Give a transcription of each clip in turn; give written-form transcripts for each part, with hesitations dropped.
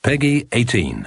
Pegi 18.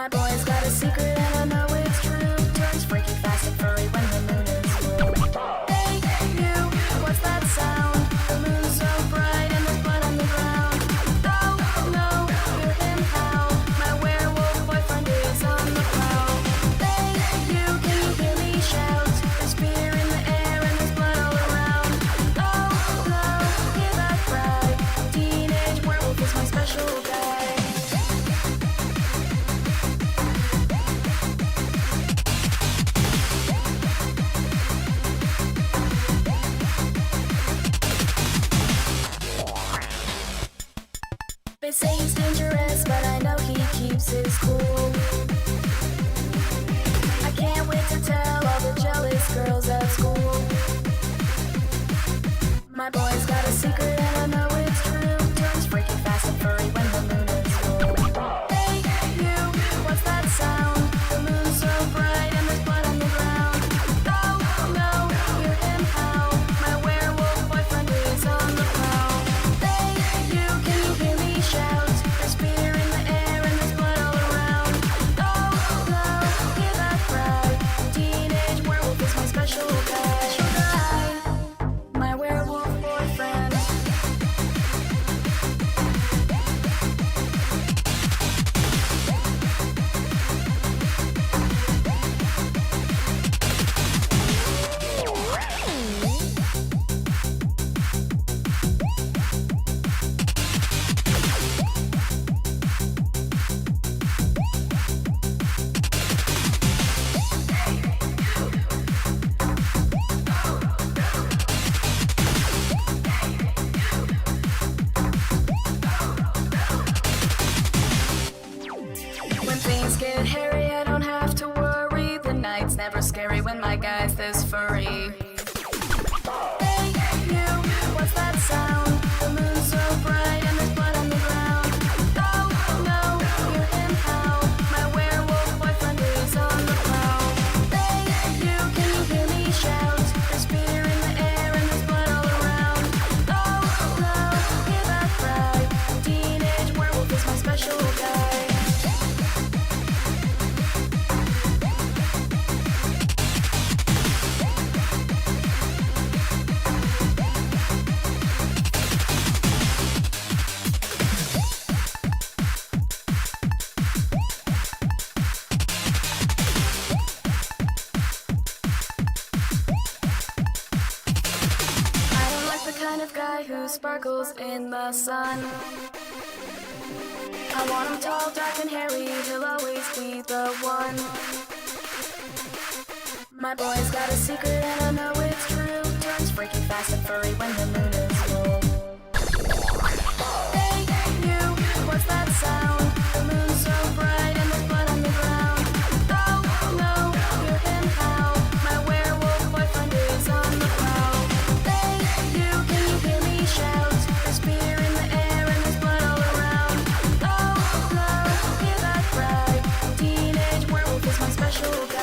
My boy's got a secret and I know it's true. Turns freaky fast and furry when the moon is blue. Hey, you, what's that sound? The moon's so bright and there's blood on the ground. Oh no, hear him howl. My werewolf boyfriend is on the prowl. Hey, you, can you hear me shout? There's fear in the air and there's blood all around. Oh no, hear that cry. Teenage werewolf is my special guy. secret and I know it's true. Turns freaky fast and furry when the moon is full. Hey, you, what's that sound? The moon's so bright and there's blood on the ground. Oh, no, hear him howl. My werewolf boyfriend is on the prowl. Hey, you, can you hear me shout? There's fear in the air and there's blood all around. Oh, no, hear that cry. Teenage werewolf is my special guy. My werewolf boyfriend. When things get hairy, I don't have to worry. The night's never scary when my guy's this furry. Hey, you, what's that sound? The moon's so bright and there's blood on the ground. Oh, no, hear him howl. My werewolf boyfriend is on the prowl. Hey, you, can you hear me shout? There's fear in the air and there's blood all around. Oh, no, hear that cry. Teenage werewolf is my special guy. Kind of guy who sparkles in the sun. I want him tall, dark, and hairy. He'll always be the one. My boy's got a secret and I know it's true. Turns freaky fast and furry when the moon is full. Hey, you, what's that sound? The moon's so bright and there's blood on the ground. Oh, no, hear him howl. My werewolf boyfriend is on the prowl. Hey, you, can you hear me shout? There's fear in the air and there's blood all around. Oh, no, hear that cry. Teenage werewolf is my special guy.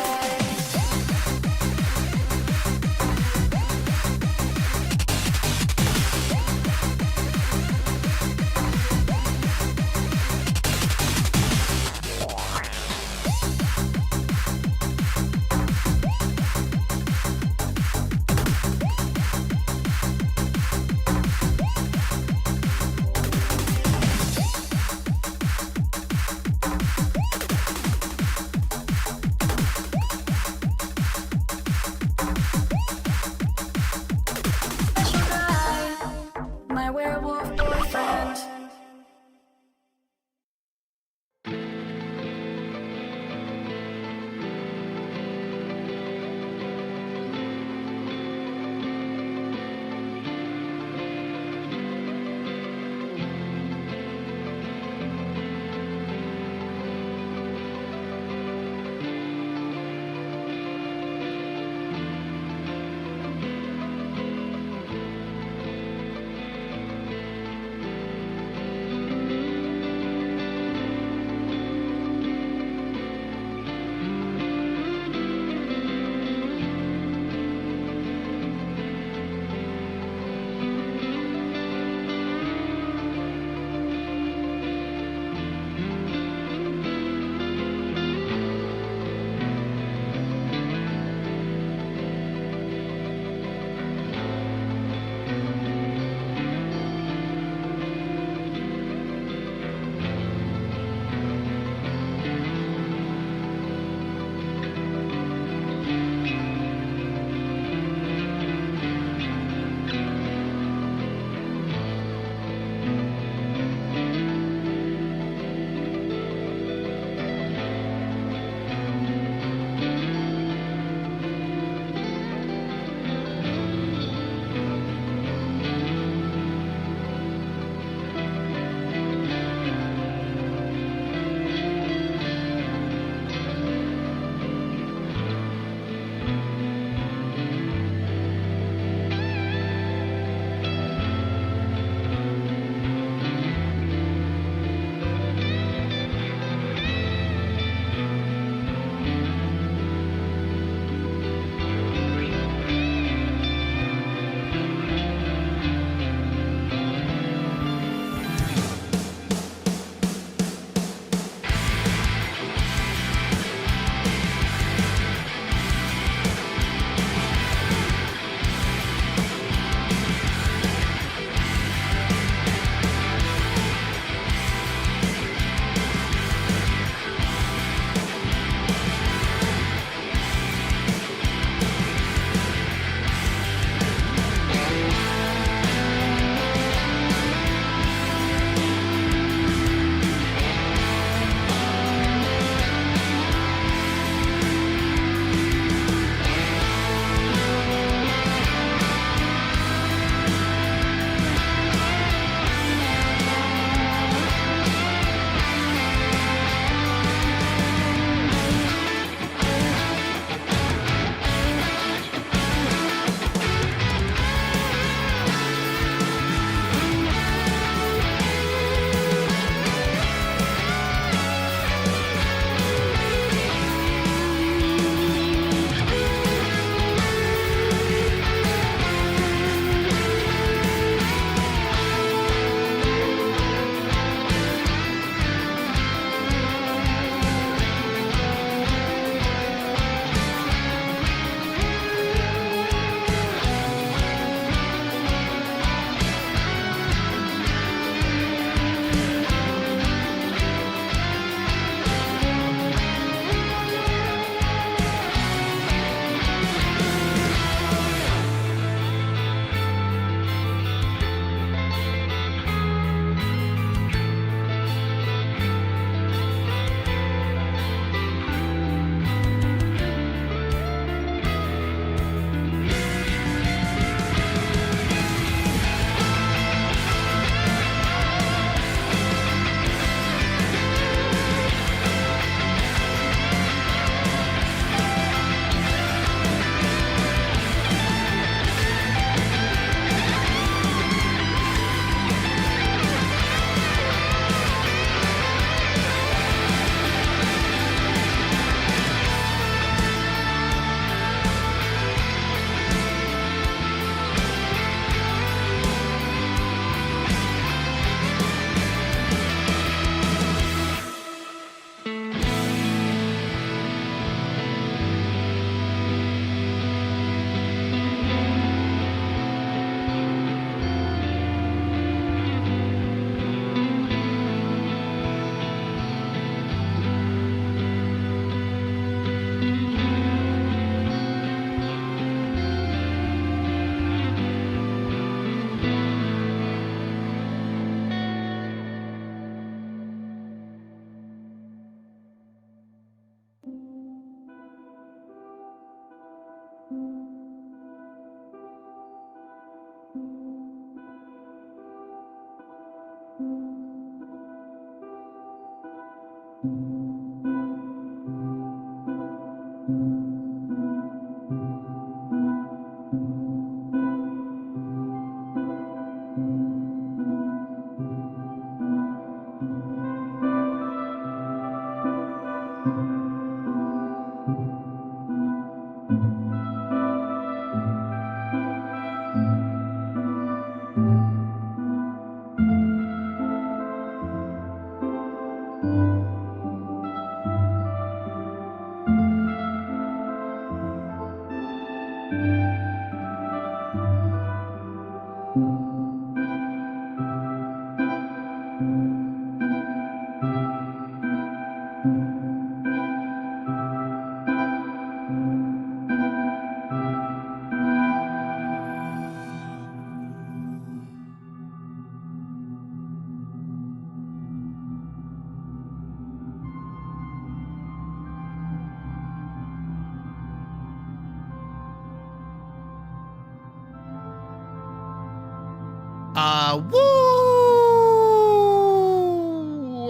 Woo!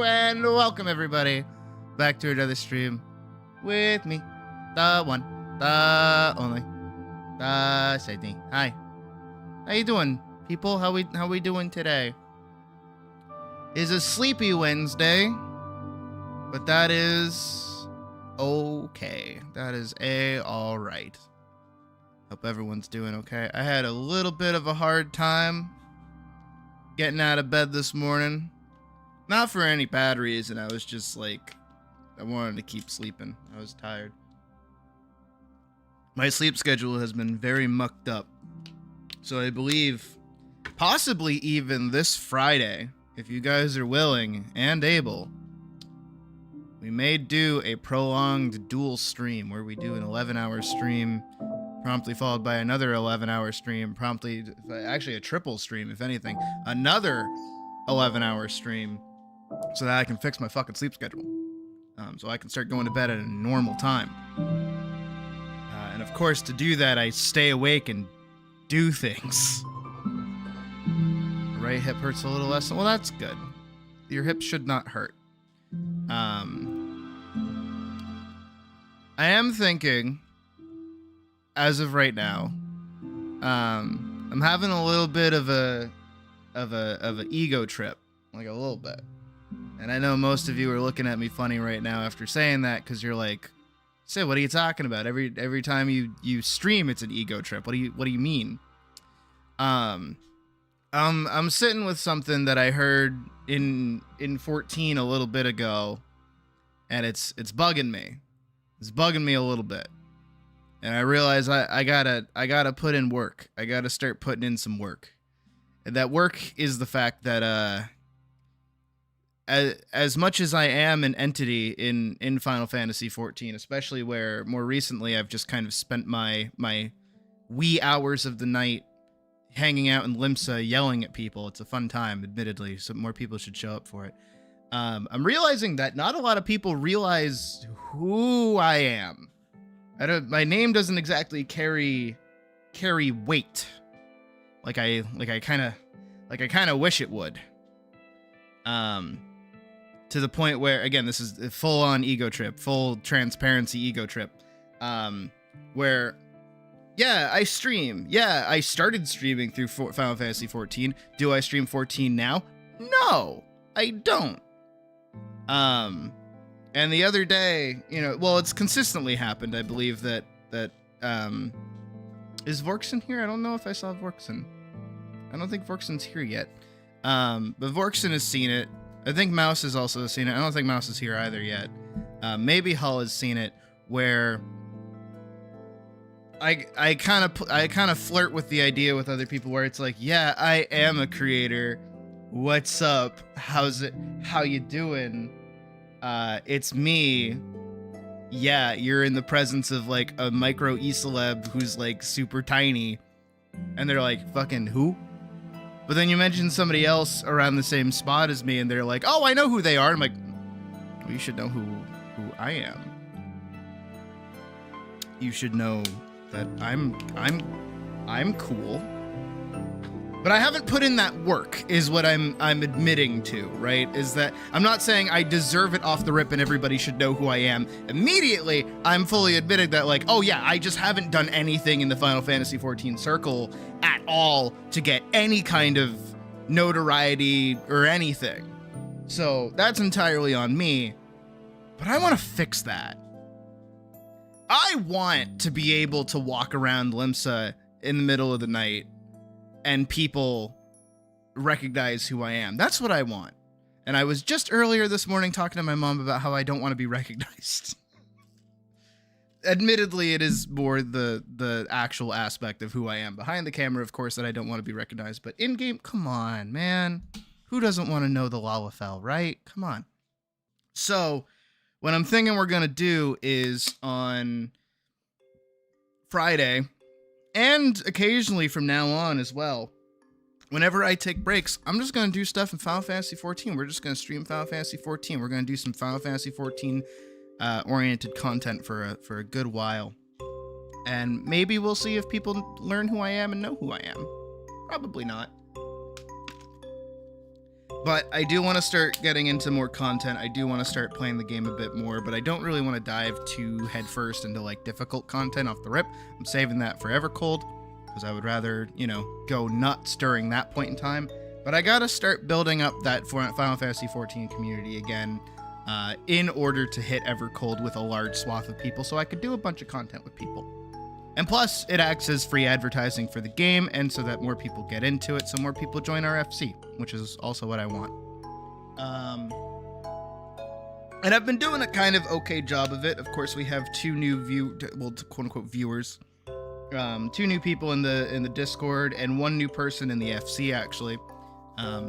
And welcome everybody back to another stream with me, the one, the only, the Sydney. Hi. How you doing, people? How we doing today? It's a sleepy Wednesday, but that is okay. That is all right. Hope everyone's doing okay. I had a little bit of a hard time getting out of bed this morning. Not for any bad reason. I was just like, I wanted to keep sleeping. I was tired. My sleep schedule has been very mucked up. So I believe possibly even this Friday, if you guys are willing and able, we may do a prolonged dual stream where we do an 11-hour stream promptly followed by another 11-hour stream, actually a triple stream, if anything, another 11-hour stream, so that I can fix my fucking sleep schedule, so I can start going to bed at a normal time. And of course, to do that, I stay awake and do things. Right hip hurts a little less. Well, that's good. Your hips should not hurt. I am thinking, as of right now, I'm having a little bit of an ego trip, like a little bit. And I know most of you are looking at me funny right now after saying that, because you're like, Sid, what are you talking about? Every time you stream, it's an ego trip. What do you mean? I'm sitting with something that I heard in 14 a little bit ago, and it's bugging me. It's bugging me a little bit. And I realize I gotta put in work. I gotta start putting in some work. And that work is the fact that as much as I am an entity in Final Fantasy 14, especially where more recently I've just kind of spent my wee hours of the night hanging out in Limsa yelling at people. It's a fun time, admittedly, so more people should show up for it. I'm realizing that not a lot of people realize who I am. My name doesn't exactly carry weight like I kind of wish it would. To the point where, again, this is a full-on ego trip, full transparency ego trip, where, yeah, I stream. Yeah, I started streaming through Final Fantasy 14. Do I stream 14 now? No, I don't. And the other day, well, it's consistently happened. I believe that is Vorkson here? I don't know if I saw Vorkson. I don't think Vorkson's here yet. But Vorkson has seen it. I think Mouse has also seen it. I don't think Mouse is here either yet. Maybe Hull has seen it, where I kind of flirt with the idea with other people, where it's like, yeah, I am a creator. What's up? How's it? How you doing? It's me. Yeah, you're in the presence of like a micro e-celeb who's like super tiny, and they're like, fucking who? But then you mention somebody else around the same spot as me, and they're like, oh, I know who they are. I'm like, well, you should know who I am. You should know that I'm cool. But I haven't put in that work, is what I'm admitting to, right? Is that I'm not saying I deserve it off the rip and everybody should know who I am. Immediately, I'm fully admitting that, like, oh yeah, I just haven't done anything in the Final Fantasy 14 circle at all to get any kind of notoriety or anything. So that's entirely on me, but I want to fix that. I want to be able to walk around Limsa in the middle of the night and people recognize who I am. That's what I want. And I was just earlier this morning talking to my mom about how I don't want to be recognized. Admittedly, it is more the actual aspect of who I am. Behind the camera, of course, that I don't want to be recognized. But in-game, come on, man. Who doesn't want to know the Lalafell, right? Come on. So, what I'm thinking we're going to do is on Friday, and occasionally from now on as well, whenever I take breaks, I'm just going to do stuff in Final Fantasy 14. We're just going to stream Final Fantasy 14. We're going to do some Final Fantasy 14 oriented content for a good while. And maybe we'll see if people learn who I am and know who I am. Probably not. But I do want to start getting into more content. I do want to start playing the game a bit more, but I don't really want to dive too headfirst into like difficult content off the rip. I'm saving that for Evercold because I would rather, you know, go nuts during that point in time. But I gotta start building up that Final Fantasy XIV community again in order to hit Evercold with a large swath of people so I could do a bunch of content with people. And plus, it acts as free advertising for the game, and so that more people get into it, so more people join our FC, which is also what I want. And I've been doing a kind of okay job of it. Of course, we have two new quote-unquote viewers. Two new people in the Discord, and one new person in the FC, actually.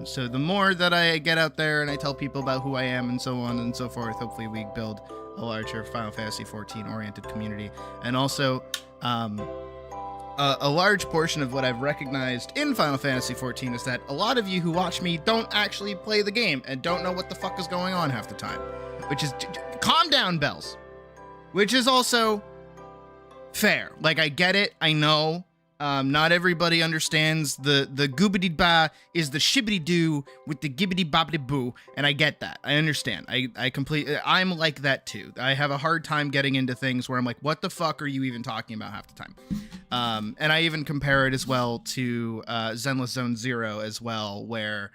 So the more that I get out there and I tell people about who I am and so on and so forth, hopefully we build a larger Final Fantasy XIV oriented community. And also, a large portion of what I've recognized in Final Fantasy XIV is that a lot of you who watch me don't actually play the game and don't know what the fuck is going on half the time, which is calm down, Bells, which is also fair. Like, I get it. I know. Not everybody understands the goobity ba is the shibbity doo with the gibbity bobbity boo, and I get that. I understand. I'm like that too. I have a hard time getting into things where I'm like, what the fuck are you even talking about half the time? And I even compare it as well to Zenless Zone Zero as well, where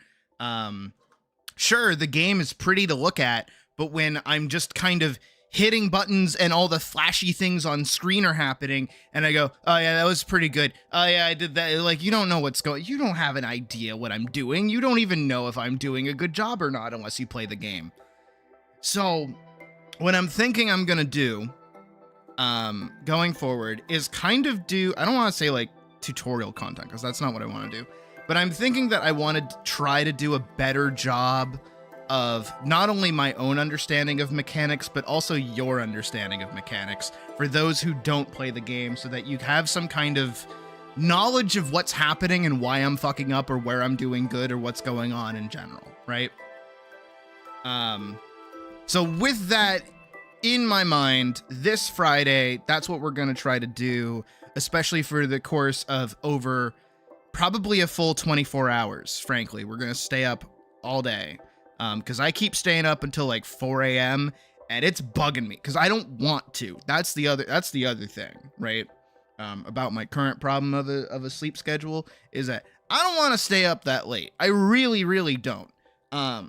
sure, the game is pretty to look at, but when I'm just kind of hitting buttons and all the flashy things on screen are happening and I go, oh yeah, that was pretty good. Oh yeah, I did that. Like, you don't know what's going, you don't have an idea what I'm doing. You don't even know if I'm doing a good job or not unless you play the game. So what I'm thinking I'm gonna do going forward is kind of do, I don't want to say like tutorial content because that's not what I want to do, but I'm thinking that I want to try to do a better job of not only my own understanding of mechanics, but also your understanding of mechanics for those who don't play the game, so that you have some kind of knowledge of what's happening and why I'm fucking up or where I'm doing good or what's going on in general, right? So with that in my mind, this Friday, that's what we're going to try to do, especially for the course of over probably a full 24 hours, frankly. We're going to stay up all day. Because I keep staying up until like 4 a.m. and it's bugging me because I don't want to. That's the other thing, right? About my current problem of a sleep schedule is that I don't want to stay up that late. I really, really don't. I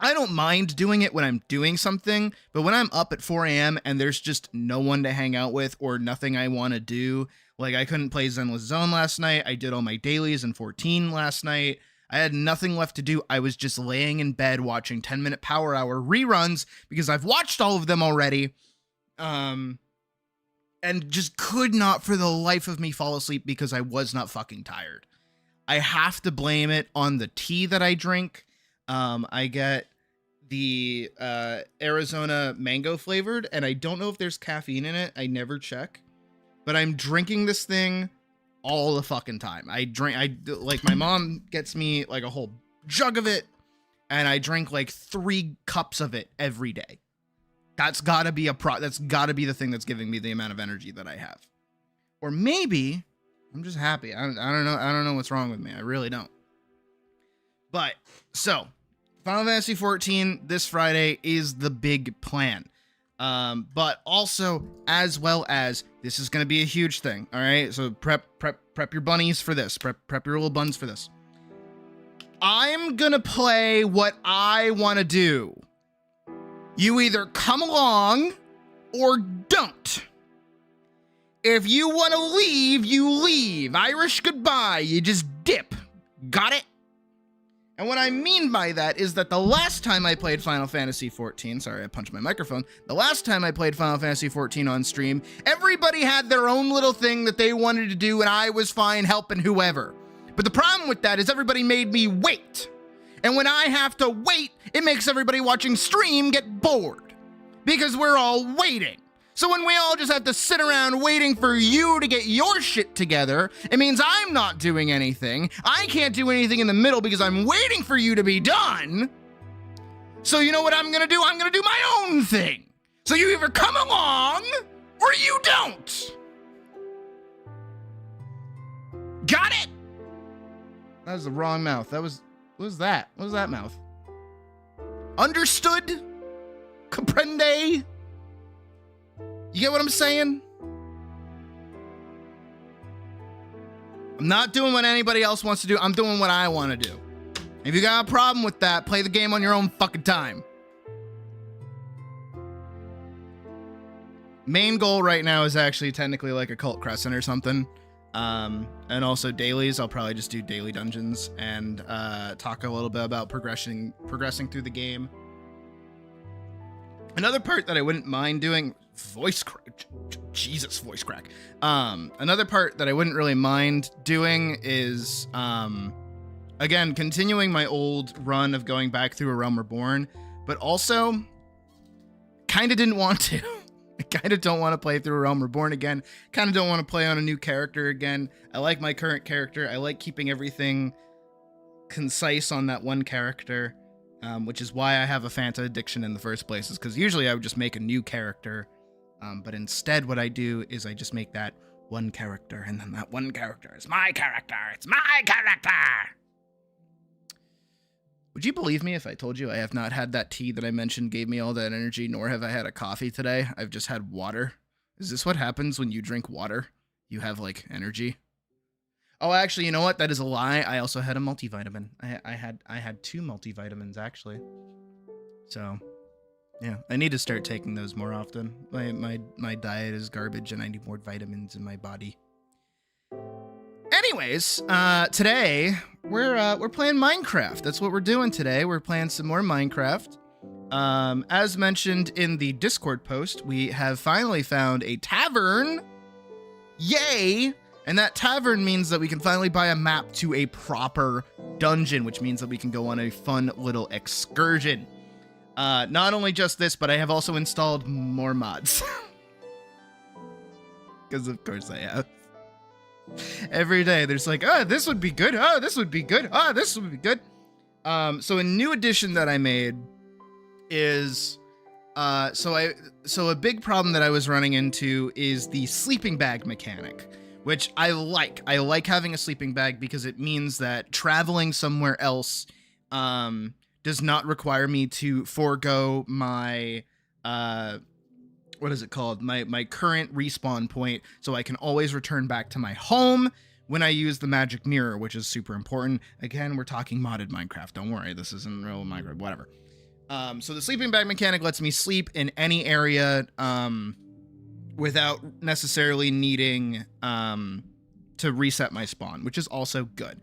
don't mind doing it when I'm doing something, but when I'm up at 4 a.m. and there's just no one to hang out with or nothing I want to do, like I couldn't play Zenless Zone last night. I did all my dailies in 14 last night. I had nothing left to do. I was just laying in bed watching 10-minute Power Hour reruns because I've watched all of them already. And just could not for the life of me fall asleep because I was not fucking tired. I have to blame it on the tea that I drink. I get the Arizona mango flavored, and I don't know if there's caffeine in it. I never check. But I'm drinking this thing all the fucking time. Like my mom gets me like a whole jug of it and I drink like 3 cups of it every day. That's gotta be that's gotta be the thing that's giving me the amount of energy that I have. Or maybe I'm just happy. I don't know. I don't know what's wrong with me. I really don't. But so Final Fantasy XIV this Friday is the big plan. But also, as well as, this is going to be a huge thing, all right? So prep your bunnies for this. Prep your little buns for this. I'm going to play what I want to do. You either come along or don't. If you want to leave, you leave. Irish goodbye. You just dip. Got it? And what I mean by that is that the last time I played Final Fantasy XIV, sorry, I punched my microphone. The last time I played Final Fantasy XIV on stream, everybody had their own little thing that they wanted to do, and I was fine helping whoever. But the problem with that is everybody made me wait. And when I have to wait, it makes everybody watching stream get bored. Because we're all waiting. So when we all just have to sit around waiting for you to get your shit together, it means I'm not doing anything. I can't do anything in the middle because I'm waiting for you to be done. So you know what I'm gonna do? I'm gonna do my own thing. So you either come along or you don't. Got it? That was the wrong mouth. That was was that? What was that mouth? Understood? Comprende? You get what I'm saying? I'm not doing what anybody else wants to do. I'm doing what I want to do. If you got a problem with that, play the game on your own fucking time. Main goal right now is actually technically like a cult crescent or something. And also dailies. I'll probably just do daily dungeons and talk a little bit about progressing through the game. Another part that I wouldn't mind doing, voice crack. Another part that I wouldn't really mind doing is, again, continuing my old run of going back through A Realm Reborn, but also kind of didn't want to. I kind of don't want to play through A Realm Reborn again. Kind of don't want to play on a new character again. I like my current character. I like keeping everything concise on that one character, which is why I have a Fanta addiction in the first place, is because usually I would just make a new character. But instead what I do is I just make that one character, and then that one character is my character. It's my character! Would you believe me if I told you I have not had that tea that I mentioned gave me all that energy, nor have I had a coffee today? I've just had water. Is this what happens when you drink water? You have, like, energy? Oh, actually, you know what? That is a lie. I also had a multivitamin. I had 2 multivitamins, actually. So, yeah, I need to start taking those more often. My diet is garbage, and I need more vitamins in my body. Anyways, today we're playing Minecraft. That's what we're doing today. We're playing some more Minecraft. As mentioned in the Discord post, we have finally found a tavern. Yay! And that tavern means that we can finally buy a map to a proper dungeon, which means that we can go on a fun little excursion. Not only just this, but I have also installed more mods. Because of course I have. Every day there's like, oh, this would be good. Oh, this would be good. Oh, this would be good. So a new addition that I made is, so a big problem that I was running into is the sleeping bag mechanic, which I like. I like having a sleeping bag because it means that traveling somewhere else, does not require me to forego my, what is it called? My current respawn point, so I can always return back to my home when I use the magic mirror, which is super important. Again, we're talking modded Minecraft. Don't worry, this isn't real Minecraft, whatever. So the sleeping bag mechanic lets me sleep in any area, without necessarily needing, to reset my spawn, which is also good.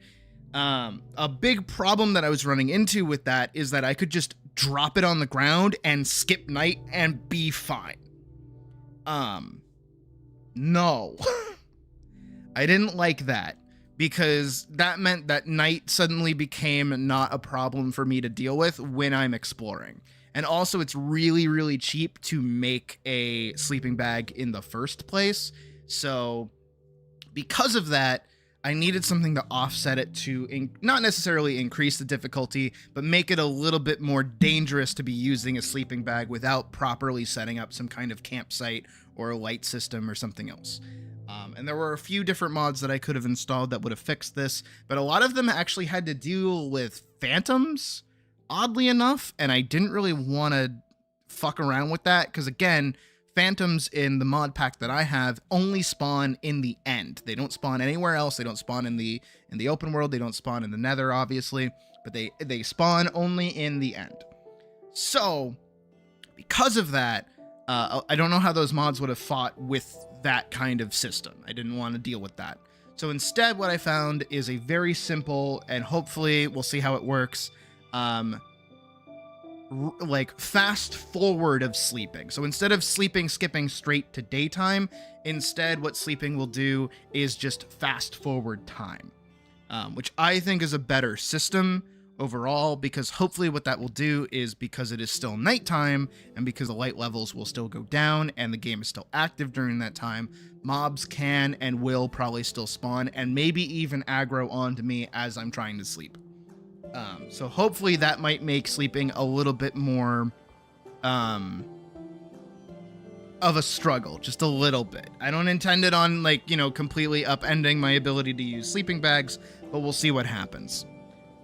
A big problem that I was running into with that is that I could just drop it on the ground and skip night and be fine. No. I didn't like that because that meant that night suddenly became not a problem for me to deal with when I'm exploring. And also it's really, really cheap to make a sleeping bag in the first place. So because of that, I needed something to offset it to not necessarily increase the difficulty, but make it a little bit more dangerous to be using a sleeping bag without properly setting up some kind of campsite or a light system or something else. And there were a few different mods that I could have installed that would have fixed this, but a lot of them actually had to deal with phantoms, oddly enough, and I didn't really want to fuck around with that, because again, phantoms in the mod pack that I have only spawn in the end. They don't spawn anywhere else. They don't spawn in the open world. They don't spawn in the Nether, obviously, but they spawn only in the end. So, because of that, I don't know how those mods would have fought with that kind of system. I didn't want to deal with that. So instead, what I found is a very simple, and hopefully we'll see how it works, like fast forward of sleeping. So instead of skipping straight to daytime, instead what sleeping will do is just fast forward time, which I think is a better system overall, because hopefully what that will do is, because it is still nighttime and because the light levels will still go down and the game is still active during that time, mobs can and will probably still spawn and maybe even aggro onto me as I'm trying to sleep. So hopefully that might make sleeping a little bit more of a struggle, just a little bit. I don't intend it on, like, completely upending my ability to use sleeping bags, but we'll see what happens.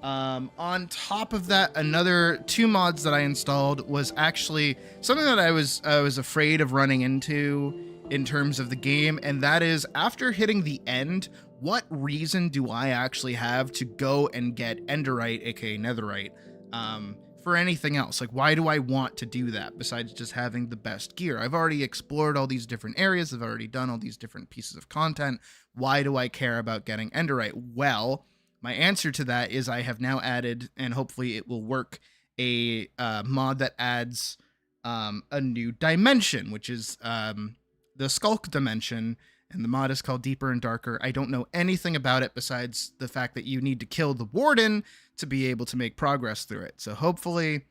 On top of that, another 2 mods that I installed was actually something that I was afraid of running into in terms of the game, and that is, after hitting the end, what reason do I actually have to go and get Enderite, aka Netherite, for anything else? Like, why do I want to do that besides just having the best gear? I've already explored all these different areas. I've already done all these different pieces of content. Why do I care about getting Enderite? Well, my answer to that is I have now added, and hopefully it will work, a mod that adds a new dimension, which is the Skulk dimension, and the mod is called Deeper and Darker. I don't know anything about it besides the fact that you need to kill the warden to be able to make progress through it. So hopefully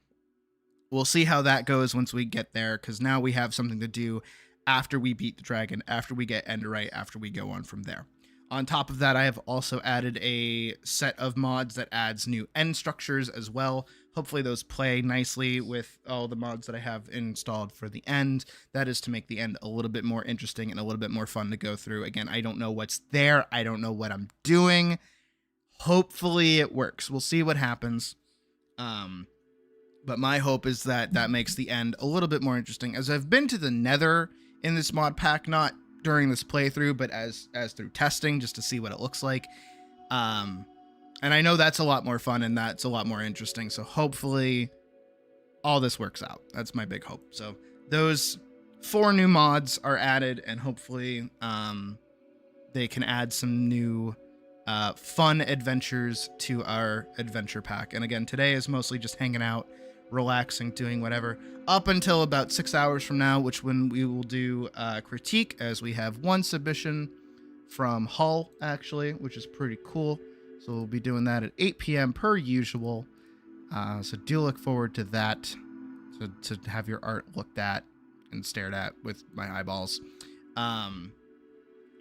we'll see how that goes once we get there, because now we have something to do after we beat the dragon, after we get Enderite, after we go on from there. On top of that, I have also added a set of mods that adds new end structures as well. Hopefully those play nicely with all the mods that I have installed for the end. That is to make the end a little bit more interesting and a little bit more fun to go through. Again, I don't know what's there. I don't know what I'm doing. Hopefully it works. We'll see what happens. But my hope is that that makes the end a little bit more interesting. As I've been to the Nether in this mod pack, not during this playthrough, but as through testing, just to see what it looks like. And I know that's a lot more fun and that's a lot more interesting. So hopefully all this works out. That's my big hope. So those 4 new mods are added, and hopefully they can add some new fun adventures to our adventure pack. And again, today is mostly just hanging out, relaxing, doing whatever, up until about 6 hours from now, which when we will do critique, as we have 1 submission from Hull, actually, which is pretty cool. So we'll be doing that at 8 p.m. per usual. So do look forward to that, to have your art looked at and stared at with my eyeballs. And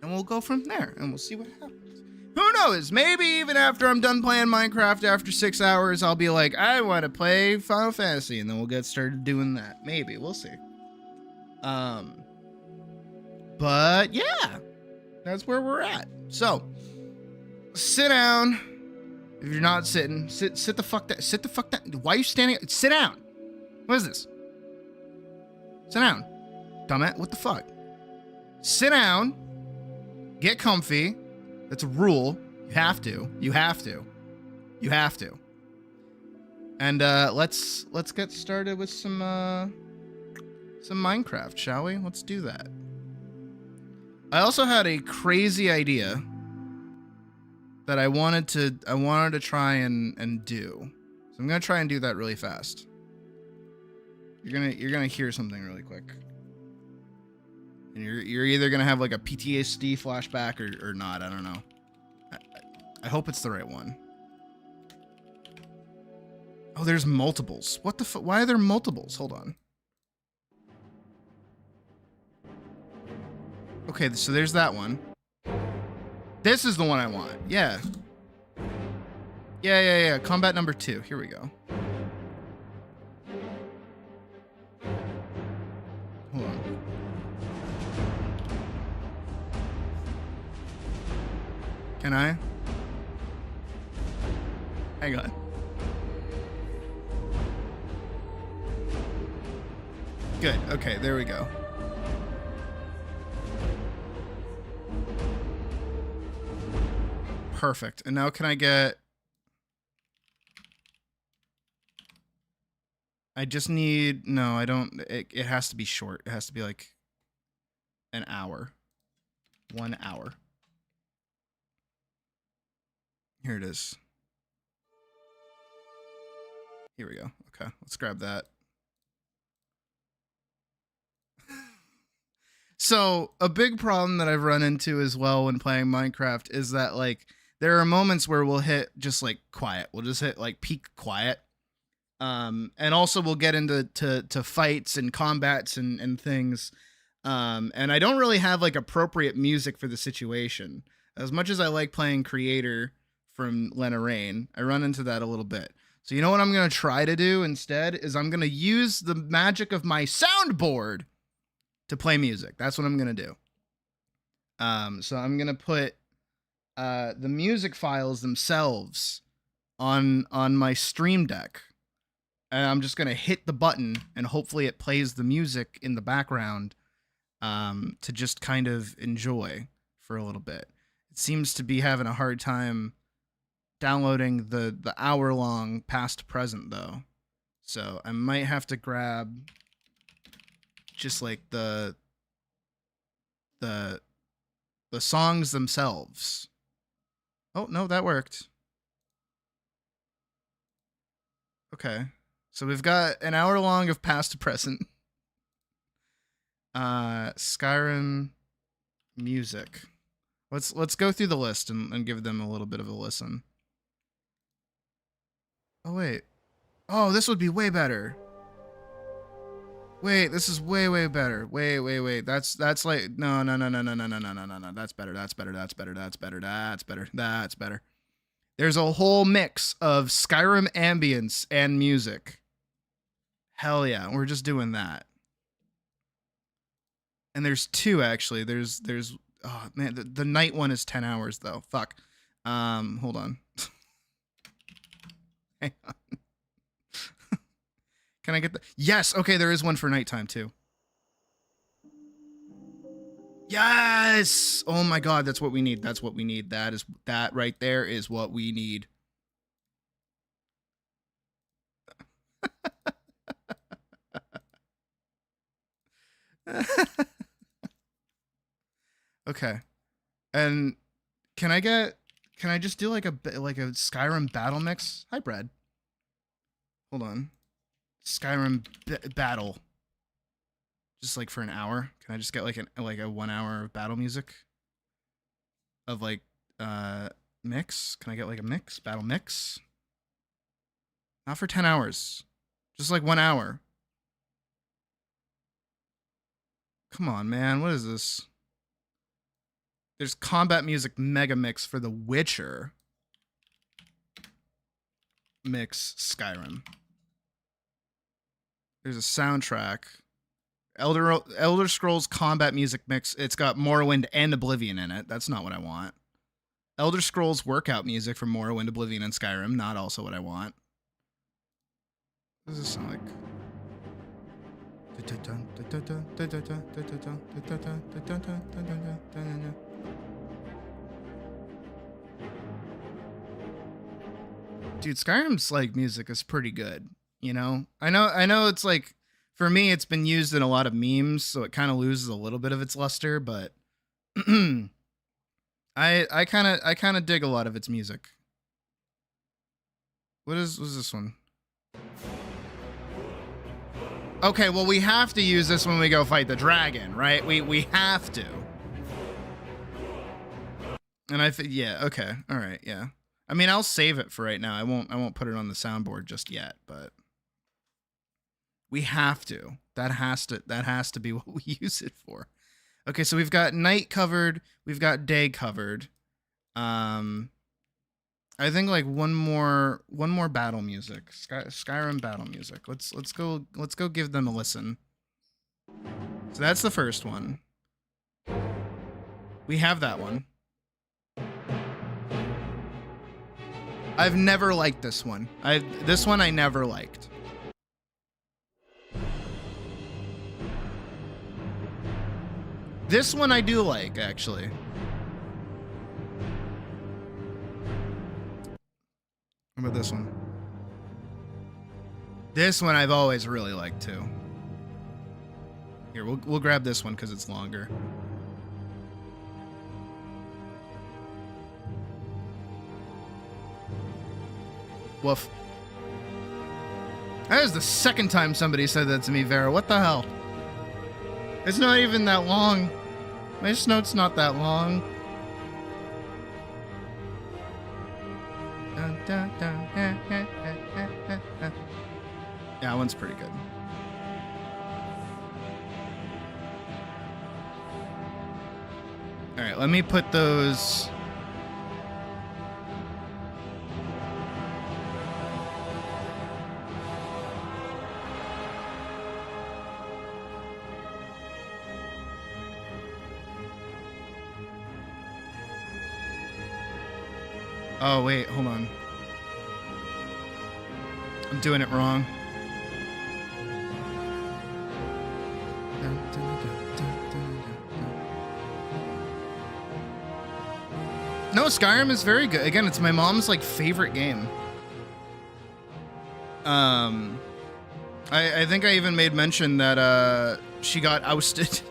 we'll go from there, and we'll see what happens. Who knows? Maybe even after I'm done playing Minecraft after 6 hours, I'll be like, I want to play Final Fantasy, and then we'll get started doing that. Maybe. We'll see. But yeah, that's where we're at. So sit down. If you're not sitting, sit the fuck down. Sit the fuck down. Why are you standing? Sit down. What is this? Sit down. Dumbass. What the fuck? Sit down. Get comfy. That's a rule. You have to. You have to. You have to. And let's get started with some Minecraft, shall we? Let's do that. I also had a crazy idea that I wanted to try and do. So I'm gonna try and do that really fast. You're gonna hear something really quick. And you're either gonna have like a PTSD flashback or not. I don't know. I hope it's the right one. Oh, there's multiples. What the fuck? Why are there multiples? Hold on. Okay, so there's that one. This is the one I want. Yeah. Yeah. Combat number 2. Here we go. Hold on. Can I? Hang on. Good. Okay, there we go. Perfect. And now can I get... I just need... No, I don't... It has to be short. It has to be like an hour. 1 hour. Here it is. Here we go. Okay, let's grab that. So a big problem that I've run into as well when playing Minecraft is that, like, there are moments where we'll hit just like quiet. We'll just hit like peak quiet. And also we'll get into to fights and combats and things. And I don't really have like appropriate music for the situation. As much as I like playing Creator from Lena Rain, I run into that a little bit. So you know what I'm going to try to do instead is I'm going to use the magic of my soundboard to play music. That's what I'm going to do. So I'm going to put the music files themselves on my Stream Deck. And I'm just gonna hit the button and hopefully it plays the music in the background to just kind of enjoy for a little bit. It seems to be having a hard time downloading the hour-long past to present though. So I might have to grab just like the songs themselves. Oh, no, that worked. Okay. So we've got an hour long of past to present. Skyrim music. Let's go through the list and give them a little bit of a listen. Oh wait. Oh, this would be way better. Wait, this is way better. Wait. That's like no. That's better. That's better. There's a whole mix of Skyrim ambience and music. Hell yeah, we're just doing that. And there's two actually. There's oh man, the night one is 10 hours though. Fuck. Hold on. Hang on. Can I get the... Yes! Okay, there is one for nighttime, too. Yes! Oh my god, that's what we need. That's what we need. That right there is what we need. Okay. And can I just do like a Skyrim battle mix? Hi, Brad. Hold on. Skyrim battle, just like for an hour. Can I just get like a 1 hour of battle music of like mix? Can I get like a mix battle mix? Not for 10 hours, just like 1 hour. Come on, man, what is this? There's combat music mega mix for The Witcher. Mix Skyrim. There's a soundtrack. Elder Scrolls combat music mix. It's got Morrowind and Oblivion in it. That's not what I want. Elder Scrolls workout music from Morrowind, Oblivion, and Skyrim. Not also what I want. What does this sound like? Dude, Skyrim's like music is pretty good. You know, I know it's like, for me, it's been used in a lot of memes, so it kind of loses a little bit of its luster, but I kind of dig a lot of its music. What's this one? Okay, well, we have to use this when we go fight the dragon, right? We have to. And yeah, okay. All right, yeah. I mean, I'll save it for right now. I won't put it on the soundboard just yet, but we have to. That has to be what we use it for. Okay, so we've got night covered, we've got day covered. I think like one more battle music. Skyrim battle music. Let's go give them a listen. So that's the first one. We have that one. I've never liked this one. This one I never liked. This one I do like, actually. How about this one? This one I've always really liked too. Here, we'll grab this one because it's longer. Woof. That is the second time somebody said that to me, Vera. What the hell? It's not even that long. My note's not that long. Yeah, that one's pretty good. All right, let me put those. Oh, wait, hold on. I'm doing it wrong. No, Skyrim is very good. Again, it's my mom's like favorite game. I think I even made mention that she got ousted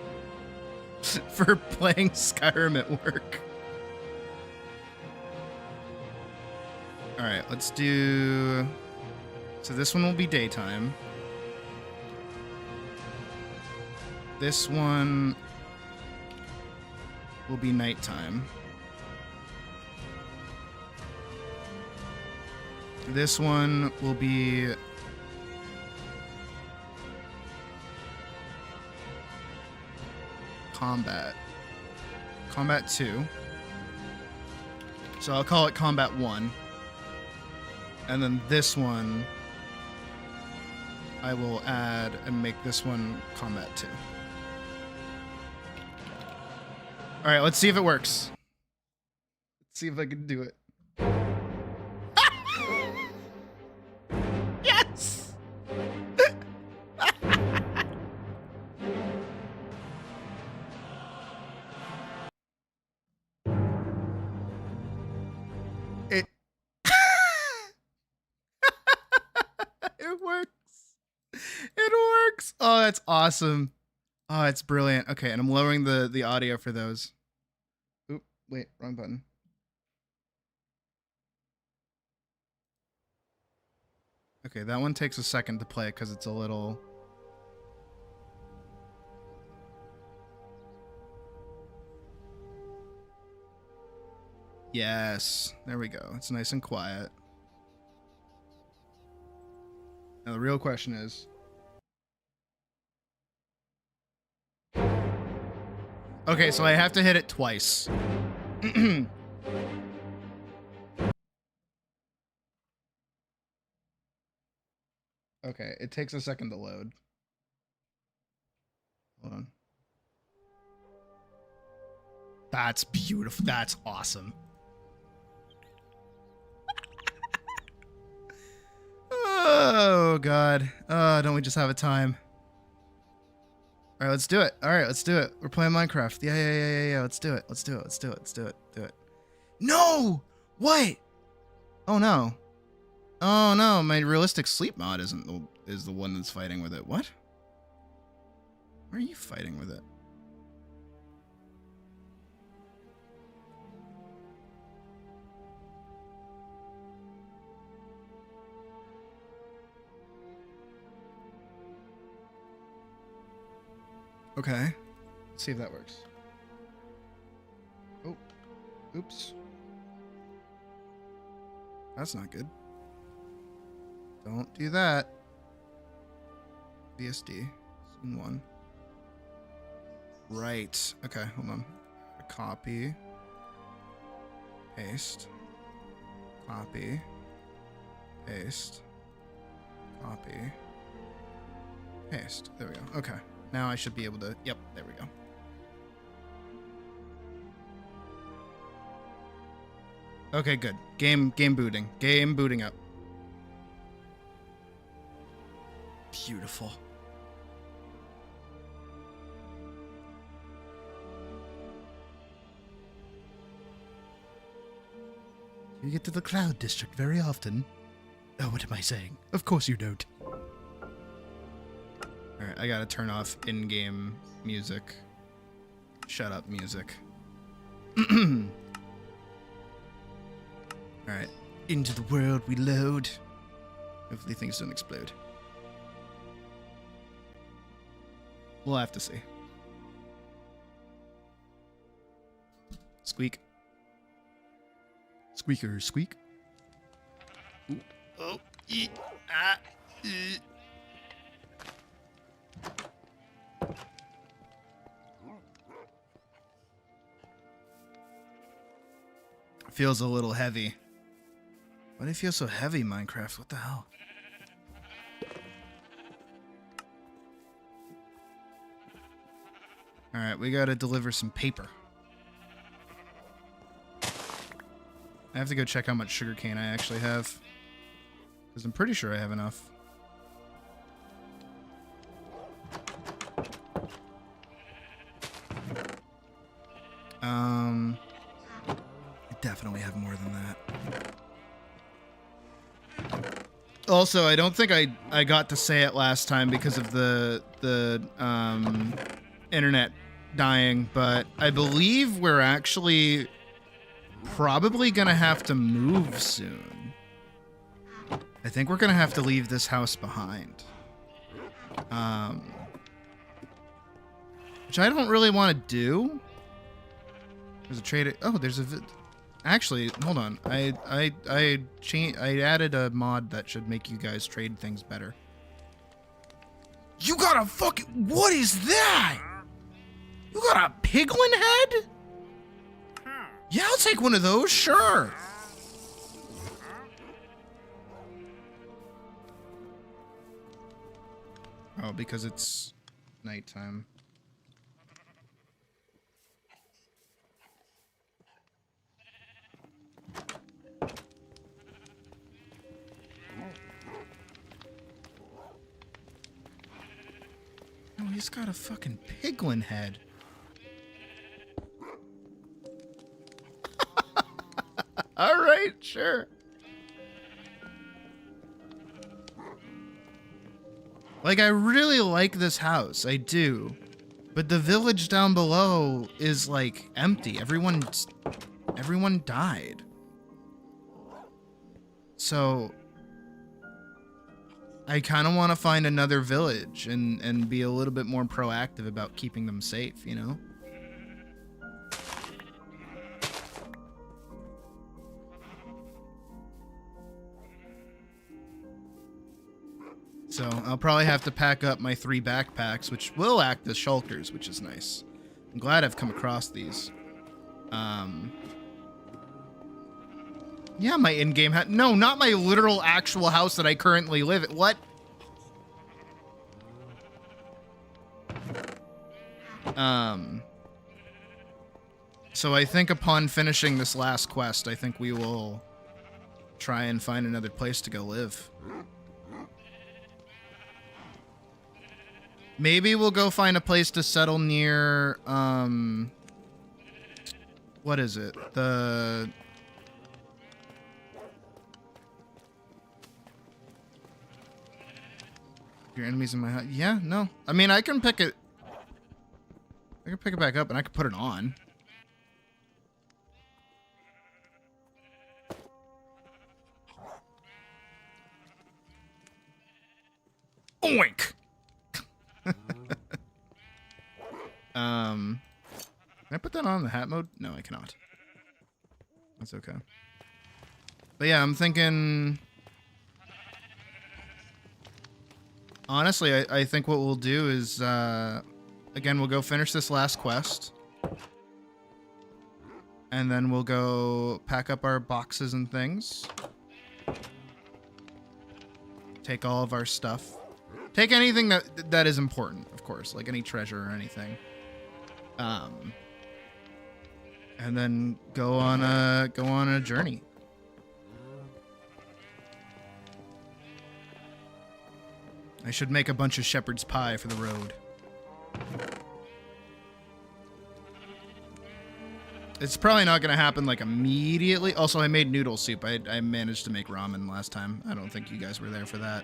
for playing Skyrim at work. All right, let's do. So this one will be daytime. This one will be nighttime. This one will be combat. Combat 2. So I'll call it combat 1. And then this one I will add and make this one combat 2. All right, let's see if it works. Let's see if I can do it. Yes! It it works. It works. Oh, that's awesome. Oh, it's brilliant. Okay, and I'm lowering the audio for those. Oop, wait, wrong button. Okay, that one takes a second to play because it's a little... Yes, there we go. It's nice and quiet. Now the real question is... Okay, so I have to hit it twice. Okay, it takes a second to load. Hold on. That's beautiful. That's awesome. Oh, God. Don't we just have a time? All right, let's do it. All right, let's do it. We're playing Minecraft. Yeah. Let's do it. Let's do it. No! What? Oh, no. Oh, no. My realistic sleep mod is the one that's fighting with it. What? Where are you fighting with it? Okay. Let's see if that works. Oh. Oops. That's not good. Don't do that. VSD. Scene 1. Right. Okay, hold on. Copy. Paste. Copy. Paste. Copy. Paste. There we go. Okay. Now I should be able to... Yep, there we go. Okay, good. Game booting. Game booting up. Beautiful. You get to the Cloud District very often. Oh, what am I saying? Of course you don't. Alright, I gotta turn off in-game music. Shut up, music. Alright, into the world we load. Hopefully things don't explode. We'll have to see. Squeak. Squeaker, squeak. Ooh. Oh, Feels a little heavy. Why do you feel so heavy, Minecraft? What the hell? Alright, we gotta deliver some paper. I have to go check how much sugarcane I actually have. Because I'm pretty sure I have enough. I definitely have more than that. Also, I don't think I got to say it last time because of the internet dying, but I believe we're actually probably gonna have to move soon. I think we're gonna have to leave this house behind. Which I don't really want to do. There's a trade. Oh, there's a. Actually, hold on. I added a mod that should make you guys trade things better. You got a fucking. What is that? You got a piglin head? Yeah, I'll take one of those. Sure. Oh, because it's nighttime. Oh, he's got a fucking piglin head. All right, sure. Like, I really like this house. I do. But the village down below is, like, empty. Everyone died. So I kind of want to find another village and be a little bit more proactive about keeping them safe, you know? So I'll probably have to pack up my 3 backpacks, which will act as shelters, which is nice. I'm glad I've come across these. Yeah, my in-game house. No, not my literal actual house that I currently live at. What? So I think upon finishing this last quest, I think we will try and find another place to go live. Maybe we'll go find a place to settle near, what is it? Your enemies in my house. Yeah, no. I mean, I can pick it. I can pick it back up and I can put it on. Oink! Can I put that on the hat mode? No, I cannot. That's okay. But yeah, I'm thinking... Honestly, I think what we'll do is, again, we'll go finish this last quest. And then we'll go pack up our boxes and things. Take all of our stuff. Take anything that is important, of course, like any treasure or anything. And then go on a journey. I should make a bunch of shepherd's pie for the road. It's probably not going to happen, like, immediately. Also, I made noodle soup. I managed to make ramen last time. I don't think you guys were there for that.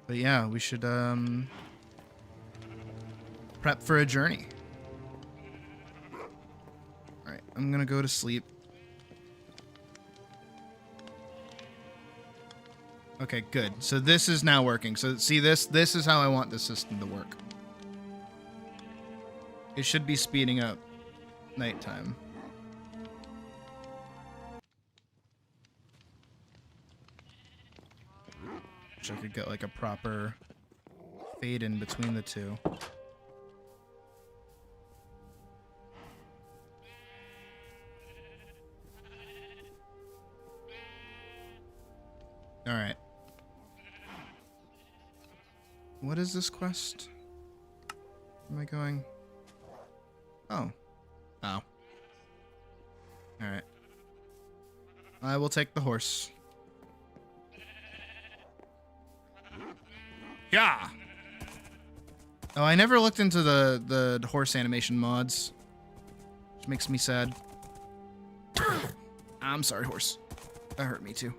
But yeah, we should, prep for a journey. Alright, I'm going to go to sleep. Okay, good. So this is now working. So see, this is how I want the system to work. It should be speeding up nighttime. Wish I could get like a proper fade in between the two. All right. What is this quest? Where am I going? Oh. Oh. Alright. I will take the horse. Yeah. Oh, I never looked into the horse animation mods. Which makes me sad. I'm sorry, horse. That hurt me too.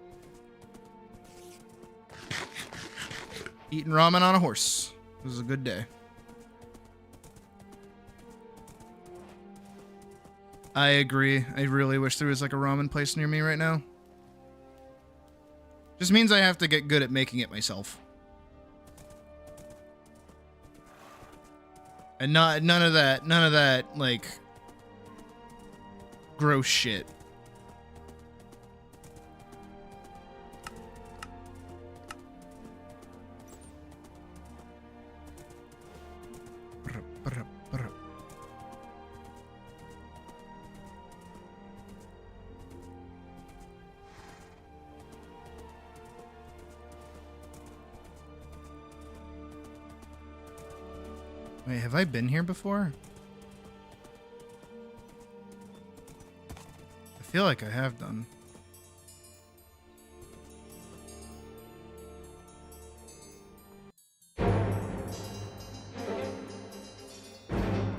Eating ramen on a horse. It was a good day. I agree. I really wish there was like a ramen place near me right now. Just means I have to get good at making it myself. And none of that like gross shit. Wait, have I been here before? I feel like I have done. I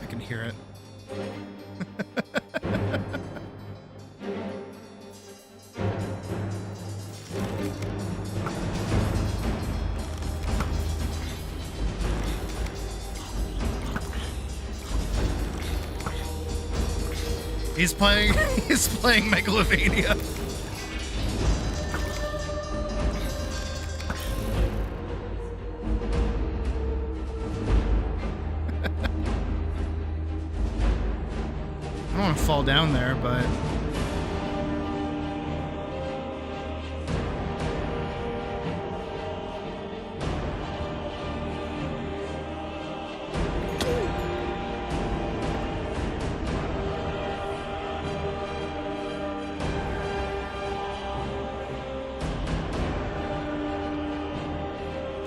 can hear it. He's playing Megalovania. I don't want to fall down there, but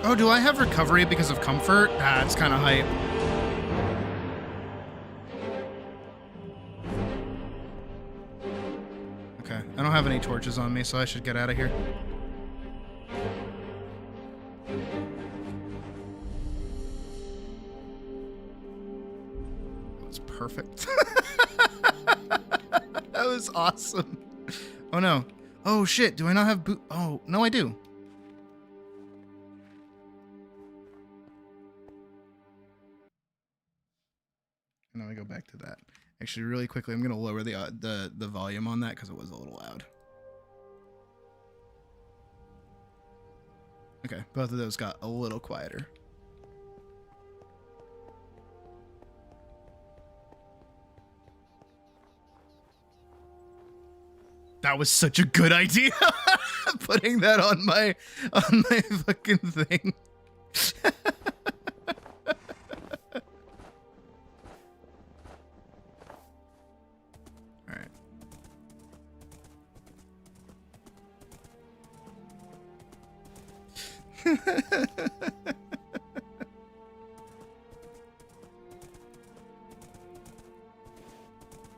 oh, do I have recovery because of comfort? Ah, it's kind of hype. Okay, I don't have any torches on me, so I should get out of here. That was perfect. That was awesome. Oh no. Oh shit, do I not have boot? Oh, no I do. And now I go back to that. Actually, really quickly, I'm gonna lower the volume on that because it was a little loud. Okay, both of those got a little quieter. That was such a good idea. Putting that on my fucking thing.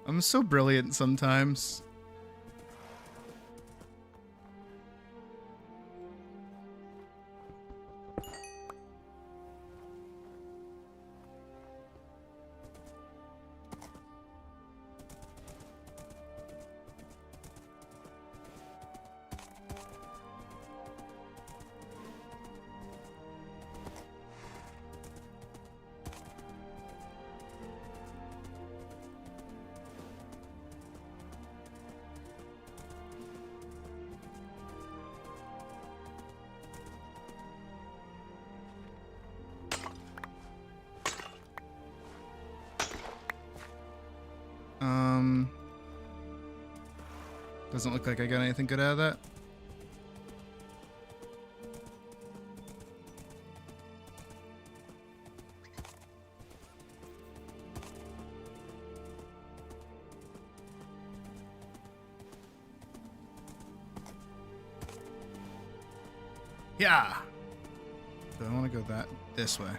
I'm so brilliant sometimes. Doesn't look like I got anything good out of that. Yeah. So I want to go this way.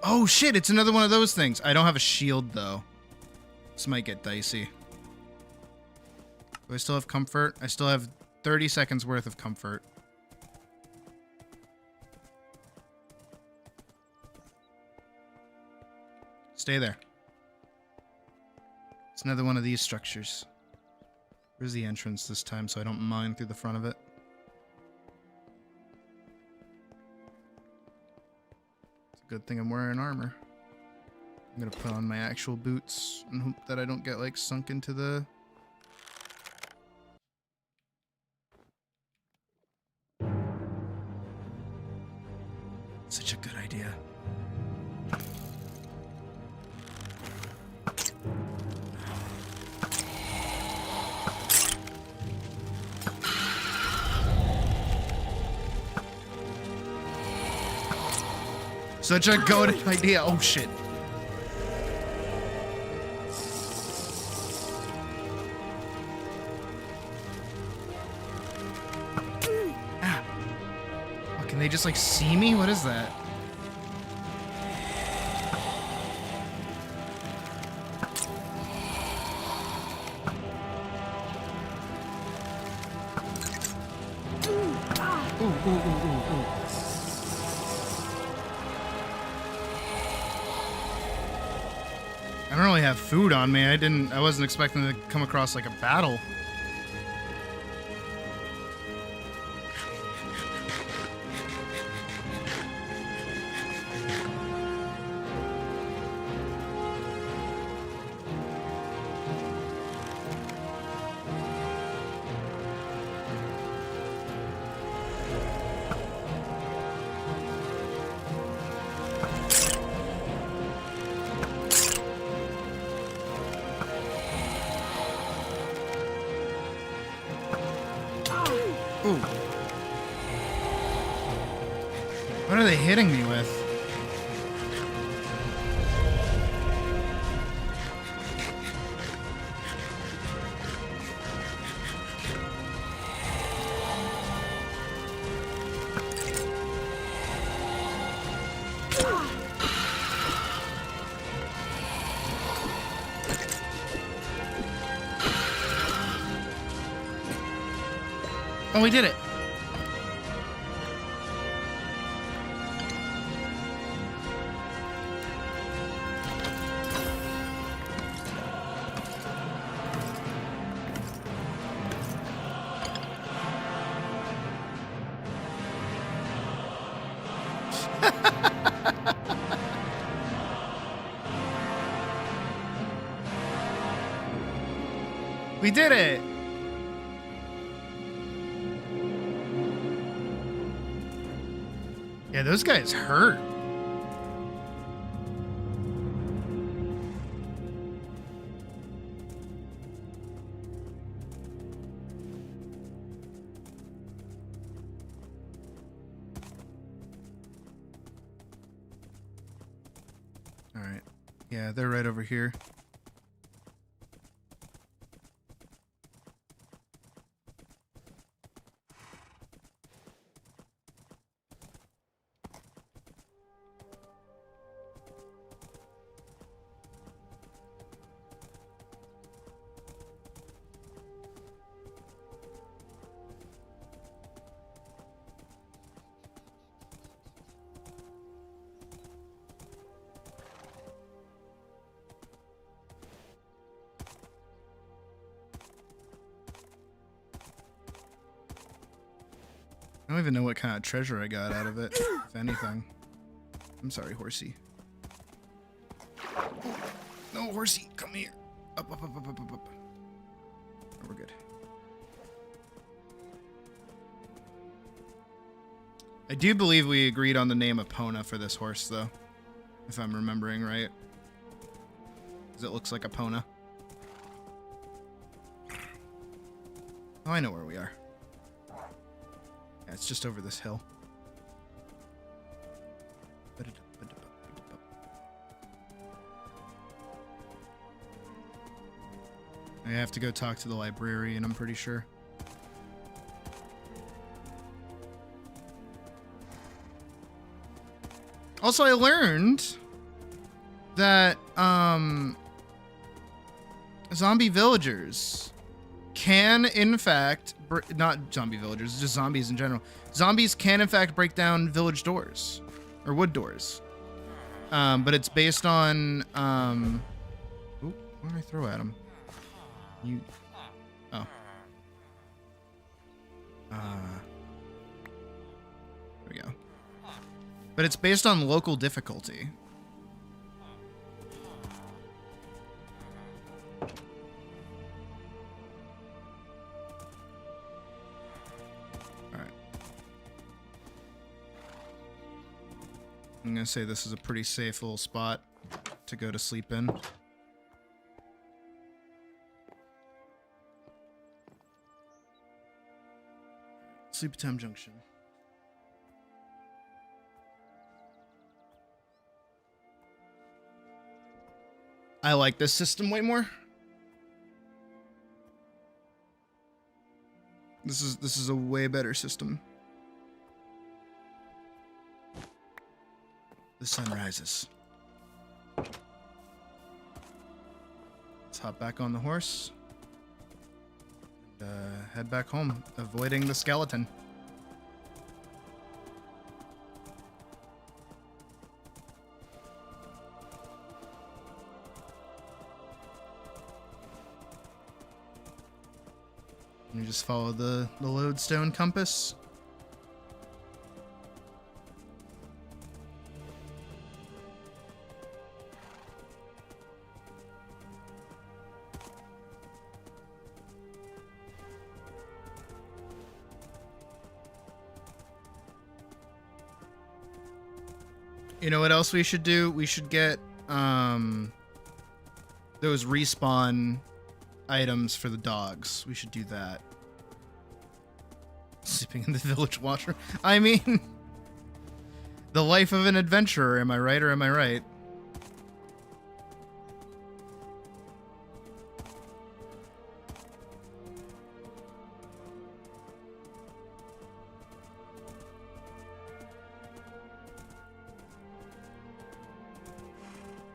Oh shit, it's another one of those things. I don't have a shield though. This might get dicey. Do I still have comfort? I still have 30 seconds worth of comfort. Stay there. It's another one of these structures. Where's the entrance this time so I don't mine through the front of it? It's a good thing I'm wearing armor. I'm gonna put on my actual boots and hope that I don't get like sunk into the... Such a good idea. Such a goated idea. Oh shit. Ah. Oh, can they just like see me? What is that? Ooh, ooh, ooh, ooh, ooh. I don't really have food on me. I wasn't expecting to come across like a battle. Ooh. What are they hitting me with? Oh, we did it. We did it. Yeah, those guys hurt. All right. Yeah, they're right over here. I don't even know what kind of treasure I got out of it, if anything. I'm sorry, horsey. No, horsey, come here. Up, up, up, up, up, up, up. Oh, we're good. I do believe we agreed on the name Epona for this horse, though. If I'm remembering right. Because it looks like Epona. Oh, I know where we are. Yeah, it's just over this hill. I have to go talk to the librarian, I'm pretty sure. Also, I learned that zombie villagers can, in fact, not zombie villagers, just zombies in general. Zombies can, in fact, break down village doors or wood doors. But it's based on. Ooh, what did I throw at him? You. Oh. There we go. But it's based on local difficulty. Alright. I'm gonna say this is a pretty safe little spot to go to sleep in. Sleep Time Junction. I like this system way more. This is a way better system. The sun rises. Let's hop back on the horse. Head back home, avoiding the skeleton. You just follow the lodestone compass. You know what else we should do? We should get those respawn items for the dogs. We should do that. Sleeping in the village watcher. I mean, the life of an adventurer. Am I right or am I right?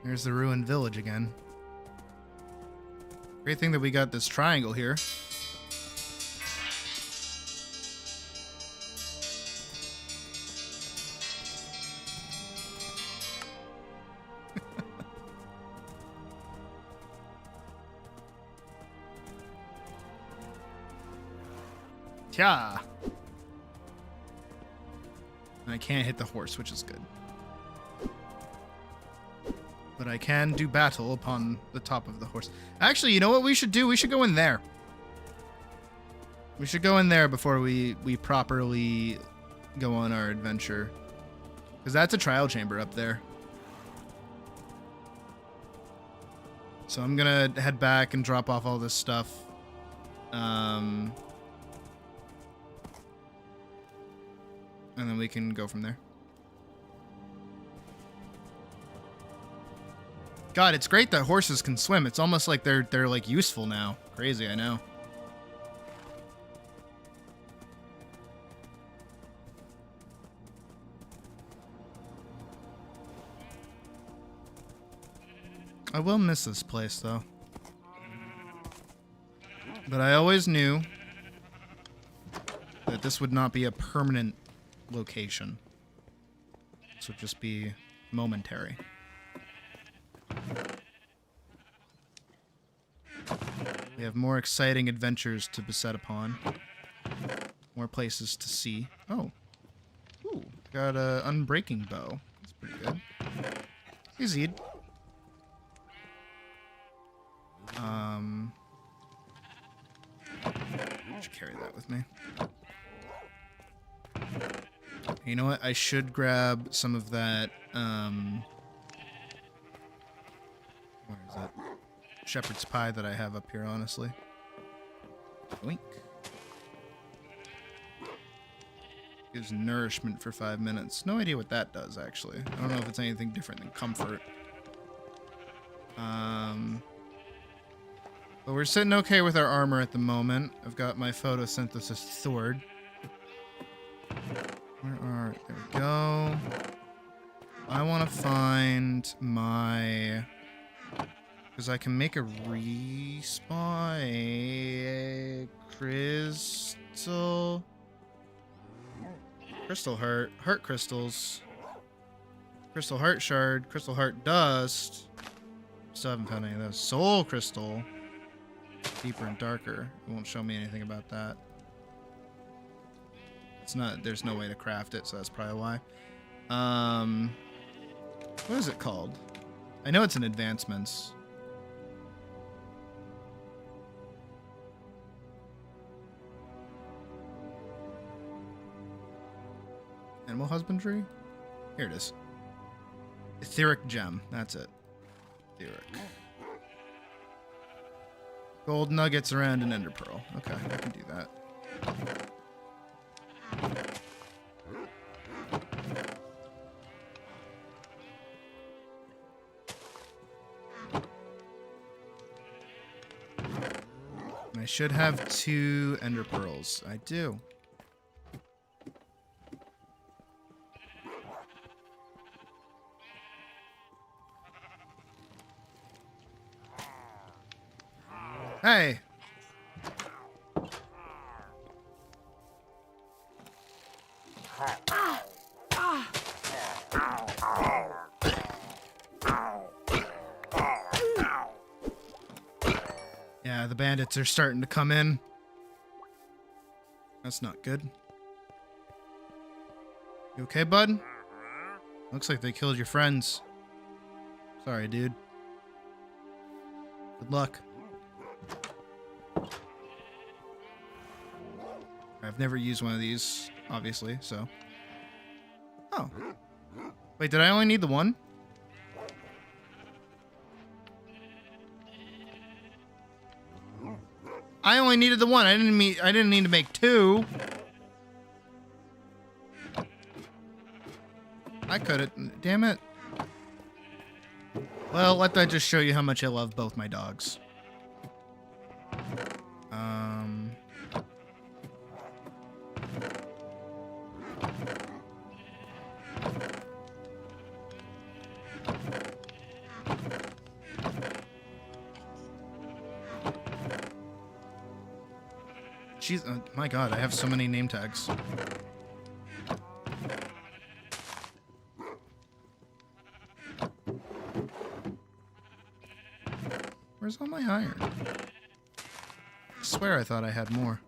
There's the ruined village again. Great thing that we got this triangle here. Tja. I can't hit the horse, which is good. But I can do battle upon the top of the horse. Actually, you know what we should do? We should go in there. We should go in there before we properly go on our adventure. Because that's a trial chamber up there. So I'm going to head back and drop off all this stuff. And then we can go from there. God, it's great that horses can swim. It's almost like they're like useful now. Crazy, I know. I will miss this place though. But I always knew that this would not be a permanent location. This would just be momentary. We have more exciting adventures to beset upon. More places to see. Oh. Ooh, got a unbreaking bow. That's pretty good. Hey, Zed. I should carry that with me. You know what? I should grab some of that, where is that? Shepherd's pie that I have up here, honestly. Oink. Gives nourishment for 5 minutes. No idea what that does, actually. I don't know if it's anything different than comfort. But we're sitting okay with our armor at the moment. I've got my photosynthesis sword. Where are... There we go. I want to find my... Because I can make a respawn crystal. Crystal heart crystals. Crystal heart shard, crystal heart dust. Still haven't found any of those. Soul crystal. Deeper and darker. It won't show me anything about that. It's not, there's no way to craft it, so that's probably why. What is it called? I know it's in advancements. Animal husbandry? Here it is. Etheric gem. That's it. Etheric. Gold nuggets around an ender pearl. Okay, I can do that. And I should have 2 ender pearls. I do. Hey! Yeah, the bandits are starting to come in. That's not good. You okay, bud? Looks like they killed your friends. Sorry, dude. Good luck. I've never used one of these, obviously, so. Oh. Wait, did I only need the one? I only needed the one. I didn't need to make 2. I could have. Damn it. Well, let that just show you how much I love both my dogs. Jeez, my God, I have so many name tags. Where's all my iron? I swear I thought I had more.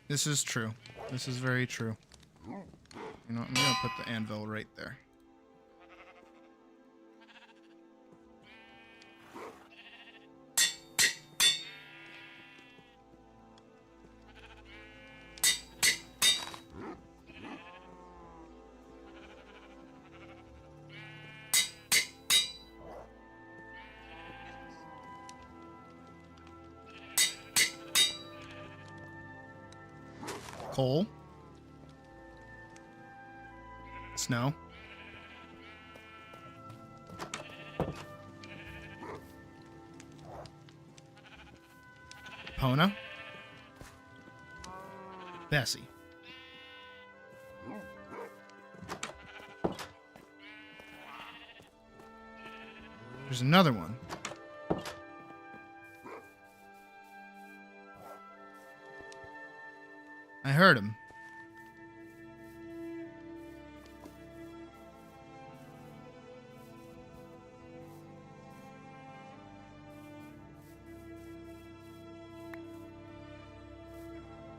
This is true. This is very true. You know, I'm gonna put the anvil right there. Coal. Snow. Pona. Bessie. There's another one. I heard him.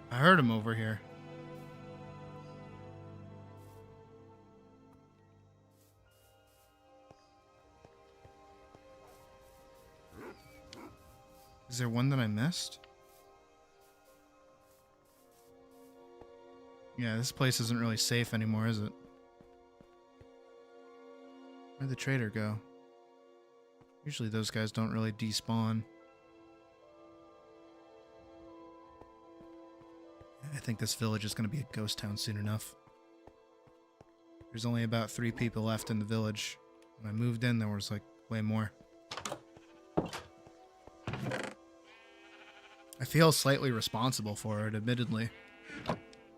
I heard him over here. Is there one that I missed? Yeah, this place isn't really safe anymore, is it? Where'd the trader go? Usually those guys don't really despawn. I think this village is going to be a ghost town soon enough. There's only about 3 people left in the village. When I moved in, there was like way more. I feel slightly responsible for it, admittedly.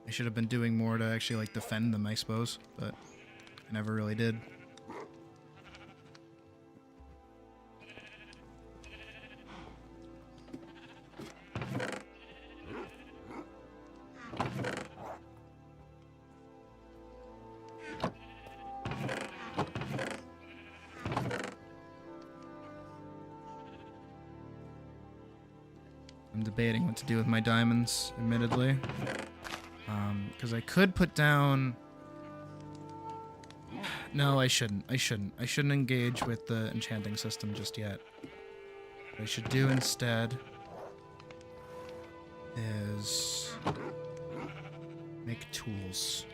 I should have been doing more to actually like defend them, I suppose, but I never really did. I'm debating what to do with my diamonds, admittedly. Because I could put down... No, I shouldn't. I shouldn't engage with the enchanting system just yet. What I should do instead is make tools.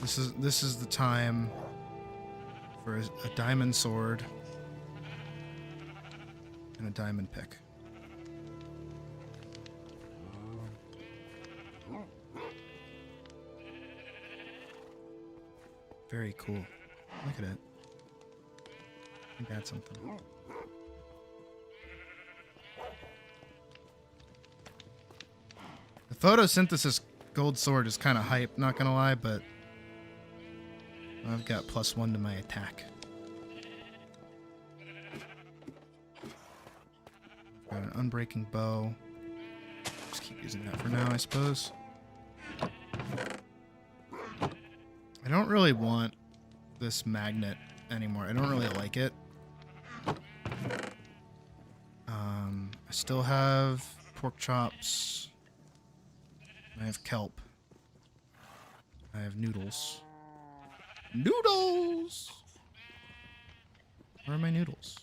This is the time for a diamond sword and a diamond pick. Very cool. Look at it. I think that's something. The photosynthesis gold sword is kind of hype, not gonna lie, but I've got +1 to my attack. Got an unbreaking bow. Just keep using that for now, I suppose. I don't really want this magnet anymore. I don't really like it. I still have pork chops. I have kelp. I have noodles. Noodles! Where are my noodles?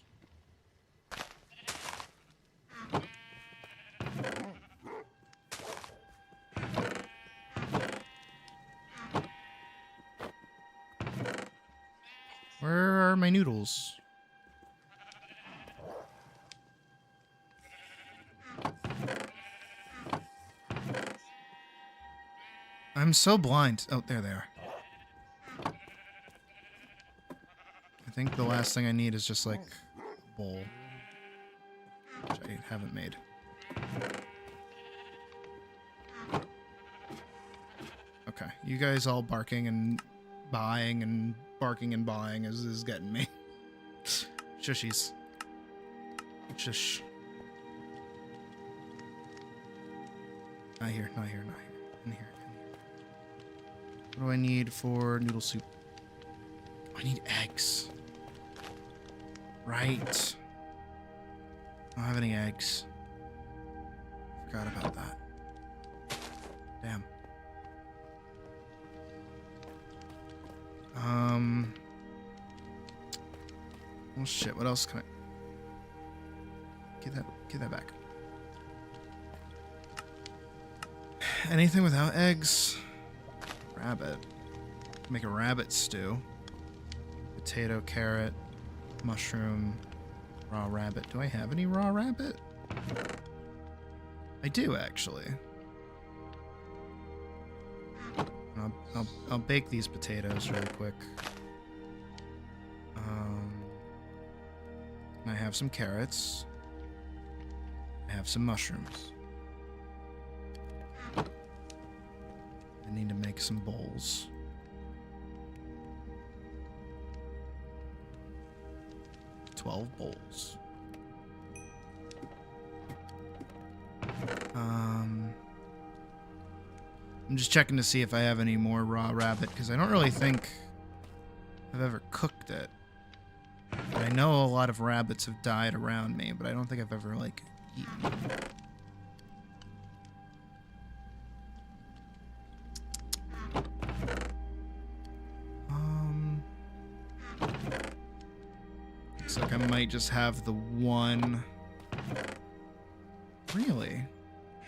Where are my noodles? I'm so blind. Oh, there they are. I think the last thing I need is just like a bowl, which I haven't made. Okay, you guys all barking and buying and barking and buying is getting me. Shushies. Shush. Not here, not here, not here. In here, in here. What do I need for noodle soup? I need eggs. Right. I don't have any eggs. Forgot about that. Damn. Oh shit, what else can I... Get that back. Anything without eggs? Rabbit. Make a rabbit stew. Potato, carrot, mushroom, raw rabbit. Do I have any raw rabbit? I do, actually. I'll bake these potatoes really quick. I have some carrots. I have some mushrooms. I need to make some bowls. $12 bowls. I'm just checking to see if I have any more raw rabbit, because I don't really think I've ever cooked it. But I know a lot of rabbits have died around me, but I don't think I've ever, like, eaten them. Looks like I might just have the one. Really?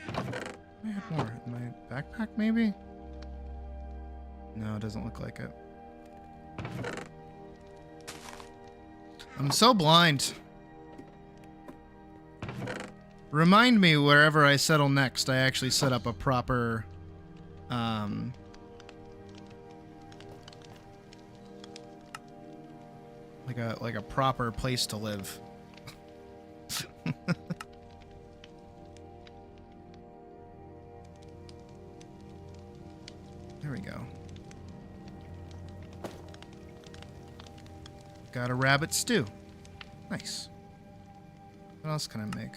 I have more. In my backpack, maybe? No, it doesn't look like it. I'm so blind. Remind me wherever I settle next, I actually set up a proper, a like a proper place to live. There we go. Got a rabbit stew. Nice. What else can I make?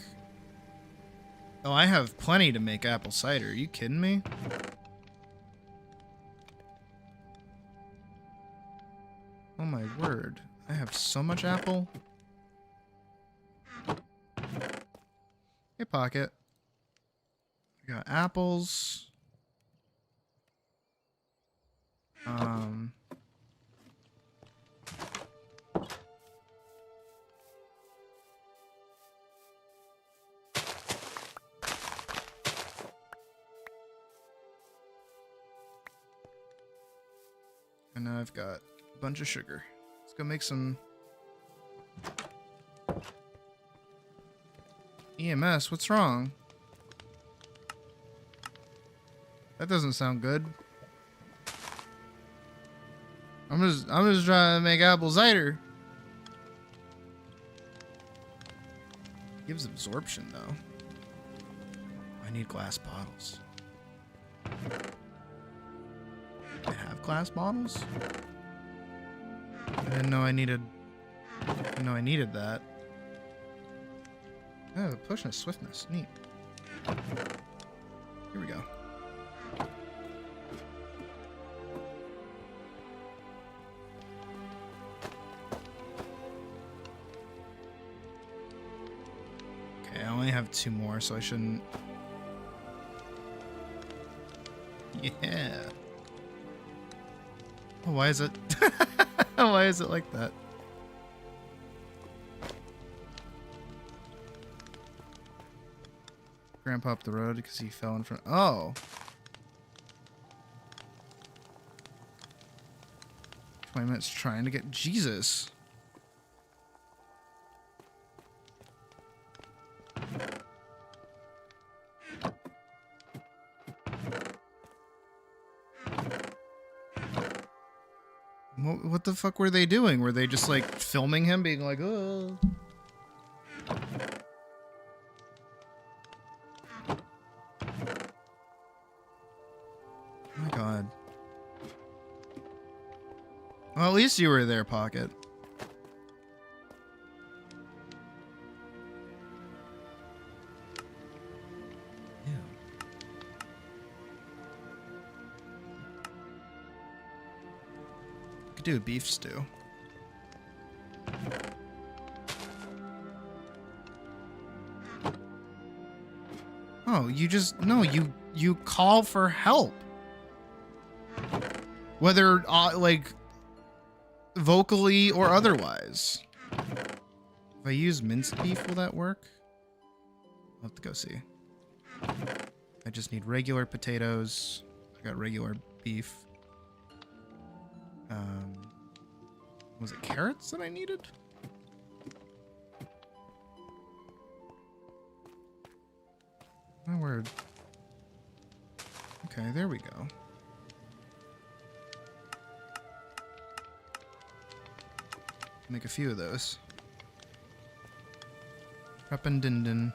Oh, I have plenty to make apple cider. Are you kidding me? Oh my word. I have so much apple. Hey, Pocket. I got apples. And now I've got a bunch of sugar. Let's go make some EMS. What's wrong? That doesn't sound good. I'm just trying to make apple cider. Gives absorption though. I need glass bottles. I have glass bottles? I didn't know I needed that. Oh, the potion of swiftness. Neat. Here we go. Okay, I only have 2 more, so I shouldn't. Yeah. Oh, why is it? Why is it like that? Grandpa up the road because he fell in front. Oh. 20 minutes trying to get Jesus. What the fuck were they doing? Were they just like filming him being like, oh. Oh my god. Well, at least you were there, Pocket. Do a beef stew. Oh, you call for help. Whether like vocally or otherwise. If I use minced beef, will that work? I'll have to go see. I just need regular potatoes. I got regular beef. Was it carrots that I needed? My word. Okay, there we go. Make a few of those. Rappendindin.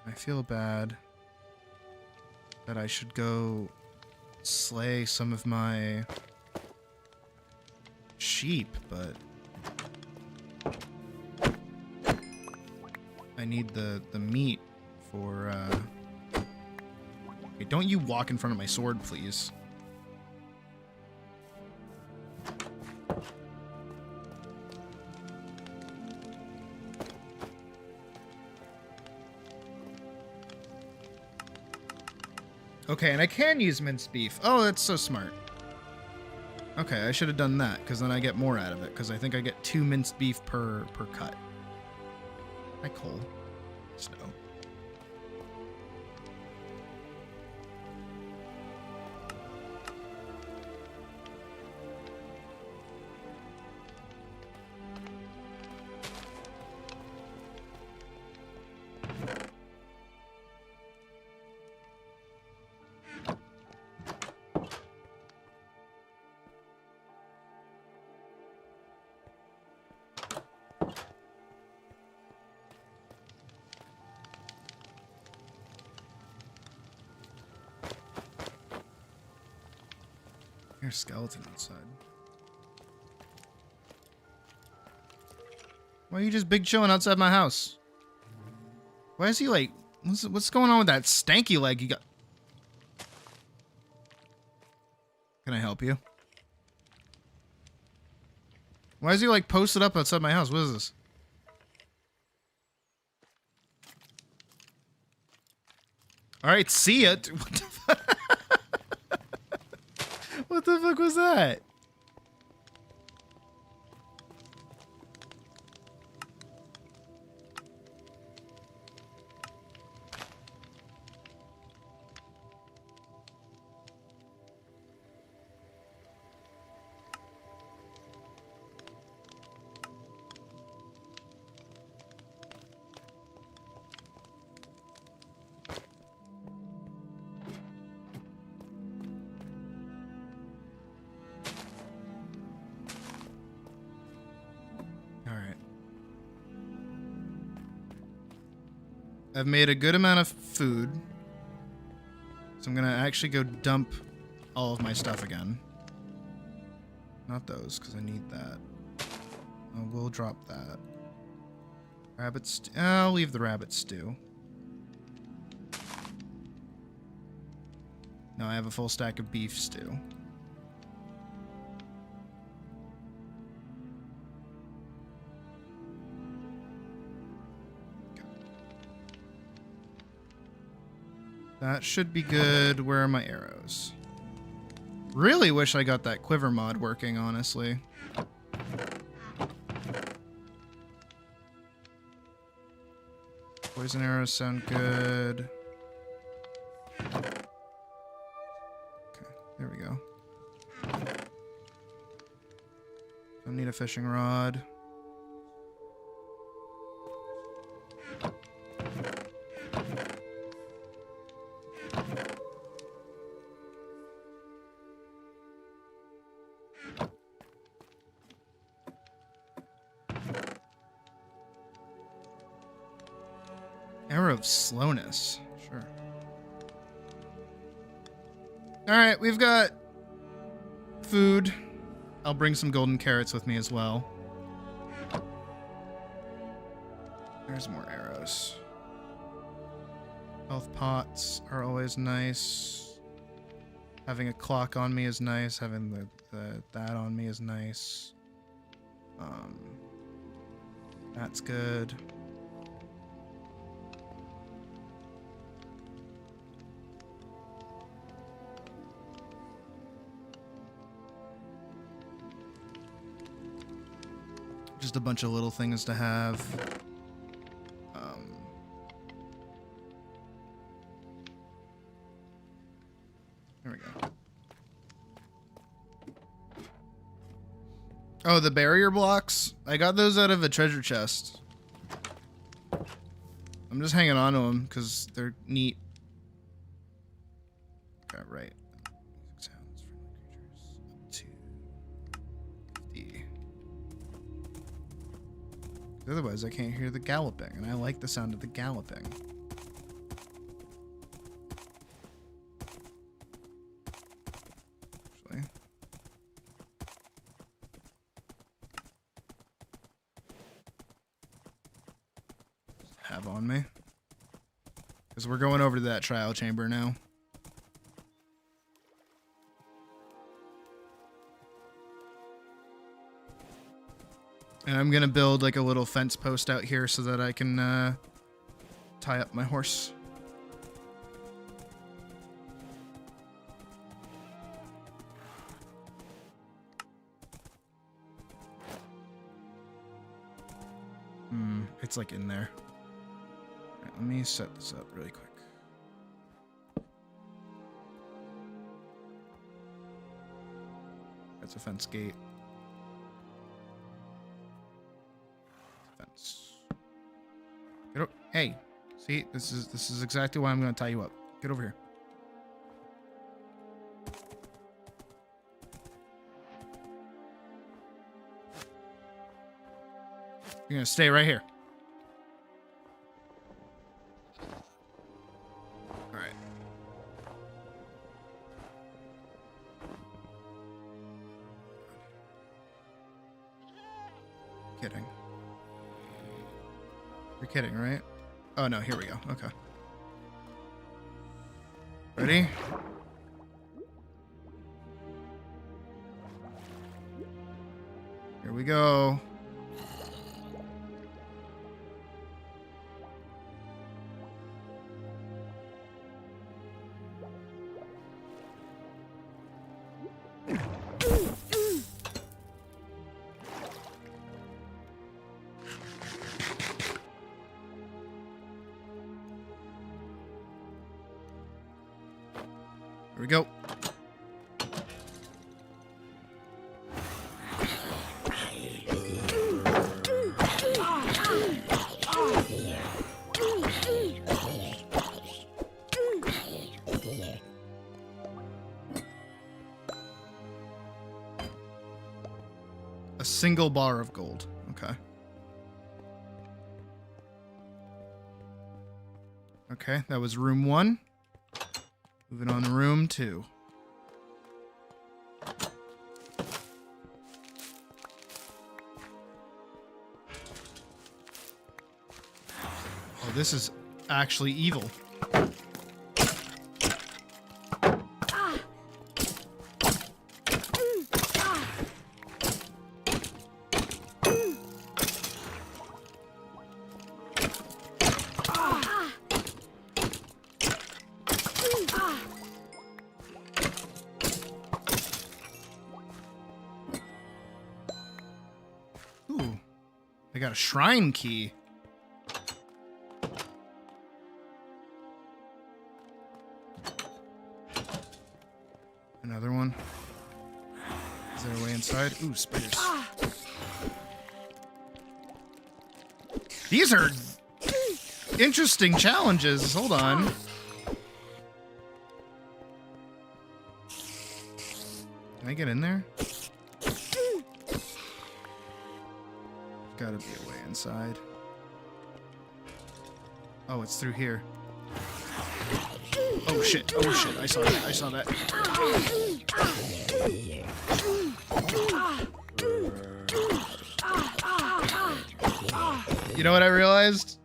I feel bad that I should go slay some of my sheep, but I need the meat for Hey, don't you walk in front of my sword, please. Okay, and I can use minced beef. Oh, that's so smart. Okay, I should have done that, because then I get more out of it, because I think I get 2 minced beef per cut. Hi, Cole. Snow. hear a skeleton outside. Why are you just big chilling outside my house? Why is he like... What's going on with that stanky leg you got? Can I help you? Why is he like posted up outside my house? What is this? Alright, see ya. What the fuck? What the fuck was that? I've made a good amount of food, so I'm gonna actually go dump all of my stuff again. Not those, because I need that. We'll drop that. Rabbit stew. I'll leave the rabbit stew. No, I have a full stack of beef stew. That should be good. Where are my arrows? Really wish I got that quiver mod working, honestly. Poison arrows sound good. Okay, there we go. Don't need a fishing rod. Arrow of slowness. Sure. Alright, we've got food. I'll bring some golden carrots with me as well. There's more arrows. Health pots are always nice. Having a clock on me is nice. Having that on me is nice. That's good. Just a bunch of little things to have. There we go. Oh, the barrier blocks? I got those out of a treasure chest. I'm just hanging on to them because they're neat. Okay, right. Sounds from creatures up to 50. Otherwise, I can't hear the galloping, and I like the sound of the galloping. Actually. Have on me. Because we're going over to that trial chamber now. And I'm gonna build like a little fence post out here so that I can tie up my horse. It's like in there. All right, let me set this up really quick. That's a fence gate. Get over. Hey, see, this is exactly why I'm going to tie you up. Get over here. You're going to stay right here. All right. Kidding. You're kidding, right? Oh no, here we go. Okay. Ready? Here we go. Here we go. A single bar of gold. Okay. Okay, that was room 1. Moving on to room 2. Oh, this is actually evil. Ooh, I got a shrine key. Another one. Is there a way inside? Ooh, spiders. These are interesting challenges. Hold on. Can I get in there? Gotta be a way inside. Oh, it's through here. Oh shit, oh shit, I saw that, I saw that. You know what I realized?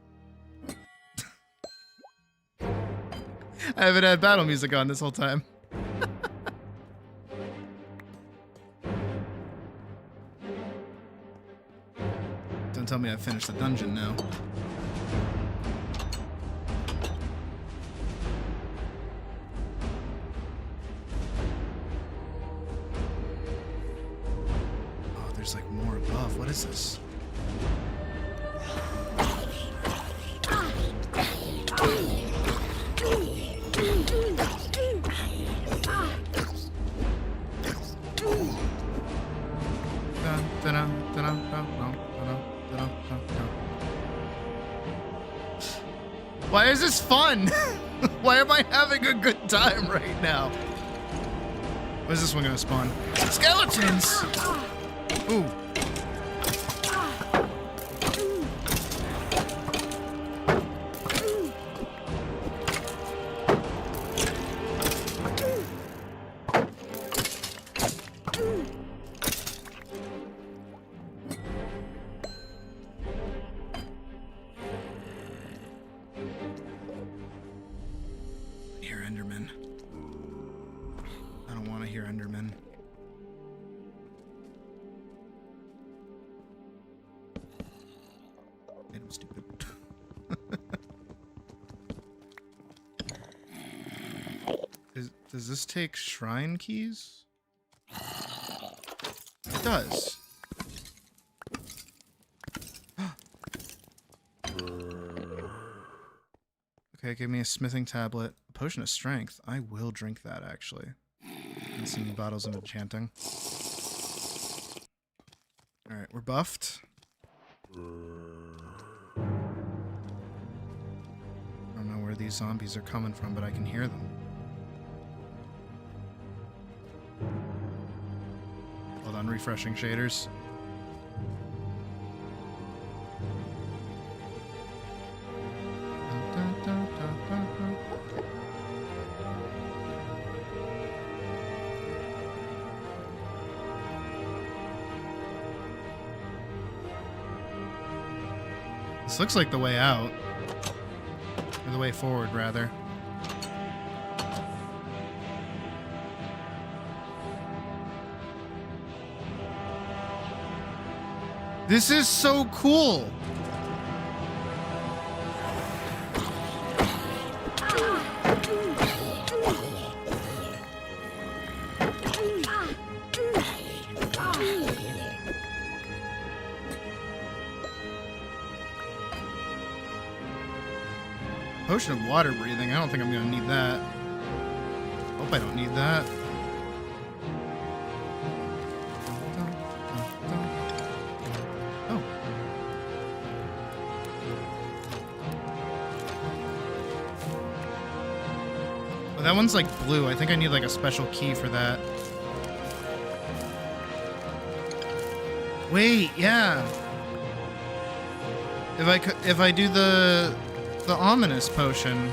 I haven't had battle music on this whole time. Don't tell me I've finished the dungeon now. Oh, there's like more above. What is this? Why is this fun? Why am I having a good time right now? Where's this one gonna spawn? Skeletons! Ooh. Hear Enderman. I don't want to hear Enderman. Made him stupid. Does this take shrine keys? It does. Okay, give me a smithing tablet. A potion of strength. I will drink that, actually. And some bottles of enchanting. Alright, we're buffed. I don't know where these zombies are coming from, but I can hear them. Hold on, refreshing shaders. This looks like the way out. Or the way forward, rather. This is so cool! Potion of water breathing. I don't think I'm gonna need that. Hope I don't need that. Oh. Oh, that one's like blue. I think I need like a special key for that. Wait, yeah. If I do the ominous potion.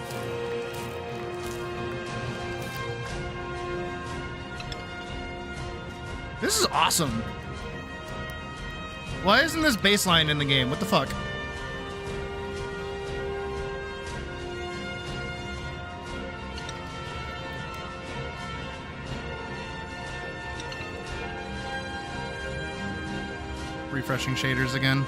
This is awesome. Why isn't this baseline in the game? What the fuck? Refreshing shaders again.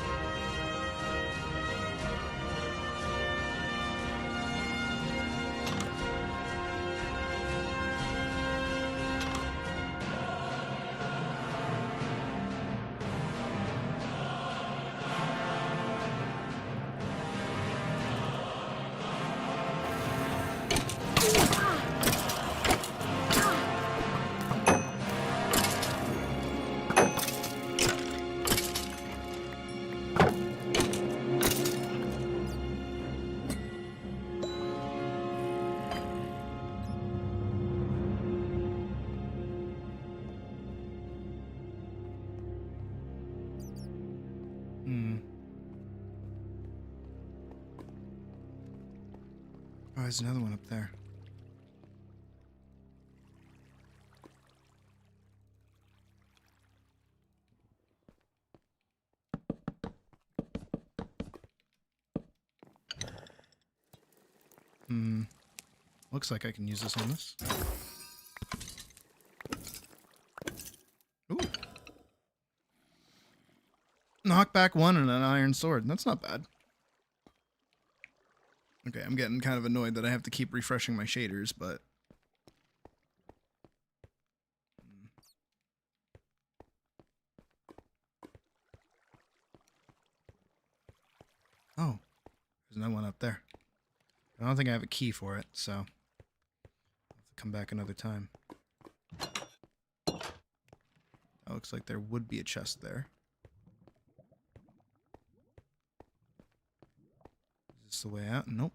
Oh, there's another one up there. Looks like I can use this on this. Ooh. Knockback 1 and an iron sword. That's not bad. Okay, I'm getting kind of annoyed that I have to keep refreshing my shaders, but... Oh, there's another one up there. I don't think I have a key for it, so... I'll have to come back another time. That looks like there would be a chest there. Is this the way out? Nope.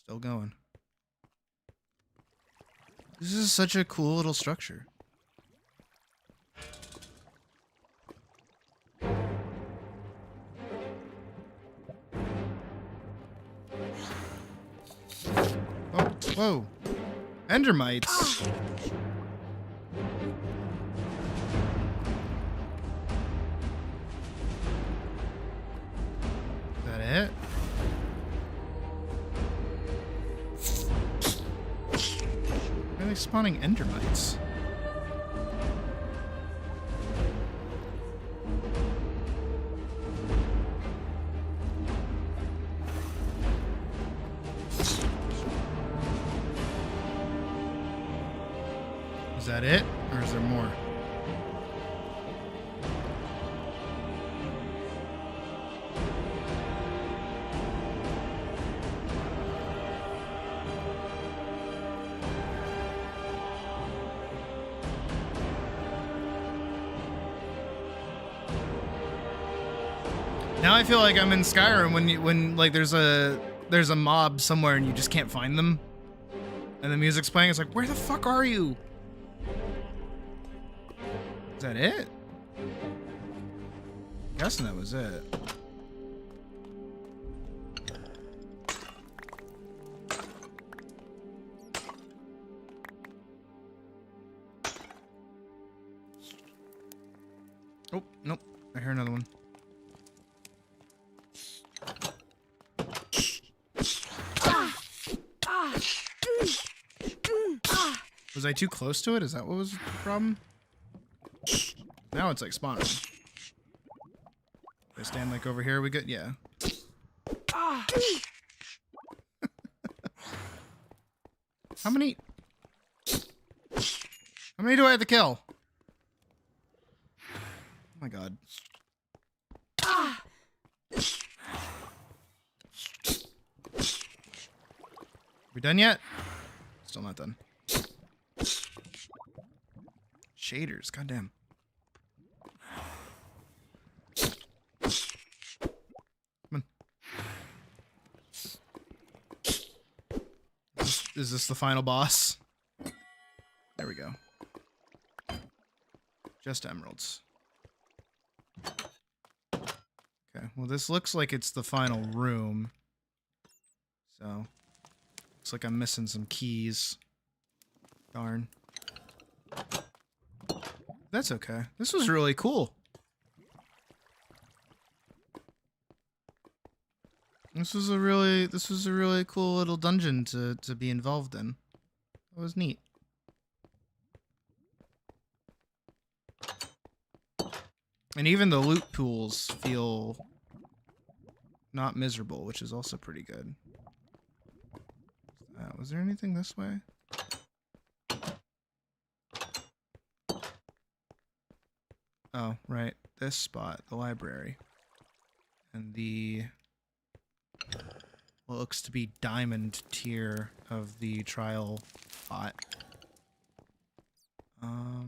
Still going. This is such a cool little structure. Oh, whoa. Endermites. Is that it? Why are they spawning endermites? Is that it? Or is there more? Now I feel like I'm in Skyrim when like there's a mob somewhere and you just can't find them. And the music's playing, it's like, where the fuck are you? Is that it? I'm guessing that was it. Oh, nope. I hear another one. Was I too close to it? Is that what was the problem? Now it's like spawning. I stand like over here. Are we good? Yeah. How many? How many do I have to kill? Oh my god. We done yet? Still not done. Shaders, goddamn. Come on. Is this the final boss? There we go. Just emeralds. Okay, well this looks like it's the final room. So, looks like I'm missing some keys. Darn. That's okay. This was really cool. This was a really cool little dungeon to be involved in. That was neat. And even the loot pools feel not miserable, which is also pretty good. Was there anything this way? Oh, right. This spot, the library. And the what looks to be diamond tier of the trial pot. Oh,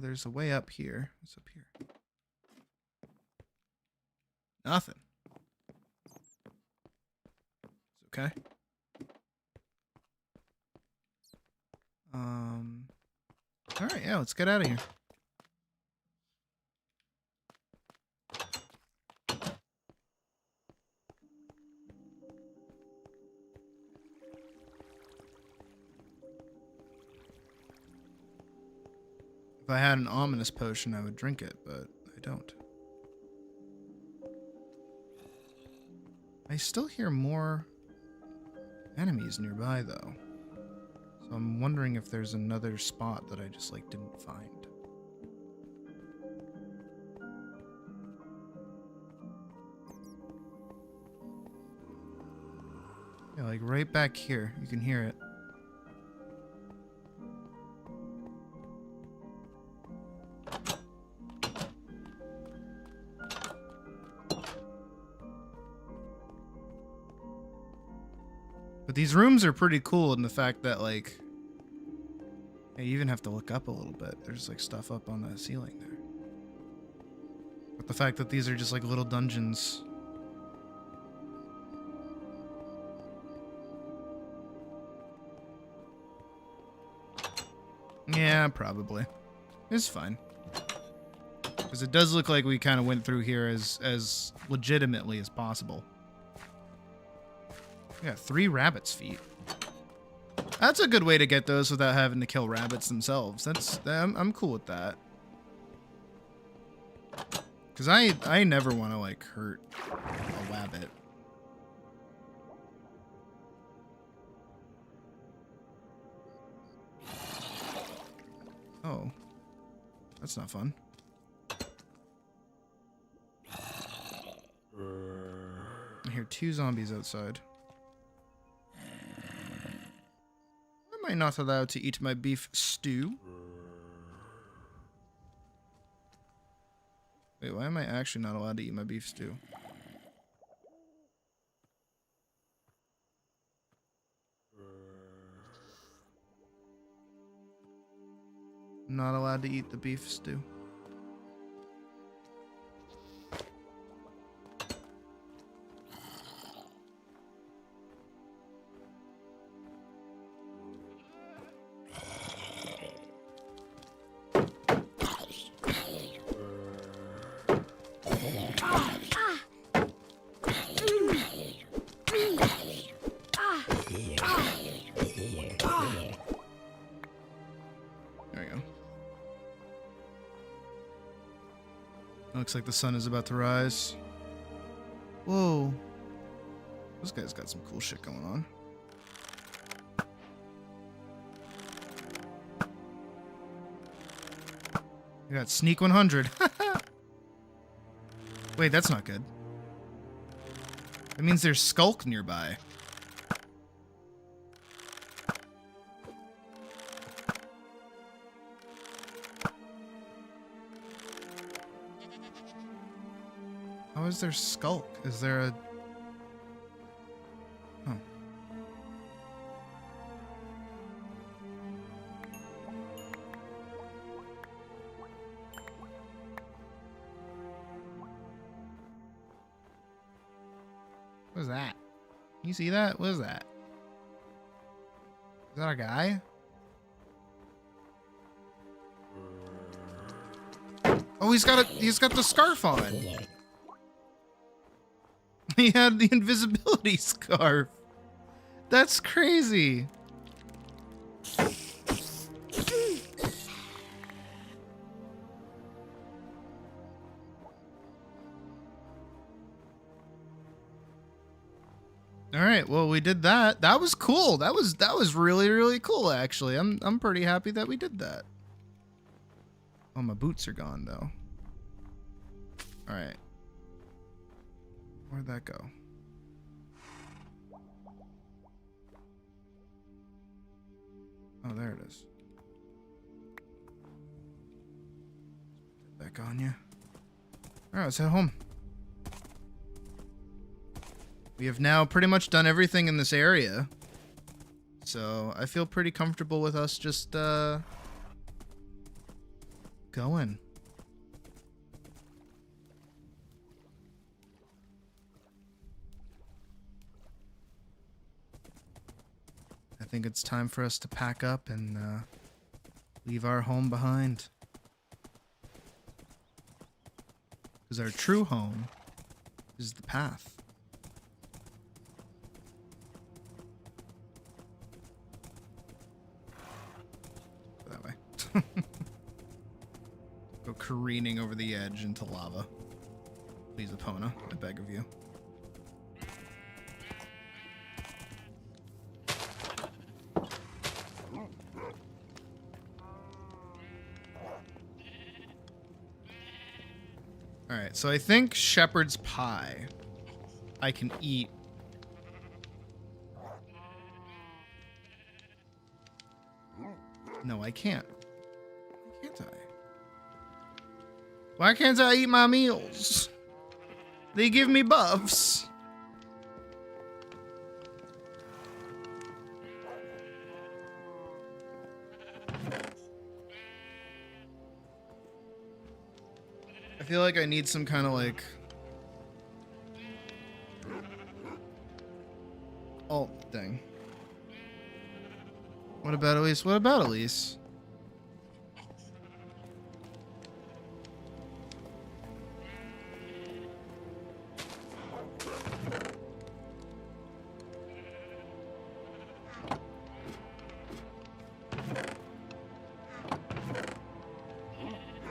there's a way up here. What's up here? Nothing. It's okay. Alright, yeah, let's get out of here. If I had an ominous potion, I would drink it, but I don't. I still hear more enemies nearby, though. So I'm wondering if there's another spot that I just, like, didn't find. Yeah, like, right back here. You can hear it. But these rooms are pretty cool in the fact that, like, you even have to look up a little bit. There's, like, stuff up on the ceiling there. But the fact that these are just, like, little dungeons. Yeah, probably. It's fine. Because it does look like we kind of went through here as legitimately as possible. We got 3 rabbit's feet. That's a good way to get those without having to kill rabbits themselves. I'm cool with that. Because I never want to, like, hurt a rabbit. Oh. That's not fun. I hear 2 zombies outside. Am I not allowed to eat my beef stew? Wait, why am I actually not allowed to eat my beef stew? I'm not allowed to eat the beef stew. Looks like the sun is about to rise. Whoa. This guy's got some cool shit going on. I got sneak 100. Wait, that's not good. That means there's skulk nearby. How is there skulk? Is there a... Huh. What is that? Can you see that? What is that? Is that a guy? Oh, he's got the scarf on. He had the invisibility scarf. That's crazy. All right, well, we did that. That was cool. That was really, really cool, actually. I'm pretty happy that we did that. Oh, my boots are gone, though. All right. Where'd that go? Oh, there it is. Back on you. All right, let's head home. We have now pretty much done everything in this area. So I feel pretty comfortable with us just going. I think it's time for us to pack up and leave our home behind. Because our true home is the path. That way. Go careening over the edge into lava. Please, Epona, I beg of you. Alright, so I think shepherd's pie I can eat. No, I can't. Why can't I? Why can't I eat my meals? They give me buffs. I feel like I need some kind of like alt thing. What about Elise? What about Elise?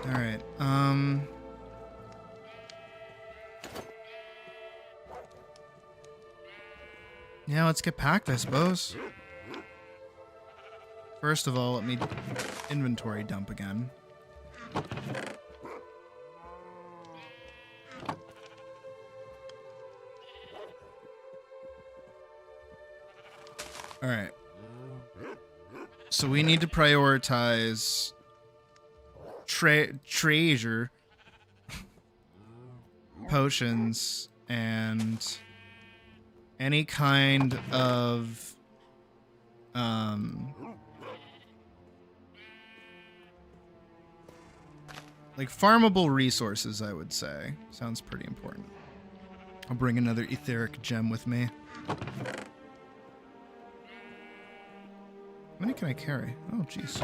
All right. Yeah, let's get packed, I suppose. First of all, let me inventory dump again. All right. So we need to prioritize treasure, potions, and any kind of like farmable resources, I would say. Sounds pretty important. I'll bring another etheric gem with me. How many can I carry? Oh, jeez.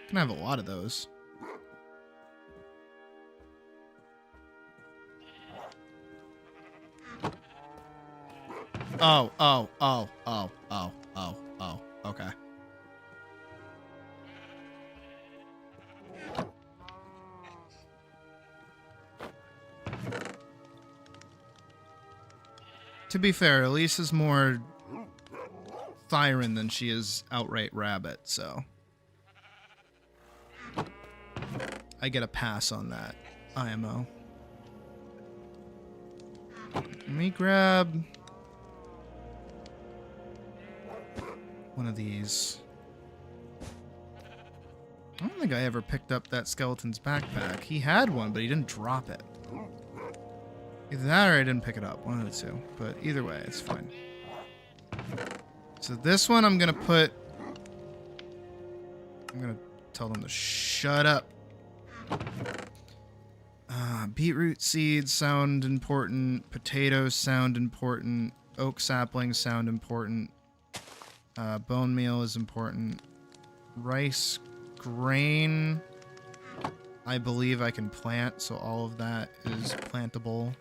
Can I have a lot of those? Oh, okay. To be fair, Elise is more Thyron than she is outright Rabbit, so. get a pass on that. IMO. Let me grab one of these. I don't think I ever picked up that skeleton's backpack. He had one, but he didn't drop it. Either that or I didn't pick it up. One of the two. But either way, it's fine. So this one I'm going to put... I'm going to tell them to shut up. Beetroot seeds sound important. Potatoes sound important. Oak saplings sound important. Bone meal is important. Rice grain, I believe I can plant, so all of that is plantable.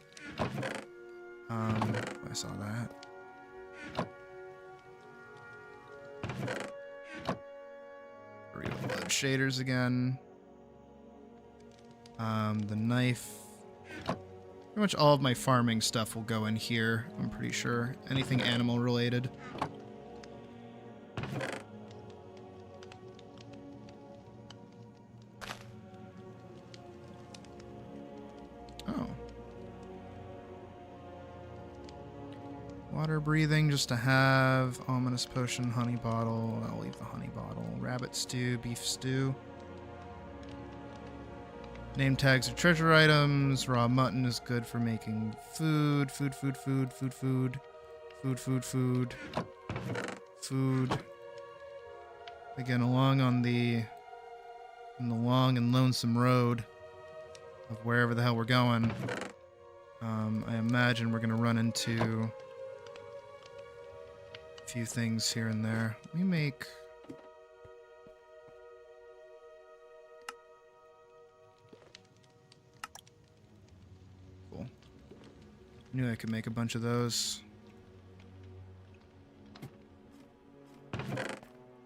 I saw that. Read all the shaders again. The knife. Pretty much all of my farming stuff will go in here, I'm pretty sure. Anything animal related. Water breathing just to have. Ominous potion, honey bottle. I'll leave the honey bottle. Rabbit stew, beef stew. Name tags are treasure items. Raw mutton is good for making food. Food. Again, along on the long and lonesome road of wherever the hell we're going. I imagine we're gonna run into few things here and there. Let me make... Cool. Knew I could make a bunch of those.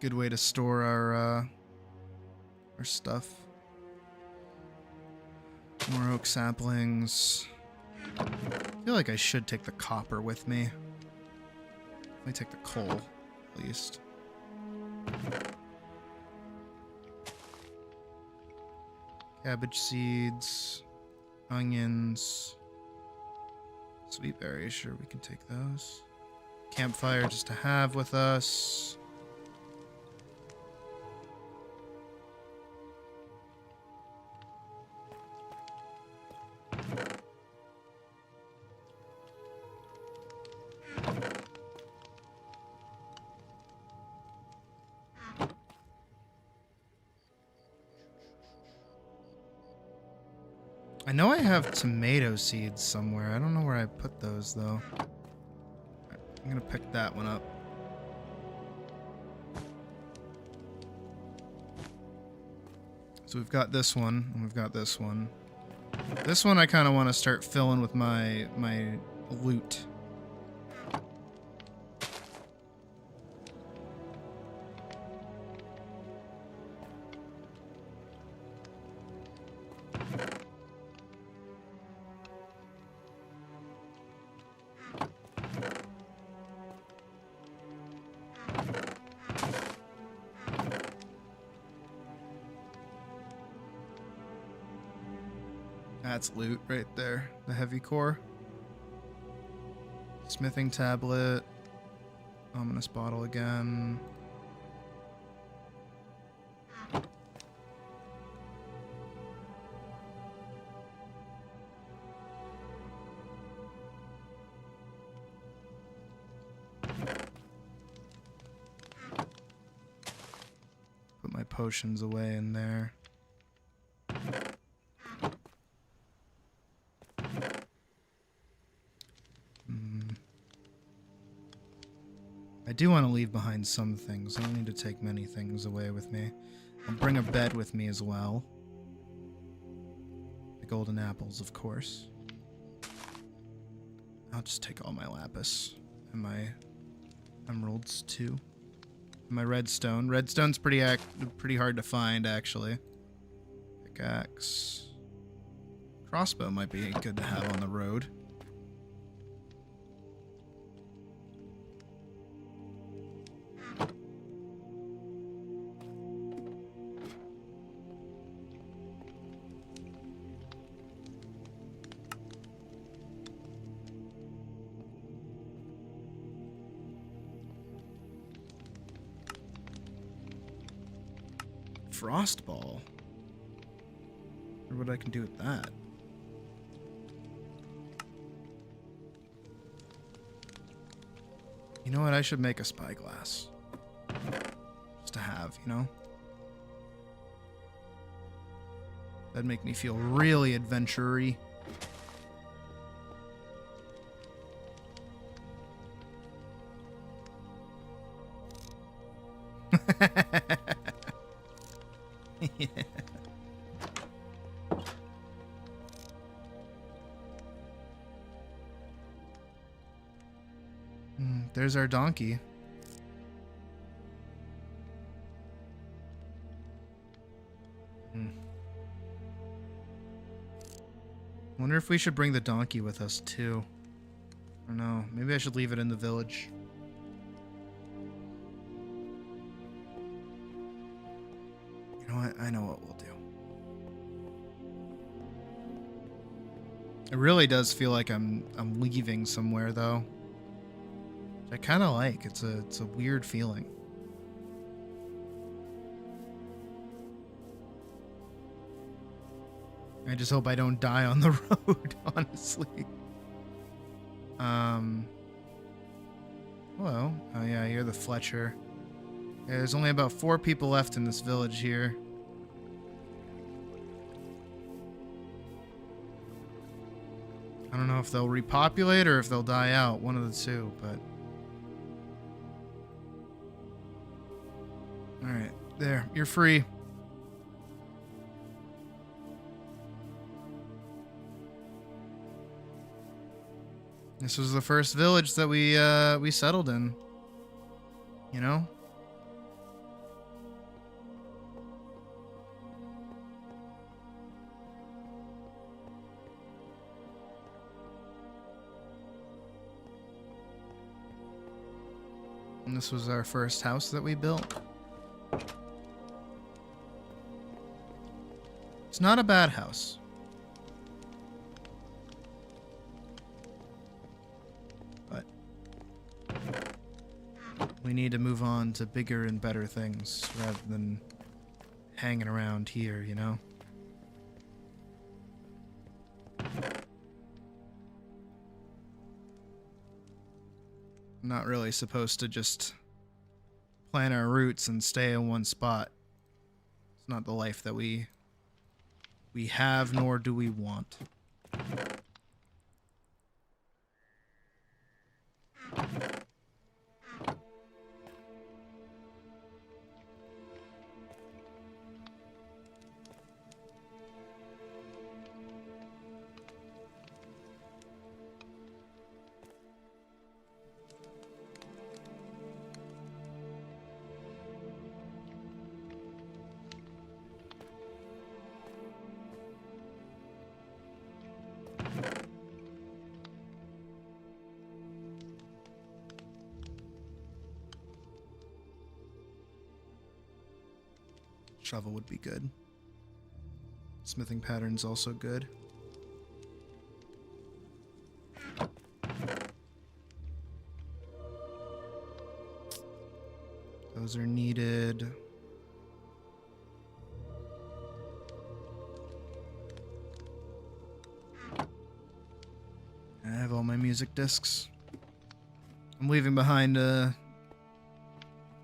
Good way to store our stuff. More oak saplings. I feel like I should take the copper with me. Let me take the coal, at least. Cabbage seeds, onions, sweet berries, sure, we can take those. Campfire just to have with us. I know I have tomato seeds somewhere. I don't know where I put those, though. I'm gonna pick that one up. So we've got this one, and we've got this one. This one I kind of want to start filling with my loot. That's loot right there. The heavy core. Smithing tablet. Ominous bottle again. Put my potions away in there. I do want to leave behind some things. I don't need to take many things away with me. I'll bring a bed with me as well. The golden apples, of course. I'll just take all my lapis and my emeralds too. And my redstone. Redstone's pretty hard to find, actually. Pickaxe. Crossbow might be good to have on the road. frost ball. Or what I can do with that. You know what? I should make a spyglass. Just to have, you know? That'd make me feel really adventure-y. Yeah. There's our donkey. Wonder if we should bring the donkey with us too. I don't know. Maybe I should leave it in the village. You know what? I know what we'll do. It really does feel like I'm leaving somewhere though. Which I kind of like. It's a weird feeling. I just hope I don't die on the road, honestly. Hello. Oh yeah, you're the Fletcher. Yeah, there's only about 4 people left in this village here. I don't know if they'll repopulate or if they'll die out, one of the two, but... Alright, there, you're free. This was the first village that we settled in. You know? And this was our first house that we built. It's not a bad house. But we need to move on to bigger and better things rather than hanging around here, you know? Not really supposed to just plant our roots and stay in one spot. It's not the life that we have, nor do we want. Shovel would be good. Smithing pattern's also good. Those are needed. I have all my music discs. I'm leaving behind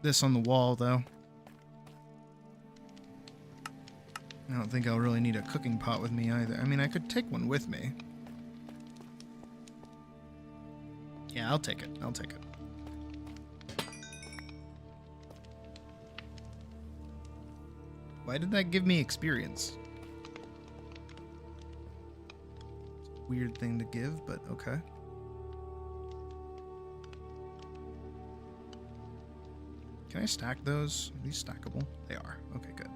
this on the wall though. I don't think I'll really need a cooking pot with me either. I mean, I could take one with me. Yeah, I'll take it. I'll take it. Why did that give me experience? It's a weird thing to give, but okay. Can I stack those? Are these stackable? They are. Okay, good.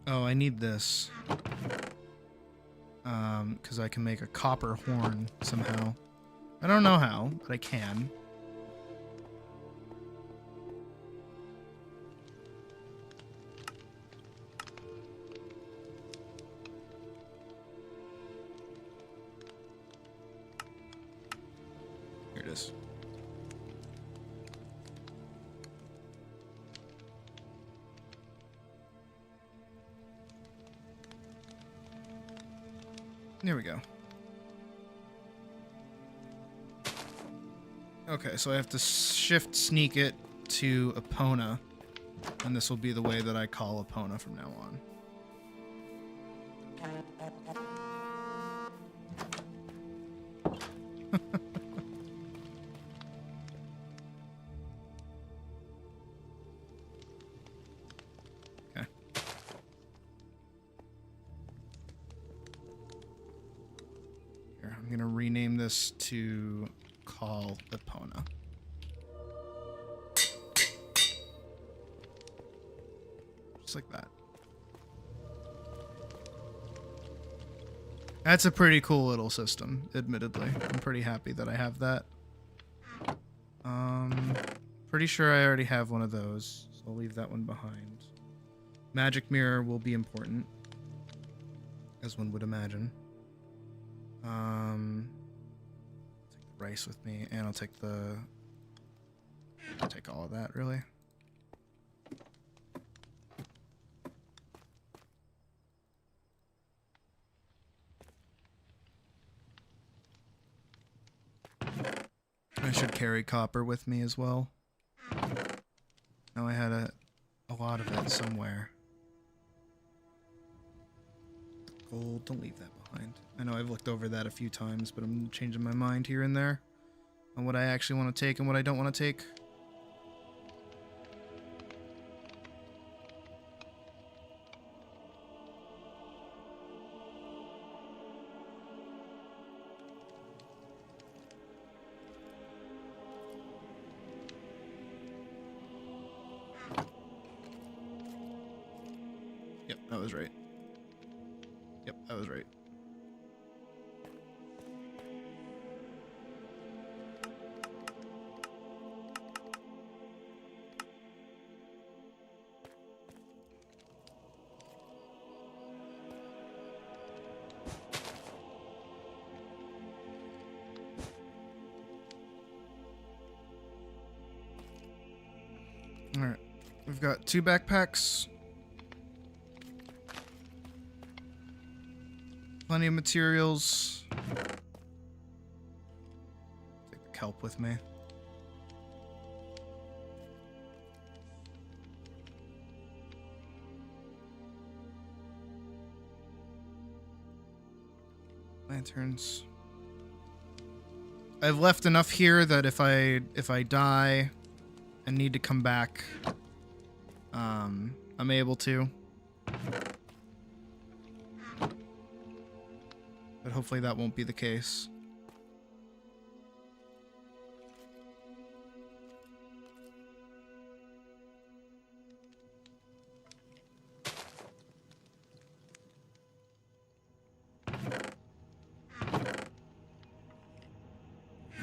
Oh, I need this. Because I can make a copper horn somehow. I don't know how, but I can. is. There we go. Okay, so I have to shift sneak it to Epona, and this will be the way that I call Epona from now on. Okay. Here, I'm gonna rename this to call Epona. Just like that. That's a pretty cool little system, admittedly. I'm pretty happy that I have that. Pretty sure I already have one of those, so I'll leave that one behind. Magic mirror will be important, as one would imagine. Take the rice with me, and I'll take all of that, really. I should carry copper with me as well. Now I had a lot of it somewhere. Gold, don't leave that behind. I know I've looked over that a few times, but I'm changing my mind here and there on what I actually want to take and what I don't want to take. Yep, that was right. Yep, that was right. All right, we've got 2 backpacks. Plenty of materials. Take the kelp with me. Lanterns. I've left enough here that if I die and need to come back, I'm able to. But hopefully that won't be the case.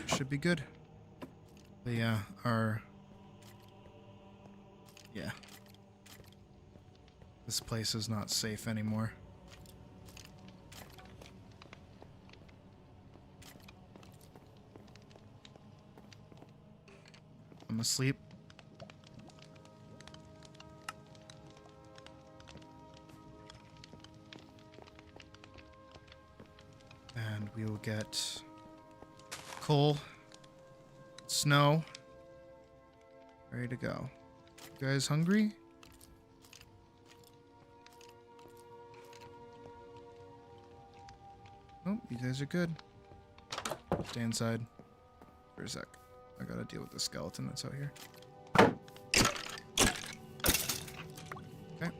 Should be good. But yeah, yeah. This place is not safe anymore. I'm asleep. And we will get coal, snow, ready to go. You guys hungry? Oh, you guys are good. Stay inside for a sec. I gotta deal with the skeleton that's out here. Okay.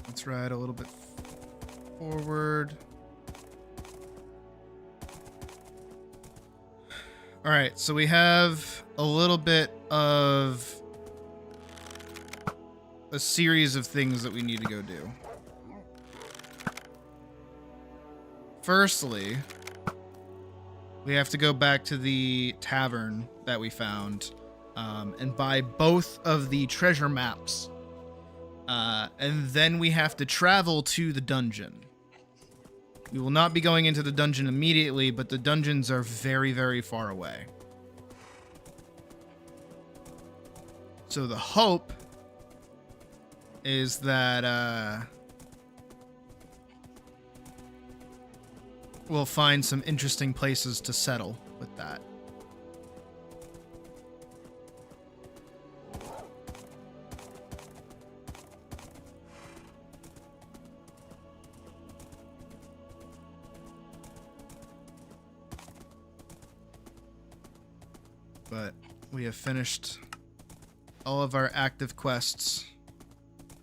Let's ride a little bit forward. All right, so we have a little bit of a series of things that we need to go do. Firstly, we have to go back to the tavern that we found and buy both of the treasure maps. And then we have to travel to the dungeon. We will not be going into the dungeon immediately, but the dungeons are very, very far away. So the hope is that we'll find some interesting places to settle with that. But we have finished all of our active quests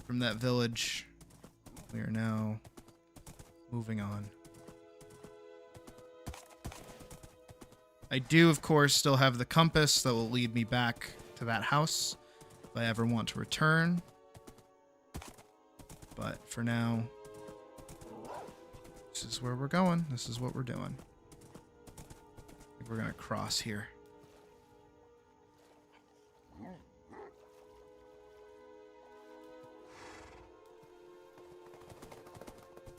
from that village. We are now moving on. I do, of course, still have the compass that will lead me back to that house if I ever want to return. But for now, this is where we're going. This is what we're doing. I think we're going to cross here.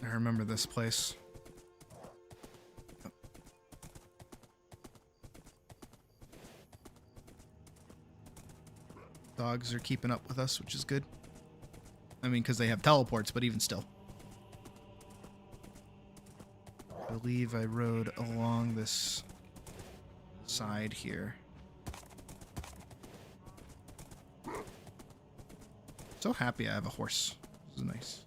I remember this place. Dogs are keeping up with us, which is good. I mean, because they have teleports, but even still. I believe I rode along this side here. So happy I have a horse. This is nice.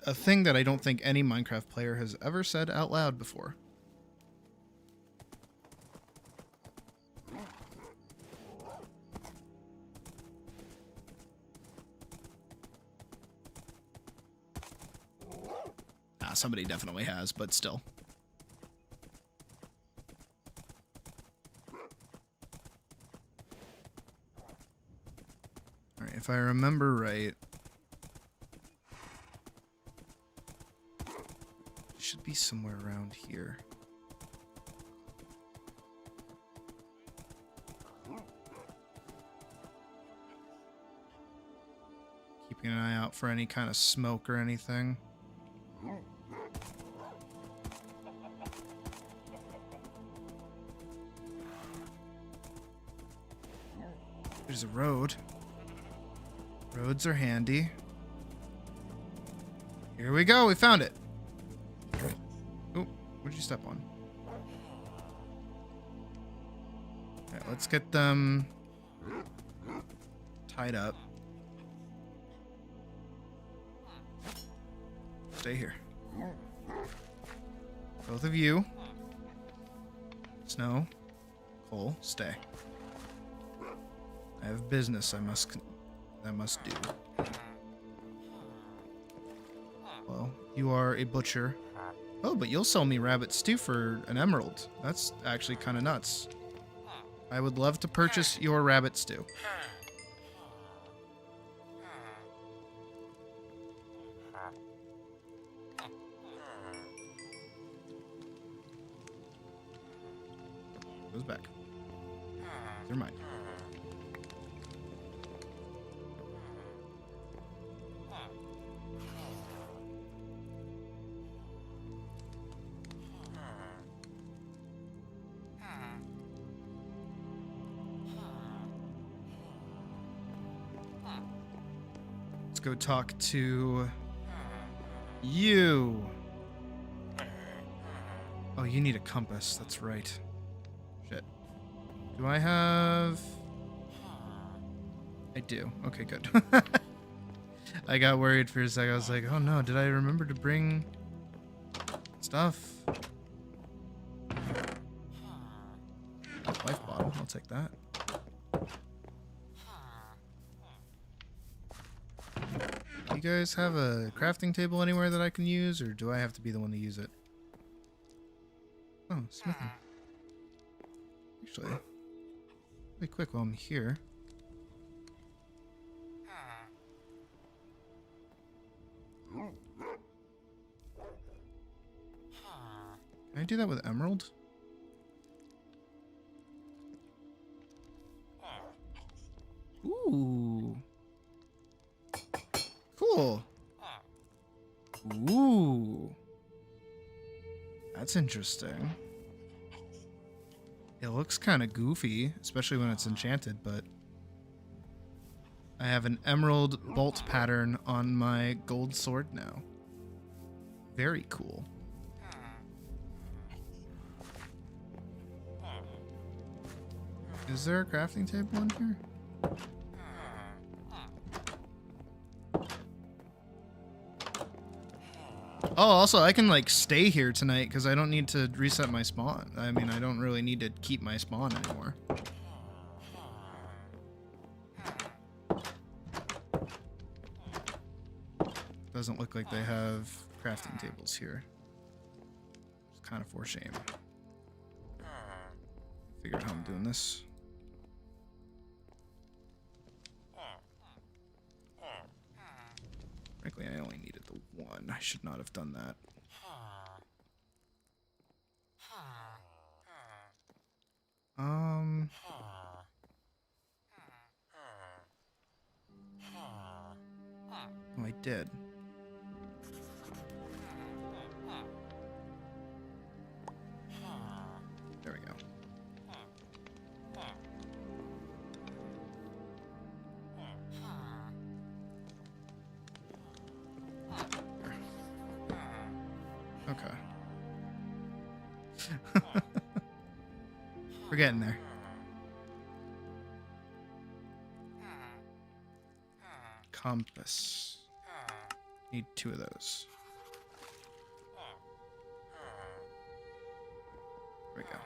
A thing that I don't think any Minecraft player has ever said out loud before. Somebody definitely has, but still. All right, if I remember right, it should be somewhere around here. Keeping an eye out for any kind of smoke or anything. There's a road. Roads are handy. Here we go. We found it. Oh, what'd you step on? Alright, let's get them tied up. Stay here. Both of you. Snow. Cole, stay. I have business I must do. Well, you are a butcher. Oh, but you'll sell me rabbit stew for an emerald. That's actually kind of nuts. I would love to purchase your rabbit stew. Goes back. They're mine. Let's go talk to you. Oh, you need a compass. That's right. Shit. Do I have... I do. Okay, good. I got worried for a second. I was like, oh no, did I remember to bring stuff? Life bottle. I'll take that. You guys have a crafting table anywhere that I can use, or do I have to be the one to use it? Oh, smithing. Actually, really quick while I'm here. Can I do that with emerald? Ooh. Cool. Ooh. That's interesting. It looks kind of goofy, especially when it's enchanted, but I have an emerald bolt pattern on my gold sword now. Very cool. Is there a crafting table in here? Oh, also, I can, like, stay here tonight because I don't need to reset my spawn. I mean, I don't really need to keep my spawn anymore. Doesn't look like they have crafting tables here. It's kind of for shame. Figure out how I'm doing this. Frankly, I only needed the one. I should not have done that. Oh, I did. There we go. Okay. We're getting there. Compass. Need 2 of those. There we go.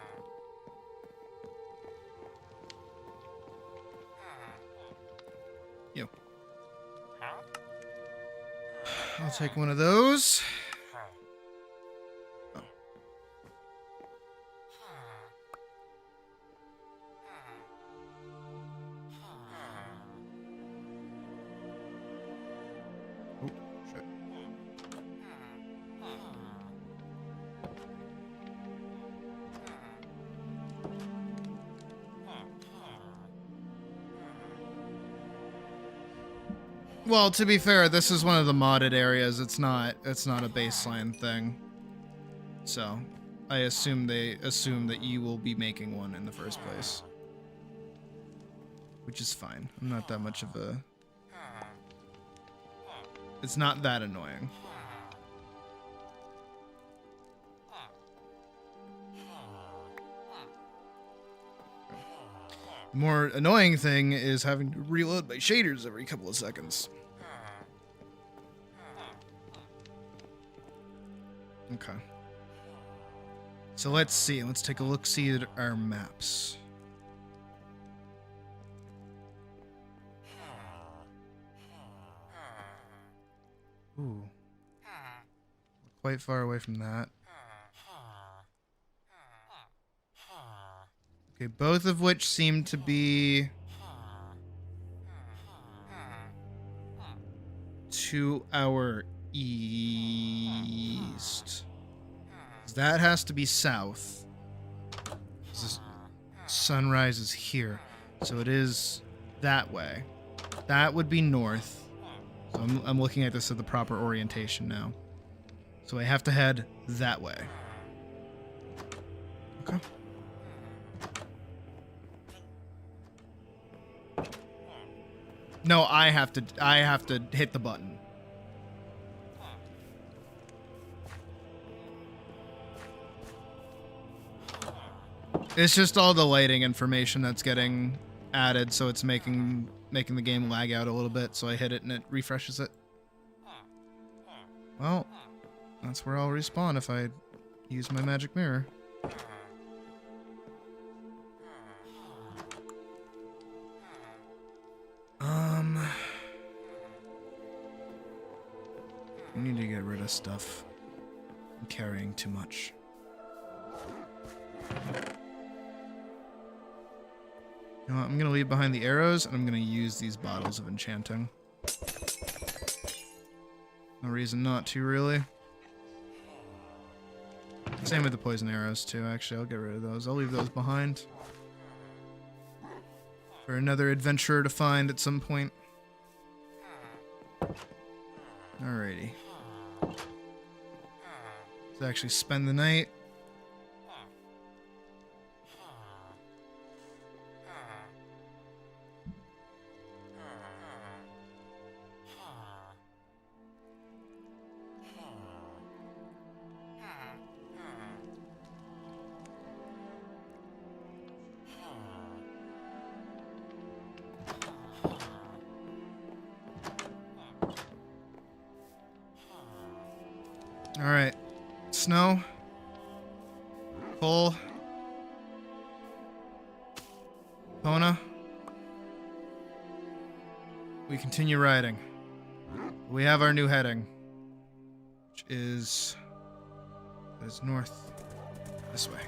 Yo. I'll take one of those. Oh. Oh, shit. Well, to be fair, this is one of the modded areas. It's not a baseline thing. So, I assume they assume that you will be making one in the first place. Which is fine. I'm not that much of a... It's not that annoying. The more annoying thing is having to reload my shaders every couple of seconds. Okay. So let's see. Let's take a look-see at our maps. Ooh. We're quite far away from that. Okay, both of which seem to be to our east. That has to be south. This sunrise is here, so it is that way. That would be north. So I'm looking at this at the proper orientation now. So I have to head that way. Okay. No, I have to hit the button. It's just all the lighting information that's getting added, so it's making the game lag out a little bit, so I hit it and it refreshes it. Well, that's where I'll respawn if I use my magic mirror. I need to get rid of stuff. I'm carrying too much. You know what, I'm gonna leave behind the arrows, and I'm gonna use these bottles of enchanting. No reason not to, really. Same with the poison arrows, too, actually. I'll get rid of those. I'll leave those behind. For another adventurer to find at some point. Alrighty. Let's actually spend the night. Alright. Snow. Coal. Kona. We continue riding. We have our new heading. Which is north. This way.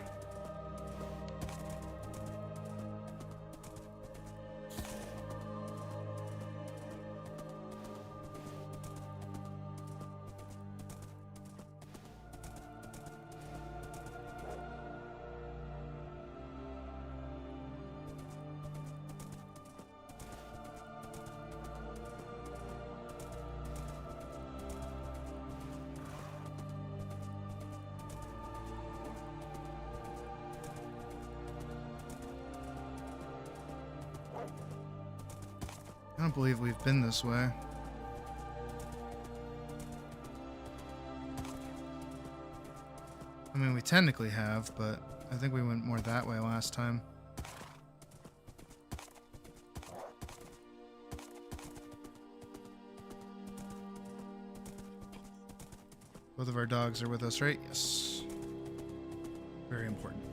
I don't believe we've been this way. I mean, we technically have, but I think we went more that way last time. Both of our dogs are with us, right? Yes. Very important.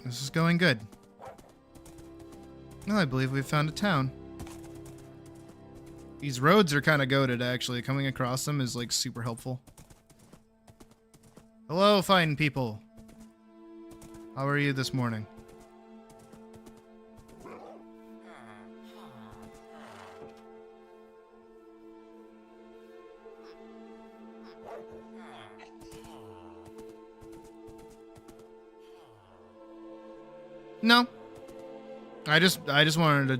This is going good. Well, I believe we've found a town. These roads are kind of goated, actually. Coming across them is, like, super helpful. Hello, fine people. How are you this morning? No. I just wanted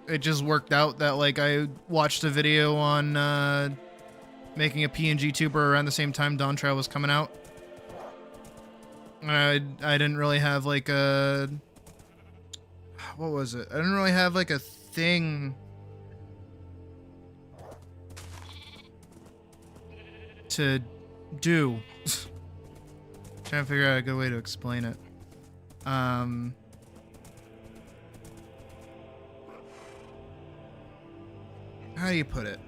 to... It just worked out that, like, I watched a video on making a PNG tuber around the same time Dawn Trail was coming out. I didn't really have, like, a... What was it? I didn't really have, like, a thing... to do. Trying to figure out a good way to explain it. How do you put it?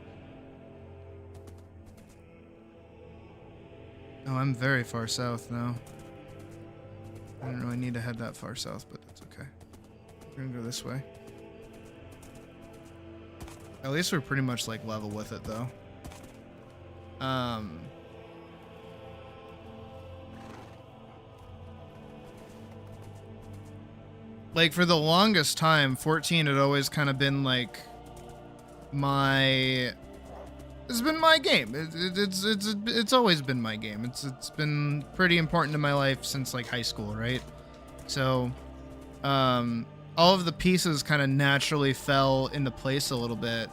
Oh, I'm very far south now. I don't really need to head that far south, but that's okay. We're gonna go this way. At least we're pretty much like level with it though. Like for the longest time, 14 had always kind of been like it's been my game. It's always been my game. It's been pretty important to my life since like high school, right? So, all of the pieces kind of naturally fell into place a little bit,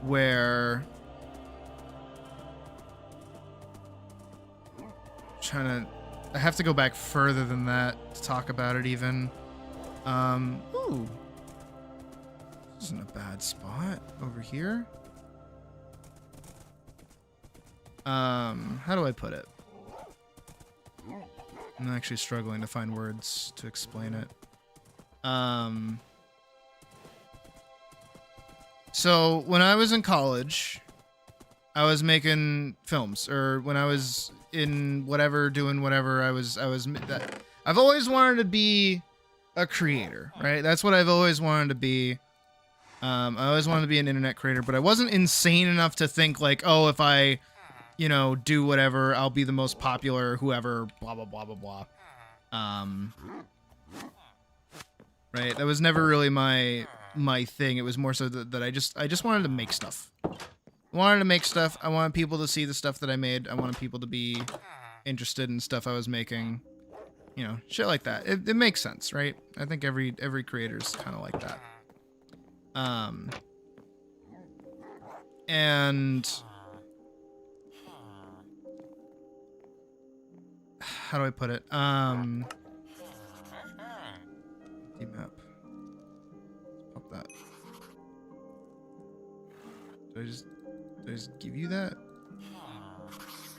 where I have to go back further than that to talk about it even. Ooh. This isn't a bad spot over here. How do I put it? I'm actually struggling to find words to explain it. So when I was in college, I was making films, or when I was in whatever, doing whatever, I've always wanted to be a creator, right? That's what I've always wanted to be. I always wanted to be an internet creator, but I wasn't insane enough to think like, oh, if I, do whatever, I'll be the most popular, whoever, blah, blah, blah, blah, blah. Right. That was never really my thing. It was more so that I just wanted to make stuff. I wanted to make stuff. I wanted people to see the stuff that I made. I wanted people to be interested in stuff I was making. Shit like that. It makes sense, right? I think every creator's kind of like that. And how do I put it? Map. Pop that. Did I just give you that?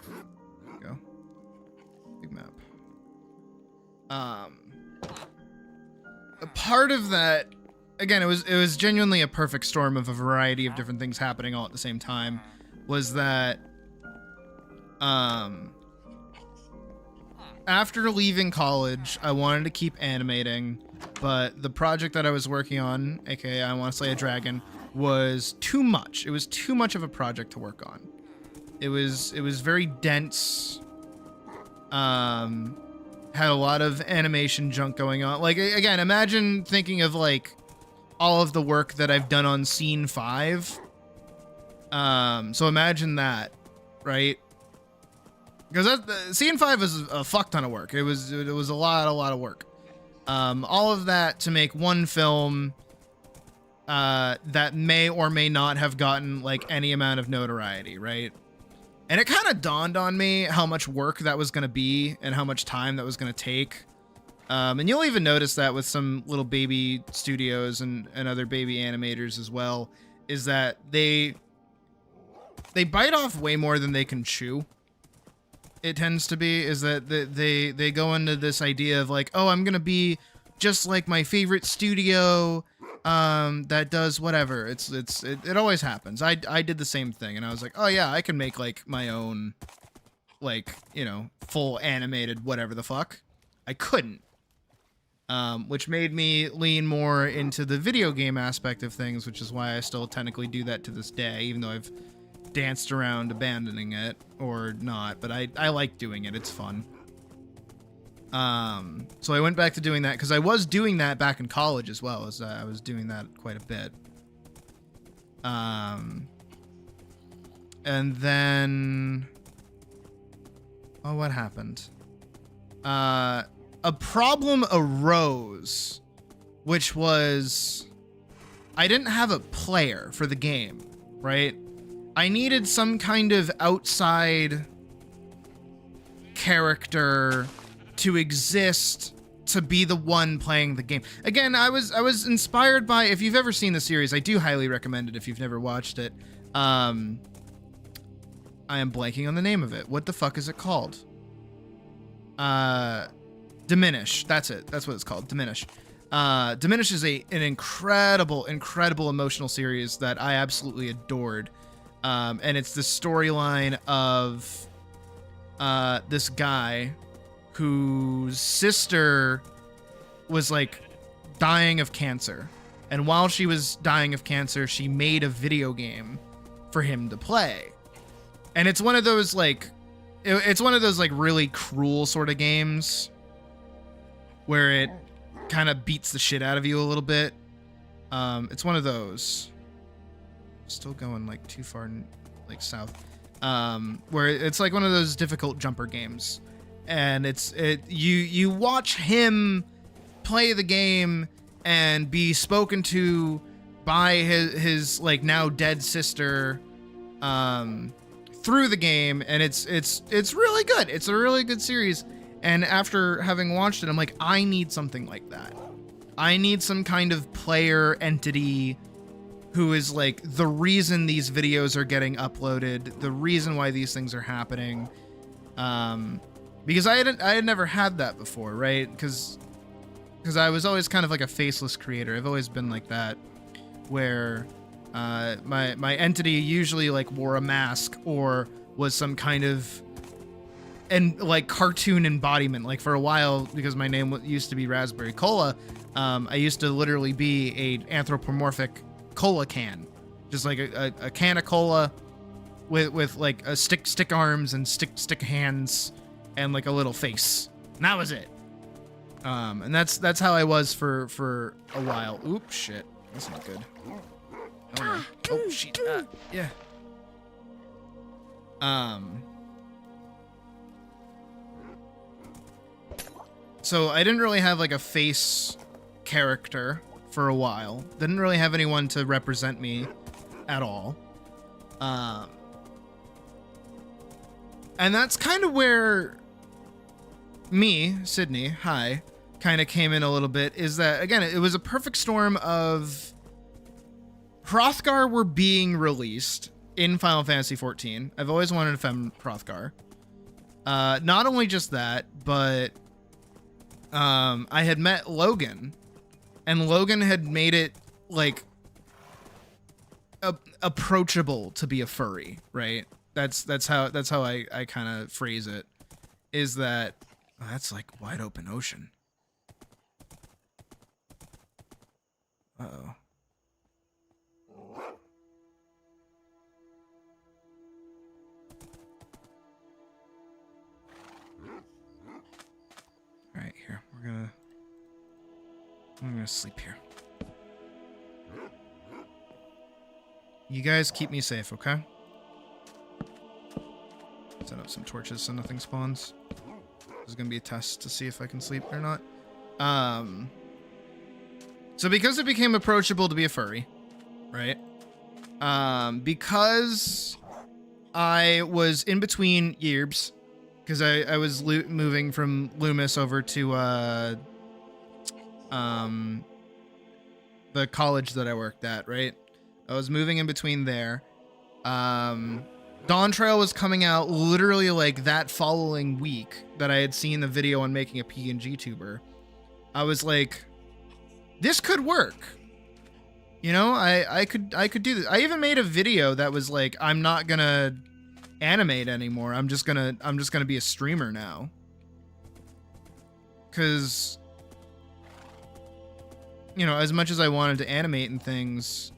There you go. Big map. A part of that, again, it was genuinely a perfect storm of a variety of different things happening all at the same time, was that after leaving college, I wanted to keep animating, but the project that I was working on, aka I Want to Slay a Dragon, was too much. It was too much of a project to work on. It was very dense. Had a lot of animation junk going on. Like, again, imagine thinking of like all of the work that I've done on Scene 5. So imagine that, right? Because Scene 5 was a fuck ton of work. It was a lot of work. All of that to make one film that may or may not have gotten like any amount of notoriety, right? And it kind of dawned on me how much work that was going to be and how much time that was going to take. And you'll even notice that with some little baby studios and other baby animators as well, is that they bite off way more than they can chew. It tends to be, is that they go into this idea of like, oh, I'm going to be just like my favorite studio that does whatever. It always happens. I did the same thing, and I was like, oh yeah, I can make like my own, like, full animated whatever the fuck. I couldn't, which made me lean more into the video game aspect of things, which is why I still technically do that to this day, even though I've danced around abandoning it or not, but I like doing it. It's fun. So I went back to doing that because I was doing that back in college as well, as I was doing that quite a bit. And then, oh, what happened? A problem arose, which was I didn't have a player for the game, right? I needed some kind of outside character to exist to be the one playing the game. Again, I was inspired by, if you've ever seen the series, I do highly recommend it if you've never watched it. I am blanking on the name of it. What the fuck is it called? Diminish. That's it. That's what it's called. Diminish. Diminish is an incredible emotional series that I absolutely adored. And it's the storyline of this guy whose sister was like dying of cancer, and while she was dying of cancer, she made a video game for him to play. And it's one of those like really cruel sort of games where it kind of beats the shit out of you a little bit. It's one of those. Still going like too far like south. Where it's like one of those difficult jumper games. And you watch him play the game and be spoken to by his like now dead sister through the game, and it's really good. It's a really good series. And after having watched it, I'm like, I need something like that. I need some kind of player entity who is like the reason these videos are getting uploaded, the reason why these things are happening. Because I had never had that before, right? Because I was always kind of like a faceless creator. I've always been like that, where my entity usually like wore a mask or was some kind of like cartoon embodiment. Like for a while, because my name used to be Raspberry Cola, I used to literally be a anthropomorphic cola can, just like a can of cola with like a stick arms and stick hands and like a little face. And that was it. And that's how I was for a while. Oops, shit. That's not good. Oh no. Oh shit. Yeah. So I didn't really have like a face character for a while. Didn't really have anyone to represent me at all. And that's kind of where me, Sydney, hi, kind of came in a little bit, is that, again, it was a perfect storm of Hrothgar were being released in Final Fantasy XIV. I've always wanted to fem Hrothgar. Not only just that, but I had met Logan, and Logan had made it like approachable to be a furry, right? That's how I kind of phrase it, is that that's like wide open ocean. Uh-oh. All right, here. I'm gonna sleep here. You guys keep me safe, okay? Set up some torches so nothing spawns. This is gonna be a test to see if I can sleep or not. So because it became approachable to be a furry, right? Because I was in between yearbs, because I was moving from Loomis over to the college that I worked at, right? I was moving in between there. Dawn Trail was coming out literally like that following week that I had seen the video on making a PNG tuber. I was like, this could work. You know, I could do this. I even made a video that was like, I'm not gonna animate anymore. I'm just gonna be a streamer now. Cause, you know, as much as I wanted to animate and things,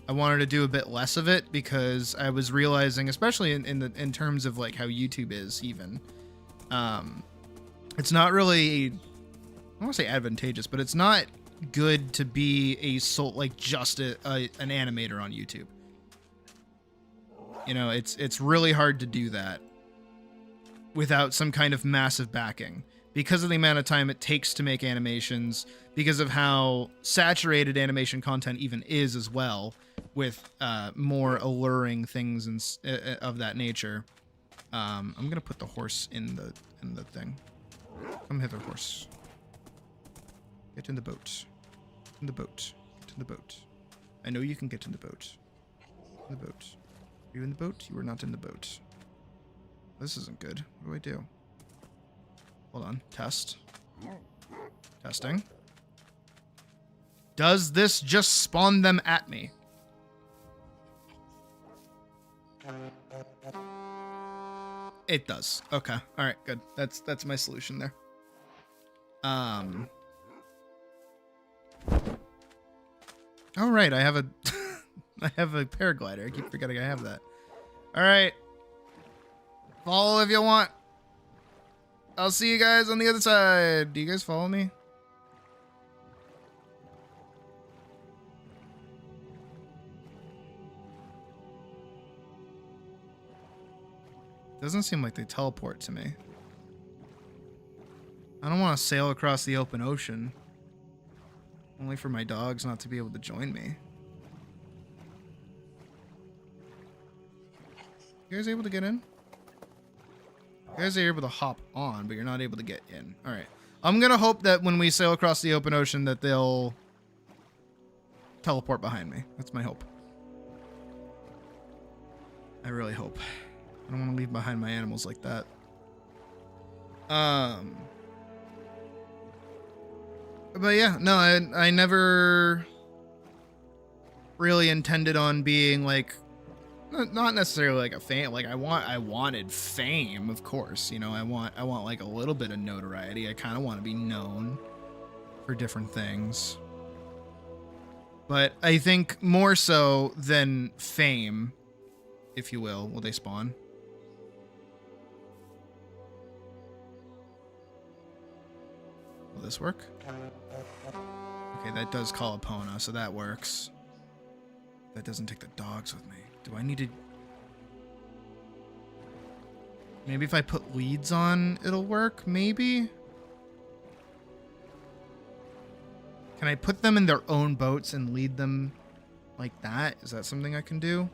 I wanted to do a bit less of it, because I was realizing, especially in terms of like how YouTube is even, it's not really, I don't want to say advantageous, but it's not good to be just an animator on YouTube. You know, it's really hard to do that without some kind of massive backing, because of the amount of time it takes to make animations, because of how saturated animation content even is as well, with more alluring things and of that nature. I'm gonna put the horse in the thing. Come hither, horse. Get in the boat. In the boat. Get in the boat. I know you can get in the boat. In the boat. Are you in the boat? You are not in the boat. This isn't good. What do I do? Hold on. Test. Testing. Does this just spawn them at me? It does. Okay. All right, good. That's my solution there. All right, I have a I have a paraglider. I keep forgetting I have that. All right. Follow if you want. I'll see you guys on the other side. Do you guys follow me? Doesn't seem like they teleport to me. I don't want to sail across the open ocean. Only for my dogs not to be able to join me. You guys able to get in? You guys are able to hop on, but you're not able to get in. Alright. I'm gonna hope that when we sail across the open ocean that they'll teleport behind me. That's my hope. I really hope. I don't want to leave behind my animals like that. But yeah, no, I never really intended on being like, not necessarily like a fan. Like I wanted fame, of course. You know, I want like a little bit of notoriety. I kind of want to be known for different things. But I think more so than fame, if you will. Will they spawn? Will this work? Okay, that does call a Pona, so that works. That doesn't take the dogs with me. Do I need to... Maybe if I put leads on, it'll work? Maybe? Can I put them in their own boats and lead them like that? Is that something I can do?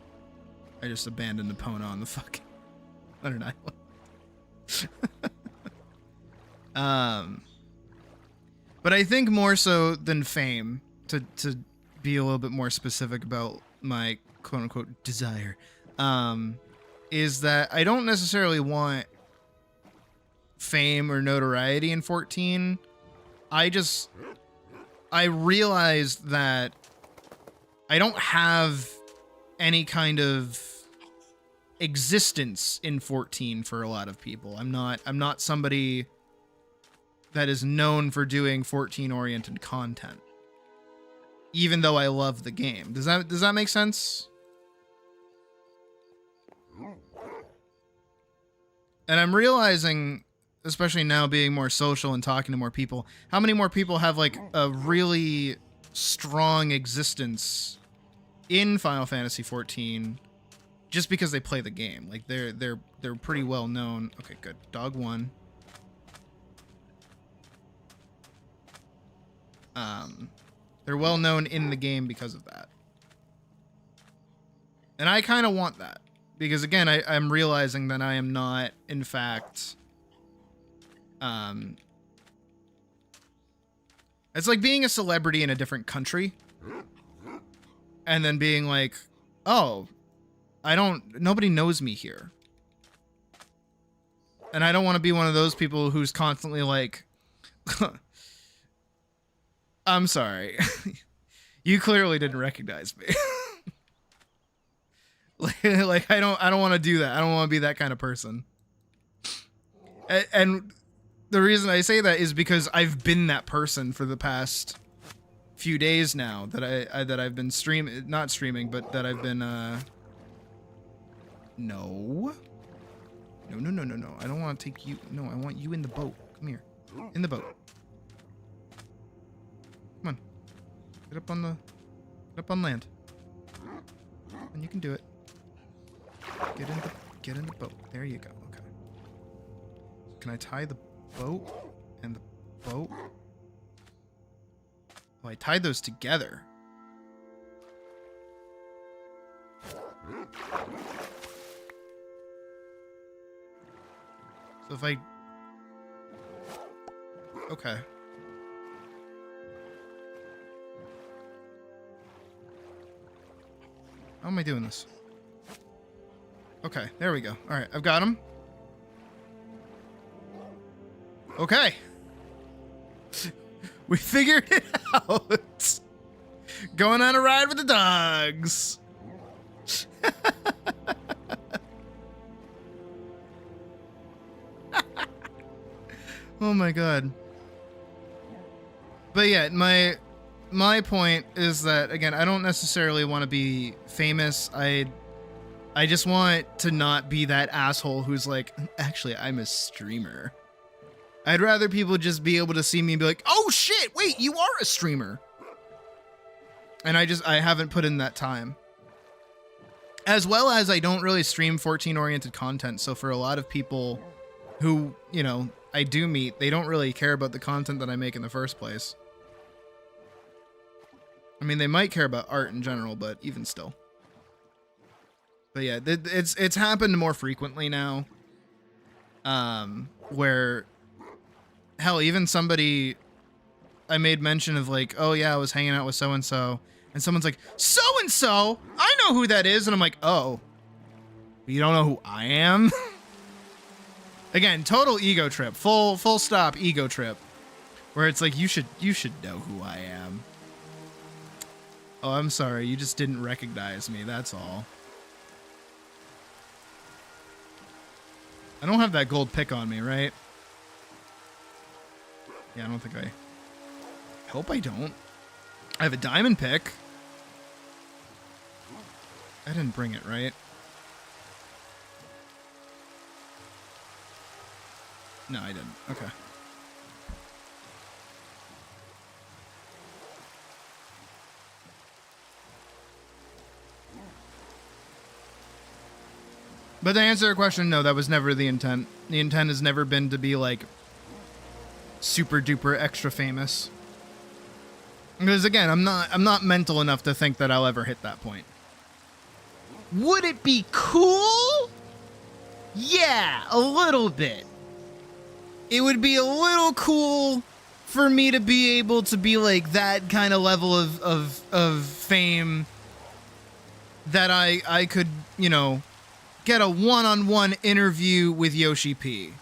I just abandoned the Pona on the fucking... on an island. But I think more so than fame, to be a little bit more specific about my quote-unquote desire, is that I don't necessarily want fame or notoriety in 14. I realized that I don't have any kind of existence in 14 for a lot of people. I'm not somebody that is known for doing 14 oriented content, even though I love the game. Does that make sense? And I'm realizing, especially now being more social and talking to more people, how many more people have like a really strong existence in Final Fantasy 14 just because they play the game. Like they're pretty well known. Okay, good. Dog 1. They're well known in the game because of that. And I kind of want that. Because again, I'm realizing that I am not, in fact... It's like being a celebrity in a different country. And then being like, oh, nobody knows me here. And I don't want to be one of those people who's constantly like... I'm sorry. You clearly didn't recognize me. like I don't want to do that. I don't want to be that kind of person. And the reason I say that is because I've been that person for the past few days now that I've been not streaming, but that I've been No. I don't want to take you. No, I want you in the boat. Come here. In the boat. Come on. Get up on land. And you can do it. Get in the boat. There you go. Okay. Can I tie the boat and the boat? Oh, I tied those together. So if I... Okay. How am I doing this? Okay, there we go. Alright, I've got him. Okay. We figured it out. Going on a ride with the dogs. Oh my god. But yeah, my point is that, again, I don't necessarily want to be famous. I just want to not be that asshole who's like, actually, I'm a streamer. I'd rather people just be able to see me and be like, oh shit, wait, you are a streamer. And I haven't put in that time. As well as I don't really stream 14-oriented content, so for a lot of people who, you know, I do meet, they don't really care about the content that I make in the first place. I mean, they might care about art in general, but even still. But yeah, it's happened more frequently now. Where, hell, even somebody, I made mention of like, oh yeah, I was hanging out with so-and-so, and someone's like, so-and-so? I know who that is, and I'm like, oh, you don't know who I am? Again, total ego trip, full stop ego trip, where it's like, you should know who I am. Oh, I'm sorry, you just didn't recognize me, that's all. I don't have that gold pick on me, right? Yeah, I don't think I hope I don't. I have a diamond pick. I didn't bring it, right? No, I didn't. Okay. But to answer your question, no, that was never the intent. The intent has never been to be like super duper extra famous. Because again, I'm not mental enough to think that I'll ever hit that point. Would it be cool? Yeah, a little bit. It would be a little cool for me to be able to be like that kind of level of fame that I could, you know, get a one-on-one interview with Yoshi P.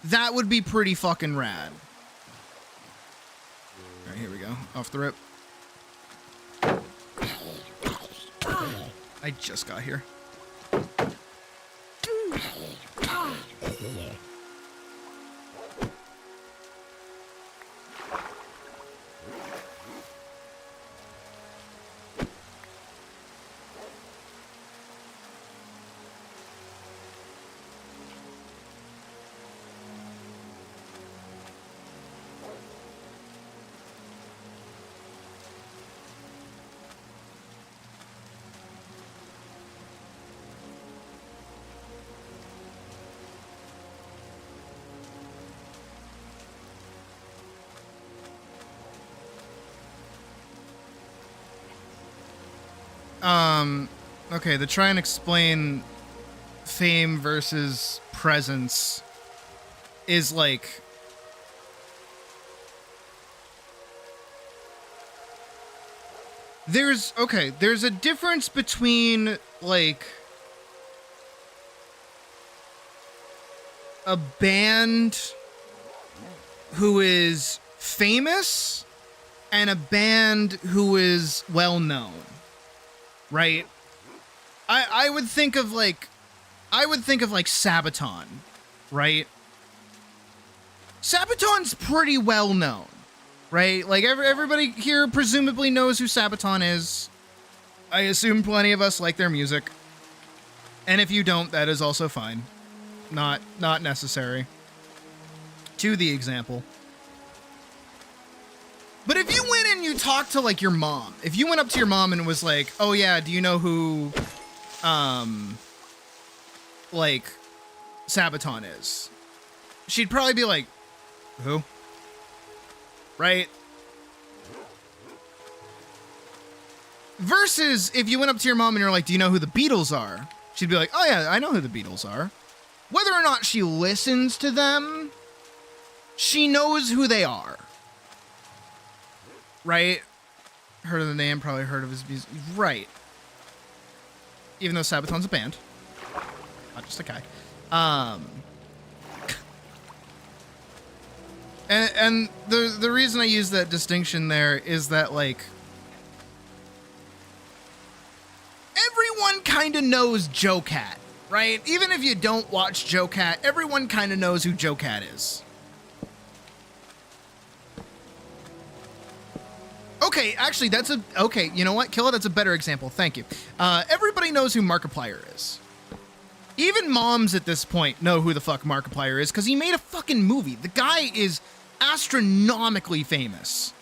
That would be pretty fucking rad. All right, here we go. Off the rip. I just got here. Okay, to try and explain fame versus presence is like there's a difference between like a band who is famous and a band who is well known, right? I would think of like Sabaton, right? Sabaton's pretty well known, right? Like everybody here presumably knows who Sabaton is. I assume plenty of us like their music. And if you don't, that is also fine. Not necessary. To the example. But if you went and you talked to like your mom, if you went up to your mom and was like, "Oh yeah, do you know who like Sabaton is?" She'd probably be like, "Who?" Right? Versus if you went up to your mom and you're like, "Do you know who the Beatles are?" She'd be like, "Oh yeah, I know who the Beatles are." Whether or not she listens to them, she knows who they are. Right? Heard of the name, probably heard of his music. Right. Even though Sabaton's a band. Not just a guy. And the reason I use that distinction there is that, like, everyone kind of knows Joe Cat, right? Even if you don't watch Joe Cat, everyone kind of knows who Joe Cat is. Okay, actually, okay, you know what? Killa, that's a better example. Thank you. Everybody knows who Markiplier is. Even moms at this point know who the fuck Markiplier is because he made a fucking movie. The guy is astronomically famous.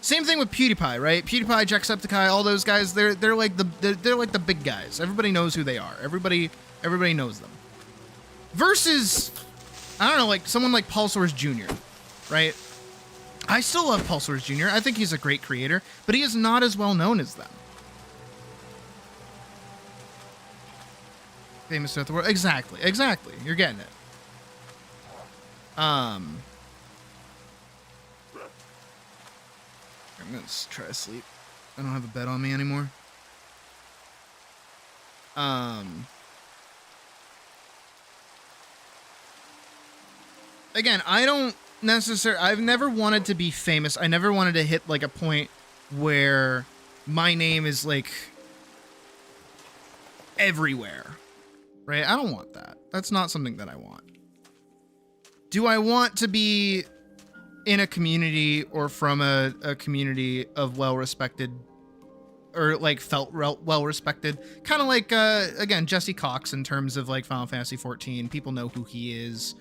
Same thing with PewDiePie, right? PewDiePie, Jacksepticeye, all those guys, they're like the big guys. Everybody knows who they are. Everybody knows them. Versus, I don't know, like someone like Paul Source Jr., right? I still love Paul Source Jr. I think he's a great creator, but he is not as well known as them. Famous throughout the world. Exactly. You're getting it. I'm gonna try to sleep. I don't have a bed on me anymore. Again, I've never wanted to be famous. I never wanted to hit like a point where my name is like everywhere, right? I don't want that. That's not something that I want. Do I want to be in a community or from a community of well-respected or like felt well respected. Kind of like again, Jesse Cox in terms of like Final Fantasy 14. People know who he is.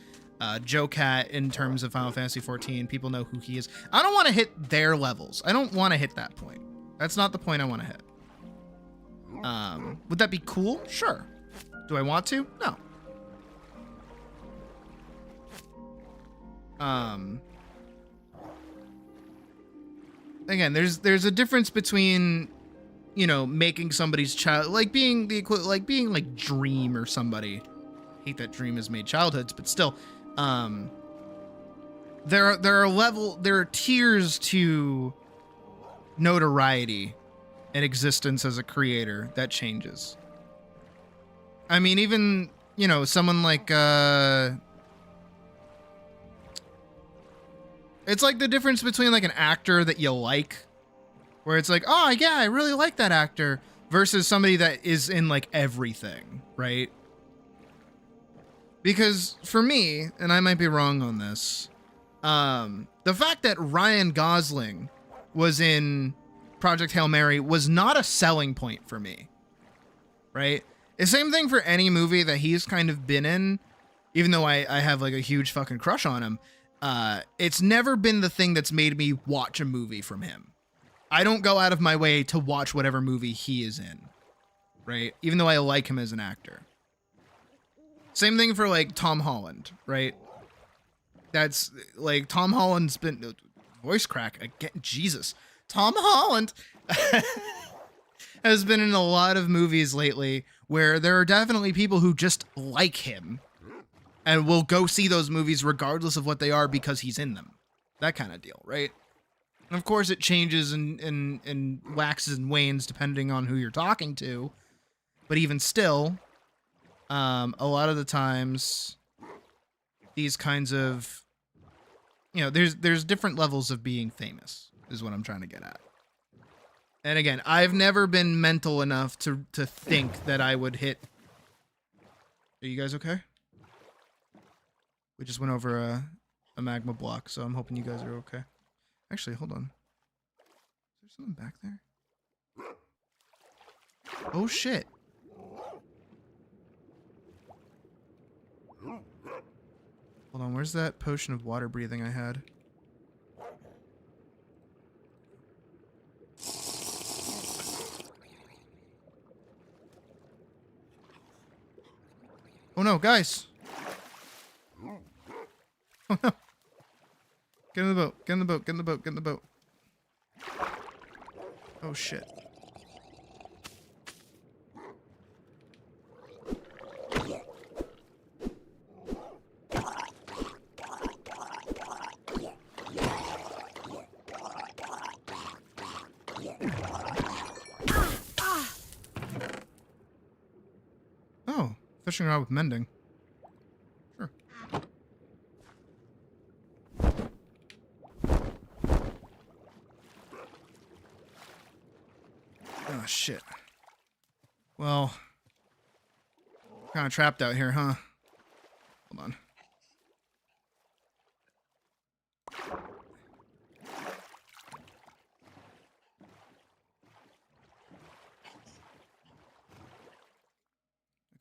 Joe Cat in terms of Final Fantasy 14. People know who he is. I don't want to hit their levels. I don't want to hit that point. That's not the point I want to hit. Would that be cool? Sure. Do I want to? No. Again, there's a difference between, you know, making somebody's child, like being the equivalent, like being like Dream or somebody. I hate that Dream has made childhoods, but still, there are tiers to notoriety and existence as a creator that changes. I mean, even, you know, someone like it's like the difference between like an actor that you like, where it's like, oh yeah, I really like that actor, versus somebody that is in like everything, right? Because for me, and I might be wrong on this, the fact that Ryan Gosling was in Project Hail Mary was not a selling point for me, right? The same thing for any movie that he's kind of been in, even though I have like a huge fucking crush on him. It's never been the thing that's made me watch a movie from him. I don't go out of my way to watch whatever movie he is in, right? Even though I like him as an actor. Same thing for like Tom Holland, right? That's like Tom Holland's been voice crack again. Jesus, Tom Holland has been in a lot of movies lately where there are definitely people who just like him and will go see those movies regardless of what they are because he's in them. That kind of deal, right? And of course, it changes and waxes and wanes depending on who you're talking to. But even still, a lot of the times, these kinds of, you know, there's different levels of being famous, is what I'm trying to get at. And again, I've never been mental enough to think that I would hit. Are you guys okay? We just went over a magma block, so I'm hoping you guys are okay. Actually, hold on. Is there something back there? Oh, shit. Hold on, where's that potion of water breathing I had? Oh no, guys! Oh no! Get in the boat, get in the boat, get in the boat, get in the boat. Oh shit. Oh, fishing rod with mending. Sure. Oh, shit. Well, kind of trapped out here, huh? Hold on.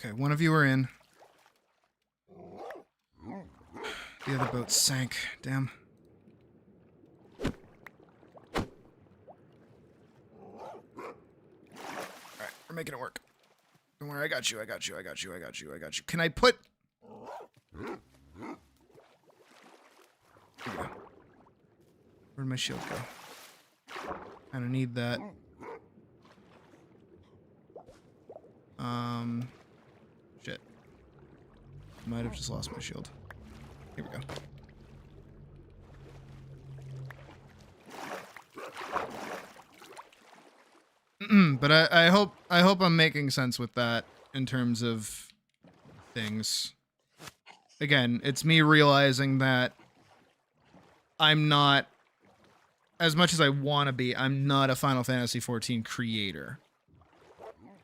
Okay, one of you are in. The other boat sank. Damn. Alright, we're making it work. Don't worry, I got you, I got you, I got you, I got you, I got you. Can I put... Here we go. Where'd my shield go? Kinda need that. Shit. Might have just lost my shield. Here we go. But I hope I'm making sense with that in terms of things. Again, it's me realizing that I'm not, as much as I want to be, I'm not a Final Fantasy 14 creator.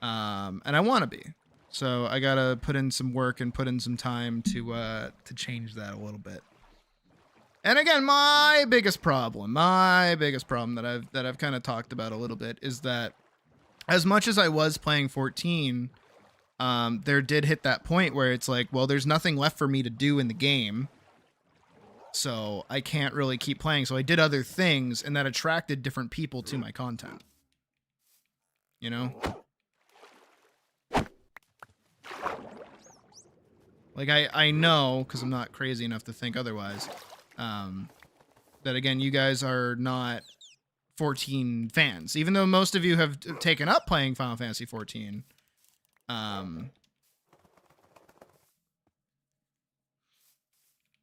And I want to be. So I gotta put in some work and put in some time to change that a little bit. And again, my biggest problem that I've kind of talked about a little bit is that as much as I was playing 14, there did hit that point where it's like, well, there's nothing left for me to do in the game. So I can't really keep playing. So I did other things, and that attracted different people to my content. You know? Like, I know, because I'm not crazy enough to think otherwise, that, again, you guys are not 14 fans. Even though most of you have taken up playing Final Fantasy 14.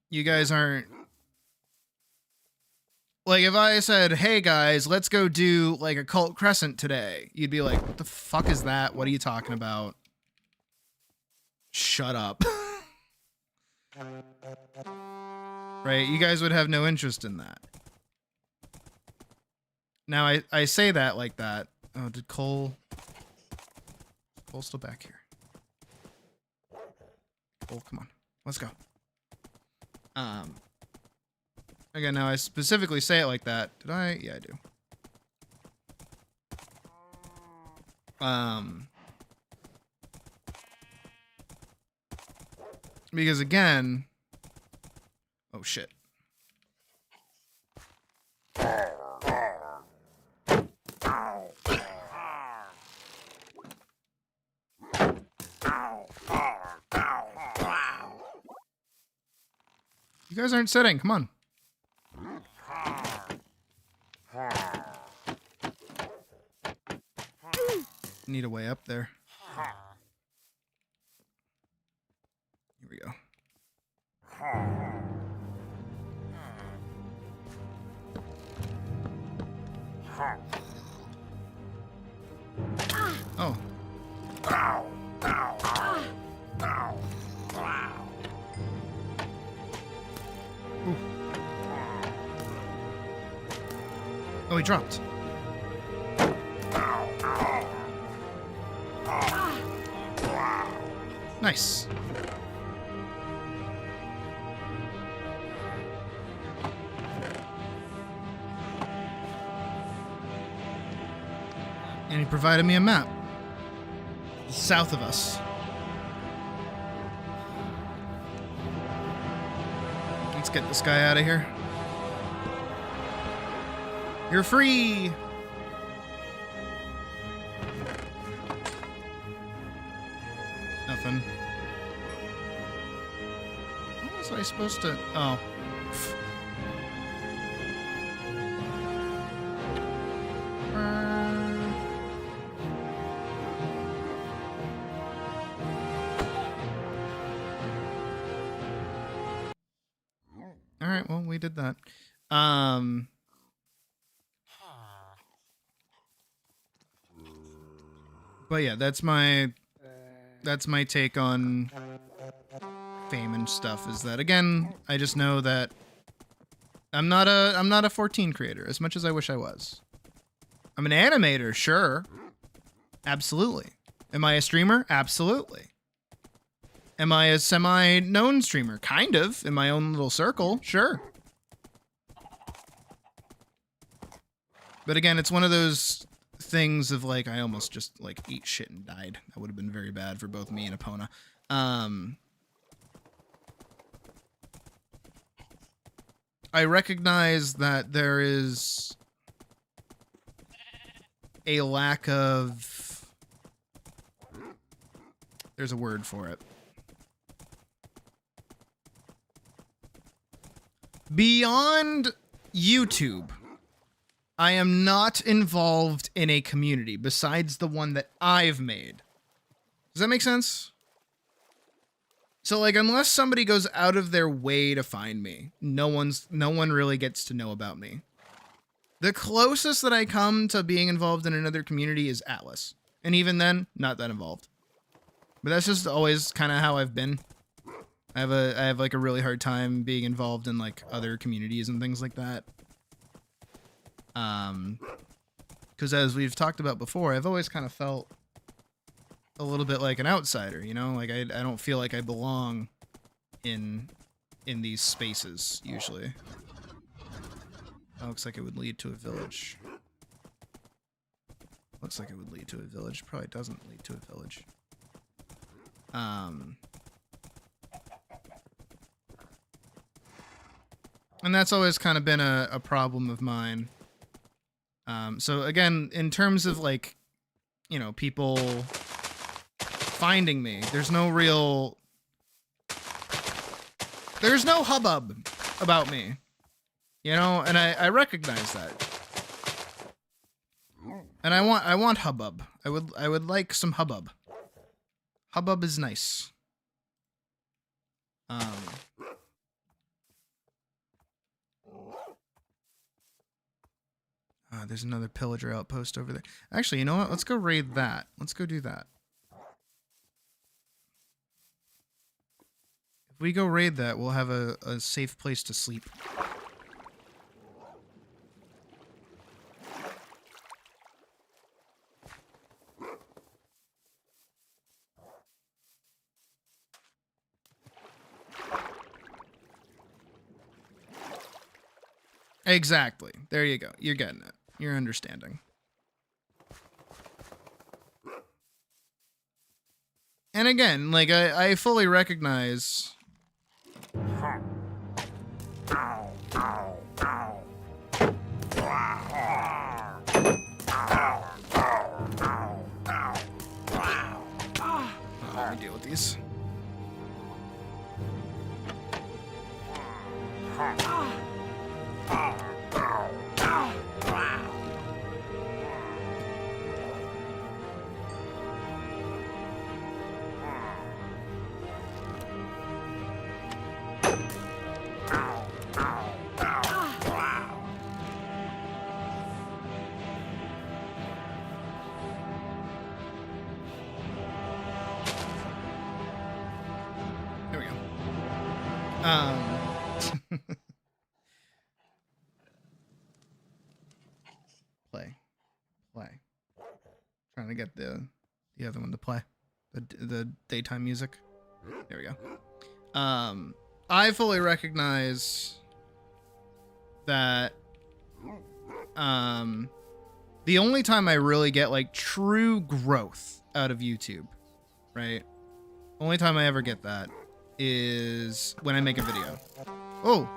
You guys aren't... Like, if I said, hey, guys, let's go do, like, a Cult Crescent today, you'd be like, what the fuck is that? What are you talking about? Shut up. Right? You guys would have no interest in that. Now, I say that like that. Oh, did Cole... Cole's still back here. Cole, come on. Let's go. Again, now I specifically say it like that. Did I? Yeah, I do. Because again... Oh, shit. You guys aren't sitting. Come on. Need a way up there. Here we go. Oh. Ooh. Oh, he dropped. Nice. And he provided me a map. South of us. Let's get this guy out of here. You're free! Nothing. How was I supposed to... Oh. Alright, well, we did that. But yeah, that's my take on fame and stuff, is that, again, I just know that I'm not a 14 creator, as much as I wish I was. I'm an animator, sure. Absolutely. Am I a streamer? Absolutely. Am I a semi-known streamer? Kind of, in my own little circle, sure. But again, it's one of those things of, like, I almost just, like, ate shit and died. That would have been very bad for both me and Epona. I recognize that there is a lack of... There's a word for it. Beyond YouTube, I am not involved in a community besides the one that I've made. Does that make sense? So, like, unless somebody goes out of their way to find me, no one really gets to know about me. The closest that I come to being involved in another community is Atlas. And even then, not that involved. But that's just always kind of how I've been. I have like a really hard time being involved in like other communities and things like that. Because as we've talked about before, I've always kind of felt a little bit like an outsider, you know? Like I don't feel like I belong in these spaces usually. That looks like it would lead to a village. Looks like it would lead to a village. Probably doesn't lead to a village. And that's always kind of been a problem of mine. So again, in terms of like, you know, people finding me, there's no hubbub about me, you know, and I recognize that. And I want hubbub. I would like some hubbub. Hubbub is nice. There's another pillager outpost over there. Actually, you know what? Let's go raid that. Let's go do that. If we go raid that, we'll have a safe place to sleep. Exactly. There you go. You're getting it. You're understanding. And again, like, I fully recognize... let me deal with these. There we go. Play. Trying to get the other one to play. The daytime music. There we go. I fully recognize that the only time I really get like true growth out of YouTube, right? Only time I ever get that is when I make a video. Oh.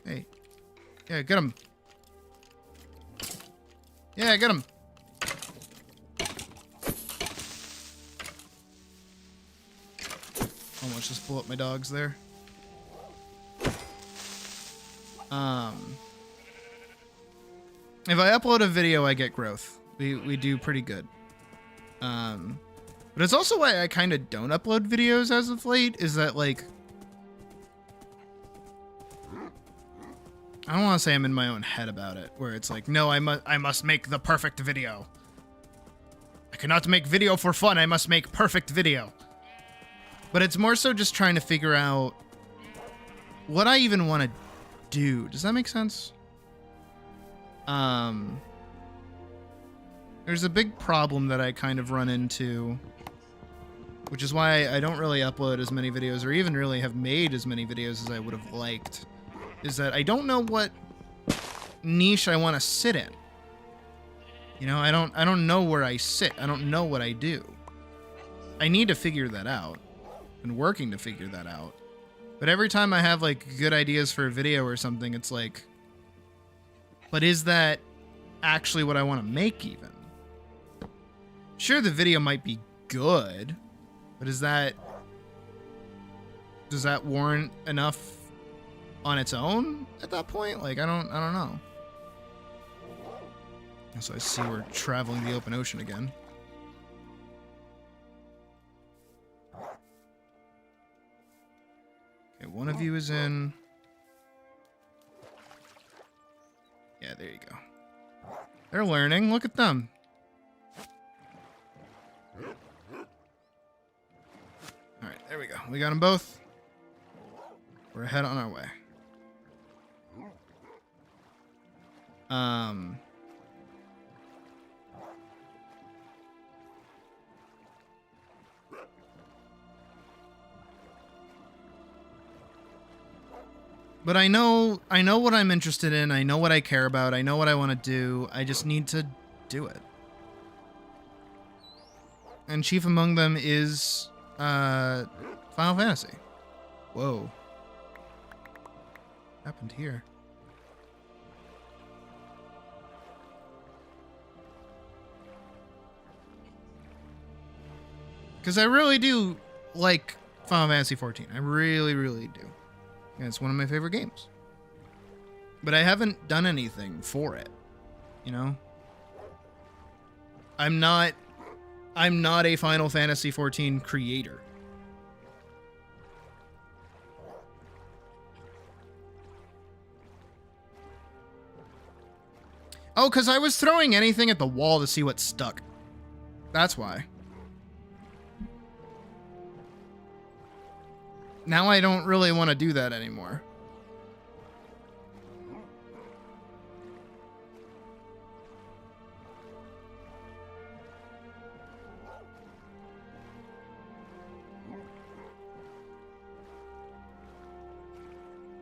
Hey. Yeah, get him. Yeah, get him. Almost just blew up my dogs there. If I upload a video, I get growth. We do pretty good. But it's also why I kind of don't upload videos as of late, is that, like, I don't want to say I'm in my own head about it, where it's like, no, I must make the perfect video. I cannot make video for fun, I must make perfect video. But it's more so just trying to figure out what I even want to do. Does that make sense? There's a big problem that I kind of run into, which is why I don't really upload as many videos, or even really have made as many videos as I would have liked, is that I don't know what niche I want to sit in. You know, I don't know where I sit. I don't know what I do. I need to figure that out. Been working to figure that out. But every time I have like good ideas for a video or something, it's like, but is that actually what I want to make even? Sure, the video might be good, but does that warrant enough on its own at that point? Like, I don't know. So I see we're traveling the open ocean again. Okay, one of you is in. Yeah, there you go. They're learning. Look at them. All right, there we go. We got them both. We're ahead on our way. But I know what I'm interested in. I know what I care about. I know what I want to do. I just need to do it. And chief among them is Final Fantasy. Whoa. What happened here? Because I really do like Final Fantasy 14. I really, really do. And it's one of my favorite games. But I haven't done anything for it. You know? I'm not a Final Fantasy 14 creator. Oh, because I was throwing anything at the wall to see what stuck. That's why. Now I don't really want to do that anymore.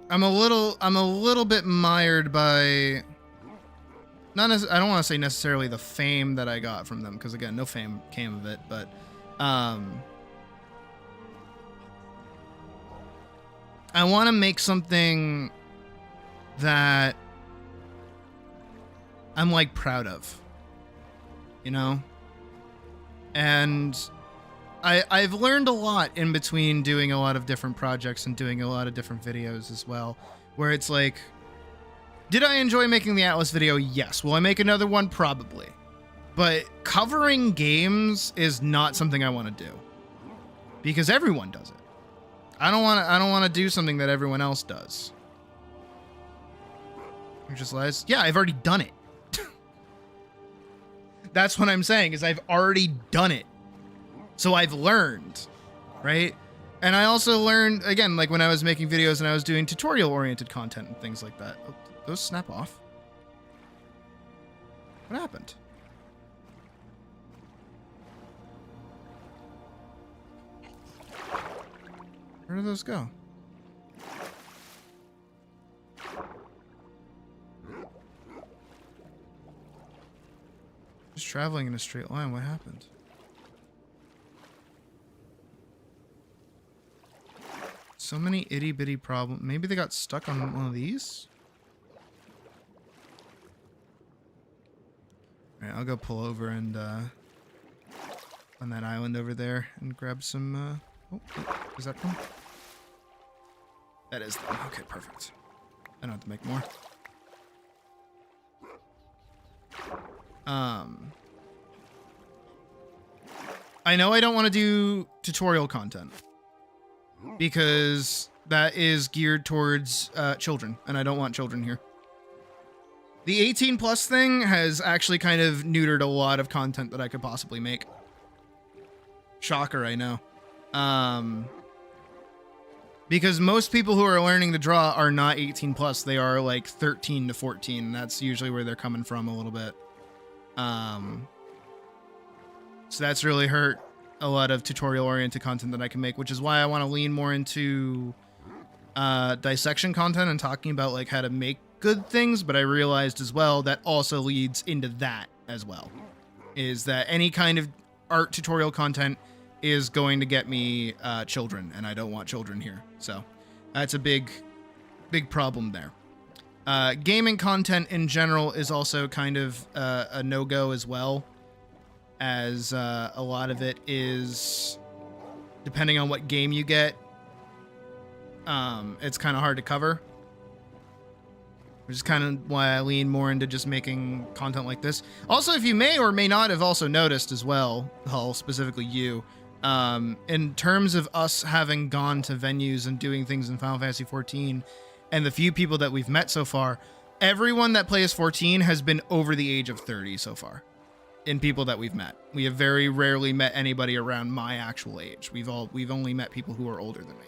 I'm a little bit mired by I don't want to say necessarily the fame that I got from them, because again, no fame came of it, but I want to make something that I'm like proud of, you know? And I've learned a lot in between doing a lot of different projects and doing a lot of different videos as well, where it's like, did I enjoy making the Atlas video? Yes. Will I make another one? Probably. But covering games is not something I want to do, because everyone does it. I don't want to do something that everyone else does. Which is lies. Yeah, I've already done it. That's what I'm saying, is I've already done it. So I've learned, right? And I also learned, again, like when I was making videos and I was doing tutorial-oriented content and things like that. Oh, did those snap off? What happened? Where did those go? Just traveling in a straight line. What happened? So many itty bitty problems. Maybe they got stuck on one of these? Alright, I'll go pull over and on that island over there and grab some oh, is that them? That is them. Okay, perfect. I don't have to make more. I know I don't want to do tutorial content, because that is geared towards children, and I don't want children here. The 18 plus thing has actually kind of neutered a lot of content that I could possibly make. Shocker, I know. Because most people who are learning to draw are not 18 plus. They are like 13 to 14. And that's usually where they're coming from a little bit. So that's really hurt a lot of tutorial oriented content that I can make, which is why I want to lean more into dissection content and talking about like how to make good things. But I realized as well that also leads into that as well, is that any kind of art tutorial content is going to get me children, and I don't want children here. So that's a big problem there. Gaming content in general is also kind of a no-go as well, as a lot of it is, depending on what game you get, it's kind of hard to cover, which is kind of why I lean more into just making content like this. Also, if you may or may not have also noticed as well, Hull, specifically you, in terms of us having gone to venues and doing things in Final Fantasy 14, and the few people that we've met so far, everyone that plays 14 has been over the age of 30 so far. In people that we've met, we have very rarely met anybody around my actual age. We've only met people who are older than me.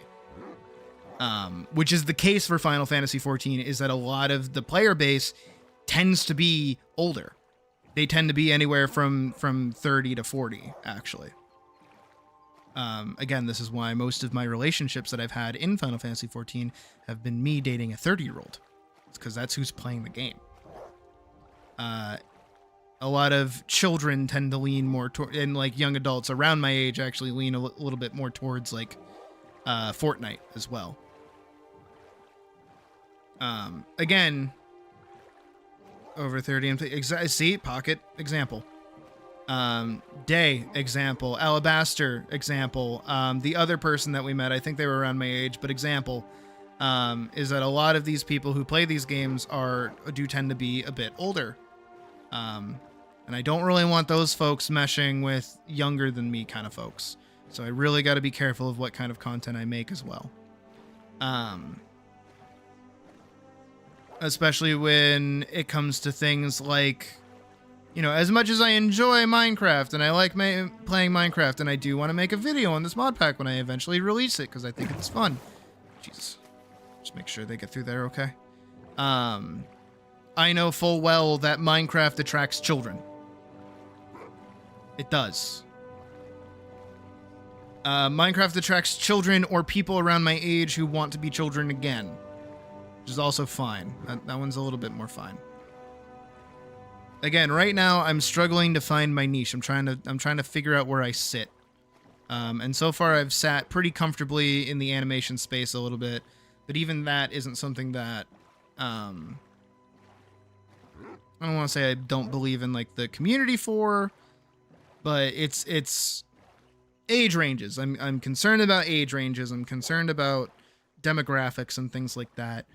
Which is the case for Final Fantasy 14, is that a lot of the player base tends to be older. They tend to be anywhere from 30 to 40, actually. Again, this is why most of my relationships that I've had in Final Fantasy XIV have been me dating a 30-year-old. It's because that's who's playing the game. A lot of children tend to lean more toward, and like young adults around my age actually lean a little bit more towards like Fortnite as well. Again, over 30 and see, Pocket example. Day example, Alabaster example. The other person that we met, I think they were around my age, but example, is that a lot of these people who play these games do tend to be a bit older. And I don't really want those folks meshing with younger than me kind of folks. So I really got to be careful of what kind of content I make as well. Especially when it comes to things like, you know, as much as I enjoy Minecraft and I like playing Minecraft, and I do want to make a video on this mod pack when I eventually release it because I think it's fun. Jesus. Just make sure they get through there okay. I know full well that Minecraft attracts children. It does. Minecraft attracts children or people around my age who want to be children again, which is also fine. That one's a little bit more fine. Again, right now I'm struggling to find my niche. I'm trying to figure out where I sit. And so far I've sat pretty comfortably in the animation space a little bit, but even that isn't something that I don't want to say I don't believe in like the community for, but it's age ranges. I'm concerned about age ranges. I'm concerned about demographics and things like that.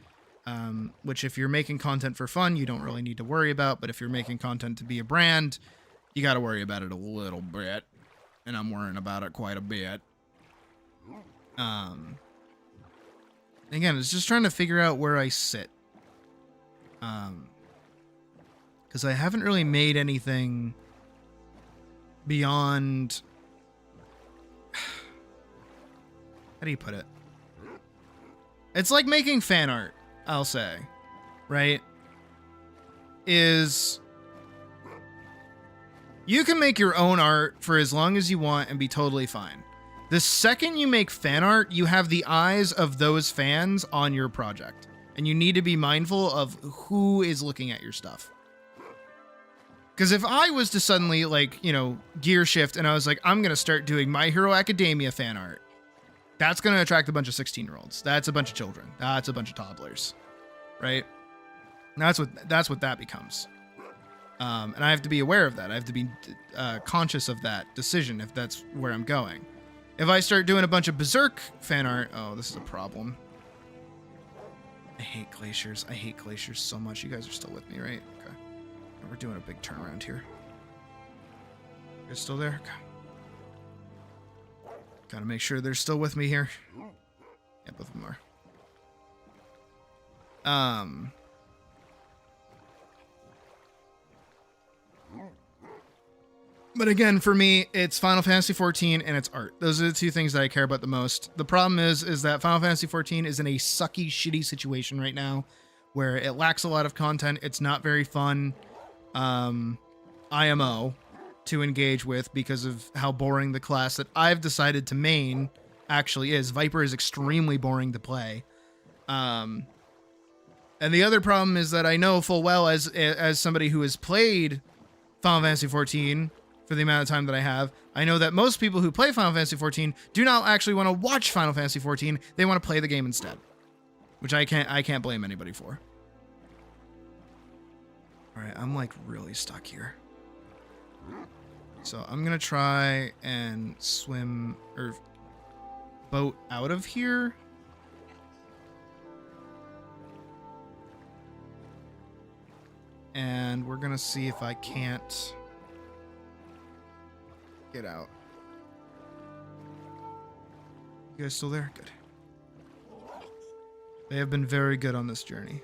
Which if you're making content for fun, you don't really need to worry about. But if you're making content to be a brand, you got to worry about it a little bit. And I'm worrying about it quite a bit. Again, it's just trying to figure out where I sit. Because I haven't really made anything beyond... How do you put it? It's like making fan art, I'll say, right? Is you can make your own art for as long as you want and be totally fine. The second you make fan art, you have the eyes of those fans on your project. And you need to be mindful of who is looking at your stuff. Because if I was to suddenly, like, you know, gear shift and I was like, I'm going to start doing My Hero Academia fan art, that's going to attract a bunch of 16-year-olds. That's a bunch of children. That's a bunch of toddlers, right? That's what that becomes. And I have to be aware of that. I have to be conscious of that decision if that's where I'm going. If I start doing a bunch of Berserk fan art, oh, this is a problem. I hate glaciers. I hate glaciers so much. You guys are still with me, right? Okay. We're doing a big turnaround here. You guys still there? Okay. Gotta make sure they're still with me here. Yeah, both of them are. But again, for me, it's Final Fantasy XIV and it's art. Those are the two things that I care about the most. The problem is that Final Fantasy XIV is in a sucky, shitty situation right now where it lacks a lot of content. It's not very fun IMO to engage with because of how boring the class that I've decided to main actually is. Viper is extremely boring to play. And the other problem is that I know full well as somebody who has played Final Fantasy XIV for the amount of time that I have, I know that most people who play Final Fantasy XIV do not actually want to watch Final Fantasy XIV. They want to play the game instead, which I can't blame anybody for. All right, I'm like really stuck here. So I'm going to try and swim or boat out of here. And we're going to see if I can't get out. You guys still there? Good. They have been very good on this journey.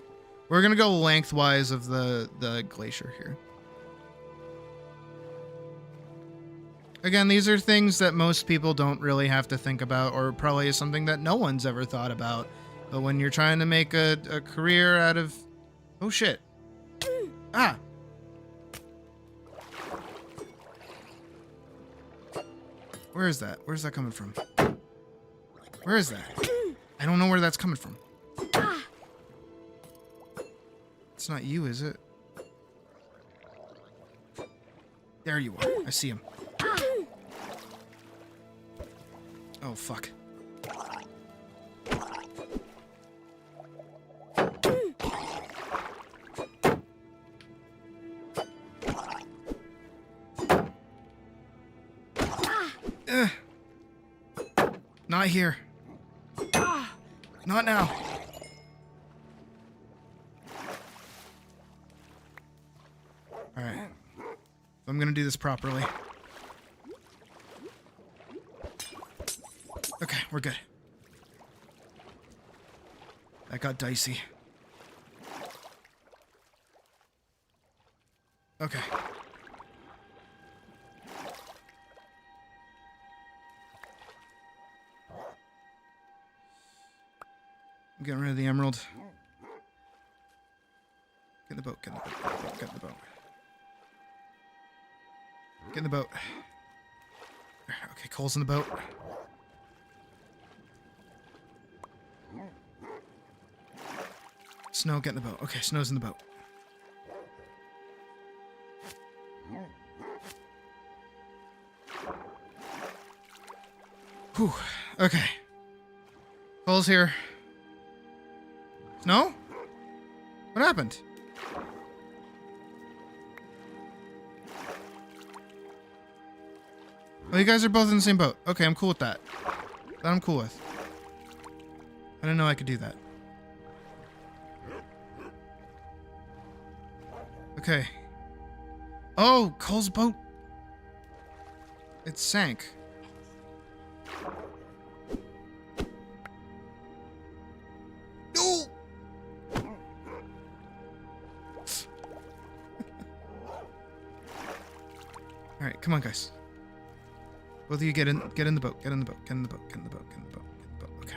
We're going to go lengthwise of the glacier here. Again, these are things that most people don't really have to think about, or probably is something that no one's ever thought about. But when you're trying to make a career out of... Oh, shit. Ah! Where is that? Where's that coming from? Where is that? I don't know where that's coming from. It's not you, is it? There you are. I see him. Oh, fuck. Not here. Not now. Alright. I'm gonna do this properly. Okay, we're good. That got dicey. Okay. I'm getting rid of the emerald. Get in the boat, get in the boat, get in the boat. Get in the boat. Okay, coal's in the boat. Snow, get in the boat. Okay, snow's in the boat. Whew. Okay. Coal's here. Snow? What happened? Oh, you guys are both in the same boat. Okay, I'm cool with that. That I'm cool with. I didn't know I could do that. Okay. Oh, Cole's boat. It sank. No! Alright, come on, guys. Both of you get in the boat, get in the boat, get in the boat, get in the boat, get in the boat, get in the boat. Okay.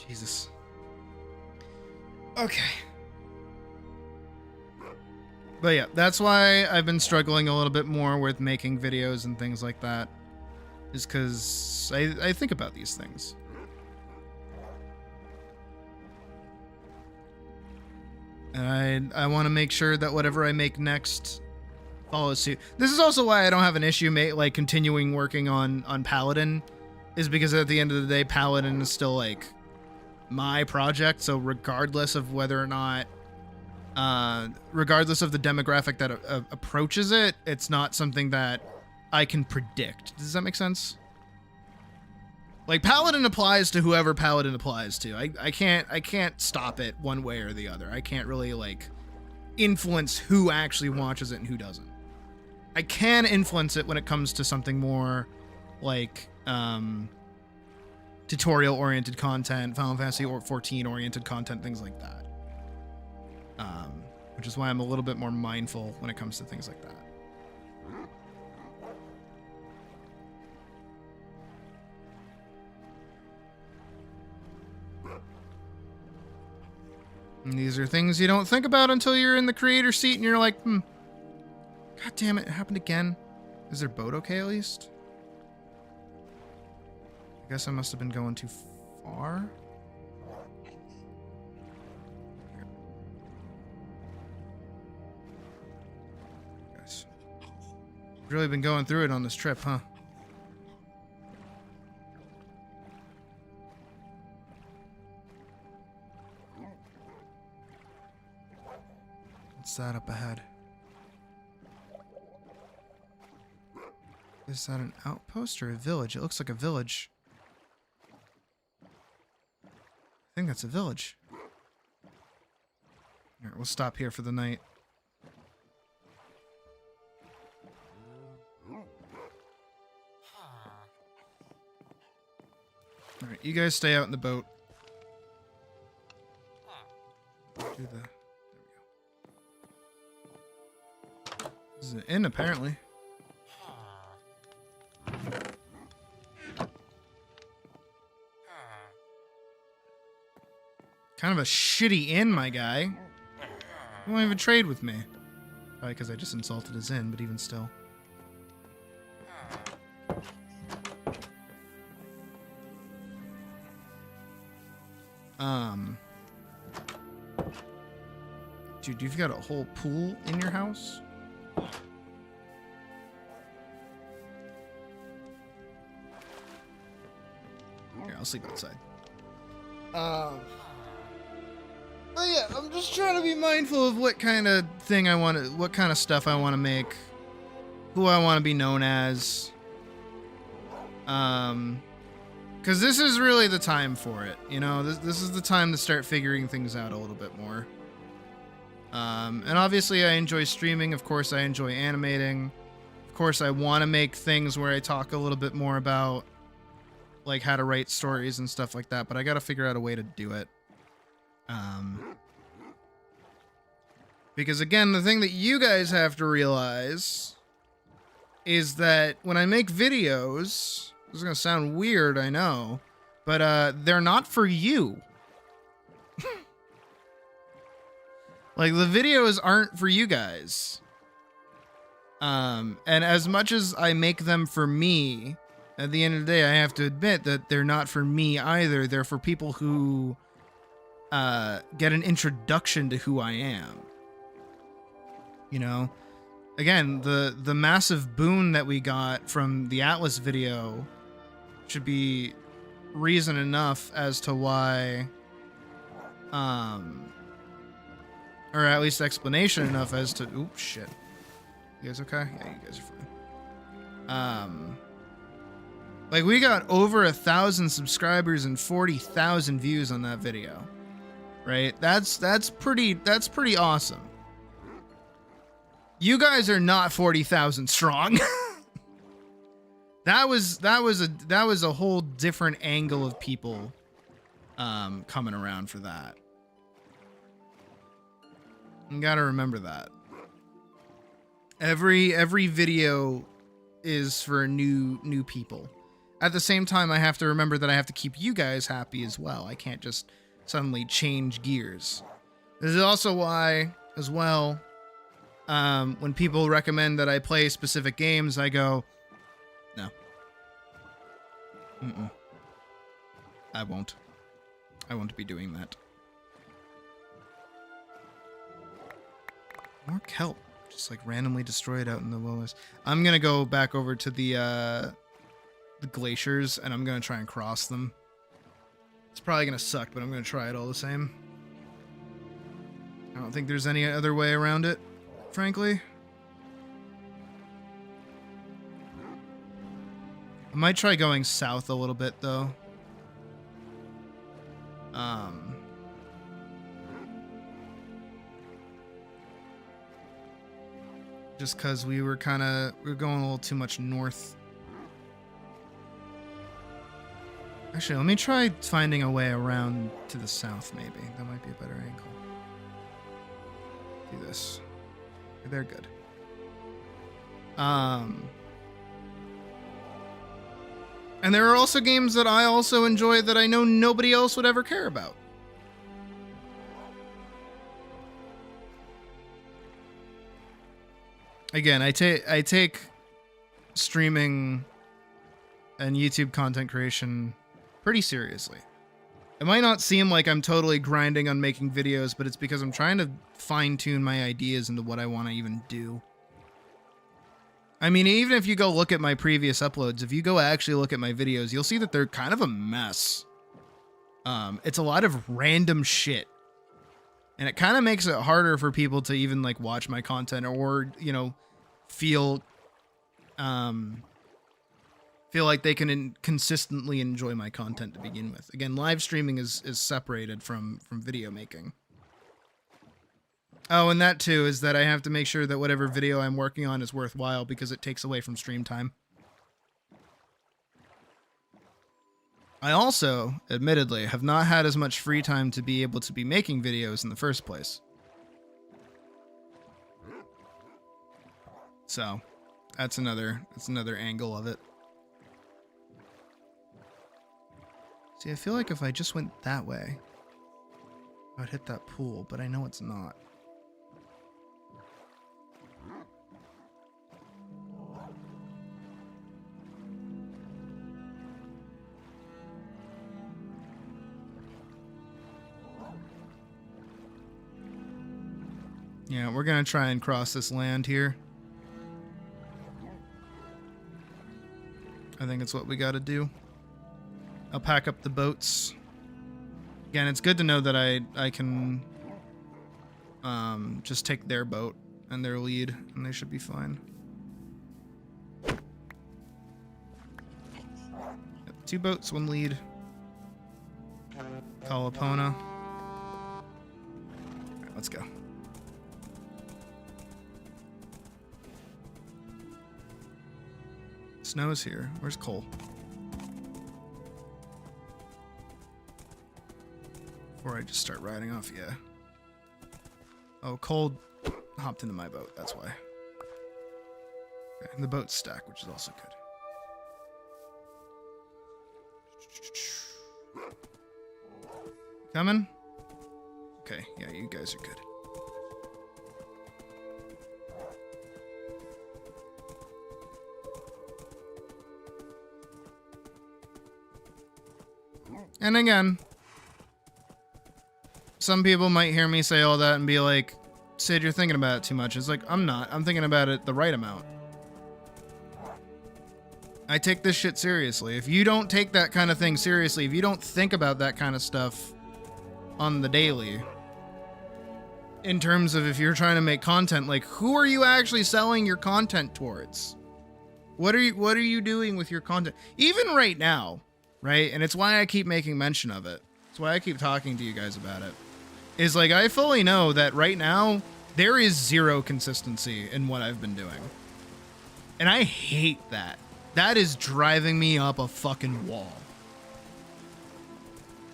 Jesus. Okay. But yeah, that's why I've been struggling a little bit more with making videos and things like that. Is because I think about these things. And I want to make sure that whatever I make next follows suit. This is also why I don't have an issue like continuing working on Paladin, is because at the end of the day, Paladin is still like my project. So regardless of whether or not, regardless of the demographic that approaches it, it's not something that I can predict. Does that make sense? Like, Paladin applies to whoever Paladin applies to. I can't stop it one way or the other. I can't really, like, influence who actually watches it and who doesn't. I can influence it when it comes to something more, like, tutorial-oriented content, Final Fantasy or 14-oriented content, things like that. Which is why I'm a little bit more mindful when it comes to things like that. And these are things you don't think about until you're in the creator seat and you're like, God damn it happened again. Is their boat okay at least? I guess I must have been going too far. Guys, really been going through it on this trip, huh? What's that up ahead? Is that an outpost or a village? It looks like a village. I think that's a village. Alright, we'll stop here for the night. Alright, you guys stay out in the boat. Do the... This is an inn, apparently. Kind of a shitty inn, my guy. He won't even trade with me. Probably because I just insulted his in, but even still. Dude, you've got a whole pool in your house? Here, I'll sleep outside. But yeah, I'm just trying to be mindful of what kind of thing I want to, what kind of stuff I want to make, who I want to be known as. Because this is really the time for it, you know. This is the time to start figuring things out a little bit more. And obviously I enjoy streaming. Of course I enjoy animating. Of course I want to make things where I talk a little bit more about like how to write stories and stuff like that, but I got to figure out a way to do it. Because again, the thing that you guys have to realize is that when I make videos, this is going to sound weird, I know, but they're not for you. Like, the videos aren't for you guys. And as much as I make them for me, at the end of the day, I have to admit that they're not for me either. They're for people who get an introduction to who I am. You know? Again, the massive boon that we got from the Atlas video should be reason enough as to why... or at least explanation enough as to... Oops, shit. You guys okay? Yeah, you guys are fine. Like, we got over 1,000 subscribers and 40,000 views on that video. Right? That's pretty awesome. You guys are not 40,000 strong. That was a whole different angle of people coming around for that. You gotta remember that. Every video is for new people. At the same time, I have to remember that I have to keep you guys happy as well. I can't just suddenly change gears. This is also why, as well, when people recommend that I play specific games, I go, no. I won't be doing that. More kelp. Just like randomly destroyed out in the wilderness. I'm gonna go back over to the glaciers and I'm gonna try and cross them. It's probably gonna suck, but I'm gonna try it all the same. I don't think there's any other way around it, frankly. I might try going south a little bit though. Just because we were going a little too much north. Actually, let me try finding a way around to the south, maybe. That might be a better angle. Do this. They're good. And there are also games that I also enjoy that I know nobody else would ever care about. Again, I take streaming and YouTube content creation pretty seriously. It might not seem like I'm totally grinding on making videos, but it's because I'm trying to fine-tune my ideas into what I want to even do. I mean, even if you go look at my previous uploads, if you go actually look at my videos, you'll see that they're kind of a mess. It's a lot of random shit. And it kind of makes it harder for people to even like watch my content or, you know, feel like they can consistently enjoy my content to begin with. Again, live streaming is separated from video making. Oh, and that too is that I have to make sure that whatever video I'm working on is worthwhile because it takes away from stream time. I also, admittedly, have not had as much free time to be able to be making videos in the first place. So, that's another angle of it. See, I feel like if I just went that way, I would hit that pool, but I know it's not. Yeah, we're gonna try and cross this land here. I think it's what we gotta do. I'll pack up the boats. Again, it's good to know that I can just take their boat and their lead, and they should be fine. Yep, 2 boats, 1 lead. Kalapona. Alright, let's go. Snow's here. Where's Cole? Before I just start riding off, yeah. Oh, Cole hopped into my boat, that's why. Okay, and the boat's stacked, which is also good. Coming? Okay, yeah, you guys are good. And again, some people might hear me say all that and be like, Sid, you're thinking about it too much. It's like, I'm not. I'm thinking about it the right amount. I take this shit seriously. If you don't take that kind of thing seriously, if you don't think about that kind of stuff on the daily, in terms of if you're trying to make content, like, who are you actually selling your content towards? What are you doing with your content? Even right now, right? And it's why I keep making mention of it. It's why I keep talking to you guys about it. Is like, I fully know that right now there is 0 consistency in what I've been doing. And I hate that. That is driving me up a fucking wall.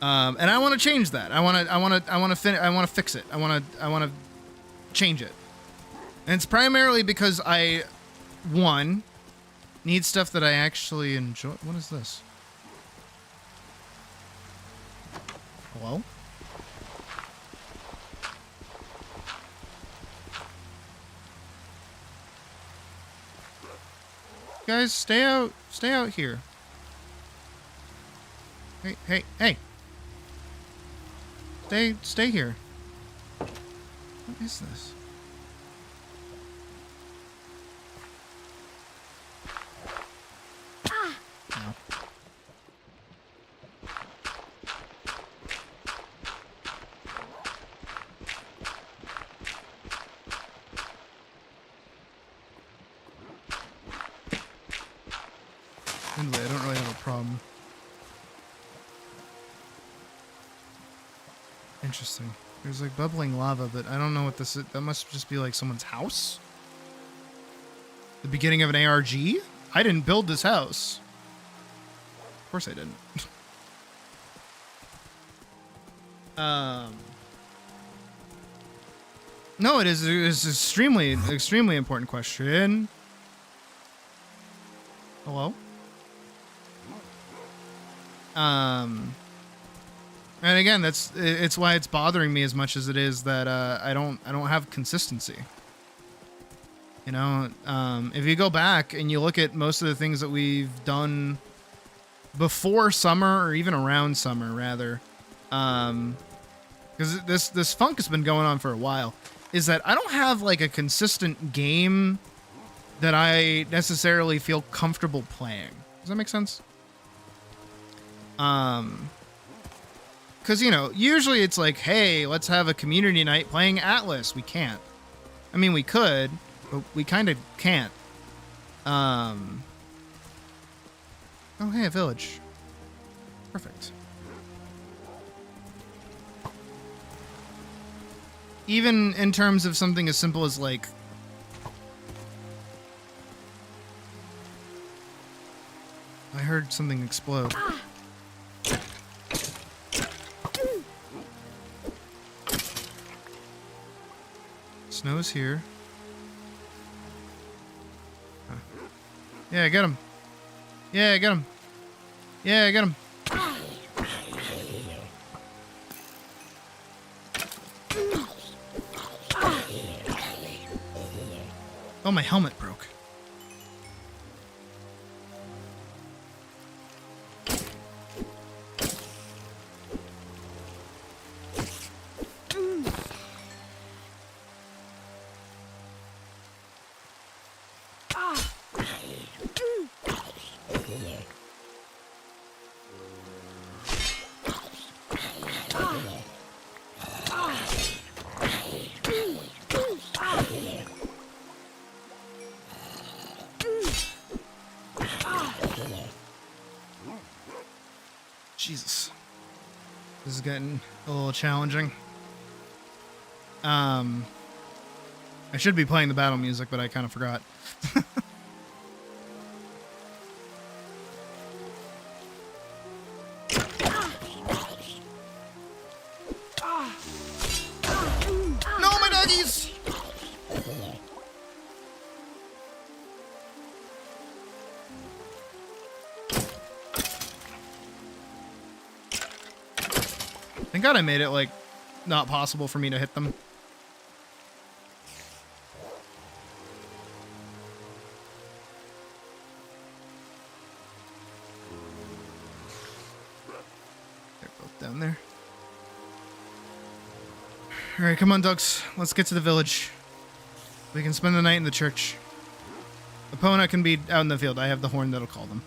And I want to change that. I want to fix it. I want to change it. And it's primarily because I, 1, need stuff that I actually enjoy. What is this? Hello? Guys, stay out here. Hey. Stay here. What is this? No. Anyway, I don't really have a problem. Interesting. There's like bubbling lava, but I don't know what this is. That must just be like someone's house? The beginning of an ARG? I didn't build this house. Of course I didn't. No, it is extremely important question. Hello? And again, it's why it's bothering me as much as it is that I don't have consistency. You know, if you go back and you look at most of the things that we've done before summer, or even around summer, rather, because this funk has been going on for a while, is that I don't have like a consistent game that I necessarily feel comfortable playing. Does that make sense? Because, you know, usually it's like, hey, let's have a community night playing Atlas. We can't. I mean, we could, but we kind of can't. Oh, hey, a village. Perfect. Even in terms of something as simple as, like, I heard something explode. Snow's here. Huh. Yeah, get him. Yeah, get him. Yeah, get him. Oh, my helmet broke. Jesus. This is getting a little challenging. I should be playing the battle music, but I kind of forgot. No, my doggies! Thank God I made it, like, not possible for me to hit them. They're both down there. Alright, come on, ducks. Let's get to the village. We can spend the night in the church. Epona can be out in the field. I have the horn that'll call them.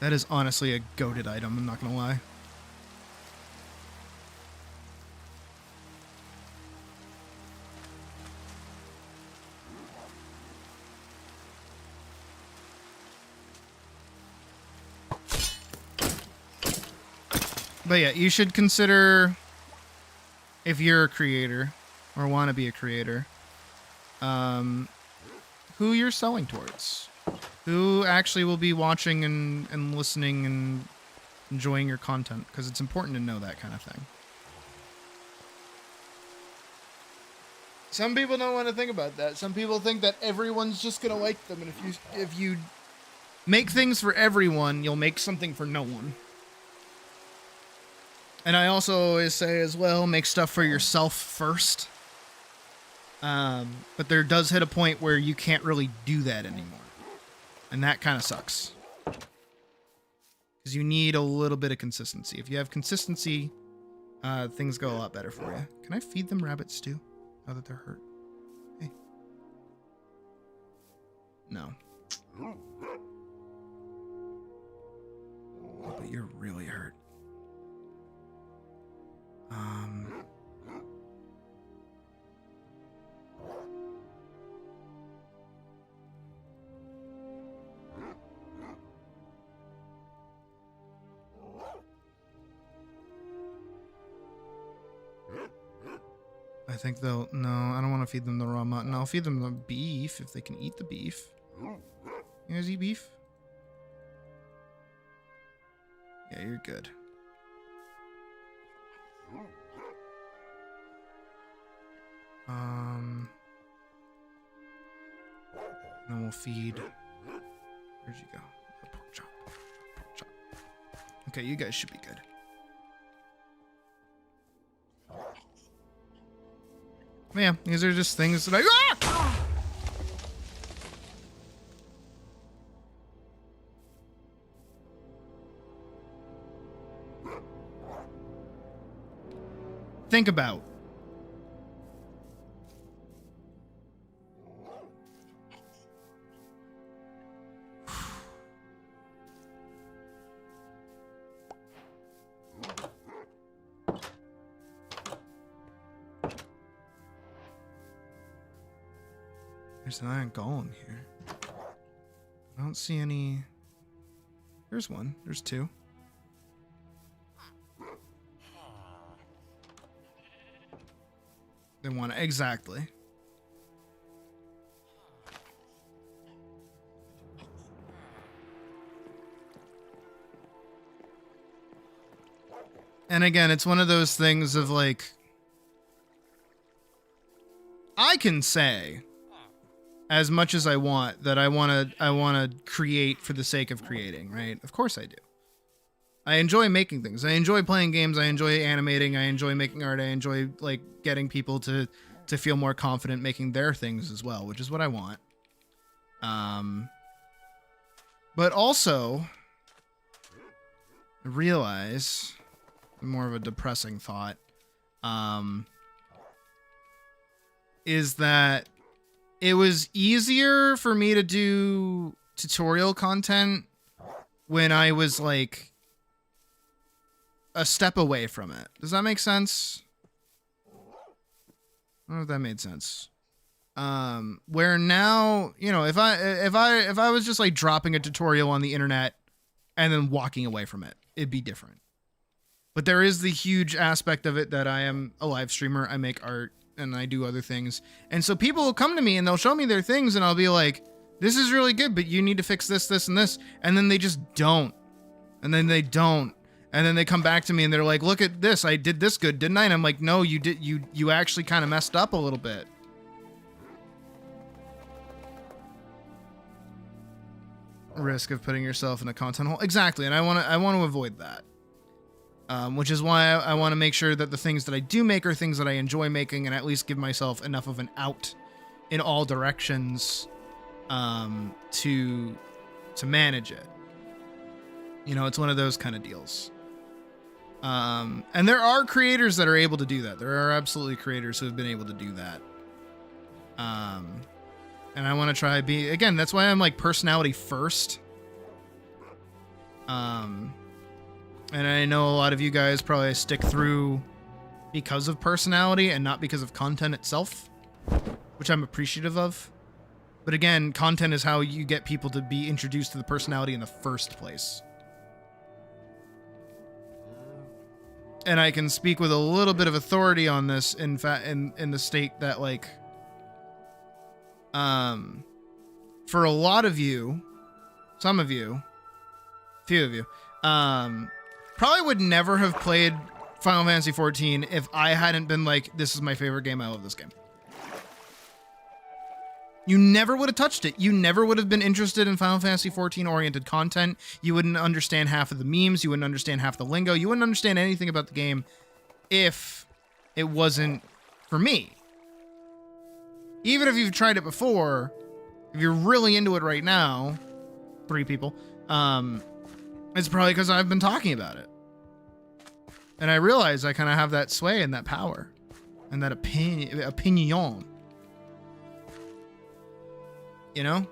That is honestly a goated item, I'm not gonna lie. But yeah, you should consider, if you're a creator or want to be a creator, who you're selling towards. Who actually will be watching and listening and enjoying your content, because it's important to know that kind of thing. Some people don't want to think about that. Some people think that everyone's just going to like them, and if you make things for everyone, you'll make something for no one. And I also always say as well, make stuff for yourself first. But there does hit a point where you can't really do that anymore. And that kind of sucks. Because you need a little bit of consistency. If you have consistency, things go a lot better for you. Can I feed them rabbit stew now that they're hurt? Hey. No. Oh, but you're really hurt. I think they'll... No, I don't want to feed them the raw mutton. I'll feed them the beef if they can eat the beef. You guys eat beef? Yeah, you're good. Then we'll feed... Where'd you go? Pork chop. Pork chop. Okay, you guys should be good. Yeah, these are just things that I... Ah! Think about. There's an iron golem here. I don't see any... There's one. There's two. They want it. Exactly. And again, it's one of those things of like... I can say... as much as I want that I want to create for the sake of creating, right? Of course I do. I enjoy making things. I enjoy playing games. I enjoy animating. I enjoy making art. I enjoy like getting people to feel more confident making their things as well, which is what I want. But also I realize more of a depressing thought is that it was easier for me to do tutorial content when I was like a step away from it. Does that make sense? I don't know if that made sense. Where now, you know, if I was just like dropping a tutorial on the internet and then walking away from it. It'd be different. But there is the huge aspect of it that I am a live streamer. I make art and I do other things. And so people will come to me and they'll show me their things and I'll be like, this is really good, but you need to fix this, this, and this. And then they just don't. And then they don't. And then they come back to me and they're like, look at this. I did this good, didn't I? And I'm like, no, you did. You actually kind of messed up a little bit. Risk of putting yourself in a content hole. Exactly. And I want to avoid that. Which is why I want to make sure that the things that I do make are things that I enjoy making and at least give myself enough of an out in all directions to manage it. You know, it's one of those kind of deals. And there are creators that are able to do that. There are absolutely creators who have been able to do that. And I want to try again, that's why I'm like personality first. And I know a lot of you guys probably stick through because of personality and not because of content itself, which I'm appreciative of. But again, content is how you get people to be introduced to the personality in the first place. And I can speak with a little bit of authority on this in the state that, like, for a lot of you, some of you, few of you, probably would never have played Final Fantasy XIV if I hadn't been like, this is my favorite game, I love this game. You never would have touched it. You never would have been interested in Final Fantasy XIV oriented content. You wouldn't understand half of the memes. You wouldn't understand half the lingo. You wouldn't understand anything about the game if it wasn't for me. Even if you've tried it before, if you're really into it right now, 3 people, it's probably because I've been talking about it. And I realize I kind of have that sway and that power and that opinion. You know?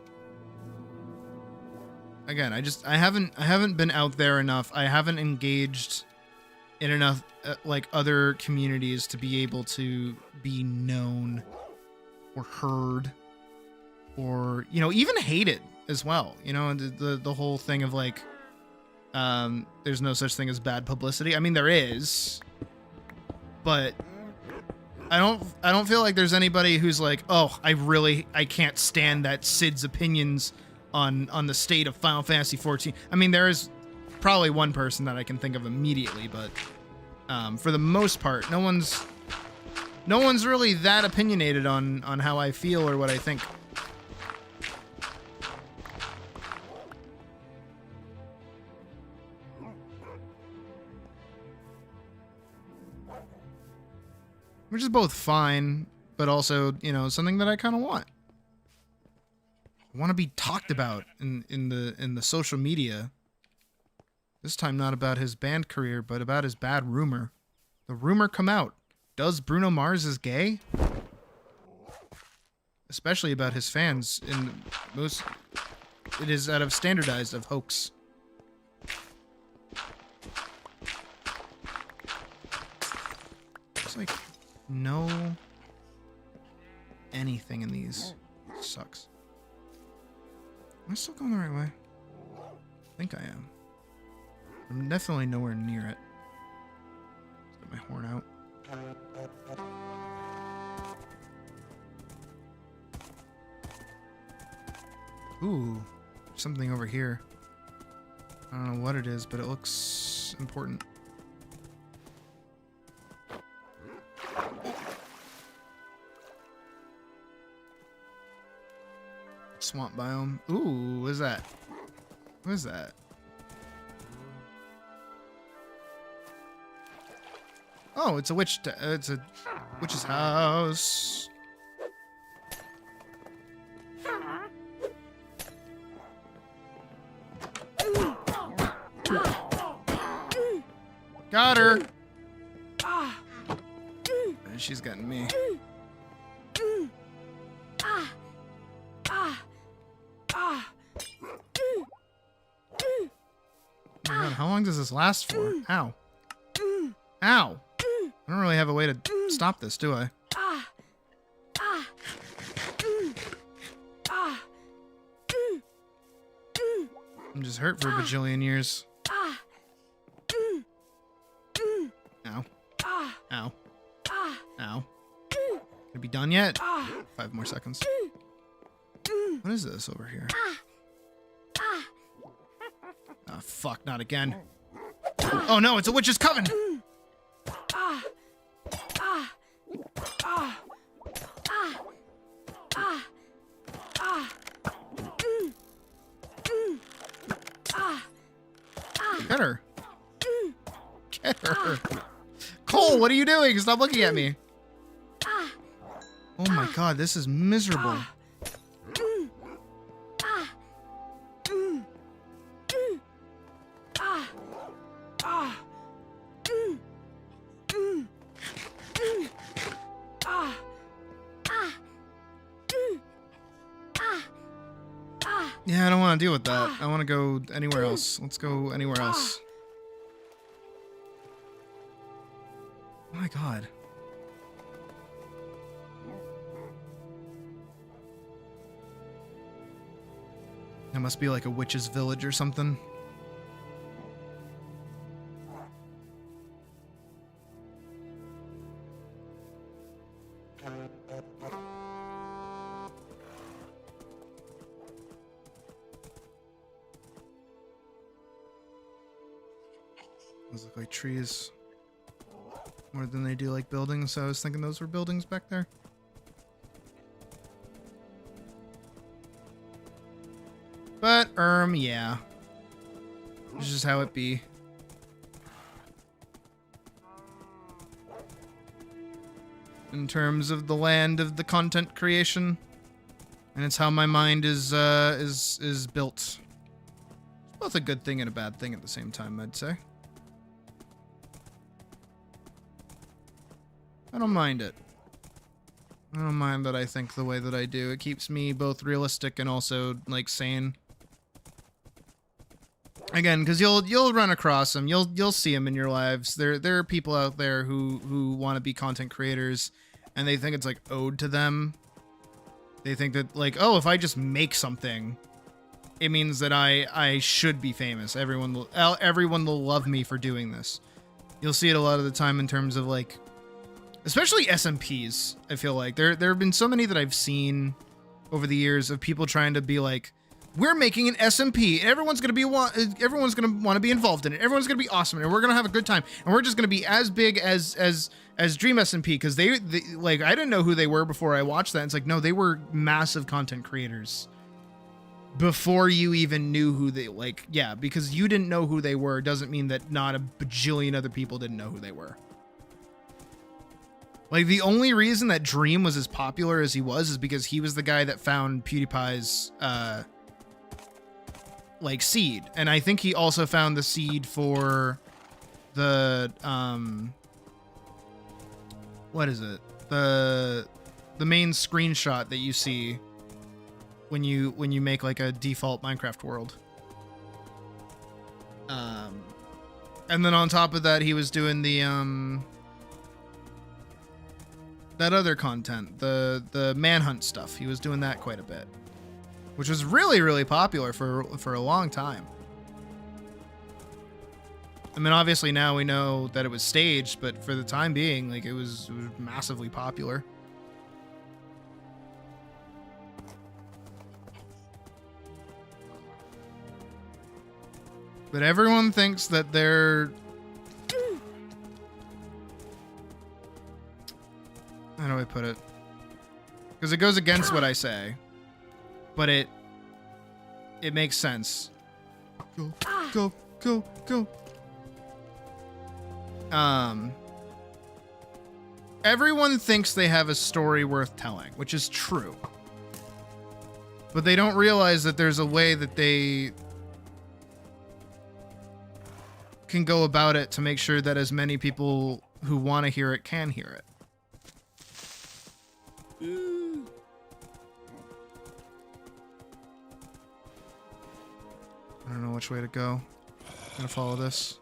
Again, I haven't been out there enough. I haven't engaged in enough like other communities to be able to be known or heard or, you know, even hated as well. You know, the whole thing of like there's no such thing as bad publicity. I mean, there is, but I don't feel like there's anybody who's like, oh, I can't stand that Sid's opinions on the state of Final Fantasy XIV. I mean, there is probably one person that I can think of immediately, but for the most part, no one's really that opinionated on how I feel or what I think. Which is both fine, but also, you know, something that I kind of want. I want to be talked about in the social media. This time not about his band career, but about his bad rumor. The rumor come out. Does Bruno Mars is gay? Especially about his fans. It is out of standardized of hoax. It's like no anything in these sucks. Am I still going the right way? I think I am. I'm definitely nowhere near it. Let's get my horn out. Ooh, something over here. I don't know what it is, but it looks important. Swamp biome. Ooh, what is that? What is that? Oh, it's a witch. It's a witch's house. Got her. And she's gotten me. Oh my God, how long does this last for? Ow. Ow. I don't really have a way to stop this, do I? I'm I'm just hurt for a bajillion years. Ow. Ow. Ow. Can it be done yet? 5 more seconds. What is this over here? Oh, fuck, not again. Oh no, it's a witch's coven! Get her. Get her. Cole, what are you doing? Stop looking at me. Oh my god, this is miserable. Yeah, I don't want to deal with that. I want to go anywhere else. Let's go anywhere else. Oh my god. That must be like a witch's village or something. Those look like trees more than they do like buildings, so I was thinking those were buildings back there. But, yeah. It's just how it be. In terms of the land of the content creation. And it's how my mind is built. It's both a good thing and a bad thing at the same time, I'd say. I don't mind it. I don't mind that I think the way that I do. It keeps me both realistic and also, like, sane. Again, because you'll run across them. You'll see them in your lives. There are people out there who want to be content creators, and they think it's, like, owed to them. They think that, like, oh, if I just make something, it means that I should be famous. Everyone will love me for doing this. You'll see it a lot of the time in terms of, like, especially SMPs, I feel like. There have been so many that I've seen over the years of people trying to be like, we're making an SMP. Everyone's going to want to be involved in it. Everyone's going to be awesome, and we're going to have a good time. And we're just going to be as big as Dream SMP, because they like, I didn't know who they were before I watched that. It's like, no, they were massive content creators before you even knew who they, like, yeah, because you didn't know who they were doesn't mean that not a bajillion other people didn't know who they were. Like, the only reason that Dream was as popular as he was is because he was the guy that found PewDiePie's, like, seed. And I think he also found the seed for the, what is it? The main screenshot that you see when you make, like, a default Minecraft world. And then on top of that, he was doing the, that other content, the manhunt stuff. He was doing that quite a bit, which was really, really popular for a long time. I mean, obviously now we know that it was staged, but for the time being, like, it was massively popular. But everyone thinks that they're, how do I put it? Because it goes against what I say, but it makes sense. Go. Everyone thinks they have a story worth telling, which is true. But they don't realize that there's a way that they can go about it to make sure that as many people who want to hear it can hear it. I don't know which way to go. I'm gonna follow this.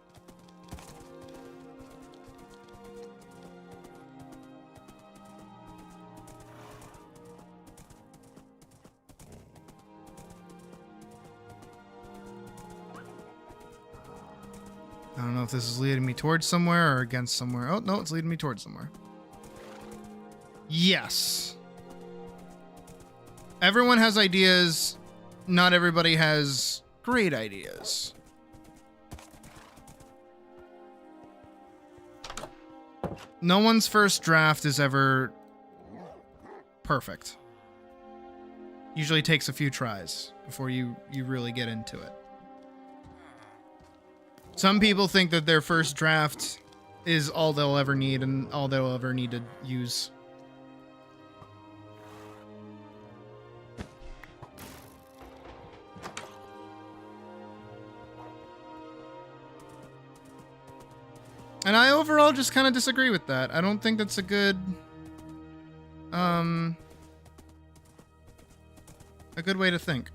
I don't know if this is leading me towards somewhere or against somewhere. Oh, no, it's leading me towards somewhere. Yes. Everyone has ideas. Not everybody has great ideas. No one's first draft is ever perfect. Usually takes a few tries before you really get into it. Some people think that their first draft is all they'll ever need and all they'll ever need to use. And I overall just kind of disagree with that. I don't think that's a good way to think.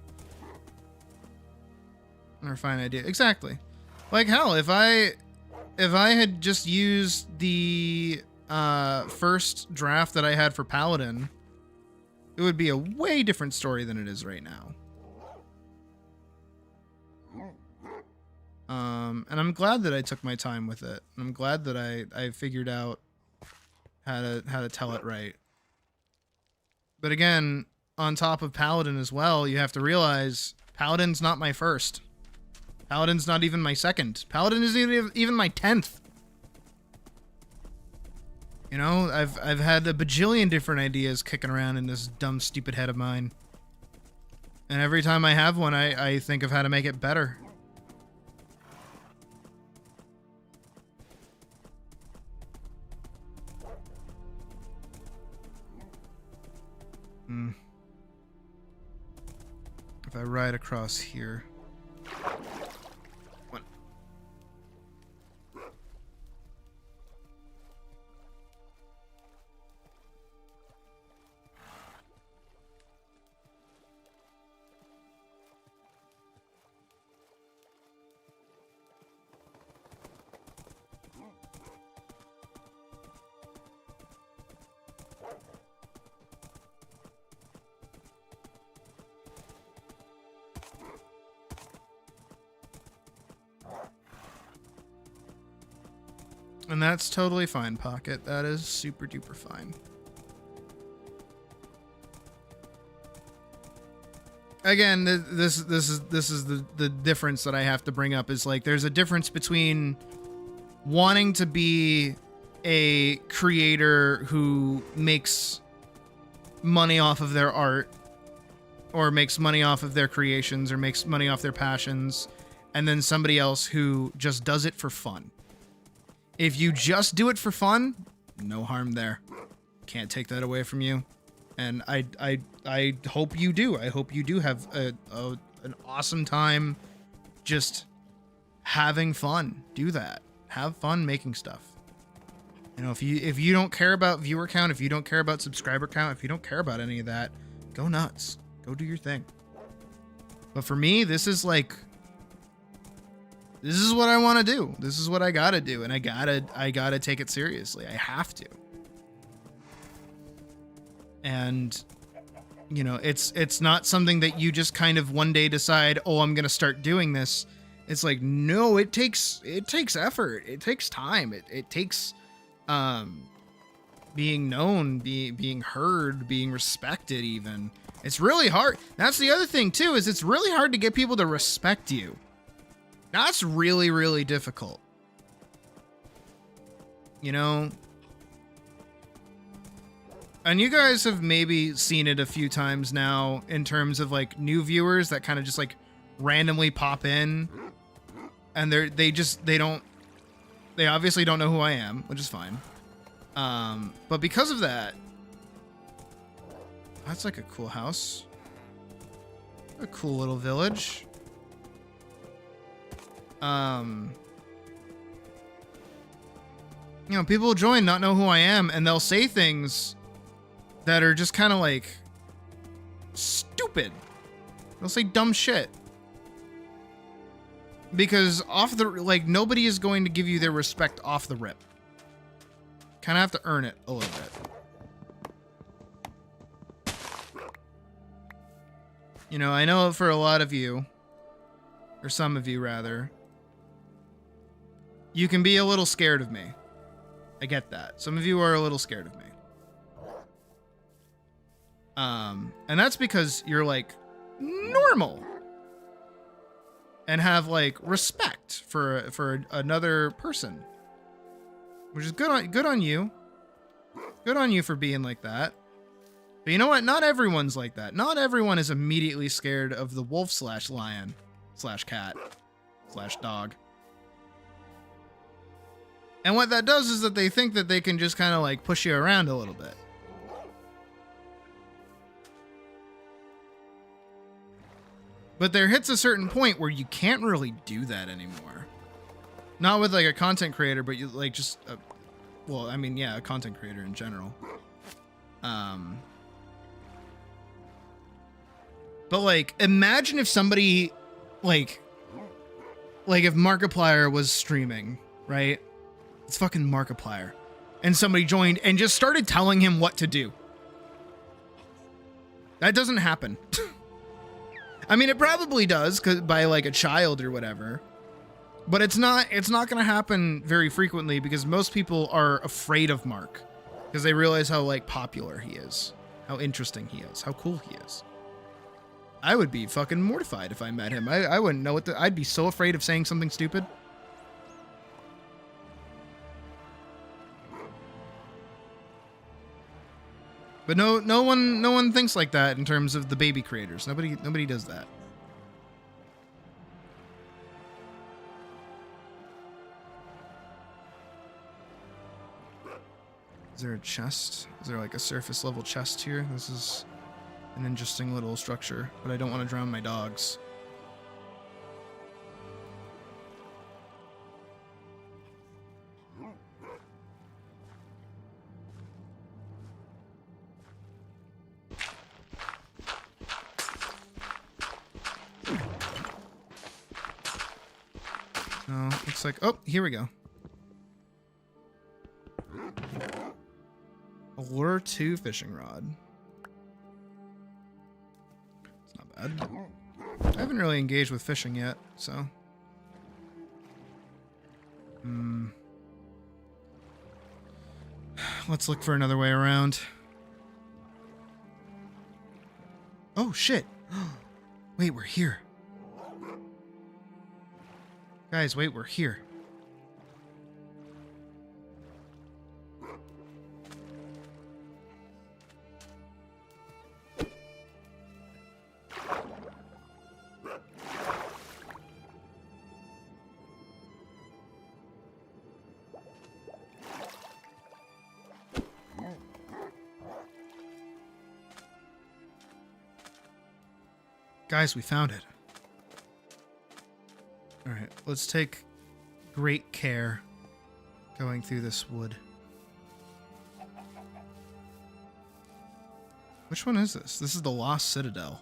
Or fine idea. Exactly. Like hell, if I had just used the first draft that I had for Paladin, it would be a way different story than it is right now. And I'm glad that I took my time with it. I'm glad that I figured out how to tell it right. But again, on top of Paladin as well, you have to realize Paladin's not my first. Paladin's not even my second. Paladin isn't even my 10th. You know, I've had a bajillion different ideas kicking around in this dumb, stupid head of mine. And every time I have one, I think of how to make it better. If I ride across here. One. And that's totally fine, Pocket. That is super duper fine. Again, this is the difference that I have to bring up is like there's a difference between wanting to be a creator who makes money off of their art or makes money off of their creations or makes money off their passions, and then somebody else who just does it for fun. If you just do it for fun, no harm there. Can't take that away from you. And I hope you do. I hope you do have an awesome time just having fun. Do that. Have fun making stuff. You know, if you don't care about viewer count, if you don't care about subscriber count, if you don't care about any of that, go nuts. Go do your thing. But for me, this is like, this is what I want to do. This is what I gotta do, and I gotta take it seriously. I have to. And you know, it's not something that you just kind of one day decide, oh, I'm gonna start doing this. It's like, no, it takes effort. It takes time. It takes being known, being heard, being respected even. It's really hard. That's the other thing too, is it's really hard to get people to respect you. That's really, really difficult. You know? And you guys have maybe seen it a few times now in terms of like new viewers that kind of just like randomly pop in and they obviously don't know who I am, which is fine. But because of that, that's like a cool house. A cool little village. You know, people will join, not know who I am, and they'll say things that are just kind of like stupid. They'll say dumb shit. Because off the, like, nobody is going to give you their respect off the rip. Kind of have to earn it a little bit. You know, I know for a lot of you, or some of you rather, you can be a little scared of me. I get that. Some of you are a little scared of me. And that's because you're like normal and have like respect for another person, which is good on you. Good on you for being like that. But you know what? Not everyone's like that. Not everyone is immediately scared of the wolf / lion / cat / dog. And what that does is that they think that they can just kind of like push you around a little bit. But there hits a certain point where you can't really do that anymore. Not with like a content creator, but you like just, well, I mean, yeah, a content creator in general. But like, imagine if somebody like if Markiplier was streaming, right? It's fucking Markiplier. And somebody joined and just started telling him what to do. That doesn't happen. I mean, it probably does by like a child or whatever, but it's not going to happen very frequently because most people are afraid of Mark because they realize how like popular he is, how interesting he is, how cool he is. I would be fucking mortified if I met him. I wouldn't know what I'd be so afraid of saying something stupid. But no one thinks like that in terms of the baby creators. Nobody does that. Is there a chest? Is there like a surface level chest here? This is an interesting little structure, but I don't want to drown my dogs. Oh, looks like, oh, here we go. A lure 2 fishing rod. It's not bad. I haven't really engaged with fishing yet, so. Let's look for another way around. Oh, shit. Wait, we're here. Guys, wait, we're here. Guys, we found it. All right, let's take great care going through this wood. Which one is this? This is the Lost Citadel.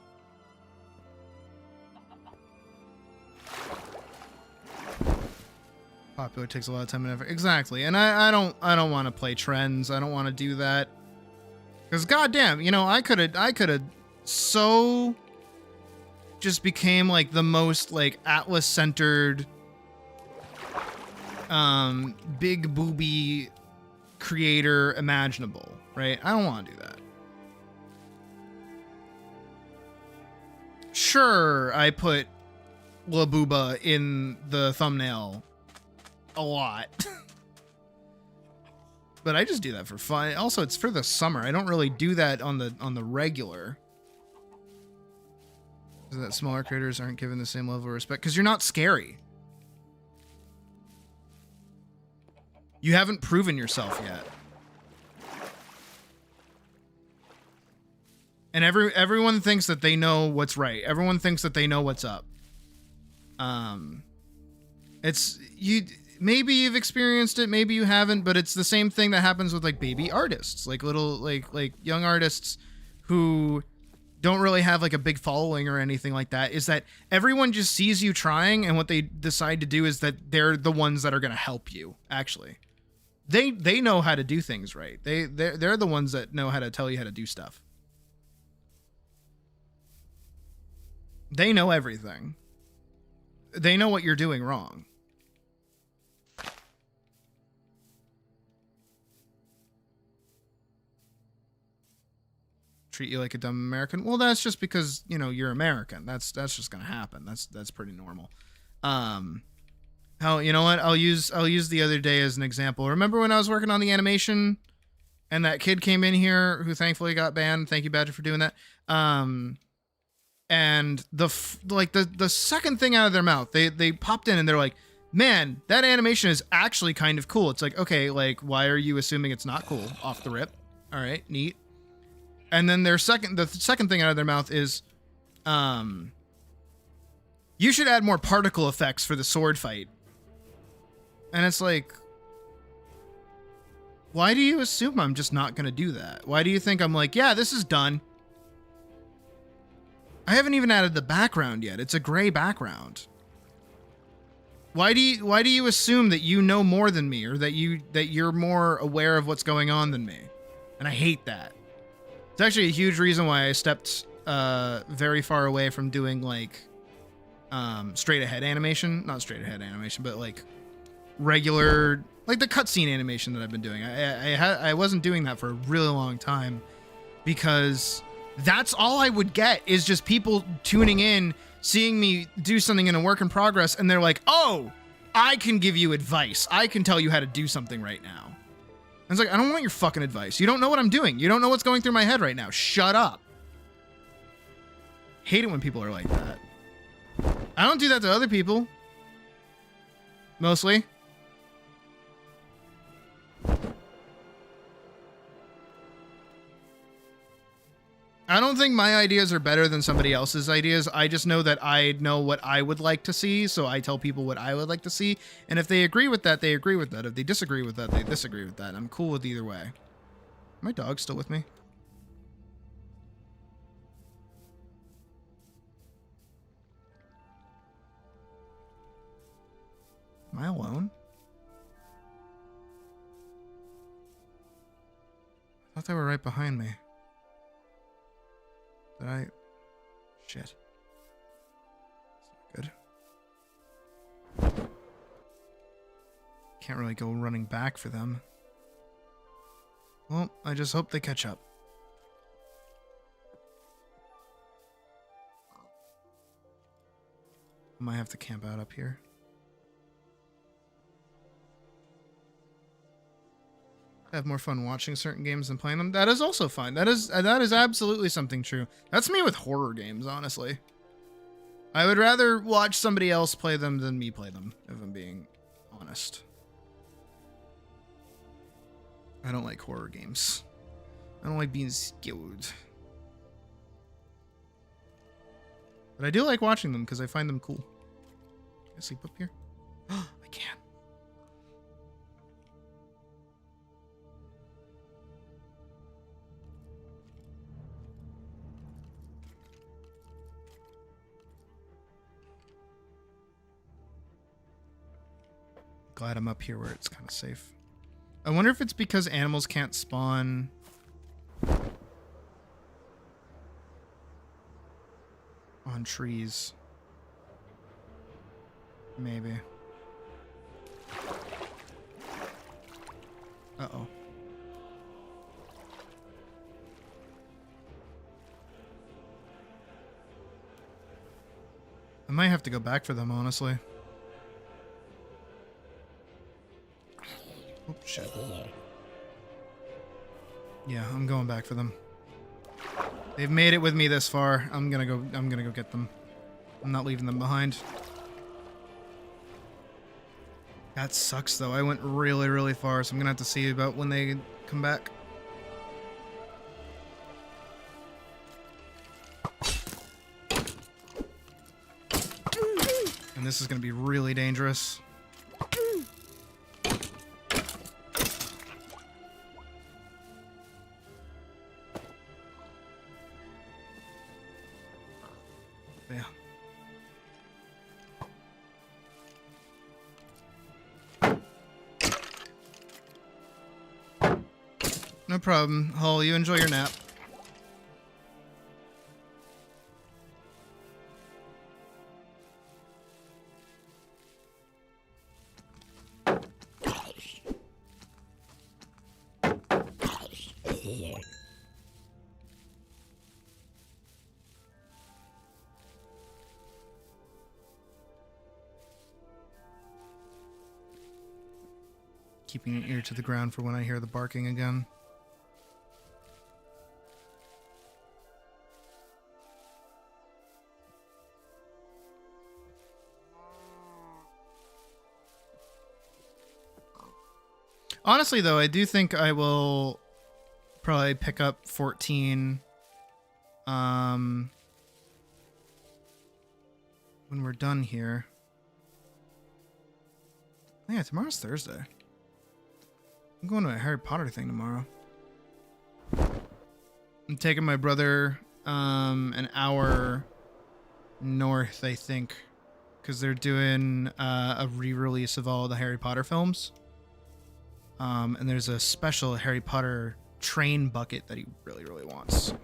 Popular takes a lot of time and effort. Exactly. And I don't want to play trends. I don't want to do that. Cuz goddamn, you know, I could have so just became like the most like Atlas centered big booby creator imaginable, right? I don't want to do that. Sure, I put La Booba in the thumbnail a lot. But I just do that for fun. Also, it's for the summer. I don't really do that on the regular. So that smaller creators aren't given the same level of respect because you're not scary. You haven't proven yourself yet. And everyone thinks that they know what's right. Everyone thinks that they know what's up. It's you. Maybe you've experienced it, maybe you haven't, but it's the same thing that happens with like baby artists, like little like young artists who don't really have like a big following or anything like that. Is that everyone just sees you trying, and what they decide to do is that they're the ones that are going to help you. Actually, they know how to do things right. They're the ones that know how to tell you how to do stuff. They know everything. They know what you're doing wrong. treat you like a dumb American. Well, that's just because, you know, you're American. That's just gonna happen. That's pretty normal. How, you know what? I'll use the other day as an example. Remember when I was working on the animation and that kid came in here who thankfully got banned? Thank you, Badger, for doing that. And the second thing out of their mouth, they popped in and they're like, man, that animation is actually kind of cool. It's like, okay, like, why are you assuming it's not cool off the rip? All right, neat. And then the second thing out of their mouth is, you should add more particle effects for the sword fight. And it's like, why do you assume I'm just not going to do that? Why do you think I'm like, yeah, this is done? I haven't even added the background yet. It's a gray background. Why do you assume that you know more than me, or that you're more aware of what's going on than me? And I hate that. It's actually a huge reason why I stepped very far away from doing like straight ahead animation, not straight ahead animation, but like regular, like the cutscene animation that I've been doing. I wasn't doing that for a really long time because that's all I would get is just people tuning in, seeing me do something in a work in progress, and they're like, oh, I can give you advice. I can tell you how to do something right now. I was like, I don't want your fucking advice. You don't know what I'm doing. You don't know what's going through my head right now. Shut up. Hate it when people are like that. I don't do that to other people. Mostly. I don't think my ideas are better than somebody else's ideas. I just know that I know what I would like to see, so I tell people what I would like to see. And if they agree with that, they agree with that. If they disagree with that, they disagree with that. I'm cool with either way. My dog's still with me. Am I alone? I thought they were right behind me. Did I? Shit. That's not good. Can't really go running back for them. Well, I just hope they catch up. I might have to camp out up here. I have more fun watching certain games than playing them. That is also fine. That is absolutely something true. That's me with horror games, honestly. I would rather watch somebody else play them than me play them, if I'm being honest. I don't like horror games. I don't like being scared. But I do like watching them because I find them cool. Can I sleep up here? I can. Glad I'm up here where it's kind of safe. I wonder if it's because animals can't spawn on trees. Maybe. Uh-oh. I might have to go back for them, honestly. Oh, shit. Yeah, I'm going back for them. They've made it with me this far. I'm gonna go get them. I'm not leaving them behind. That sucks though. I went really, really far, so I'm gonna have to see about when they come back. And this is gonna be really dangerous. No problem. Hull, you enjoy your nap. keeping an ear to the ground for when I hear the barking again. Honestly, though, I do think I will probably pick up 14 when we're done here. Yeah, tomorrow's Thursday. I'm going to a Harry Potter thing tomorrow. I'm taking my brother an hour north, I think, because they're doing a re-release of all the Harry Potter films. And there's a special Harry Potter train bucket that he really, really wants.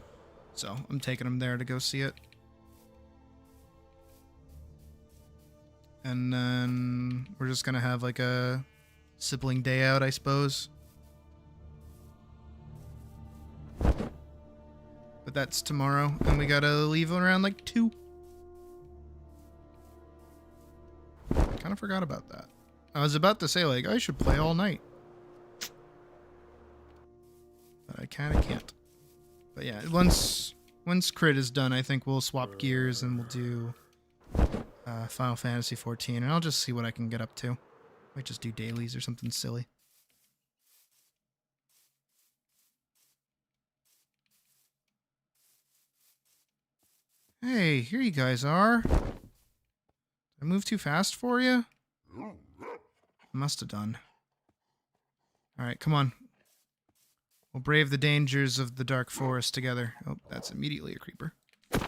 So I'm taking him there to go see it. And then we're just going to have like a sibling day out, I suppose. But that's tomorrow, and we gotta leave around like 2. Kind of forgot about that. I was about to say, like, I should play all night. But I kind of can't. But yeah, once Crit is done, I think we'll swap gears and we'll do Final Fantasy 14, and I'll just see what I can get up to. Might just do dailies or something silly. Hey, here you guys are. Did I move too fast for you? Must have done. Alright, come on. We'll brave the dangers of the dark forest together. Oh, that's immediately a creeper. Okay,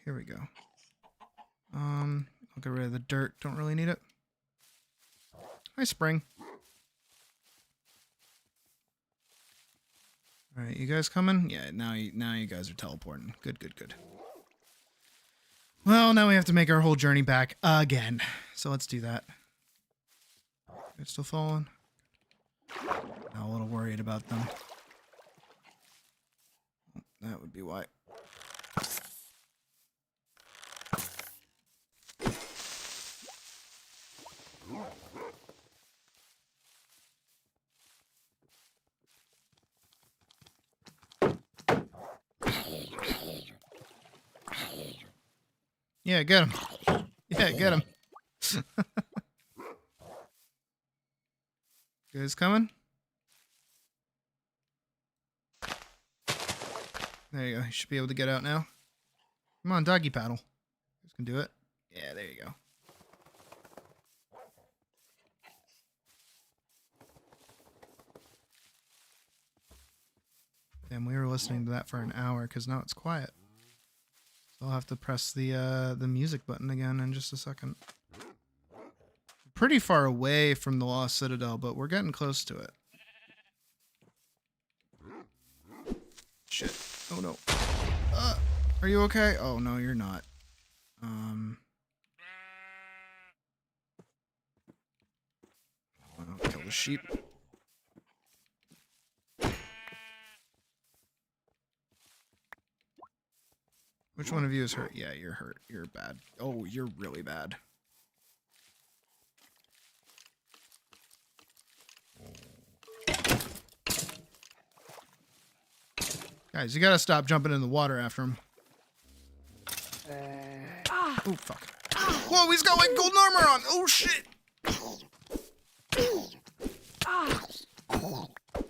here we go. I'll get rid of the dirt. Don't really need it. Hi, Spring. Alright, you guys coming? Yeah, now you guys are teleporting. Good, good, good. Well, now we have to make our whole journey back again. So let's do that. They're still falling? I'm a little worried about them. That would be why. Yeah, get him. Yeah, get him. You guys coming? There you go. You should be able to get out now. Come on, doggy paddle. You guys can do it. Yeah, there you go. Damn, we were listening to that for an hour because now it's quiet. So I'll have to press the music button again in just a second. Pretty far away from the Lost Citadel, but we're getting close to it. Shit. Oh no. Are you okay? Oh no, you're not. I'll kill the sheep. Which one of you is hurt? Yeah, you're hurt. You're bad. Oh, you're really bad. Guys, you gotta stop jumping in the water after him. Oh, fuck. Whoa, he's got like golden armor on! Oh, shit!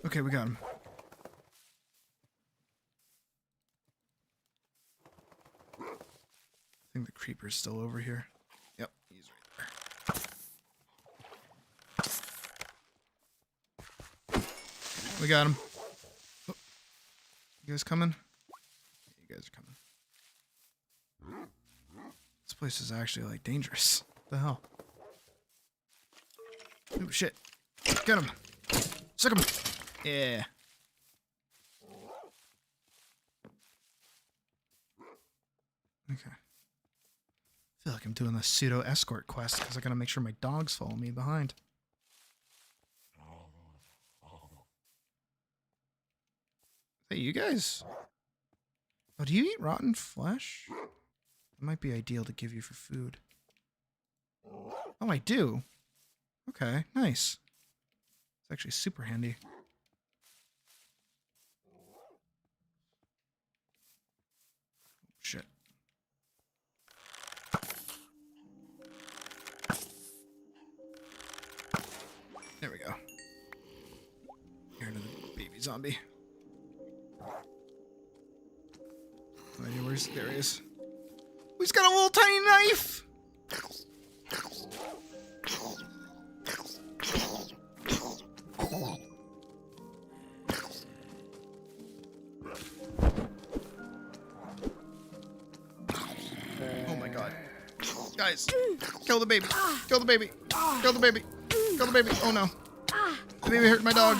Okay, we got him. I think the creeper's still over here. Yep, he's right there. We got him. Oh. You guys coming? Yeah, you guys are coming. This place is actually, like, dangerous. What the hell? Oh, shit. Get him. Sick him. Yeah. Okay. I feel like I'm doing the pseudo escort quest because I gotta make sure my dogs follow me behind. Hey, you guys? Oh, do you eat rotten flesh? It might be ideal to give you for food. Oh, I do. Okay, nice. It's actually super handy. Shit. There we go. Here to the baby zombie. No idea where's there he is. He's got a little tiny knife. Oh my god. Guys, kill the baby. Kill the baby. Kill the baby. Kill the baby. Oh no. The baby hurt my dog.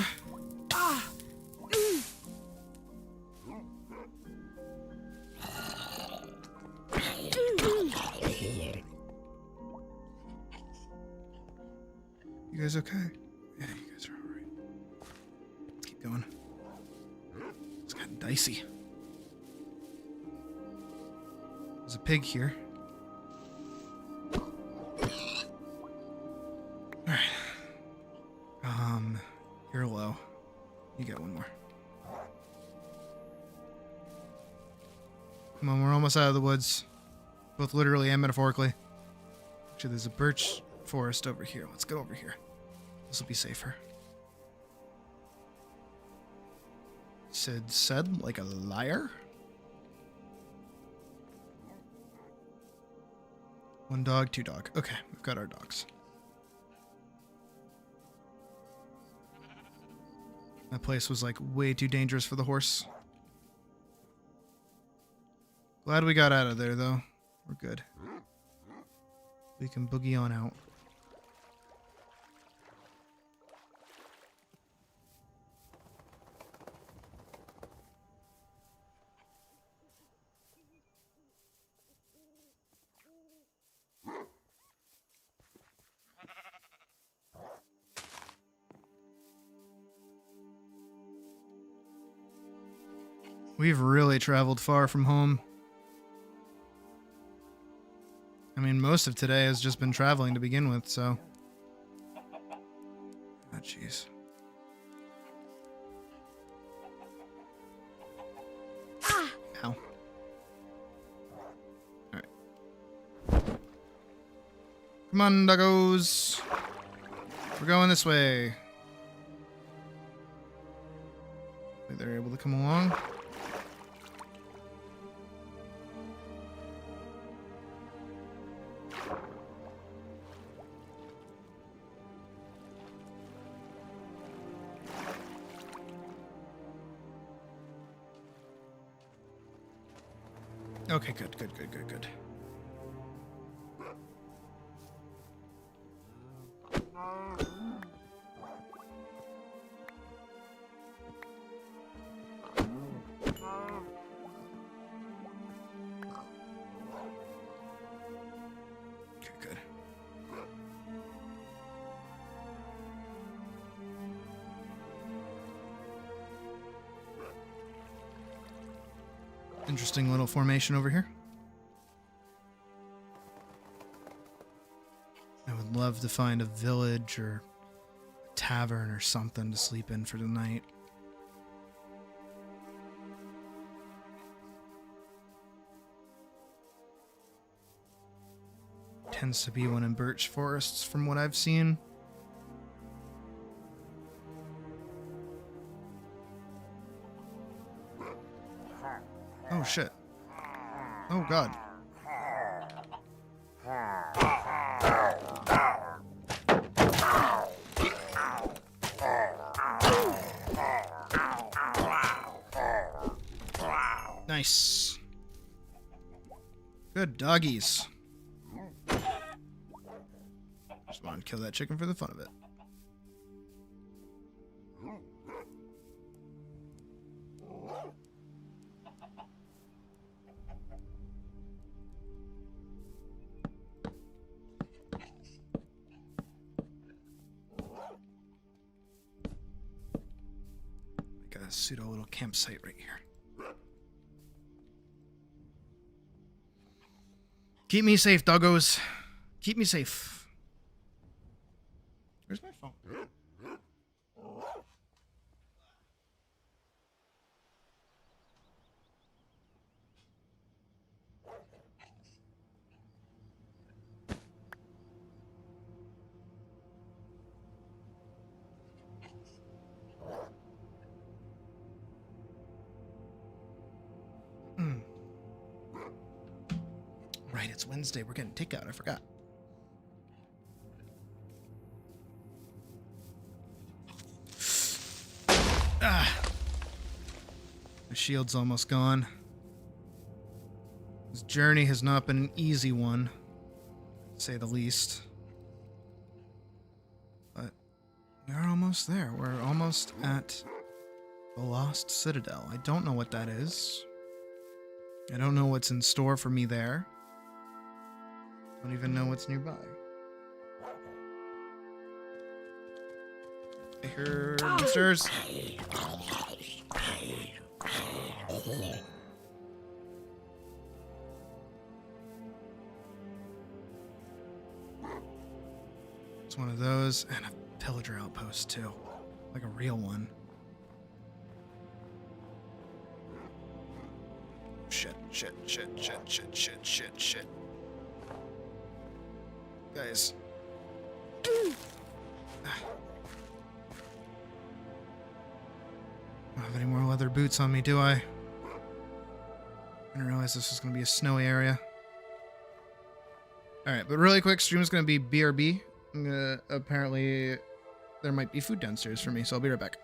You guys okay? Yeah, you guys are alright. Let's keep going. It's gotten dicey. There's a pig here. Alright. You're low. You get one more. Come on, we're almost out of the woods. Both literally and metaphorically. Actually, there's a birch forest over here. Let's go over here. This will be safer. Said like a liar? One dog, two dog. Okay, we've got our dogs. That place was like way too dangerous for the horse. Glad we got out of there though. We're good. We can boogie on out. We've really traveled far from home. I mean, most of today has just been traveling to begin with, so. Oh, jeez. Ow. Alright. Come on, doggos. We're going this way. Maybe they're able to come along. Okay, good. Good. Interesting little formation over here. I would love to find a village or a tavern or something to sleep in for the night. Tends to be one in birch forests from what I've seen. Oh shit. Oh god. Nice. Good doggies. Just wanted to kill that chicken for the fun of it. Got a pseudo little campsite right here. Keep me safe, doggos. Keep me safe. Where's my phone? Right, it's Wednesday. We're getting takeout. I forgot. Ah. My shield's almost gone. This journey has not been an easy one, to say the least. But we're almost there. We're almost at the Lost Citadel. I don't know what that is. I don't know what's in store for me there. I don't even know what's nearby. I hear monsters. It's one of those, and a pillager outpost too. Like a real one. Shit. Guys. I don't have any more leather boots on me, do I? I didn't realize this was going to be a snowy area. Alright, but really quick, stream's going to be BRB. Apparently, there might be food downstairs for me, so I'll be right back.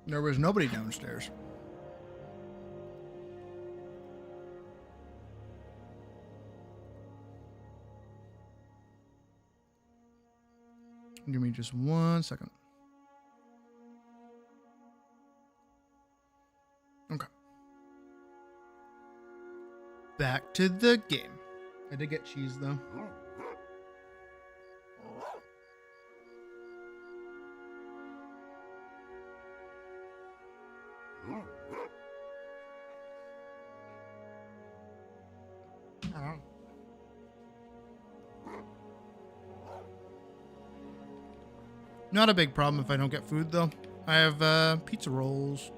There was nobody downstairs. Give me just 1 second. Okay. Back to the game. I did get cheese though. Not a big problem if I don't get food, though. I have pizza rolls.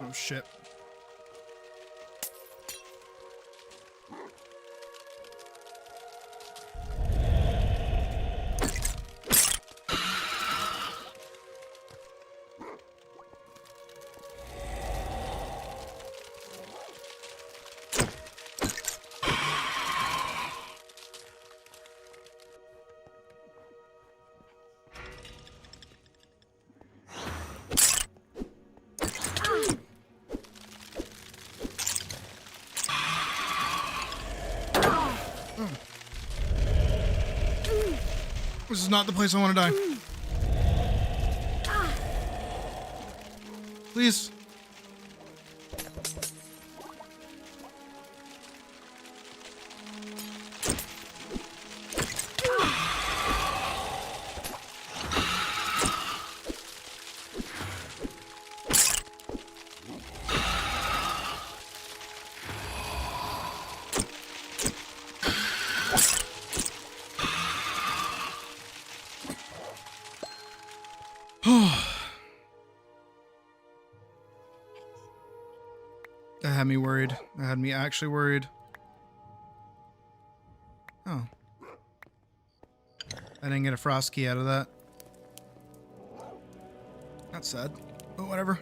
Oh, shit. This is not the place I want to die. Please. That had me worried. That had me actually worried. Oh. I didn't get a frost key out of that. That's sad, but whatever.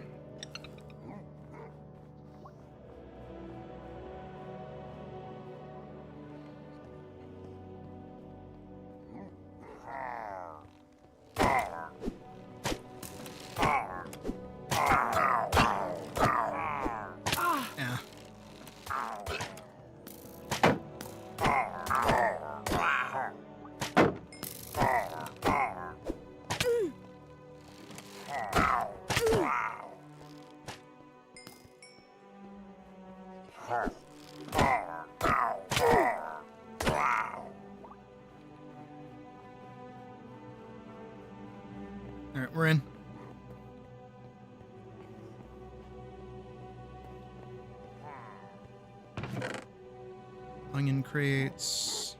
Alright, we're in. Onion crates.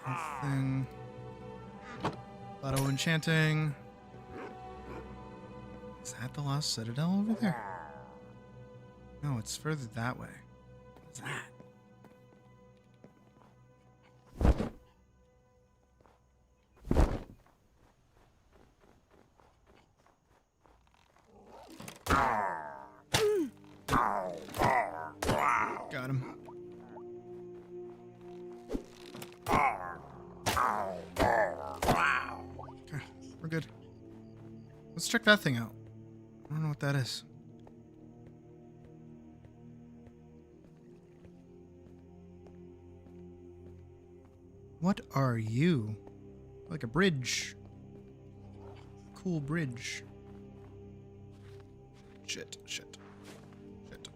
Nothing. Auto enchanting. Is that the Lost Citadel over there? No, it's further that way. What's that? Got him. Okay, we're good. Let's check that thing out. I don't know what that is. What are you? Like a bridge. Cool bridge. Shit, shit, shit.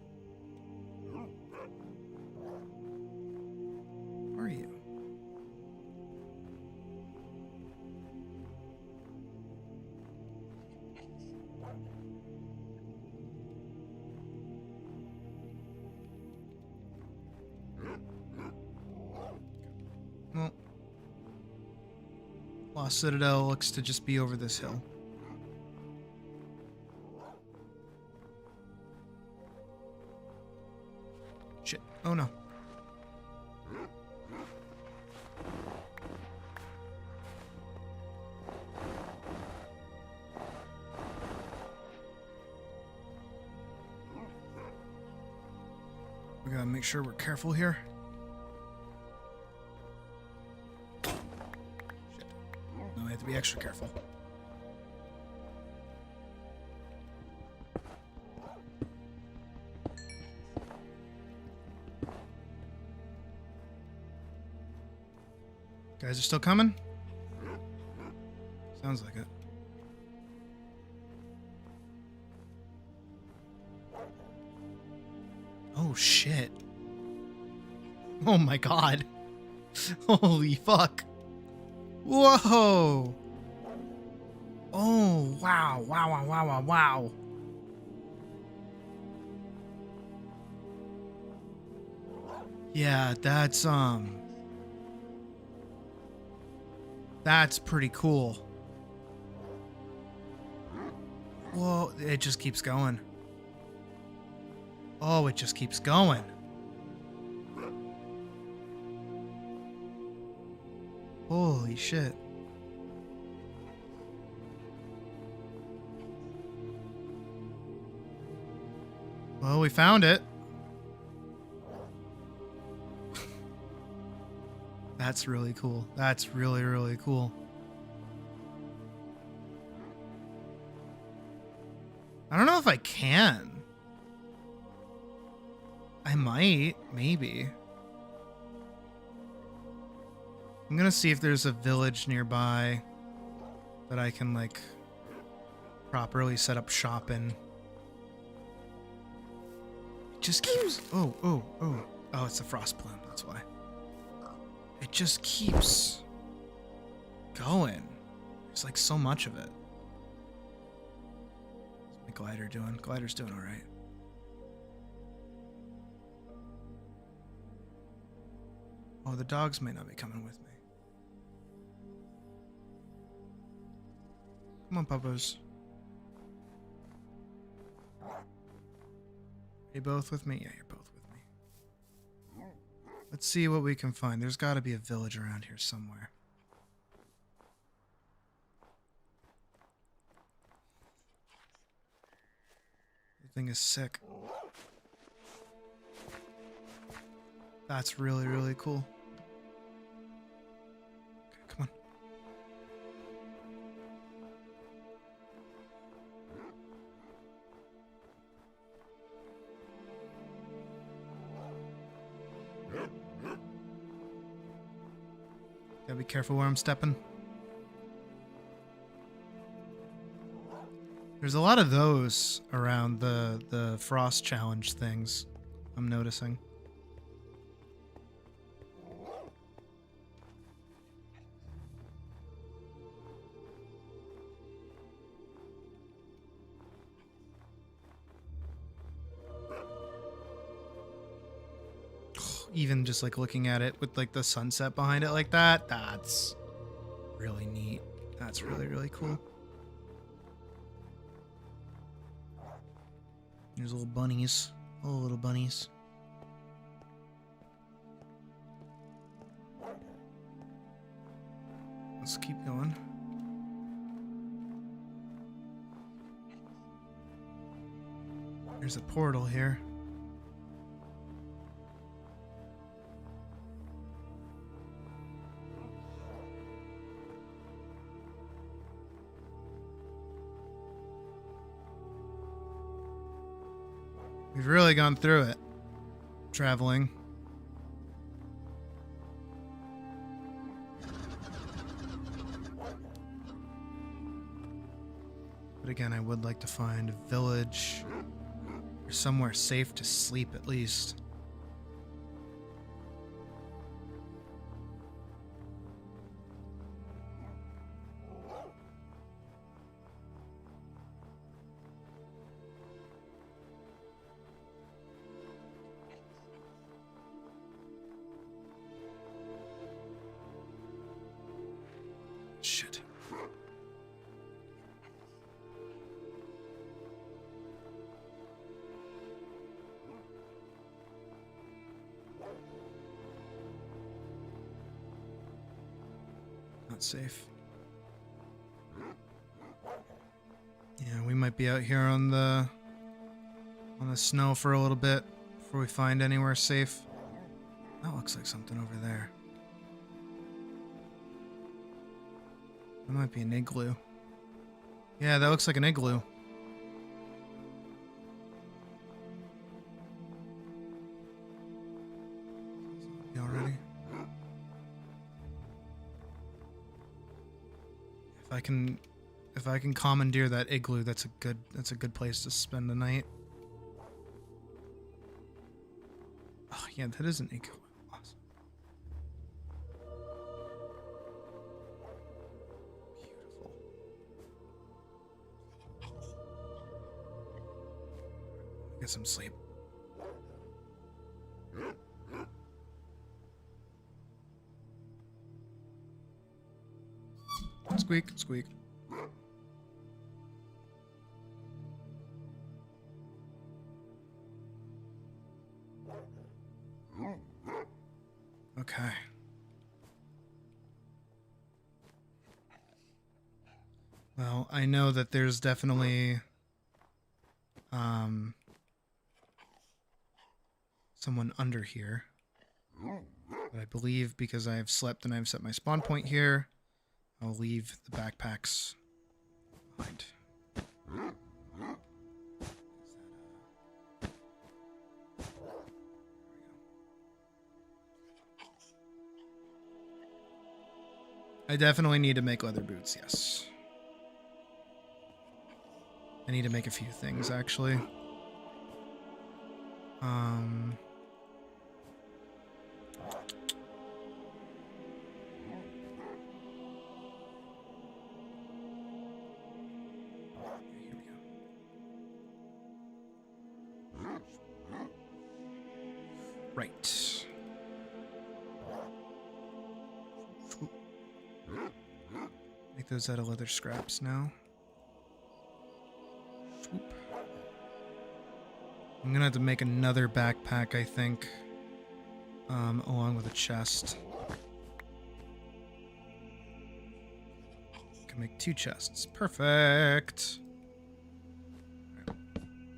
Where are you? Well, Lost Citadel looks to just be over this hill. Shit. Oh no. We gotta make sure we're careful here. Shit. No, we have to be extra careful. Guys are still coming? Sounds like it. Oh shit. Oh my god. Holy fuck. Whoa. Oh wow, wow, wow, wow, wow, wow. Yeah, that's pretty cool. Whoa, it just keeps going. Oh, it just keeps going. Holy shit. Well, we found it. That's really cool. That's really, really cool. I don't know if I can. I might, maybe. I'm gonna see if there's a village nearby that I can, like, properly set up shop in. It just keeps... Oh, it's the frost plume, that's why. It just keeps going. There's, like, so much of it. What's my glider doing? Glider's doing alright. Oh, the dogs might not be coming with me. Come on, puppos. Are you both with me? Yeah, you're both with me. Let's see what we can find. There's got to be a village around here somewhere. The thing is sick. That's really, really cool. Okay, come on. Gotta be careful where I'm stepping. There's a lot of those around the frost challenge things, I'm noticing. Even just like looking at it with like the sunset behind it like that, that's really neat. That's really, really cool. There's little bunnies. Oh, little bunnies. Let's keep going. There's a portal here. We've really gone through it, traveling. But again, I would like to find a village or somewhere safe to sleep at least. Shit. Not safe. Yeah, we might be out here on the snow for a little bit before we find anywhere safe. That looks like something over there. That might be an igloo. Yeah, that looks like an igloo. You all ready? If I can commandeer that igloo, that's a good place to spend the night. Oh yeah, that is an igloo. Awesome. Beautiful. Get some sleep. Squeak, squeak. Okay. Well, I know that there's definitely someone under here. But I believe because I've slept and I've set my spawn point here, I'll leave the backpacks behind. I definitely need to make leather boots, yes. I need to make a few things, actually. Here we go. Right. Make those out of leather scraps now. Swoop. I'm gonna have to make another backpack, I think, along with a chest. Can make 2 chests. Perfect.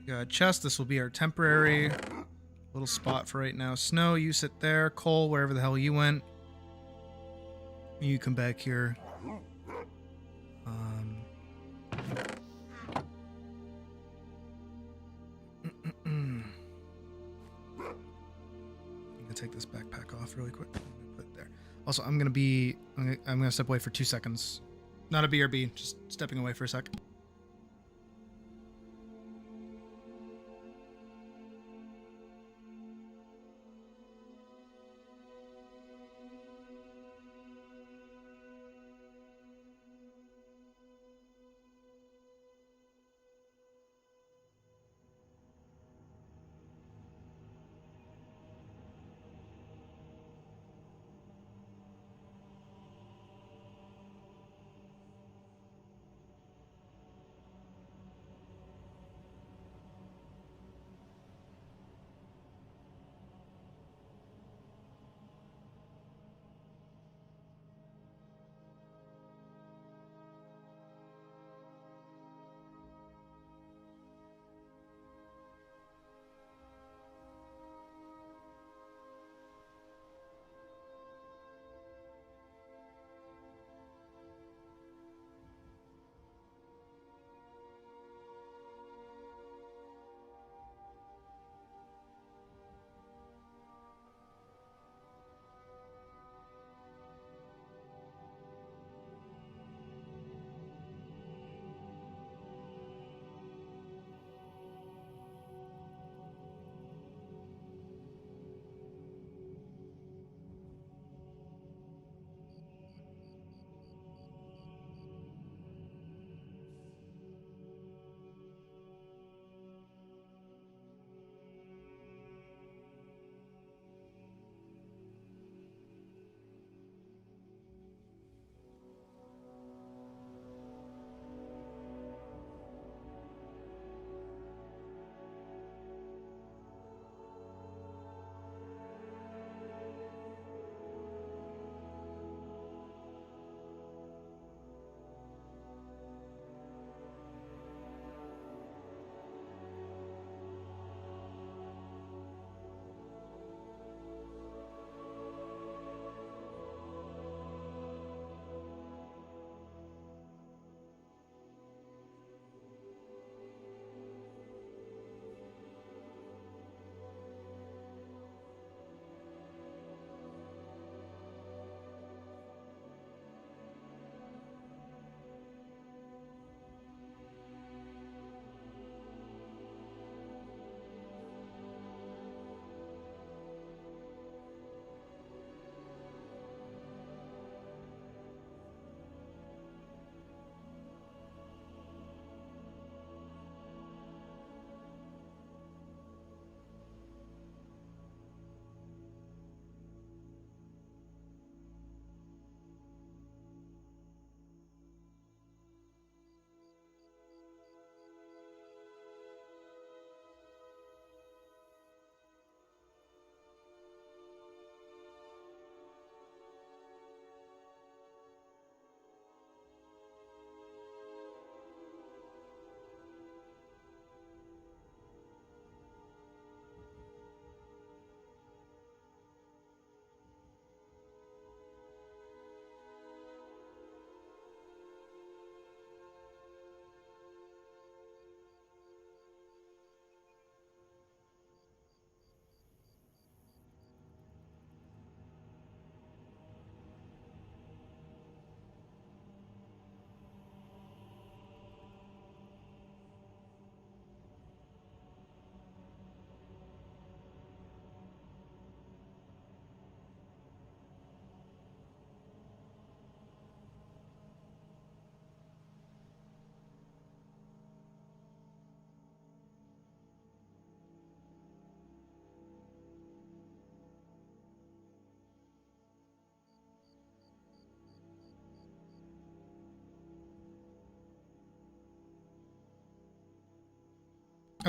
We got a chest. This will be our temporary little spot for right now. Snow, you sit there. Cole, wherever the hell you went. You come back here. Take this backpack off really quick. Put it there. Also, I'm gonna step away for 2 seconds. Not a BRB, just stepping away for a sec.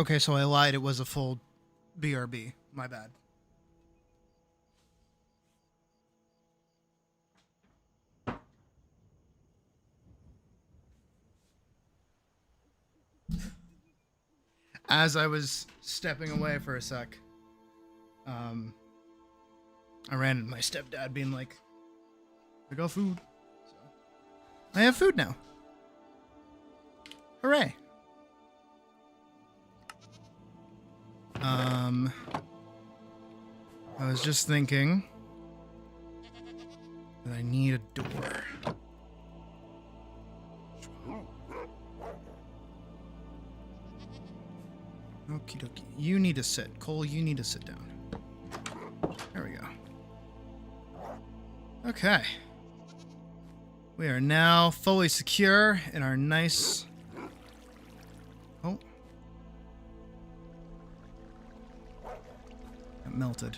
Okay, so I lied. It was a full BRB. My bad. As I was stepping away for a sec, I ran into my stepdad being like, I got food. So I have food now. Hooray. I was just thinking that I need a door. Okie dokie. You need to sit. Cole, you need to sit down. There we go. Okay. We are now fully secure in our nice... Oh. It melted.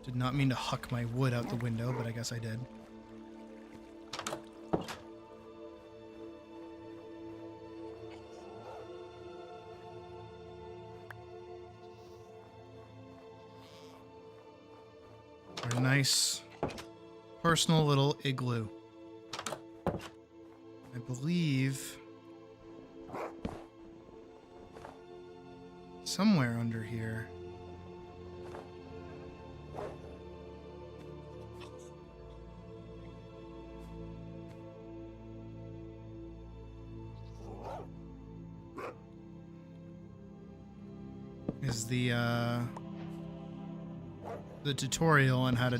Did not mean to huck my wood out the window, but I guess I did. Our nice personal little igloo. I believe somewhere under here. Is the tutorial on how to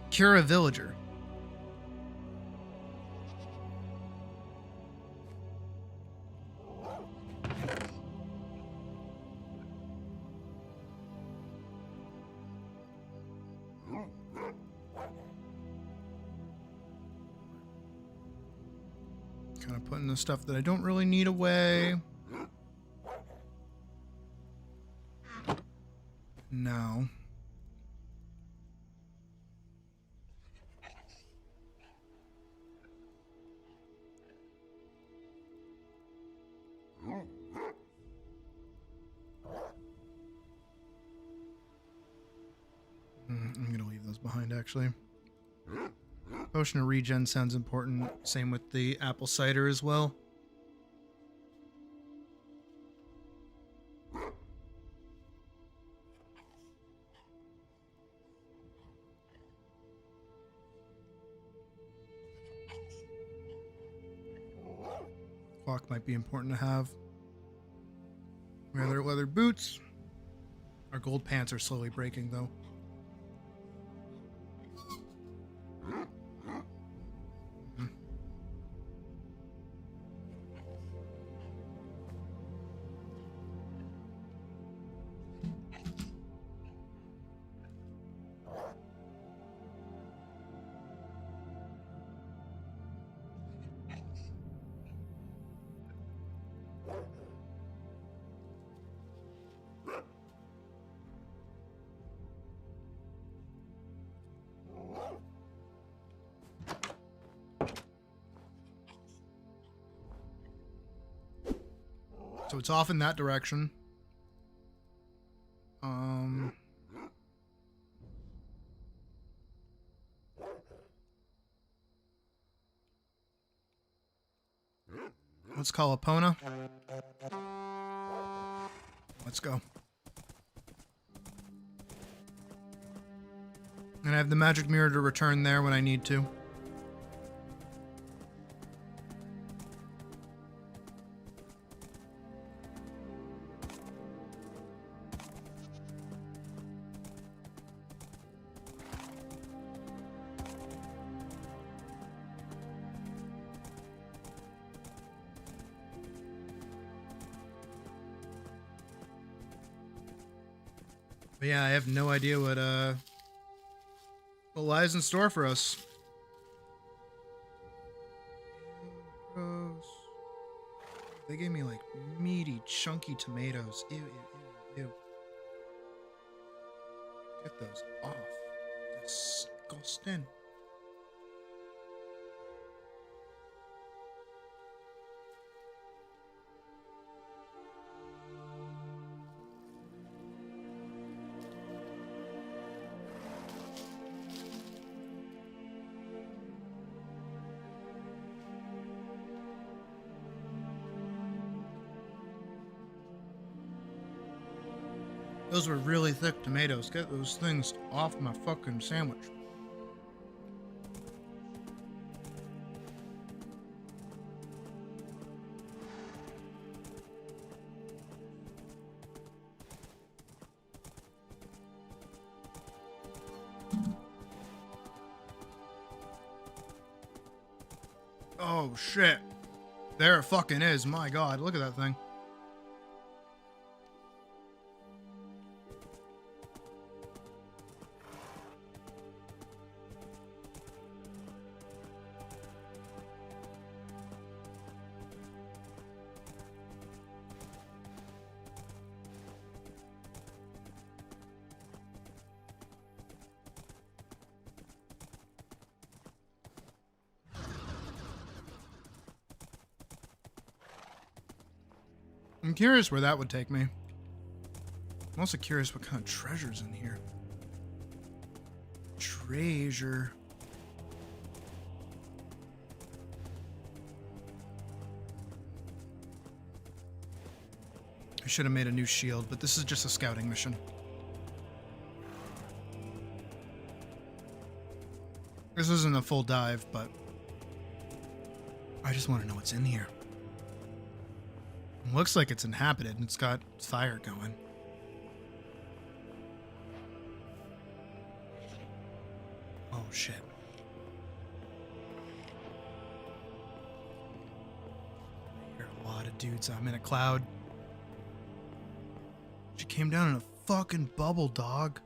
cure a villager. Kind of putting the stuff that I don't really need away. Now. I'm gonna leave those behind, actually. Potion of regen sounds important. Same with the apple cider as well. Clock might be important to have. Leather boots. Our gold pants are slowly breaking, though. So it's off in that direction. Let's call Epona. Let's go. And I have the magic mirror to return there when I need to. But yeah, I have no idea what lies in store for us. Gross. They gave me like meaty, chunky tomatoes. Ew, ew, ew, ew. Get those off. Disgusting. Austin. Those were really thick tomatoes. Get those things off my fucking sandwich. Oh shit. There it fucking is. My God, look at that thing. I'm curious where that would take me. I'm also curious what kind of treasure's in here. Treasure. I should have made a new shield, but this is just a scouting mission. This isn't a full dive, but I just want to know what's in here. It looks like it's inhabited and it's got fire going. Oh shit. I hear a lot of dudes. I'm in a cloud. She came down in a fucking bubble, dog.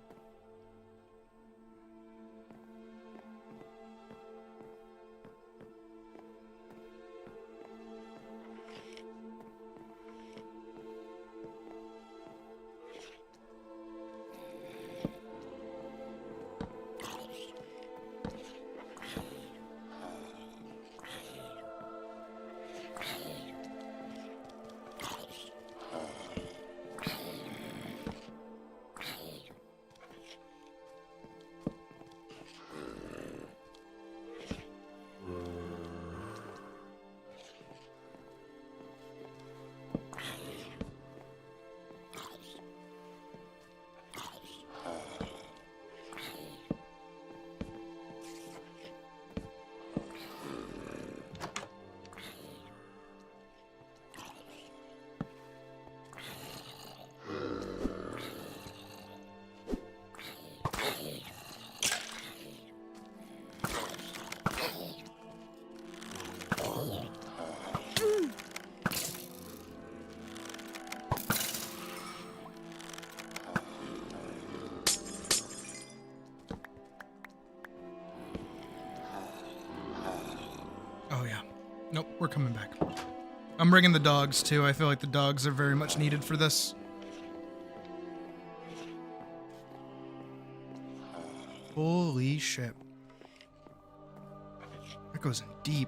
Nope, we're coming back. I'm bringing the dogs too. I feel like the dogs are very much needed for this. Holy shit. That goes in deep.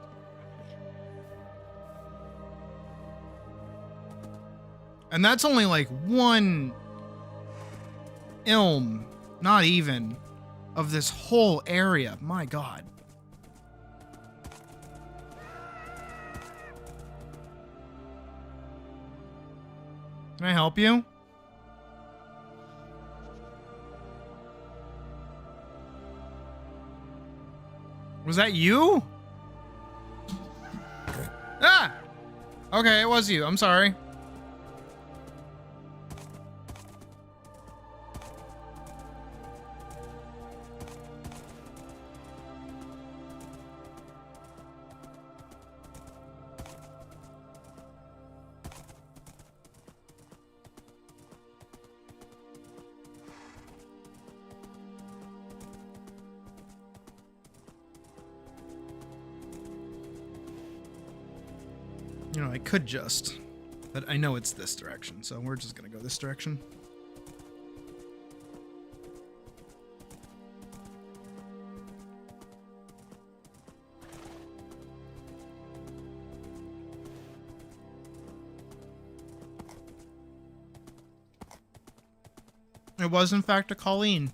And that's only like one ilm, not even, of this whole area. My God. Can I help you? Was that you? Ah! Okay, it was you. I'm sorry. You know, I could just, but I know it's this direction, so we're just gonna go this direction. It was, in fact, a Colleen.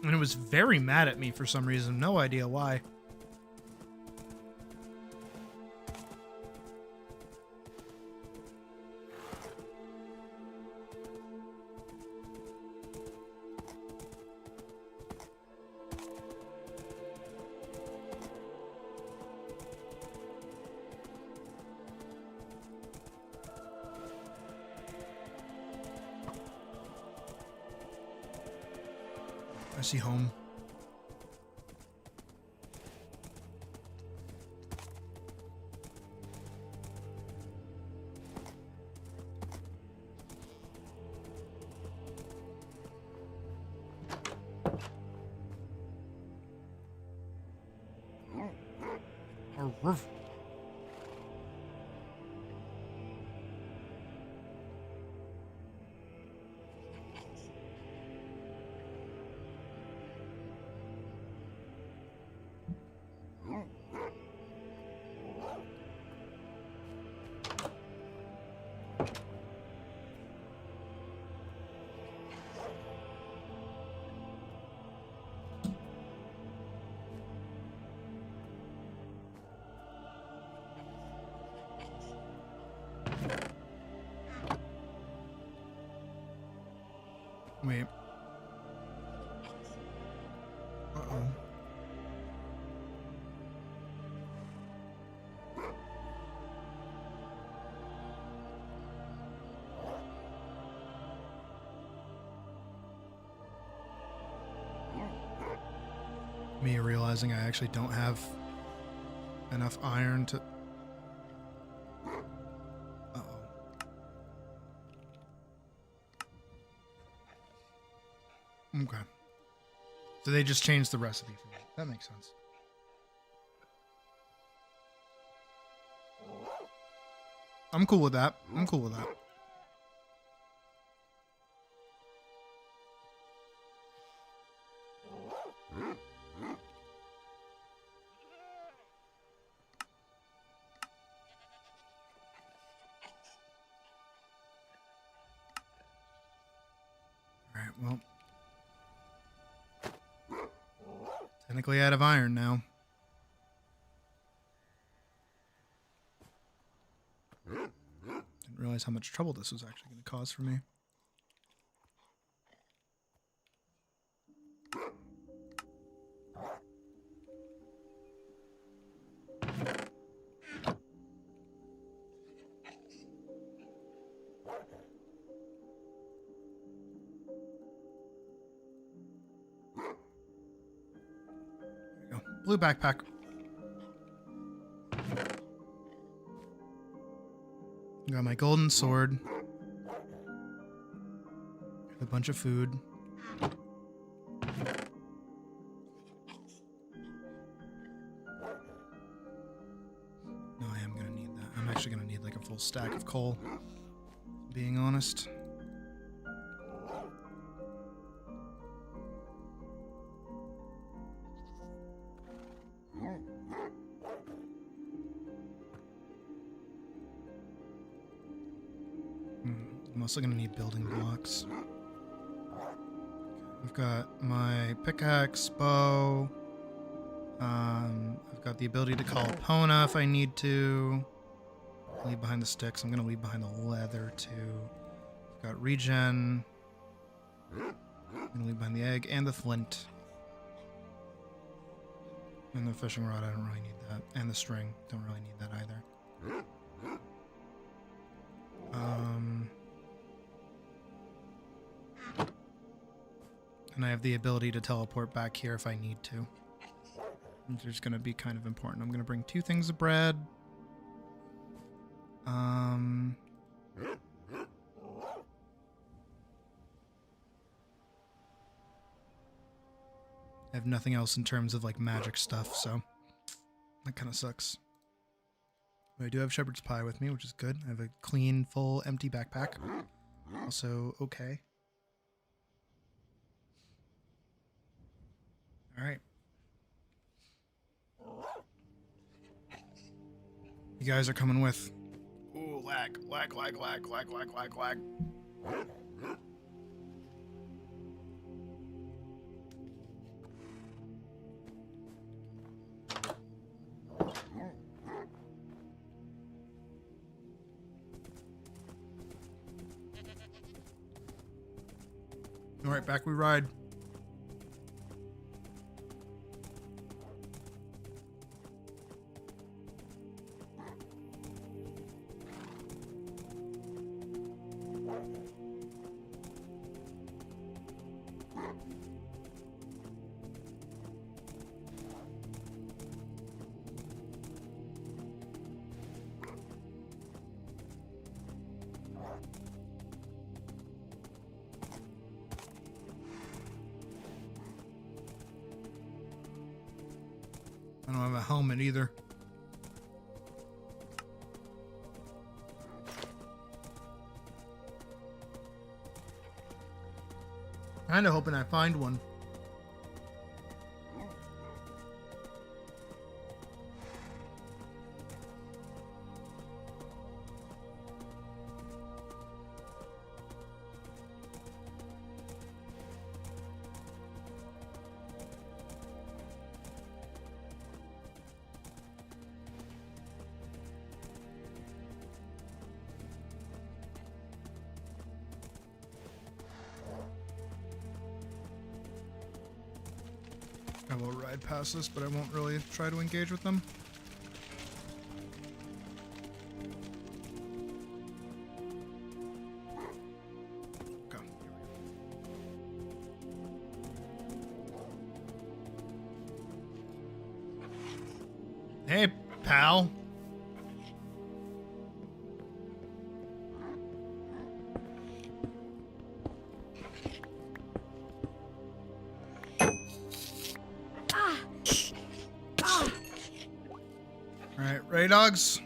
And it was very mad at me for some reason. No idea why. I see home. Arrgh. Wait. Uh-oh. Me realizing I actually don't have enough iron to... Uh-oh. Okay. So they just changed the recipe for that. That makes sense. I'm cool with that. I'm cool with that. Alright, well. Technically out of iron now. Didn't realize how much trouble this was actually going to cause for me. There we go. Blue backpack. Got my golden sword. A bunch of food. No, I am gonna need that. I'm actually gonna need like a full stack of coal, being honest. I'm also gonna need building blocks. I've got my pickaxe, bow. I've got the ability to call Epona if I need to. Leave behind the sticks. I'm gonna leave behind the leather too. I've got regen. I'm gonna leave behind the egg and the flint. And the fishing rod, I don't really need that. And the string, don't really need that either. And I have the ability to teleport back here if I need to. Which is going to be kind of important. I'm going to bring 2 things of bread. I have nothing else in terms of like magic stuff, so that kind of sucks. But I do have shepherd's pie with me, which is good. I have a clean, full, empty backpack. Also okay. All right. You guys are coming with. Ooh, lag. All right, back we ride. I don't have a helmet either. Kinda hoping I find one. I will ride past this, but I won't really try to engage with them. Okay. Hey, pal. Alright, ready, dogs?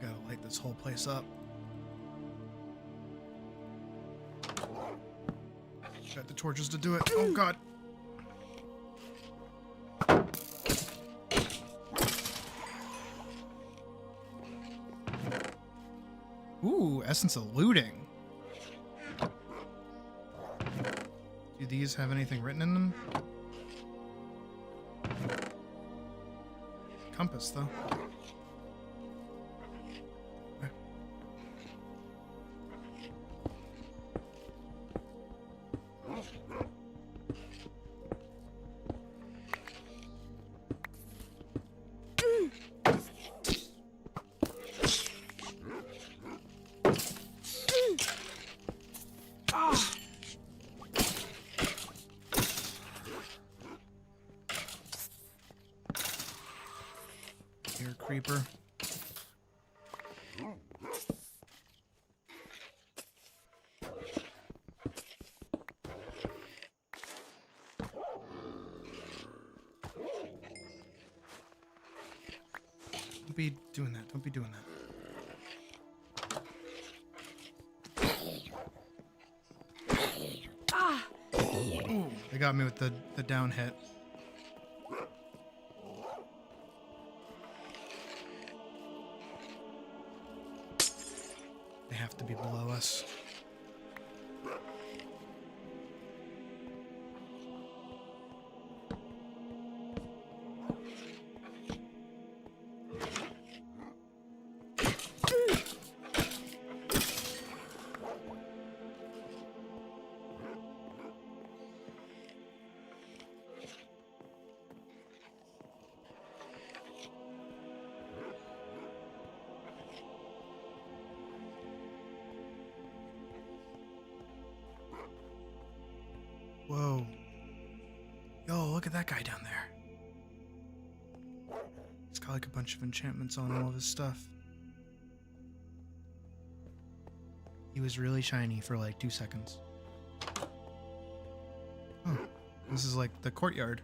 Gotta light this whole place up. Got the torches to do it. Oh god. Ooh, essence of looting. Do these have anything written in them? Compass, though. Okay. Here, creeper. Don't be doing that. Don't be doing that. Ooh, they got me with the down hit. They have to be below us. Whoa. Yo, look at that guy down there. He's got like a bunch of enchantments on all of his stuff. He was really shiny for like 2 seconds. Oh, this is like the courtyard.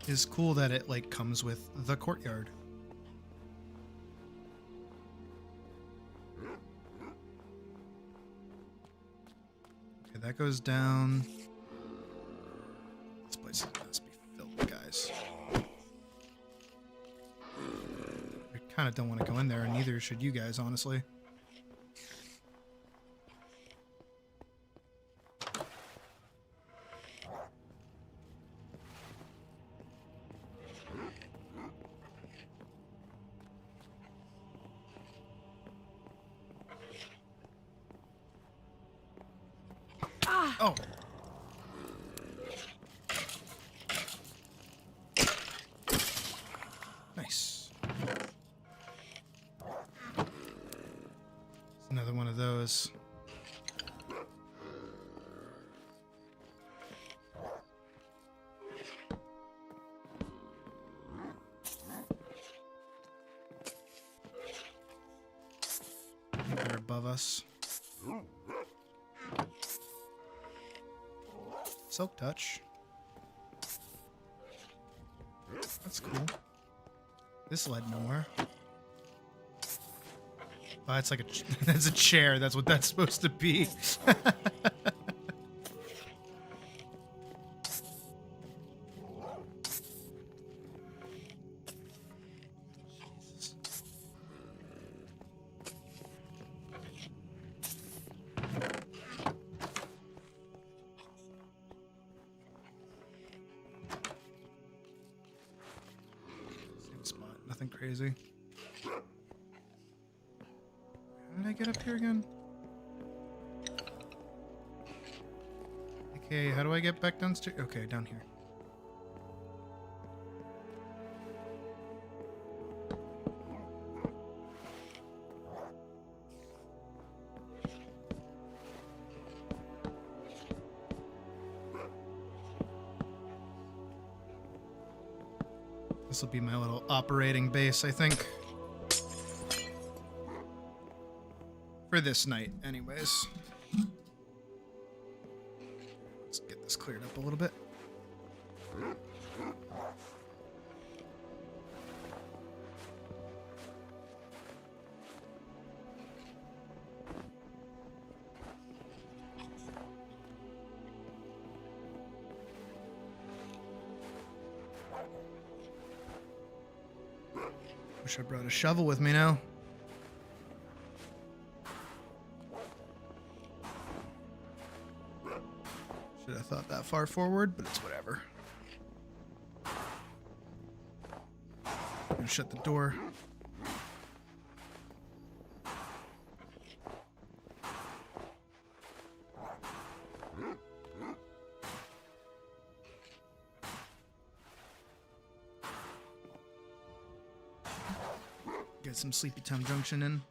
It's cool that it like comes with the courtyard. Okay, that goes down. This place is kind of don't want to go in there, and neither should you guys, honestly. Oh. Nice. Another one of those. They're above us. Silk touch. That's cool. This led nowhere. Oh, it's like a that's a chair. That's what that's supposed to be. Nothing crazy. How did I get up here again? Okay, how do I get back downstairs? Okay, down here. This will be my little operating base, I think. For this night, anyways. Let's get this cleared up a little bit. Wish I brought a shovel with me now. Should have thought that far forward, but it's whatever. I'm gonna shut the door. Get some Sleepy Time Junction in.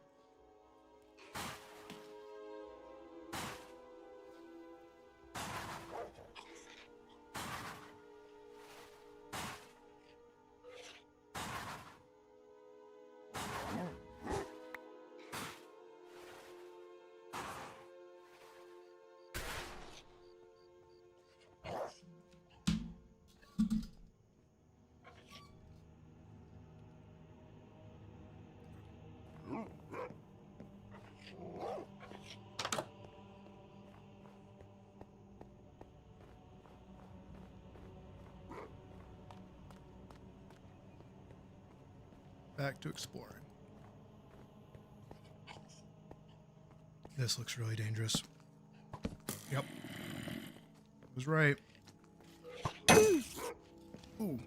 Back to exploring. This looks really dangerous. Yep. Was right. Ooh.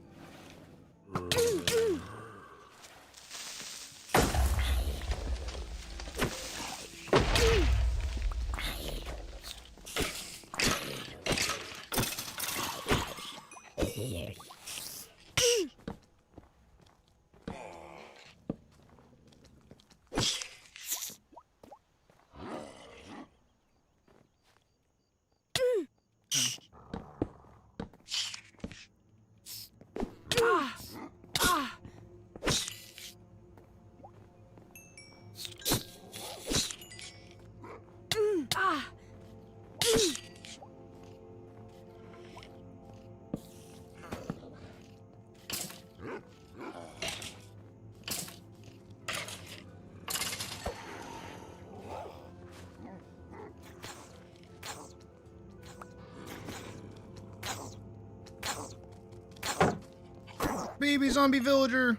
Baby zombie villager.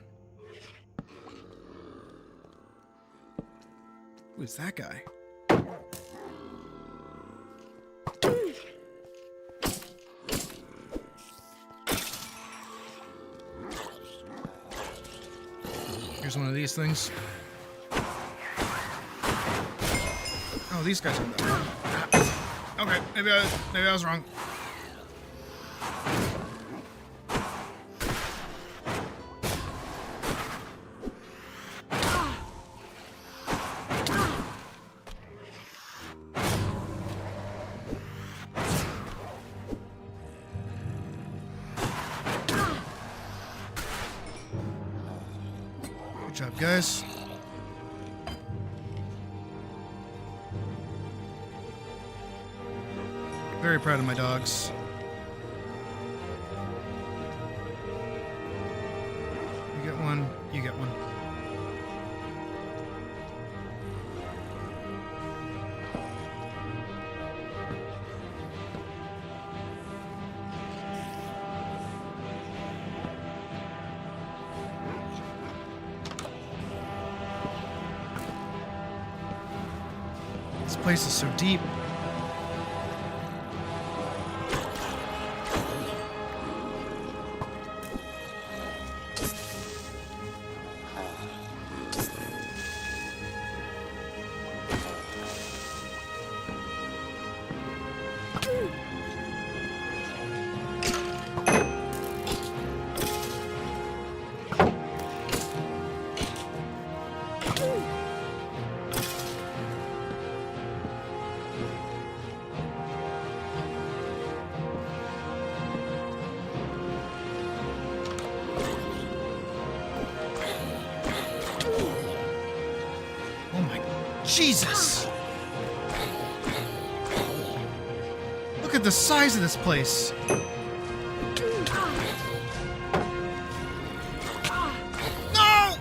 is that guy? Here's one of these things. Oh, these guys are better. Okay, maybe I was wrong. Good job, guys. Very proud of my dogs. You get one, you get one. This place is so deep. Jesus! Look at the size of this place. No!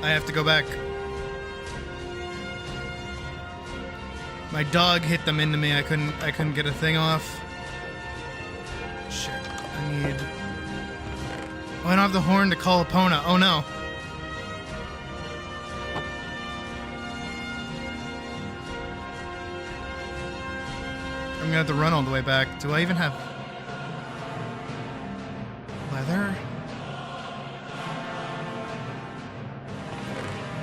I have to go back. My dog hit them into me. I couldn't get a thing off. Shit. I need... Oh, I don't have the horn to call Epona. Oh no. I'm gonna have to run all the way back. Do I even have leather?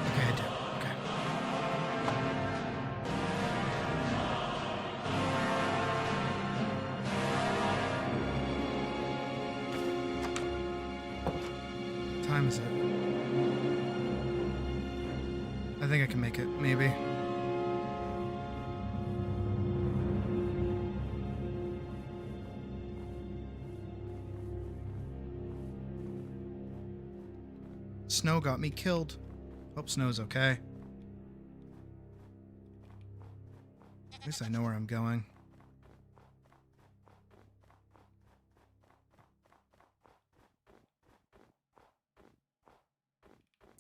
Okay, I do. Okay. What time is it? I think I can make it, maybe. Snow got me killed. Hope Snow's okay. At least I know where I'm going.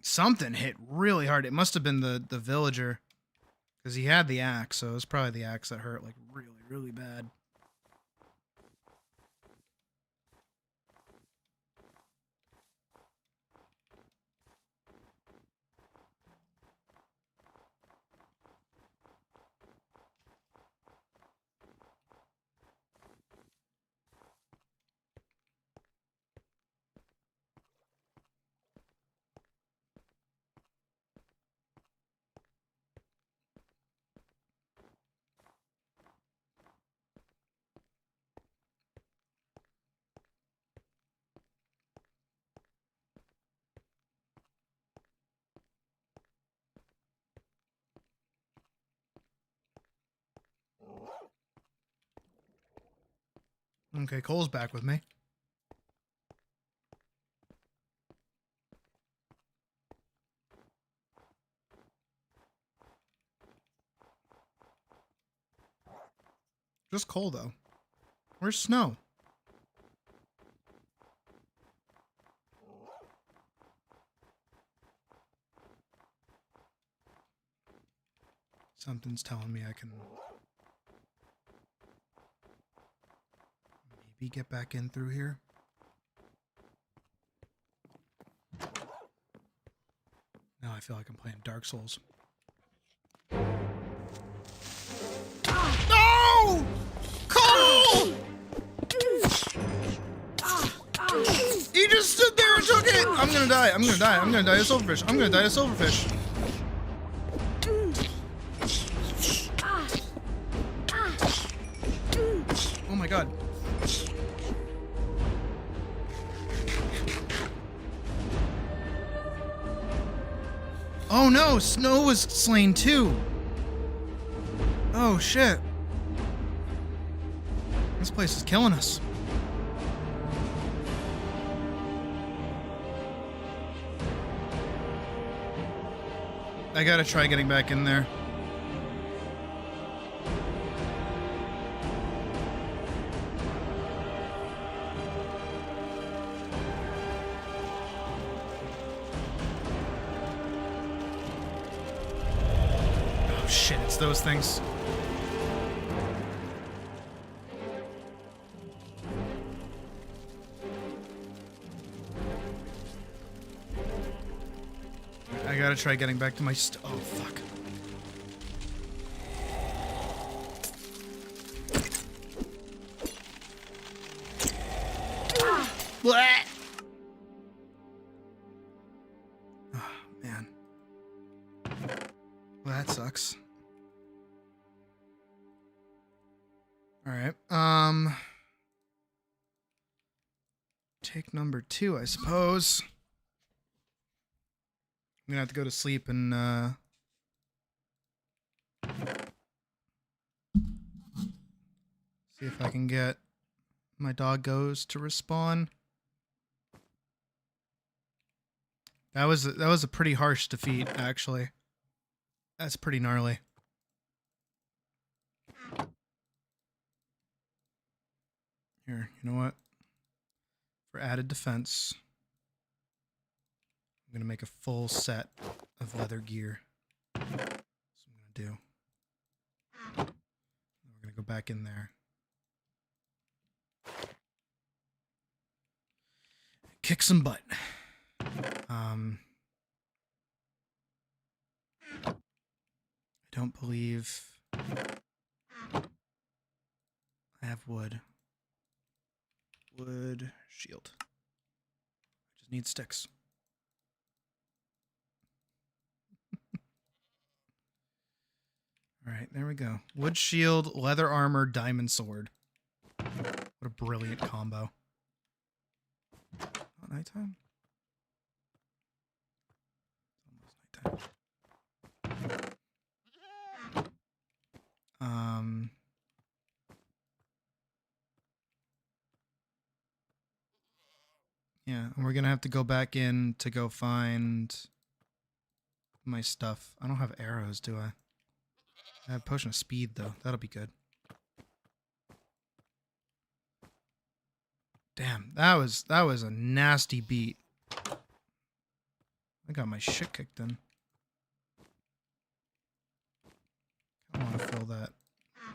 Something hit really hard. It must have been the villager. Because he had the axe, so it was probably the axe that hurt like really, really bad. Okay, Cole's back with me. Just Cole, though. Where's Snow? Something's telling me I can maybe get back in through here. I feel like I'm playing Dark Souls. No! Cole! He just stood there and took it! I'm gonna die. I'm gonna die. I'm gonna die of silverfish. I'm gonna die of silverfish. Oh my god. Oh no, Snow was slain too. Oh shit. This place is killing us. I gotta try getting back in there. Oh shit, it's those things. I gotta try getting back to my oh fuck. Blah! Oh man. Well, that sucks. Alright, take number 2, I suppose. I'm gonna have to go to sleep and, see if I can get my doggos to respawn. That was a pretty harsh defeat, actually. That's pretty gnarly. Here, you know what? For added defense, I'm gonna make a full set of leather gear. That's what I'm gonna do. We're gonna go back in there. Kick some butt. I don't believe I have wood. Wood shield. I just need sticks. Alright, there we go. Wood shield, leather armor, diamond sword. What a brilliant combo. Not nighttime? Almost nighttime. Yeah, and we're gonna have to go back in to go find my stuff. I don't have arrows, do I? I have potion of speed though. That'll be good. Damn, that was a nasty beat. I got my shit kicked in. I want to fill that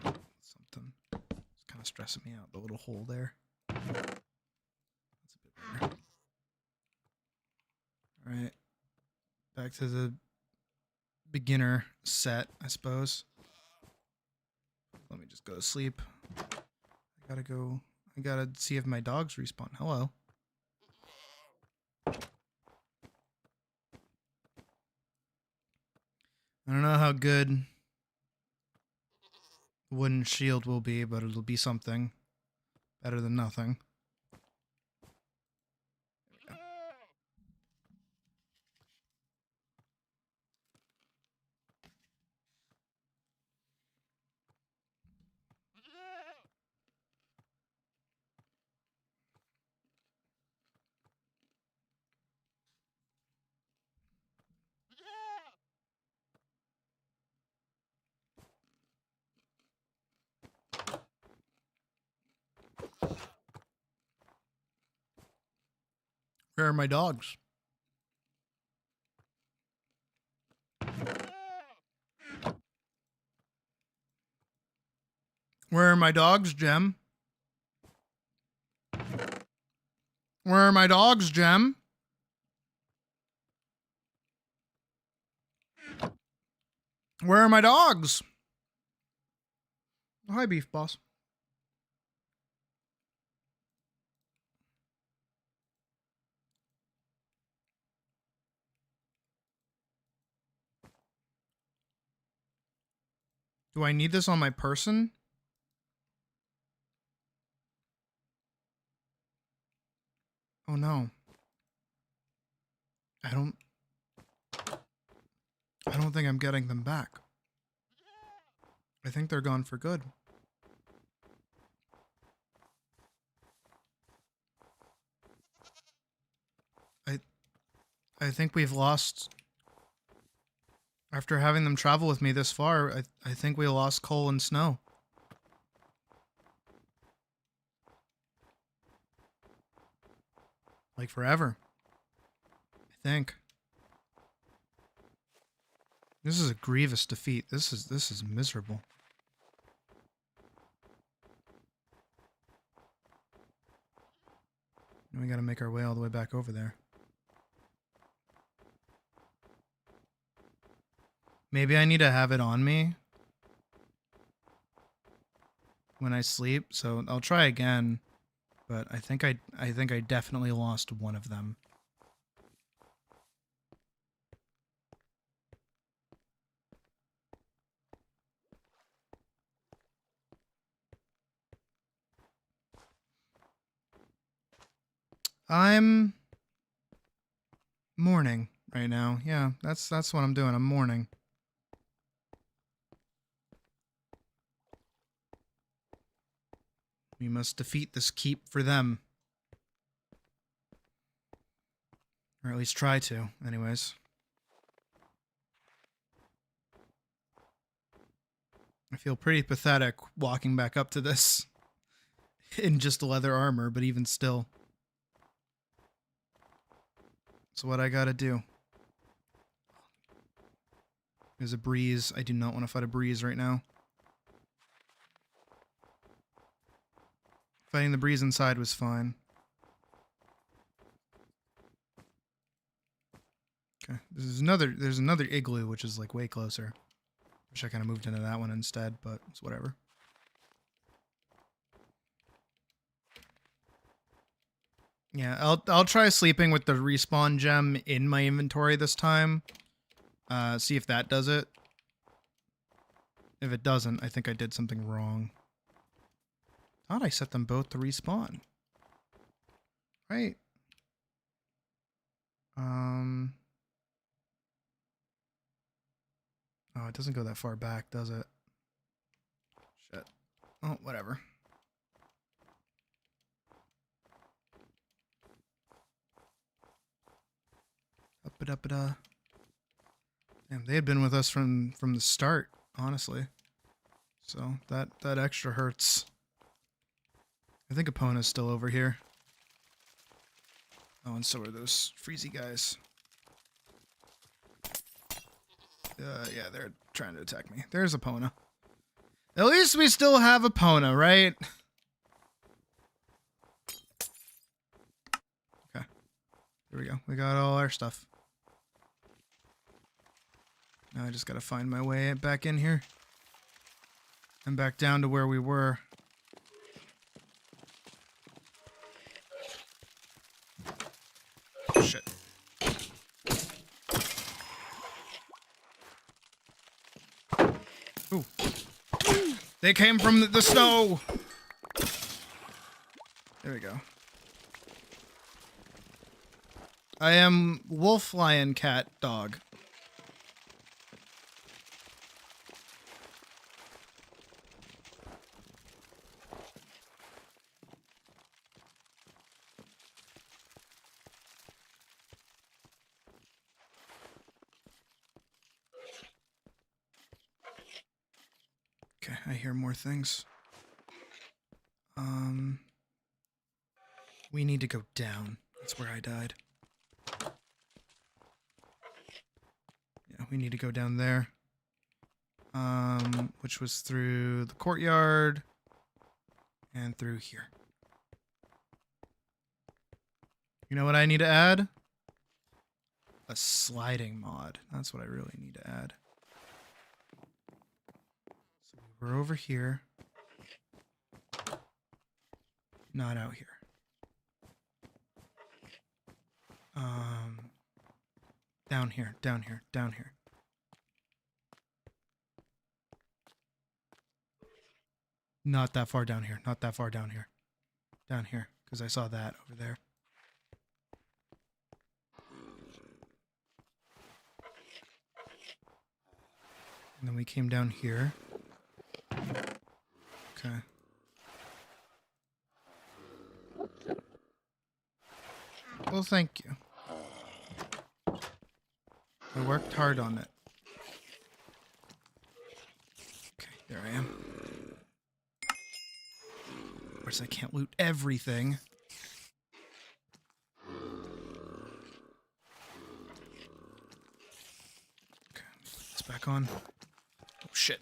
with something. It's kind of stressing me out. The little hole there. That's a bit better. All right, back to the beginner set, I suppose. Let me just go to sleep. I gotta see if my dogs respawn. Hello. I don't know how good the wooden shield will be, but it'll be something. Better than nothing. Where are my dogs? Where are my dogs, Gem? Where are my dogs, Gem? Where are my dogs? Oh, hi, Beef Boss. Do I need this on my person? Oh no. I don't think I'm getting them back. I think they're gone for good. I think we've lost, after having them travel with me this far, I think we lost Cole and Snow. Like forever. I think. This is a grievous defeat. This is miserable. And we gotta make our way all the way back over there. Maybe I need to have it on me when I sleep, so I'll try again. But I think I definitely lost one of them. I'm mourning right now. Yeah, that's what I'm doing. I'm mourning. We must defeat this keep for them. Or at least try to, anyways. I feel pretty pathetic walking back up to this in just leather armor, but even still. It's what I gotta do. There's a breeze. I do not want to fight a breeze right now. Fighting the breeze inside was fine. Okay, there's another igloo, which is like way closer. Wish I kind of moved into that one instead, but it's whatever. Yeah, I'll try sleeping with the respawn gem in my inventory this time. See if that does it. If it doesn't, I think I did something wrong. Thought I set them both to respawn. Right. Oh, it doesn't go that far back, does it? Shit. Oh, whatever. Up-a-da-ba-da. Damn, they had been with us from the start, honestly. So that extra hurts. I think Epona's still over here. Oh, and so are those freezy guys. Yeah, they're trying to attack me. There's Epona. At least we still have Epona, right? Okay. Here we go. We got all our stuff. Now I just gotta find my way back in here. And back down to where we were. Shit. Ooh. They came from the snow! There we go. I am wolf, lion, cat, dog. Okay, I hear more things. We need to go down. That's where I died. Yeah, we need to go down there. Which was through the courtyard and through here. You know what I need to add? A sliding mod. That's what I really need to add. We're over here. Not out here. Down here, down here, down here. Not that far down here, not that far down here. Down here, because I saw that over there. And then we came down here. Okay. Well, thank you. I worked hard on it. Okay, there I am. Of course, I can't loot everything. Okay, put this back on. Oh, shit.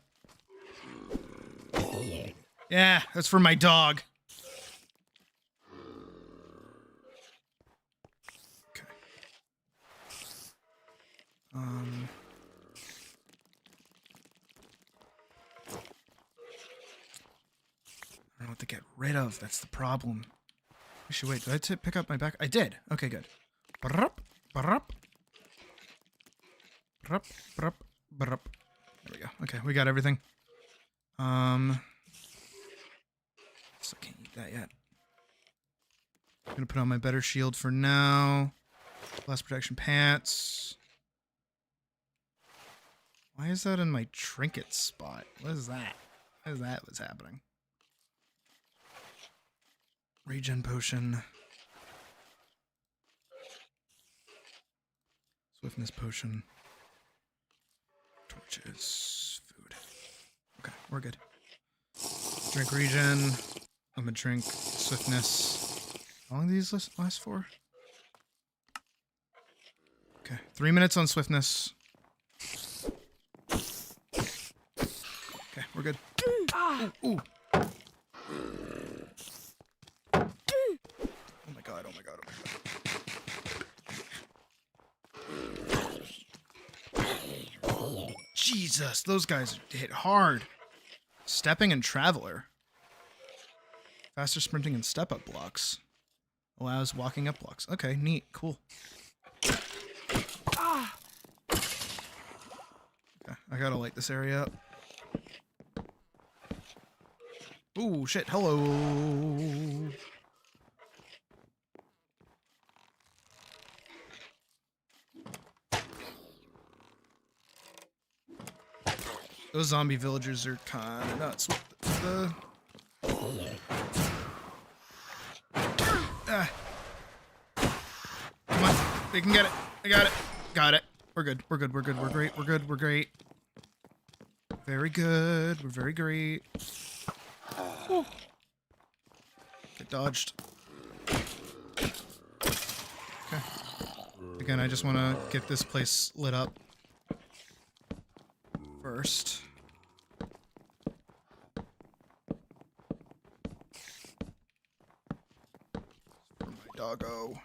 Yeah, that's for my dog. Okay. I don't know what to get rid of. That's the problem. Actually, wait, did I pick up my back? I did. Okay, good. There we go. Okay, we got everything. So I can't eat that yet. I'm gonna put on my better shield for now. Blast protection pants. Why is that in my trinket spot? What is that? What is that? What's happening? Regen potion. Swiftness potion. Torches. Food. Okay, we're good. Drink regen. I'm gonna drink swiftness. How long do these last for? Okay, 3 minutes on swiftness. Okay, we're good. Ooh, ooh. Oh my god, oh my god, oh my god. Jesus, those guys hit hard. Stepping and Traveler. Faster sprinting and step-up blocks. Allows walking up blocks. Okay, neat, cool. Okay, I gotta light this area up. Ooh, shit, hello. Those zombie villagers are kinda nuts. What the... Come on, they can get it. I got it. Got it. We're good. We're good. We're good. We're great. We're good. We're great. Very good. We're very great. Whew. Get dodged. Okay. Again, I just want to get this place lit up first. For my doggo.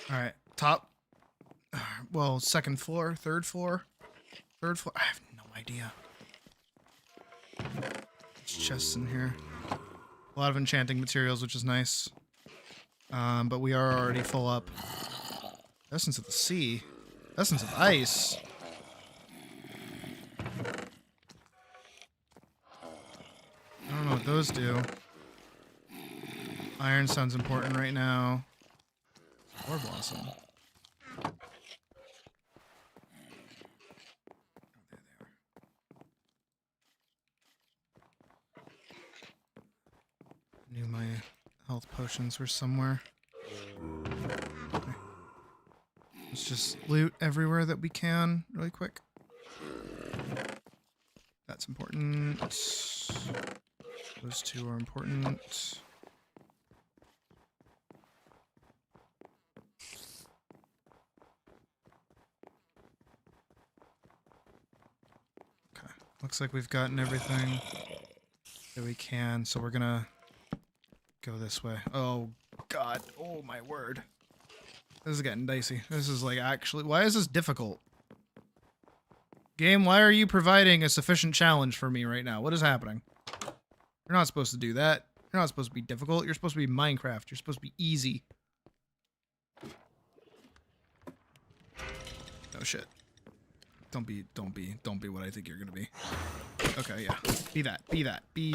Alright, top. Well, second floor, third floor. Third floor. I have no idea. There's chests in here. A lot of enchanting materials, which is nice. But we are already full up. Essence of the sea. Essence of ice. I don't know what those do. Iron sounds important right now. Or blossom. Oh, there they are. Knew my health potions were somewhere. Okay. Let's just loot everywhere that we can really quick. That's important. Those two are important. Okay. Looks like we've gotten everything that we can, so we're gonna go this way. Oh, God. Oh, my word. This is getting dicey. This is like actually... Why is this difficult? Game, why are you providing a sufficient challenge for me right now? What is happening? You're not supposed to do that. You're not supposed to be difficult. You're supposed to be Minecraft. You're supposed to be easy. Oh shit. Don't be what I think you're gonna be. Okay, yeah. Be that. Be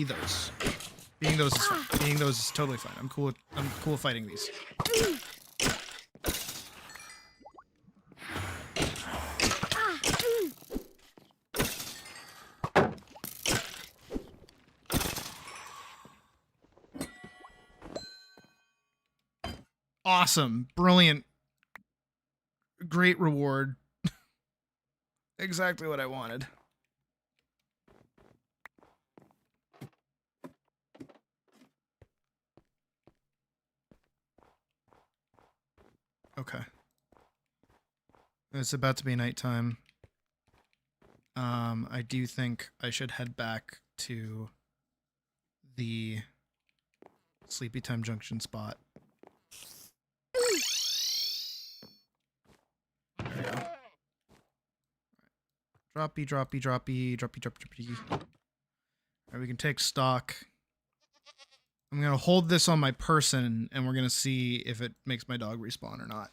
those. Being those is fine. Being those is totally fine. I'm cool fighting these. Awesome. Brilliant. Great reward. Exactly what I wanted. Okay. It's about to be nighttime. I do think I should head back to the Sleepy Time Junction spot. There we go. Droppy. Alright, we can take stock. I'm gonna hold this on my person, and we're gonna see if it makes my dog respawn or not.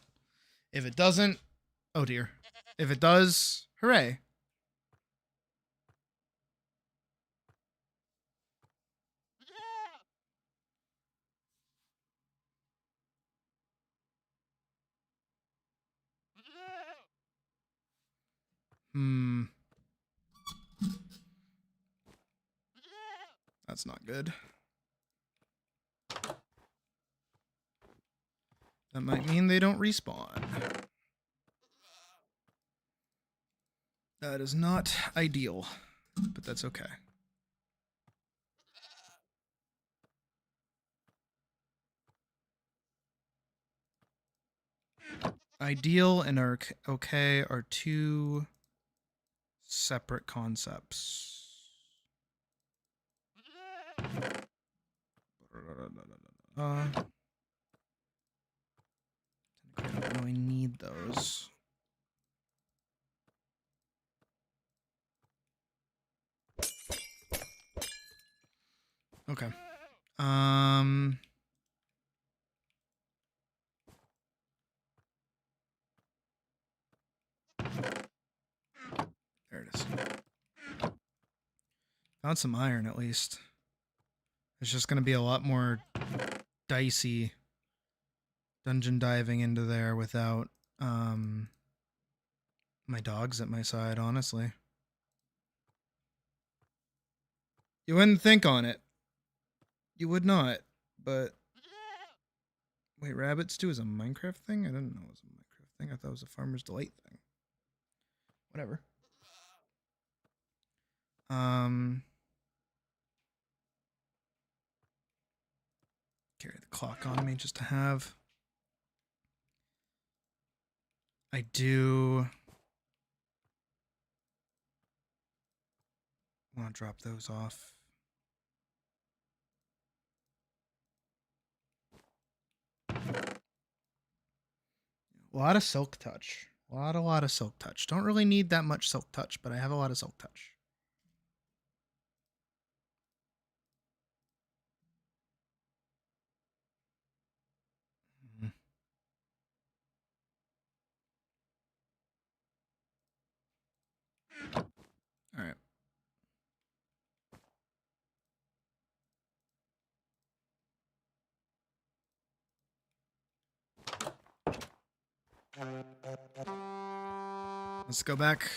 If it doesn't, oh dear. If it does, hooray. That's not good. That might mean they don't respawn. That is not ideal, but that's okay. Ideal and okay are two separate concepts. I don't really need those. Okay. There it is. Found some iron at least. It's just gonna be a lot more dicey dungeon diving into there without my dogs at my side, honestly. You wouldn't think on it. You would not, but wait, Rabbit Stew is a Minecraft thing? I didn't know it was a Minecraft thing. I thought it was a Farmer's Delight thing. Whatever. Carry the clock on me just to have. I do want to drop those off. A lot of silk touch. A lot of silk touch. Don't really need that much silk touch, but I have a lot of silk touch. All right. Let's go back.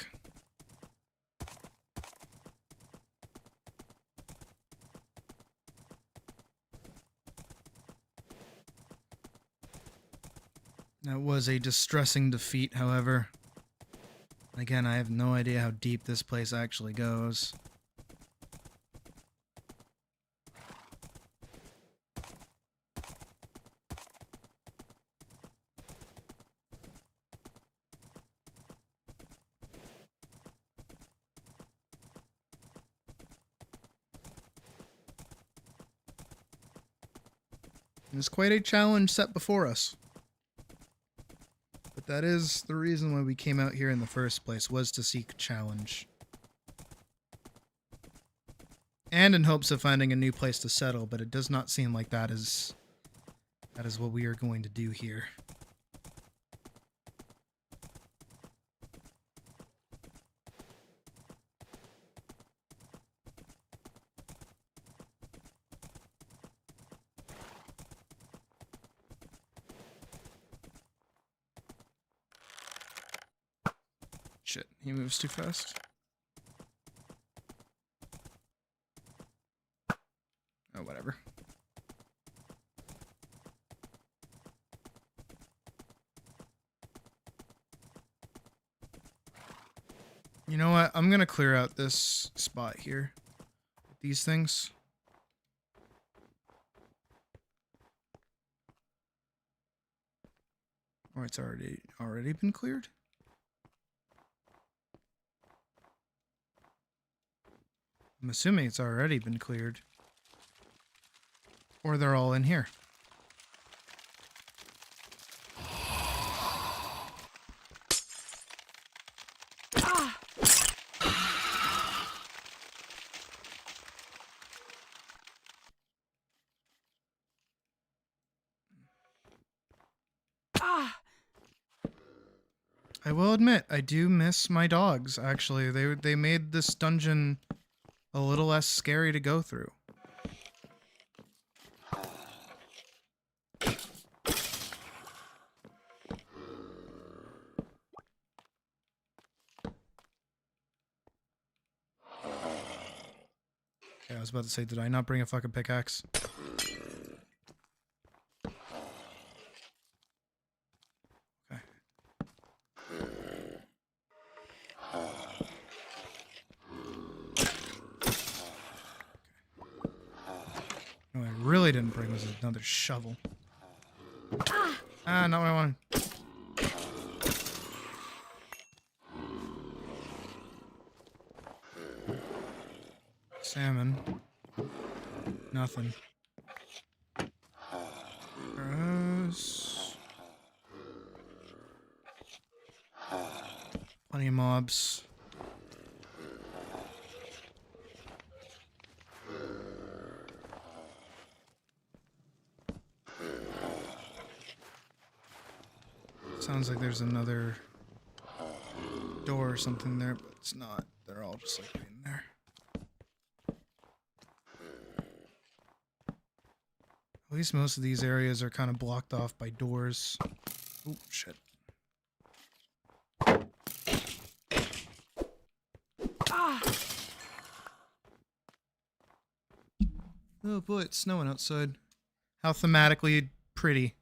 That was a distressing defeat, however. Again, I have no idea how deep this place actually goes. There's quite a challenge set before us. But That is the reason why we came out here in the first place, was to seek challenge. And in hopes of finding a new place to settle, but it does not seem like that is what we are going to do here. Shit, he moves too fast. Oh, whatever. You know what? I'm gonna clear out this spot here. These things. Or it's already been cleared? I'm assuming it's already been cleared. Or they're all in here. I will admit, I do miss my dogs, actually. They made this dungeon a little less scary to go through. Okay, I was about to say, did I not bring a fucking pickaxe? Okay. No, I really didn't bring was another shovel. Ah, not what I wanted. Salmon. Nothing. Gross. Plenty of mobs. Sounds like there's another door or something there, but it's not. They're all just like in there. At least most of these areas are kind of blocked off by doors. Oh, shit. Oh boy, it's snowing outside. How thematically pretty.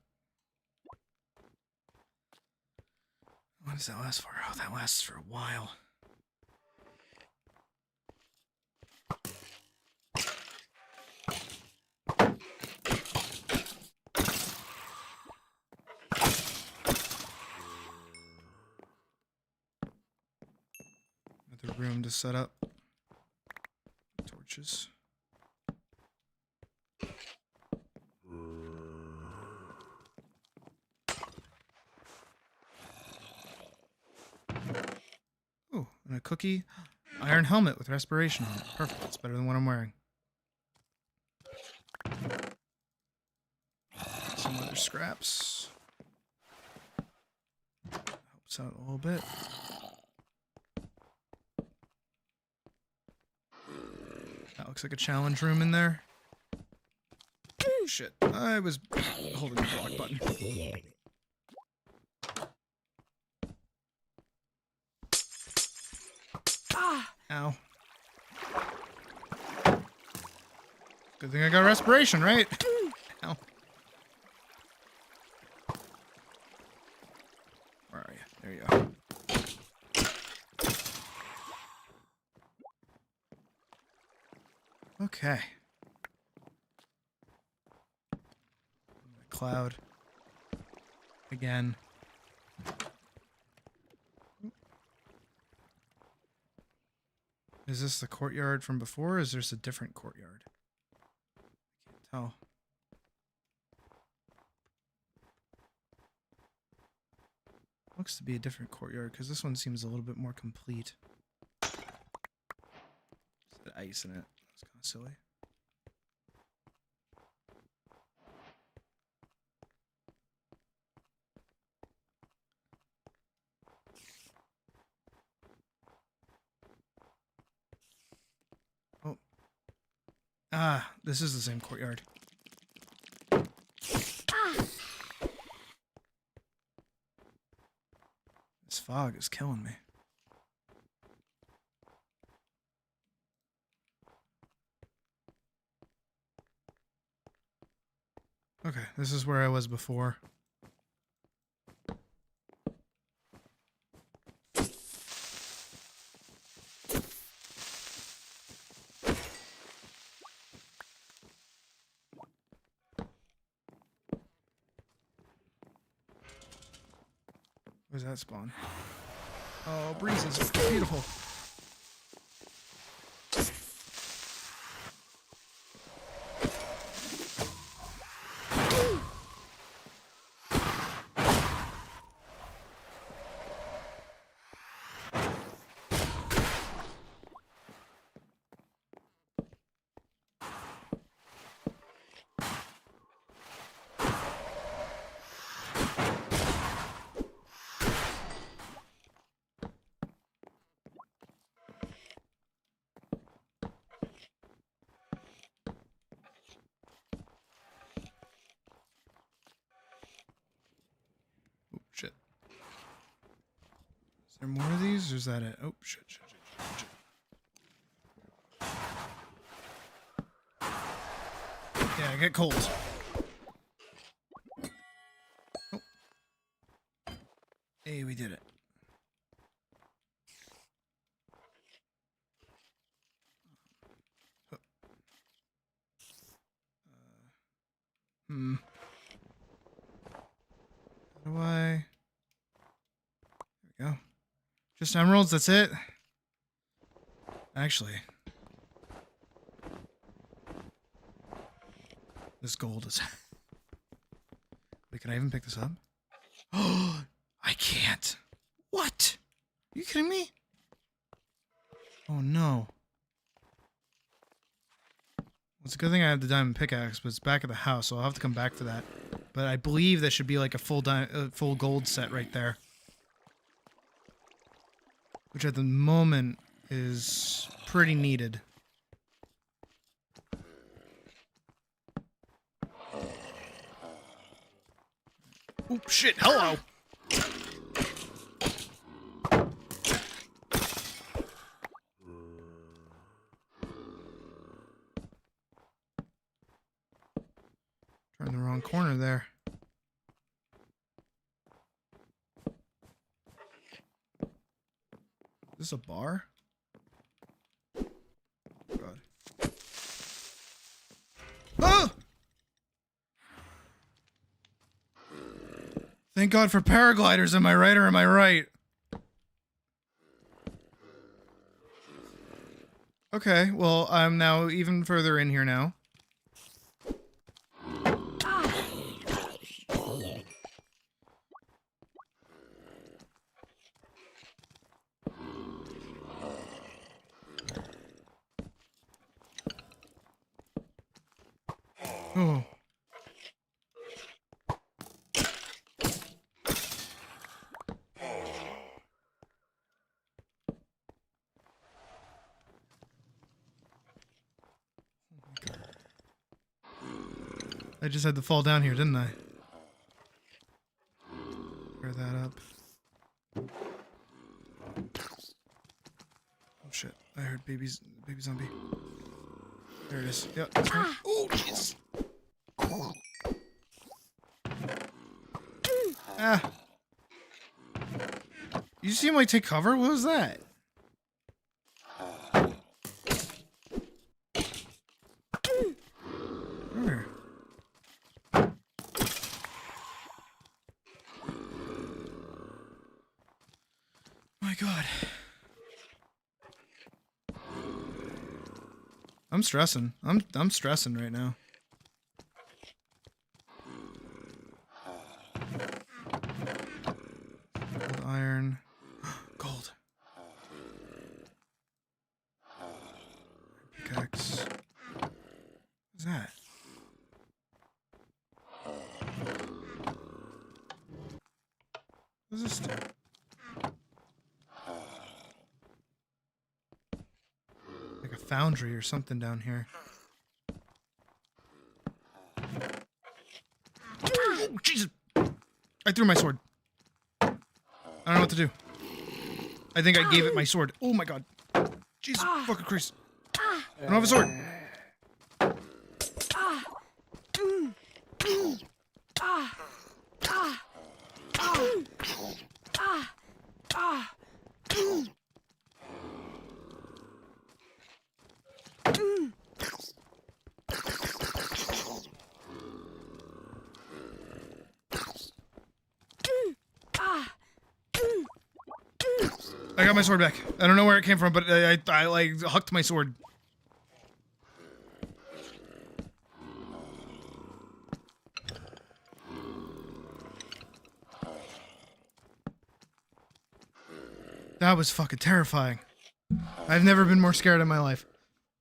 What does that last for? Oh, that lasts for a while. Another room to set up. Torches. Oh, and a cookie. Iron helmet with respiration on it. Perfect. That's better than what I'm wearing. Some other scraps. Helps out a little bit. That looks like a challenge room in there. Oh, shit. I was holding the block button. Ow. Good thing I got respiration, right? Ow. Where are you? There you go. Okay. Cloud. Again. Is this the courtyard from before, or is this a different courtyard? I can't tell. Looks to be a different courtyard because this one seems a little bit more complete. There's ice in it. That's kind of silly. Oh. Ah, this is the same courtyard. This fog is killing me. Okay, this is where I was before. Where's that spawn? Oh, breezes. Beautiful. Shit. Is there more of these, or is that it? Oh, shit. Yeah, I get cold. Oh. Hey, we did it. How do I... There we go. Just emeralds, that's it? Actually... This gold is... Wait, can I even pick this up? Oh, I can't. What? Are you kidding me? Oh no. It's a good thing I have the diamond pickaxe, but it's back at the house, so I'll have to come back for that. But I believe that should be like a full gold set right there. Which at the moment is pretty needed. Oh shit, hello! Turn the wrong corner there. Is this a bar? God. Oh! Thank God for paragliders, am I right or am I right? Okay, well, I'm now even further in here now. Oh. I just had to fall down here, didn't I? Clear that up. Oh shit, I heard baby zombie. There it is. Yep. Oh, jeez. Ah. You see him like take cover? What was that? Where? My God. I'm stressing. I'm stressing right now. that? What does this do? Like a foundry or something down here. Oh, Jesus! I threw my sword. I don't know what to do. I think I gave it my sword. Oh my god. Jesus fucking Christ. I don't have a sword. I got my sword back. I don't know where it came from, but I like hucked my sword. That was fucking terrifying. I've never been more scared in my life.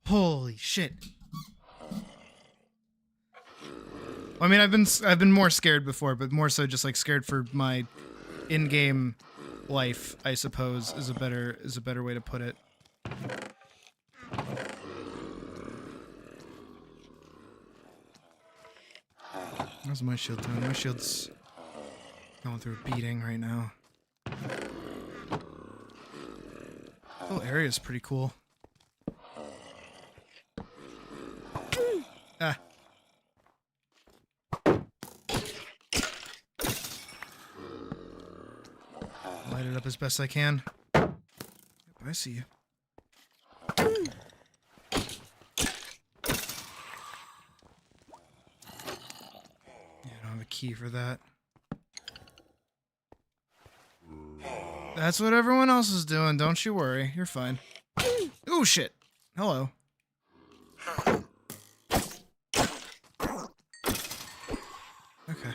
Holy shit. I mean, I've been more scared before, but more so just like scared for my in-game life, I suppose, is a better way to put it. How's my shield doing? My shield's going through a beating right now. The whole area's pretty cool. Ah. Light it up as best I can. Yep, I see you. Yeah, I don't have a key for that. That's what everyone else is doing, don't you worry. You're fine. Oh shit. Hello. Okay.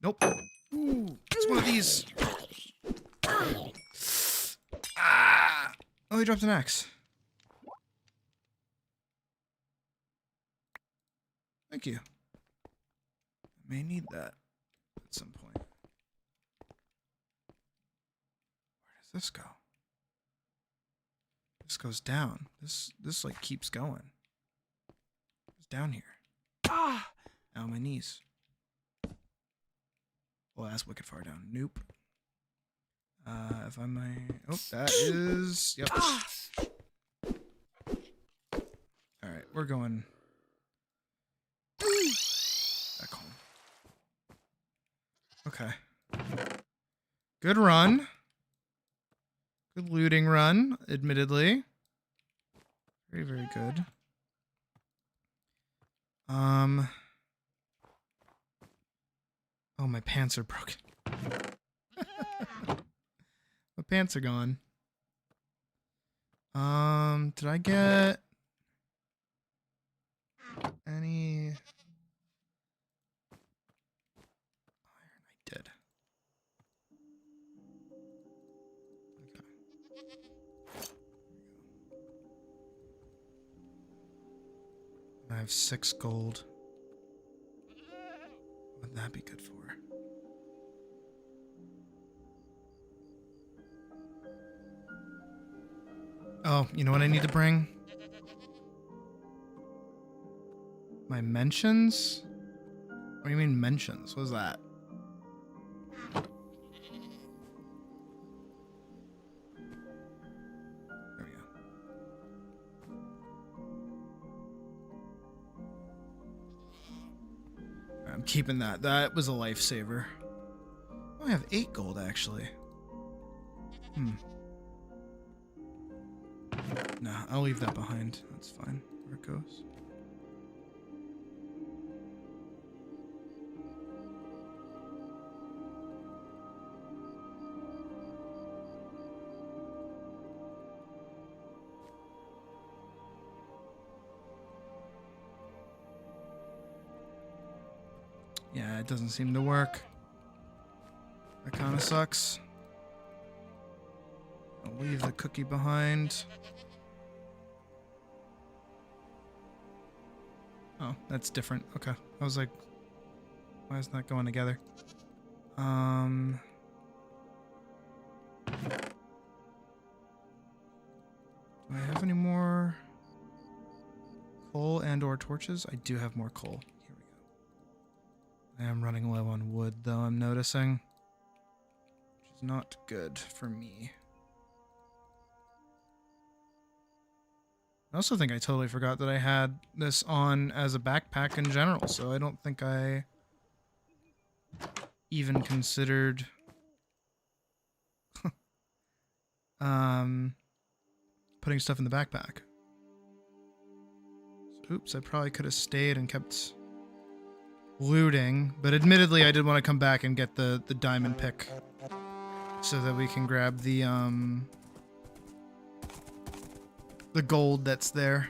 Nope. Ooh, it's one of these. Ah! Oh, he dropped an axe. Thank you. I may need that at some point. Where does this go? This goes down. This like keeps going. It's down here. Ah! Ow, my knees. Well, that's wicked far down. Nope. If I may... Oh, that is... Yep. Alright, we're going... back home. Okay. Good run. Good looting run, admittedly. Very, very good. Oh, my pants are broken. My pants are gone. Did I get any iron? I did. Okay. I have 6 gold. What would that be good for? Oh, you know what I need to bring? My mentions? What do you mean mentions? What is that? There we go. I'm keeping that. That was a lifesaver. Oh, I have 8 gold, actually. Nah, I'll leave that behind. That's fine. Where it goes. Yeah, it doesn't seem to work. That kind of sucks. I'll leave the cookie behind. Oh, that's different. Okay. I was like, why isn't that going together? Do I have any more coal and or torches? I do have more coal. Here we go. I am running low on wood, though, I'm noticing. Which is not good for me. I also think I totally forgot that I had this on as a backpack in general, so I don't think I even considered putting stuff in the backpack. So, oops, I probably could have stayed and kept looting, but admittedly I did want to come back and get the diamond pick so that we can grab the gold that's there.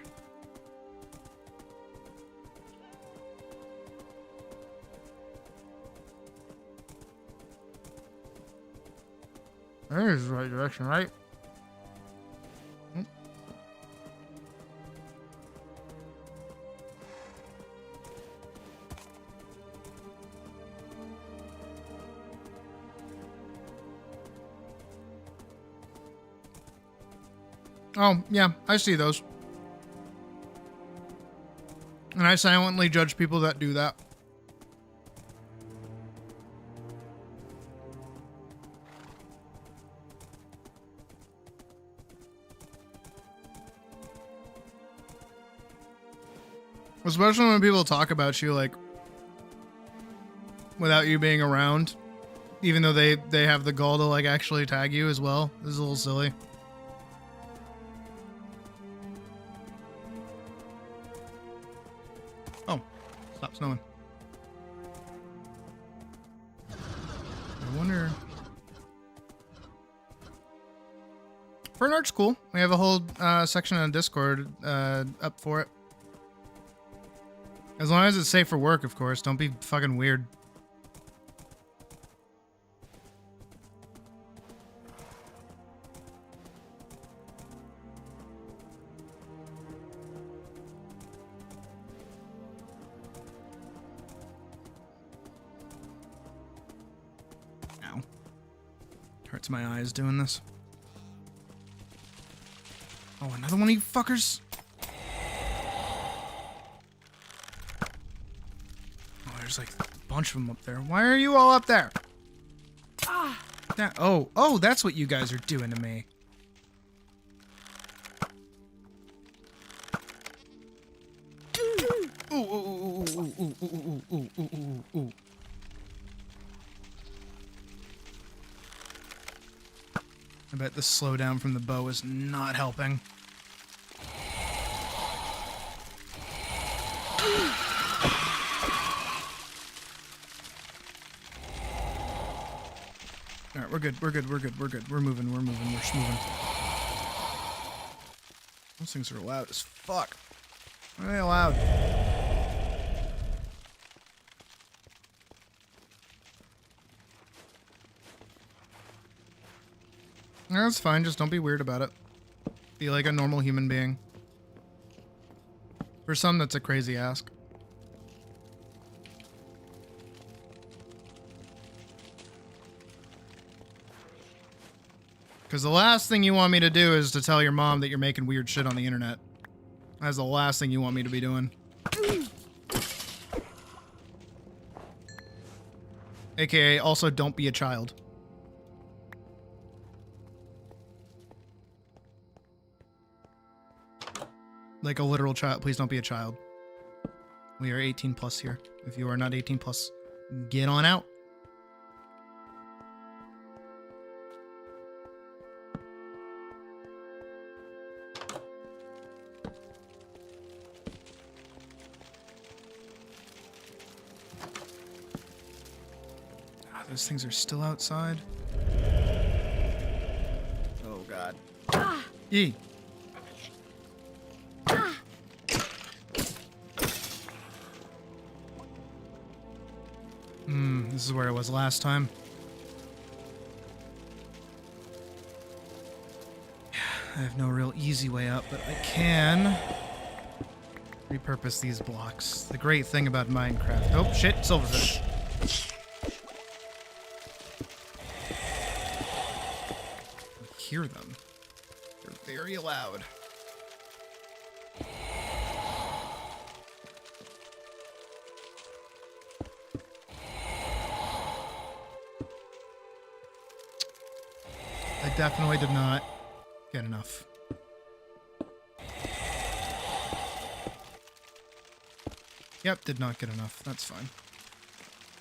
There's the right direction, right? Oh, yeah, I see those. And I silently judge people that do that. Especially when people talk about you, like, without you being around. Even though they have the gall to, like, actually tag you as well. This is a little silly. Oh, stop snowing. I wonder... Fern art's cool. We have a whole section on Discord up for it. As long as it's safe for work, of course. Don't be fucking weird. Ow. Hurts my eyes doing this. Oh, another one of you fuckers. There's like a bunch of them up there. Why are you all up there? Oh, that's what you guys are doing to me. Ooh. I bet the slowdown from the bow is not helping. Alright, we're good. We're moving. We're moving. Those things are loud as fuck. Why are they loud? No, that's fine. Just don't be weird about it. Be like a normal human being. For some, that's a crazy ask. Because the last thing you want me to do is to tell your mom that you're making weird shit on the internet. That's the last thing you want me to be doing. AKA, also don't be a child. Like a literal child. Please don't be a child. We are 18 plus here. If you are not 18 plus, get on out. Those things are still outside. Oh god. Yee. This is where I was last time. I have no real easy way up, but I can repurpose these blocks. The great thing about Minecraft. Oh, shit, silverfish. I hear them. They're very loud. I definitely did not get enough. Yep, did not get enough. That's fine.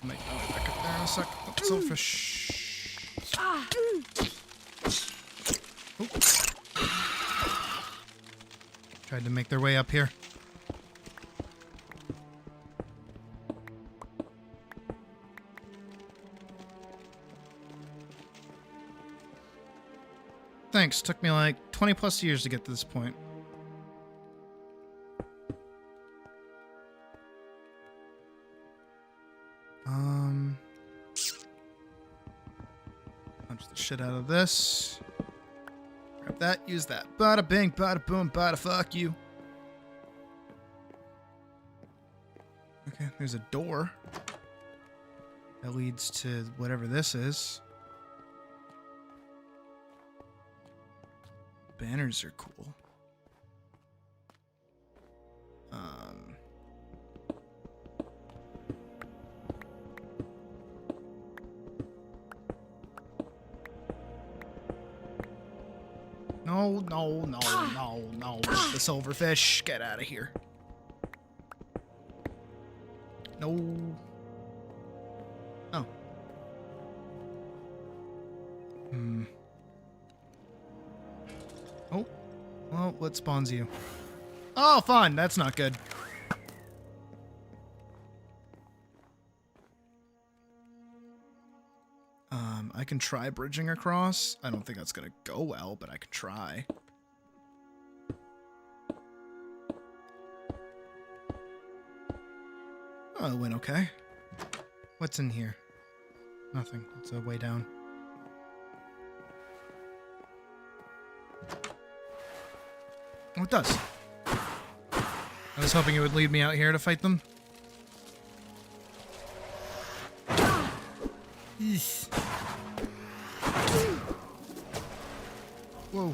I'll make my way back up there in a sec. Oh, silverfish. Oh. Tried to make their way up here. Thanks. Took me like 20 plus years to get to this point. Punch the shit out of this. Grab that, use that. Bada bing, bada boom, bada fuck you. Okay, there's a door. That leads to whatever this is. Banners are cool. No. The silverfish. Get out of here. No. Oh. Oh. Well, what spawns you? Oh, fun. That's not good. I can try bridging across. I don't think that's gonna go well, but I can try. Oh, it went okay. What's in here? Nothing. It's a way down. Oh, it does. I was hoping it would lead me out here to fight them. Eesh. Whoa.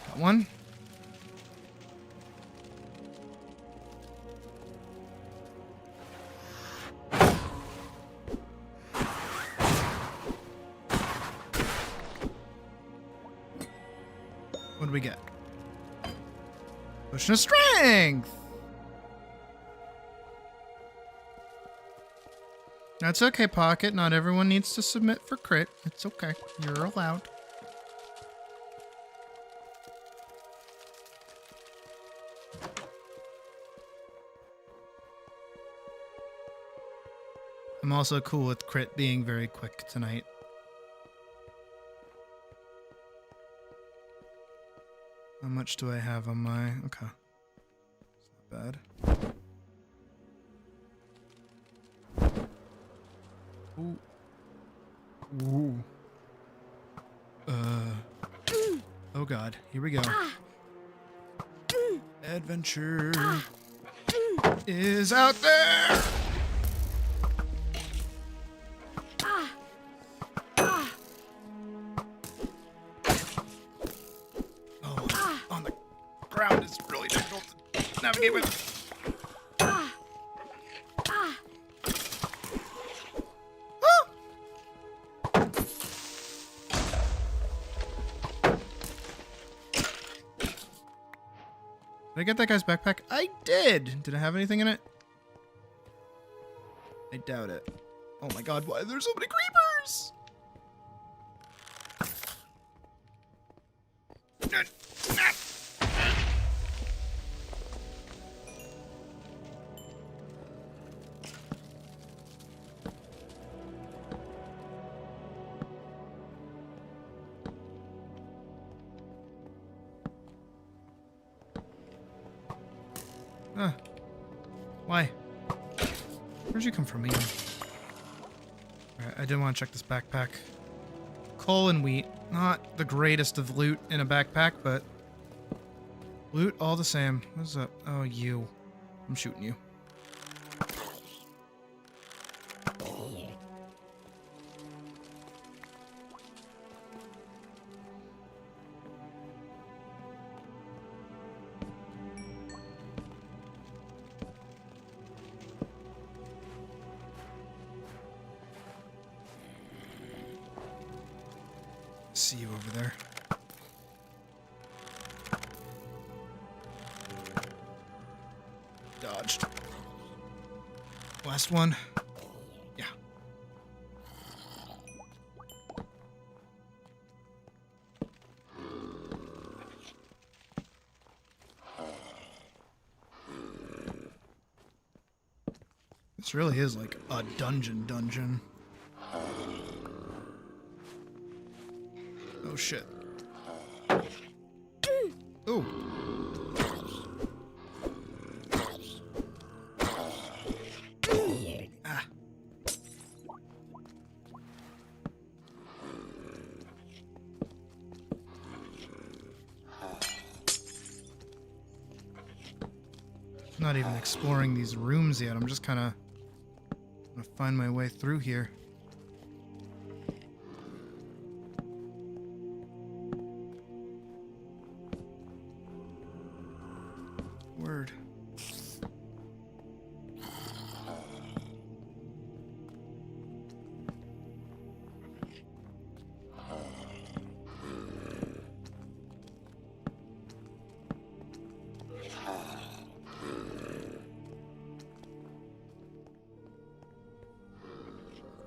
Got one. What do we get? Potion of strength! That's okay, Pocket. Not everyone needs to submit for crit. It's okay. You're allowed. I'm also cool with crit being very quick tonight. How much do I have on my... Okay. It's not bad. Ooh. Ooh. Oh god. Here we go. Adventure is out there! Oh, on the ground is really difficult to navigate with. Did I get that guy's backpack? I did! Did I have anything in it? I doubt it. Oh my god, why are there so many creepers? Why? Where'd you come from, Ian? Alright, I did want to check this backpack. Coal and wheat. Not the greatest of loot in a backpack, but Loot all the same. What's up? Oh, you. I'm shooting you. See you over there. Dodged. Last one. Yeah. This really is like a dungeon. Oh shit. Oh. Ah. I'm not even exploring these rooms yet. I'm just kind of gonna find my way through here. Word.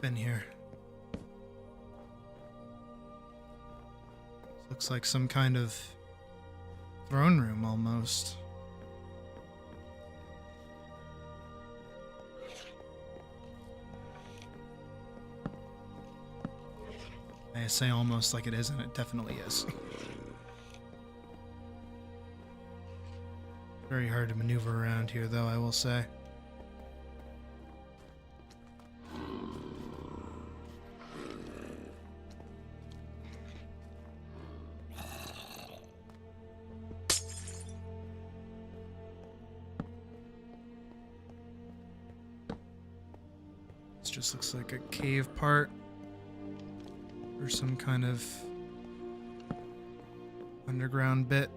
Been here. Looks like some kind of throne room almost. I say almost like it isn't. It definitely is. Very hard to maneuver around here, though, I will say. This just looks like a cave part. Or some kind of underground bit.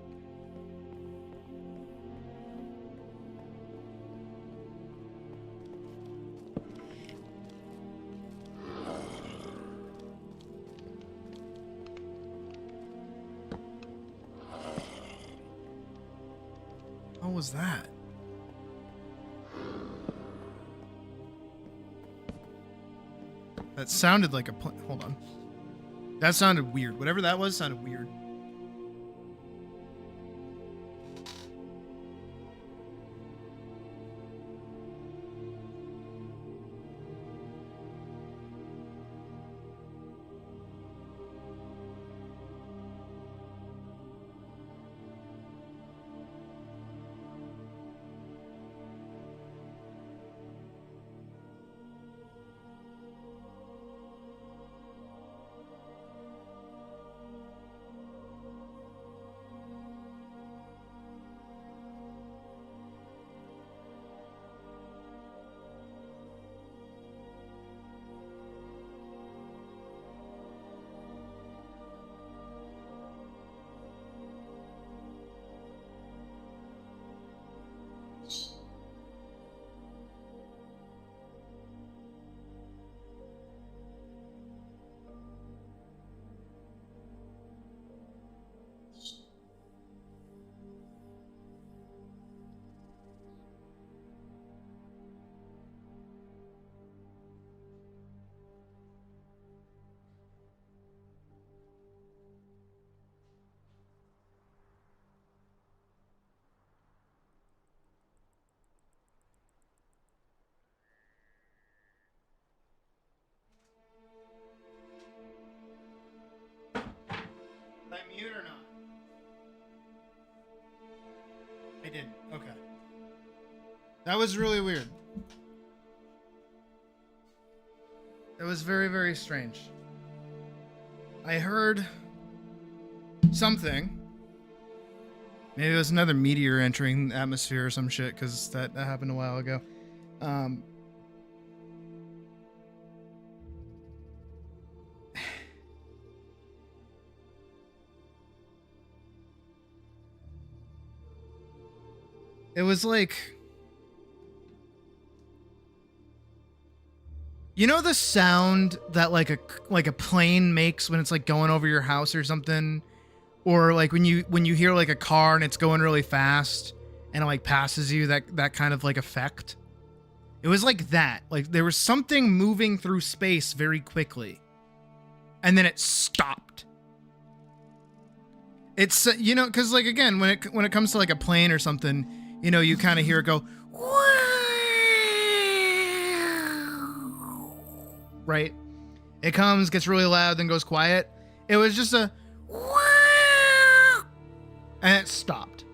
What was that? That sounded like a hold on. That sounded weird. Whatever that was sounded weird. Did I mute or not? I didn't. Okay. That was really weird. It was very, very strange. I heard something, Maybe it was another meteor entering the atmosphere or some shit, because that happened a while ago. It was like, you know the sound that like a plane makes when it's like going over your house or something, or like when you hear like a car and it's going really fast and it like passes you, that kind of like effect. It was like that. Like there was something moving through space very quickly, and then it stopped. It's you know, because like again, when it comes to like a plane or something, you know, you kind of hear it go, right? It comes, gets really loud, then goes quiet. It was just a, and it stopped.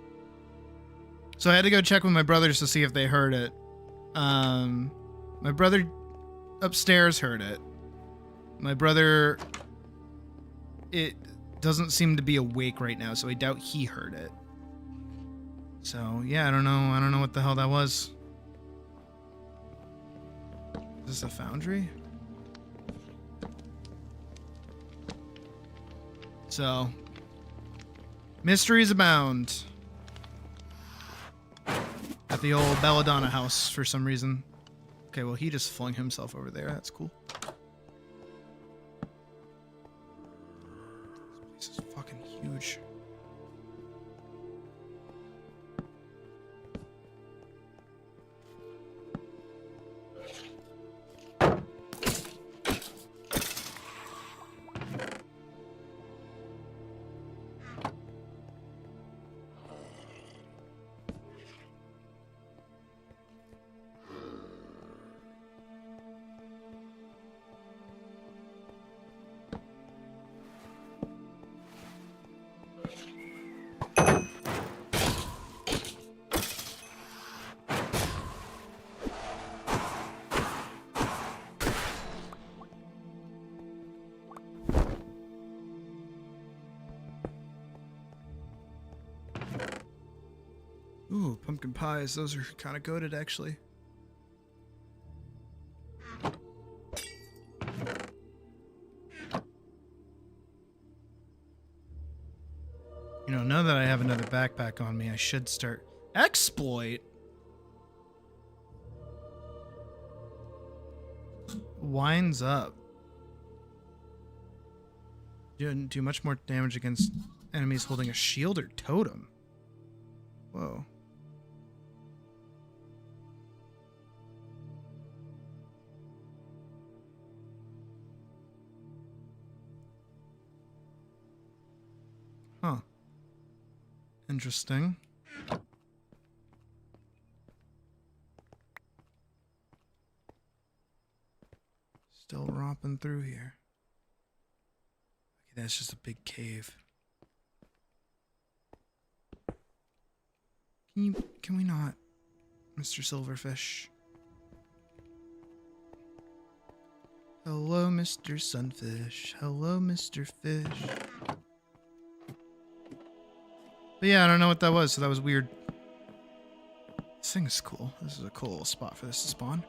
So I had to go check with my brothers to see if they heard it. My brother upstairs heard it. My brother, it doesn't seem to be awake right now, so I doubt he heard it. So yeah, I don't know what the hell that was. Is this a foundry? So, mysteries abound at the old Belladonna house for some reason. Okay, well, he just flung himself over there. That's cool. This place is fucking huge. Ooh, pumpkin pies. Those are kind of goated, actually. You know, now that I have another backpack on me, I should start... Exploit? Winds up. Do much more damage against enemies holding a shield or totem. Whoa. Huh. Interesting. Still romping through here. Okay, that's just a big cave. Can we not, Mr. Silverfish? Hello, Mr. Sunfish. Hello, Mr. Fish. But yeah, I don't know what that was, so that was weird. This thing is cool. This is a cool little spot for this to spawn.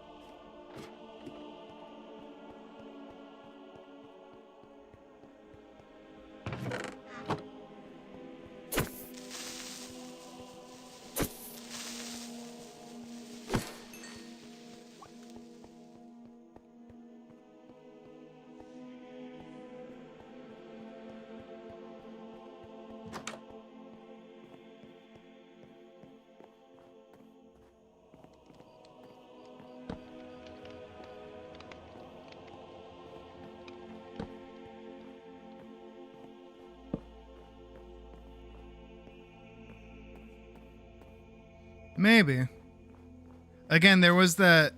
Maybe. Again, there was that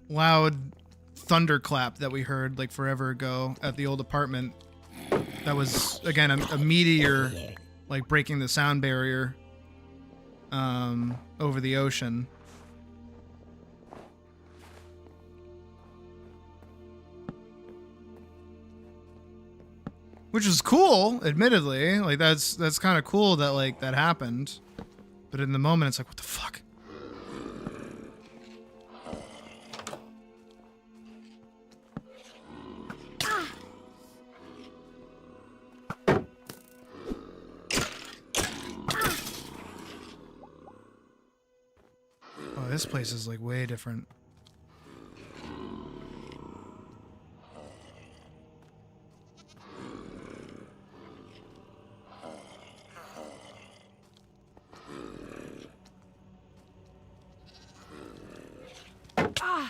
loud thunderclap that we heard like forever ago at the old apartment. That was, again, a meteor like breaking the sound barrier over the ocean. which was cool, admittedly. Like that's kind of cool that like that happened. But in the moment, it's like, what the fuck? Oh, this place is like way different.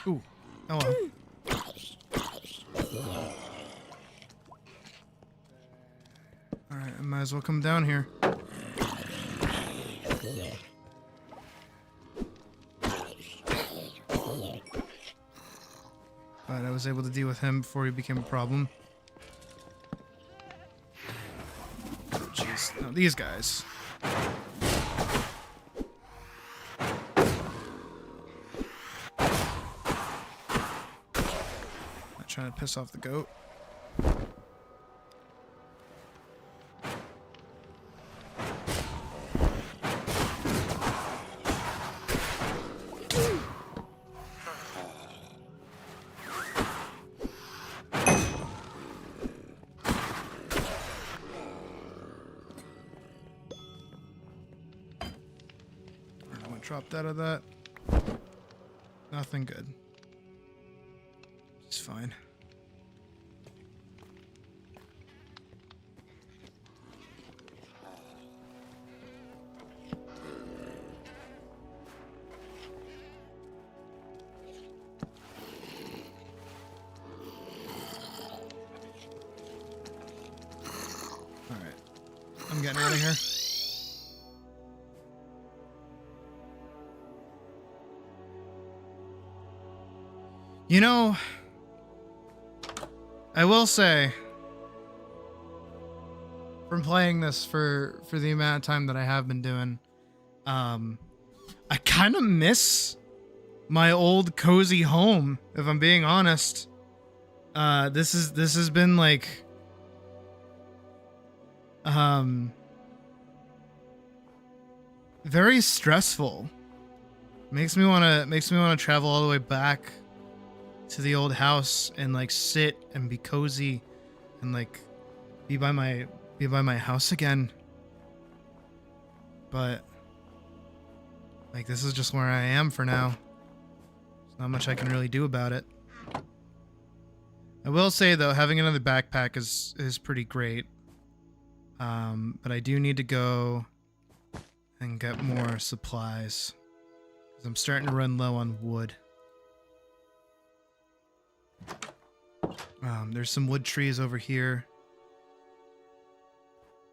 Ooh. Oh well. Alright, I might as well come down here. But I was able to deal with him before he became a problem. Jeez. No, these guys. Trying to piss off the goat. What dropped out of that? Nothing good. It's fine. Alright. I'm getting out of here. You know, I will say, from playing this for the amount of time that I have been doing, I kind of miss my old cozy home, if I'm being honest. This has been like, very stressful. Makes me wanna travel all the way back to the old house and like sit and be cozy and like be by my house again. But like this is just where I am for now. There's not much I can really do about it. I will say though, having another backpack is pretty great. But I do need to go and get more supplies, 'cause I'm starting to run low on wood. There's some wood trees over here.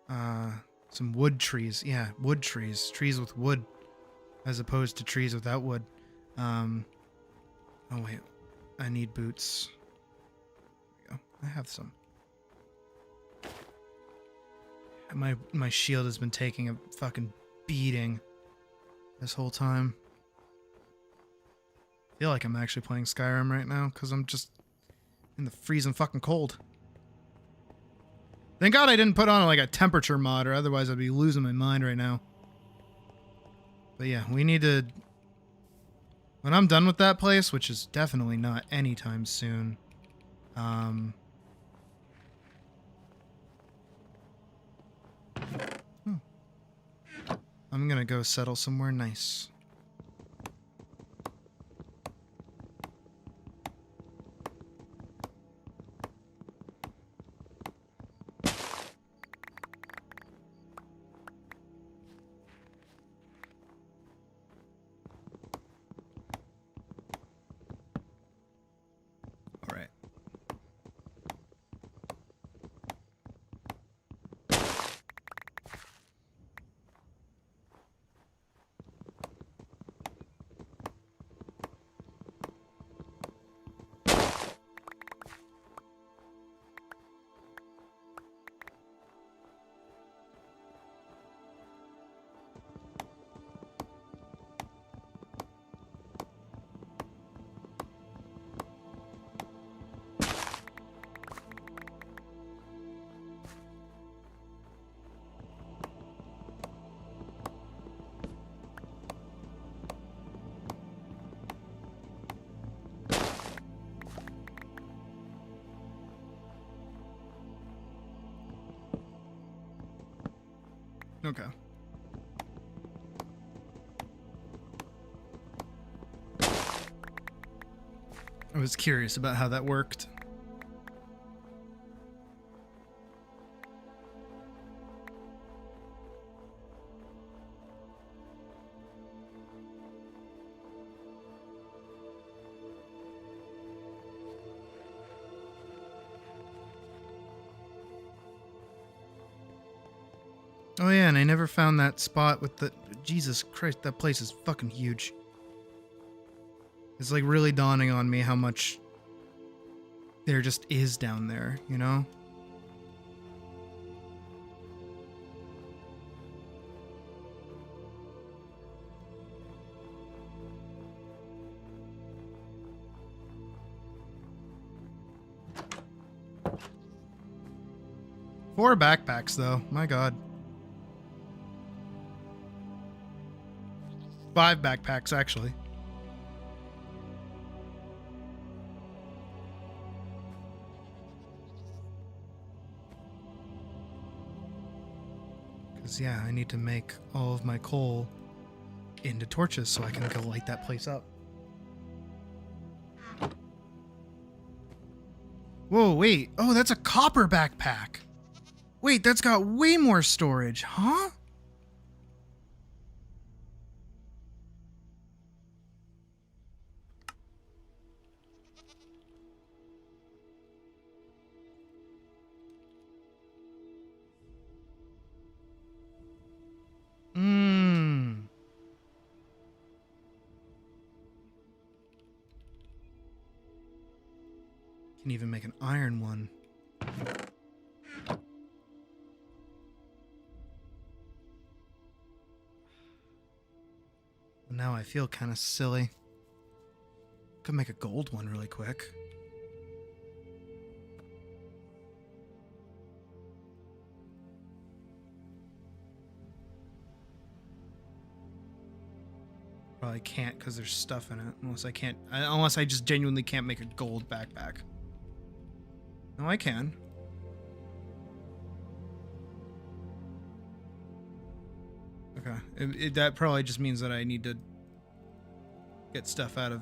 Some wood trees. Yeah, wood trees. Trees with wood, as opposed to trees without wood. Oh wait, I need boots. There we go. I have some. My shield has been taking a fucking beating this whole time. I feel like I'm actually playing Skyrim right now, because I'm just in the freezing fucking cold. Thank God I didn't put on like a temperature mod, or otherwise I'd be losing my mind right now. But yeah, we need to... When I'm done with that place, which is definitely not anytime soon, I'm gonna go settle somewhere nice. Okay. I was curious about how that worked. Oh yeah, and I never found that spot with the... Jesus Christ, that place is fucking huge. It's like really dawning on me how much there just is down there, you know? Four backpacks though, my god. 5 backpacks, actually. Because, yeah, I need to make all of my coal into torches so I can go light that place up. Whoa, wait. Oh, that's a copper backpack. Wait, that's got way more storage, huh? Can even make an iron one. Now I feel kind of silly. Could make a gold one really quick. Probably can't because there's stuff in it. Unless I just genuinely can't make a gold backpack. No, I can. Okay, that probably just means that I need to get stuff out of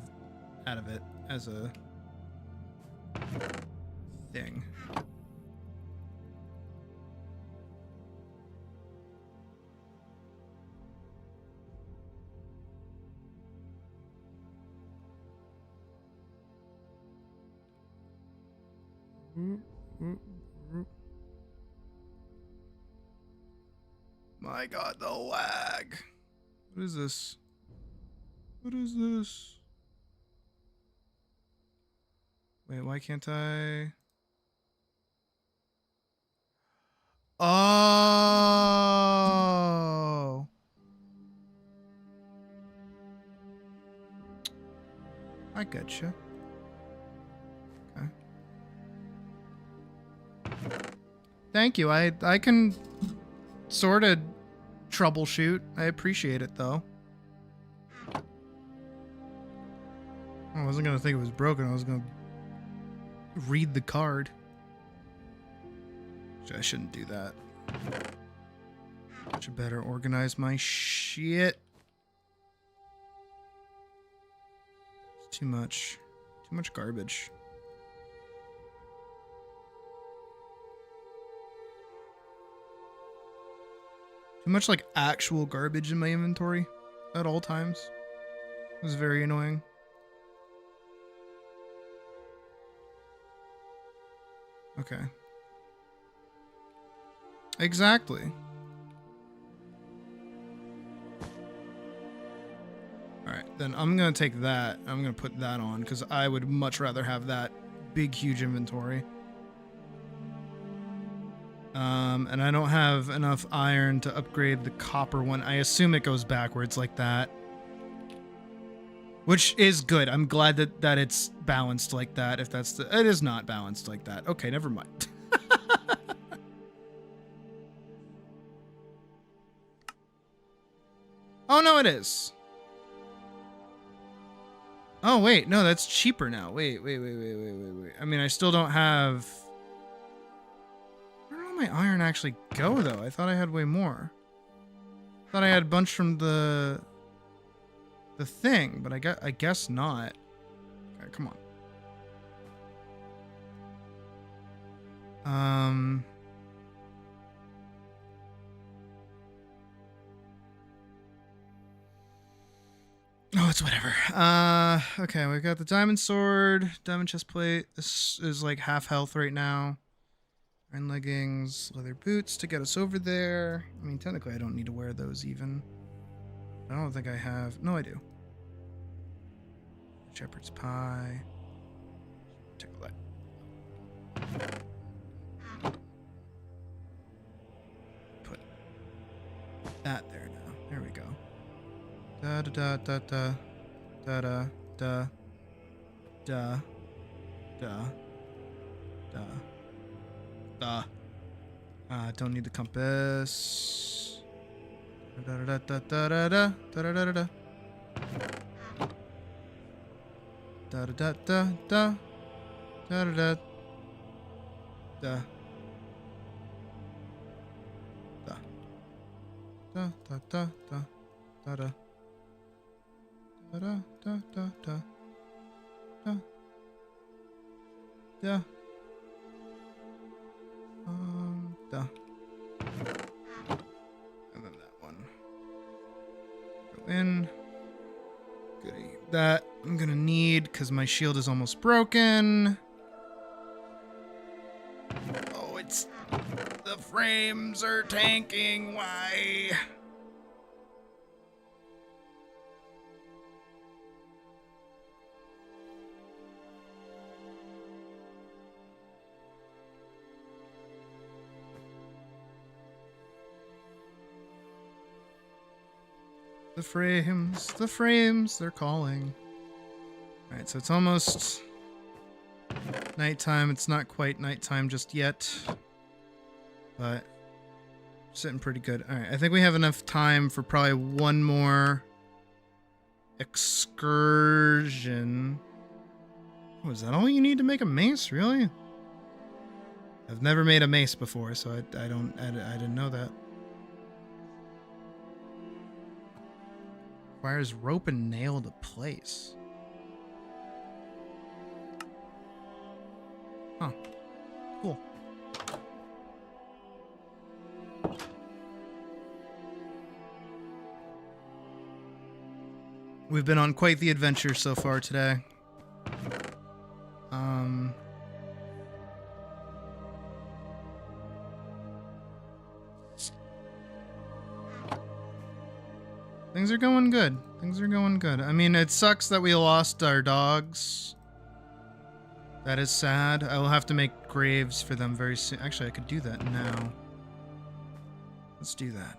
it as a thing. My god, the lag. What is this? What is this? Wait, why can't I? Oh. I gotcha. Okay. Thank you. I can sort of troubleshoot. I appreciate it though. I wasn't gonna think it was broken. I was gonna read the card. I shouldn't do that. Should better organize my shit. It's too much. Too much garbage. Too much like actual garbage in my inventory at all times. It was very annoying. Okay. Exactly. Alright, then I'm gonna take that. I'm gonna put that on because I would much rather have that big, huge inventory. And I don't have enough iron to upgrade the copper one. I assume it goes backwards like that. Which is good. I'm glad that it's balanced like that. If that's the... It is not balanced like that. Okay, never mind. Oh, no, it is. Oh, wait. No, that's cheaper now. Wait. I mean, I still don't have... Where did all my iron actually go, though? I thought I had way more. thought I had a bunch from the thing, but I guess not. Okay, come on. Oh, it's whatever. Okay, we've got the diamond sword, diamond chest plate. This is like half health right now. Iron leggings, leather boots to get us over there. I mean, technically, I don't need to wear those even. I don't think I have. No, I do. Shepherd's pie. Take a look. Put that there now. There we go. Da da da da da da da da da da da. Don't need the compass. Da da da da da da da da da da da. Da da da da da da da da da da da da da da. Da da da da da da da da. And then that one. Go in. Goody. That I'm gonna need because my shield is almost broken. Oh, it's the frames are tanking. Why? The frames, they're calling. Alright, so it's almost nighttime. It's not quite nighttime just yet, but sitting pretty good. Alright, I think we have enough time for probably one more excursion. Oh, is that all you need to make a mace? Really? I've never made a mace before, so I didn't know that. Requires rope and nail to place. Huh. Cool. We've been on quite the adventure so far today. Things are going good. Things are going good. I mean, it sucks that we lost our dogs. That is sad. I will have to make graves for them very soon. Actually, I could do that now. Let's do that.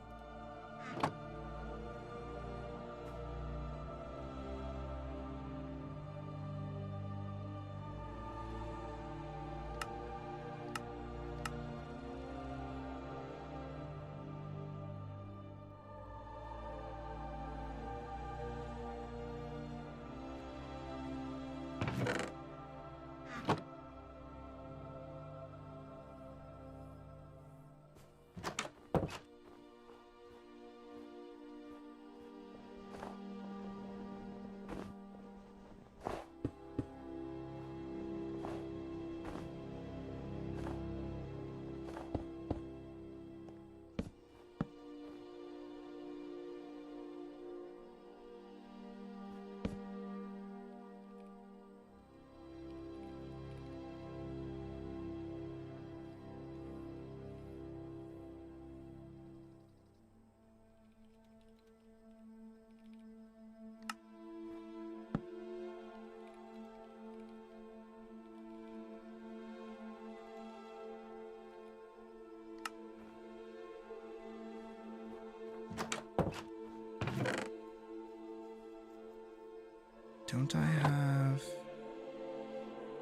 Don't I have...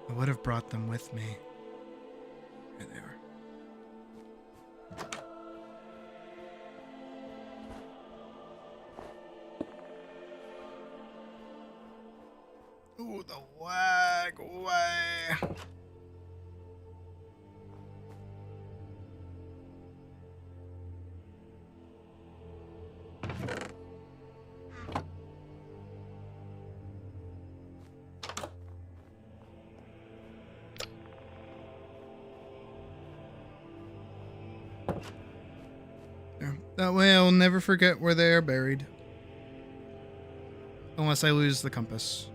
I would have brought them with me. There they are. Ooh, the wag way. There. That way I'll never forget where they are buried. Unless I lose the compass.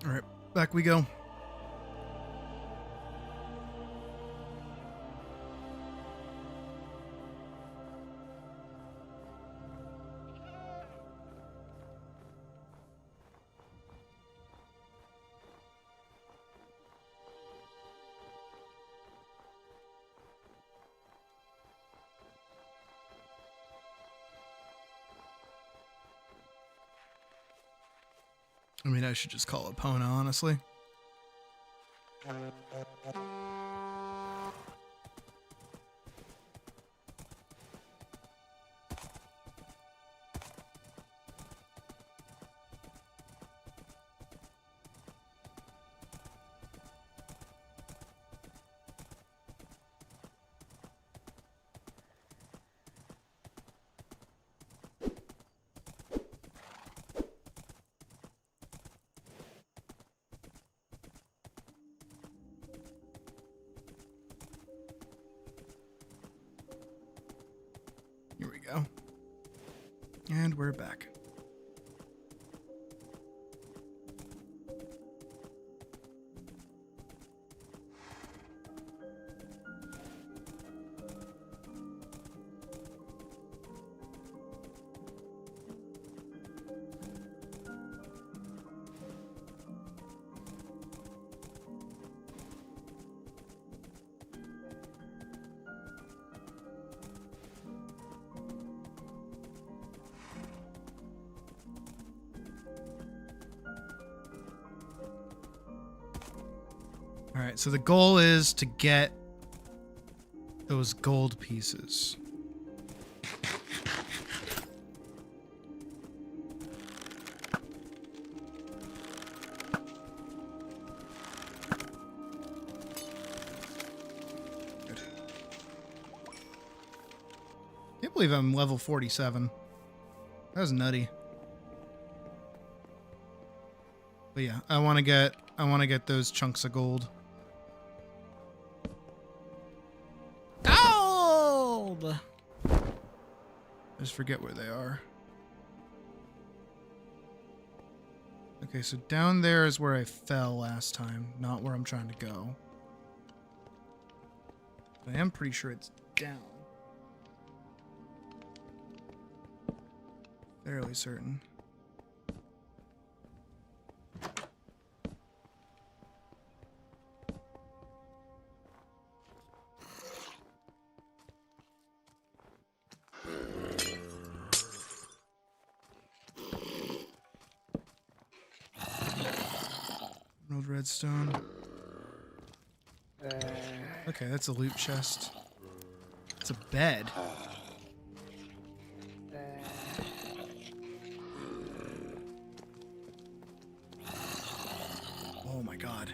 Alright, back we go. I mean, I should just call it Pona, honestly. Here we go. And we're back. All right, so the goal is to get those gold pieces. Good. Can't believe I'm level 47. That was nutty. But yeah, I want to get those chunks of gold. Gold! I just forget where they are. Okay, so down there is where I fell last time, not where I'm trying to go. But I am pretty sure it's down. Fairly certain. Emerald redstone. Okay, that's a loot chest. It's a bed. Oh my god.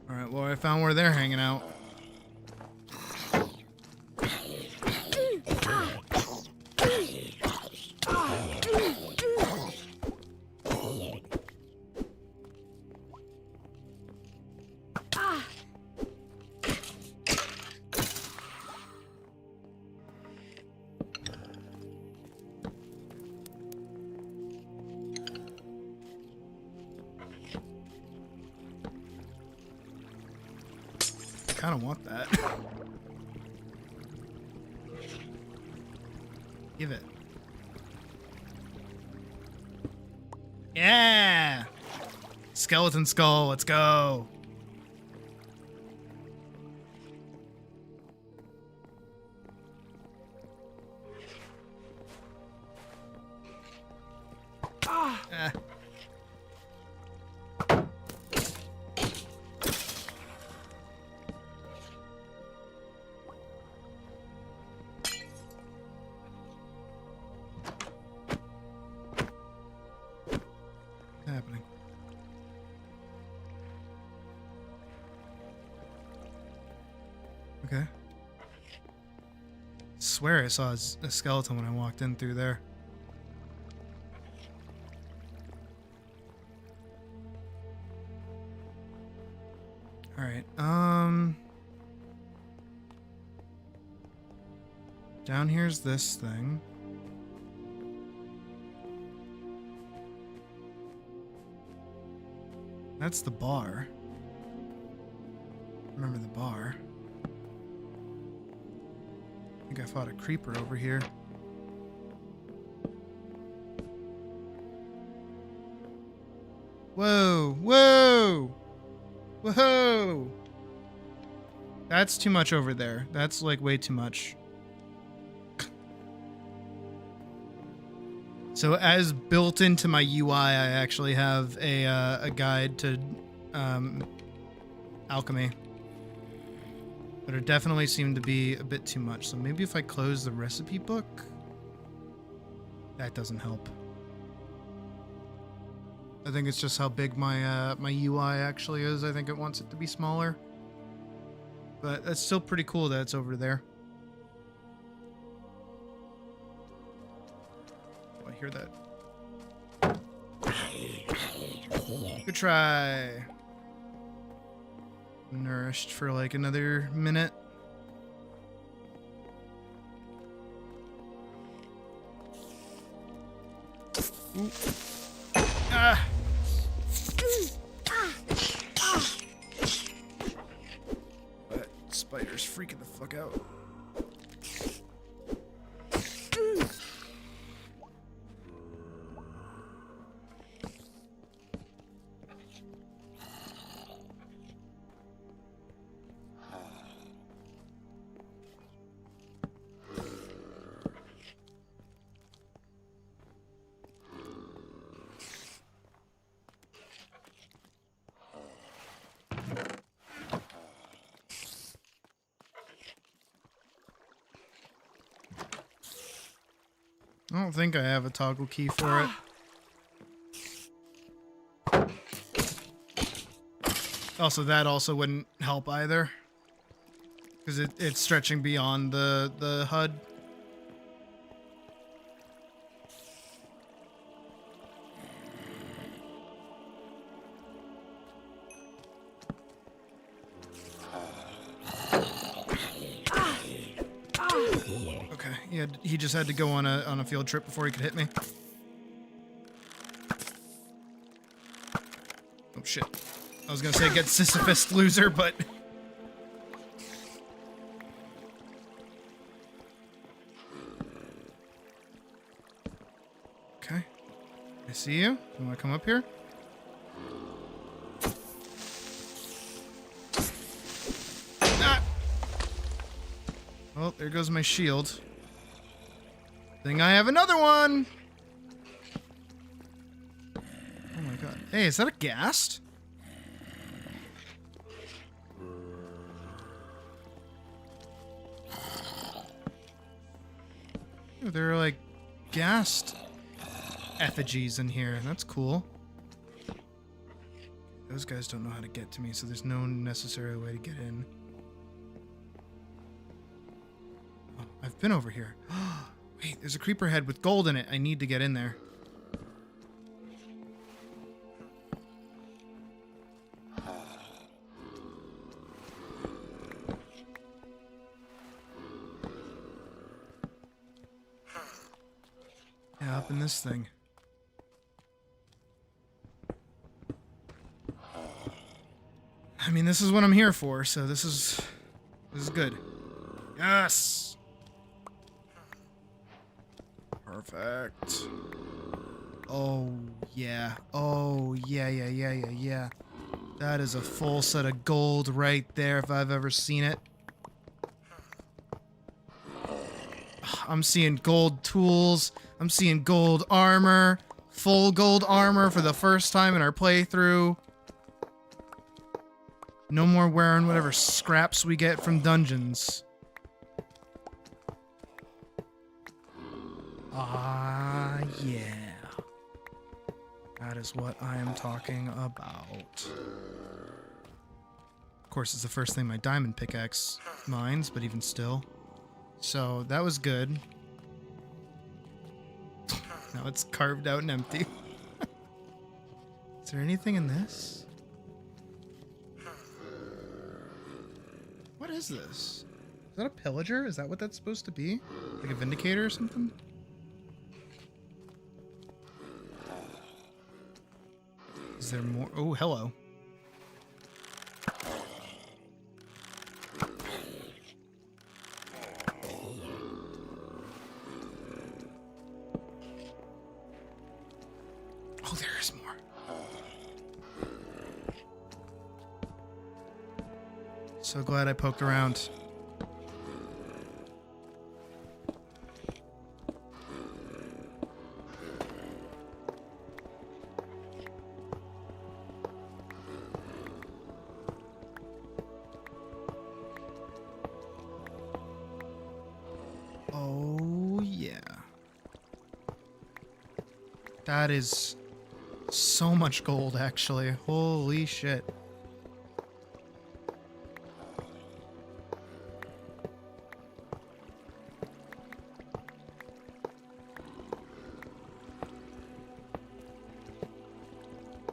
Alright, well I found where they're hanging out. I kind of want that. Give it. Yeah! Skeleton skull, let's go. Ah! swear I saw a skeleton when I walked in through there. All right. Down here's this thing. That's the bar. Remember the bar. I think I fought a creeper over here. Whoa! Whoa! Whoa! That's too much over there. That's like way too much. So as built into my UI, I actually have a guide to alchemy. But it definitely seemed to be a bit too much. So maybe if I close the recipe book, that doesn't help. I think it's just how big my my UI actually is. I think it wants it to be smaller. But that's still pretty cool that it's over there. Oh, I hear that. Good try. Nourished for like another minute. Ooh. Ah. That spider's freaking the fuck out. I don't think I have a toggle key for it. Also, that also wouldn't help either. Because it's stretching beyond the HUD. Okay, yeah, he just had to go on a field trip before he could hit me. Oh shit. I was gonna say get Sisyphus loser, but... Okay. I see you. You wanna come up here? Ah! Well, there goes my shield. Think I have another one! Oh my god. Hey, is that a ghast? Ooh, there are like ghast effigies in here. That's cool. Those guys don't know how to get to me, so there's no necessary way to get in. Oh, I've been over here. Wait, there's a creeper head with gold in it. I need to get in there. Yeah, up in this thing. I mean, this is what I'm here for, so this is good. Yes! Perfect. Oh, yeah. Oh, yeah. That is a full set of gold right there if I've ever seen it. I'm seeing gold tools. I'm seeing gold armor. Full gold armor for the first time in our playthrough. No more wearing whatever scraps we get from dungeons. Ah, yeah. That is what I am talking about. Of course, it's the first thing my diamond pickaxe mines, but even still. So that was good. Now it's carved out and empty. Is there anything in this? What is this? Is that a pillager? Is that what that's supposed to be? Like a vindicator or something? Is there more? Oh, hello. Oh, there is more. So glad I poked around. Oh, yeah. That is so much gold, actually. Holy shit.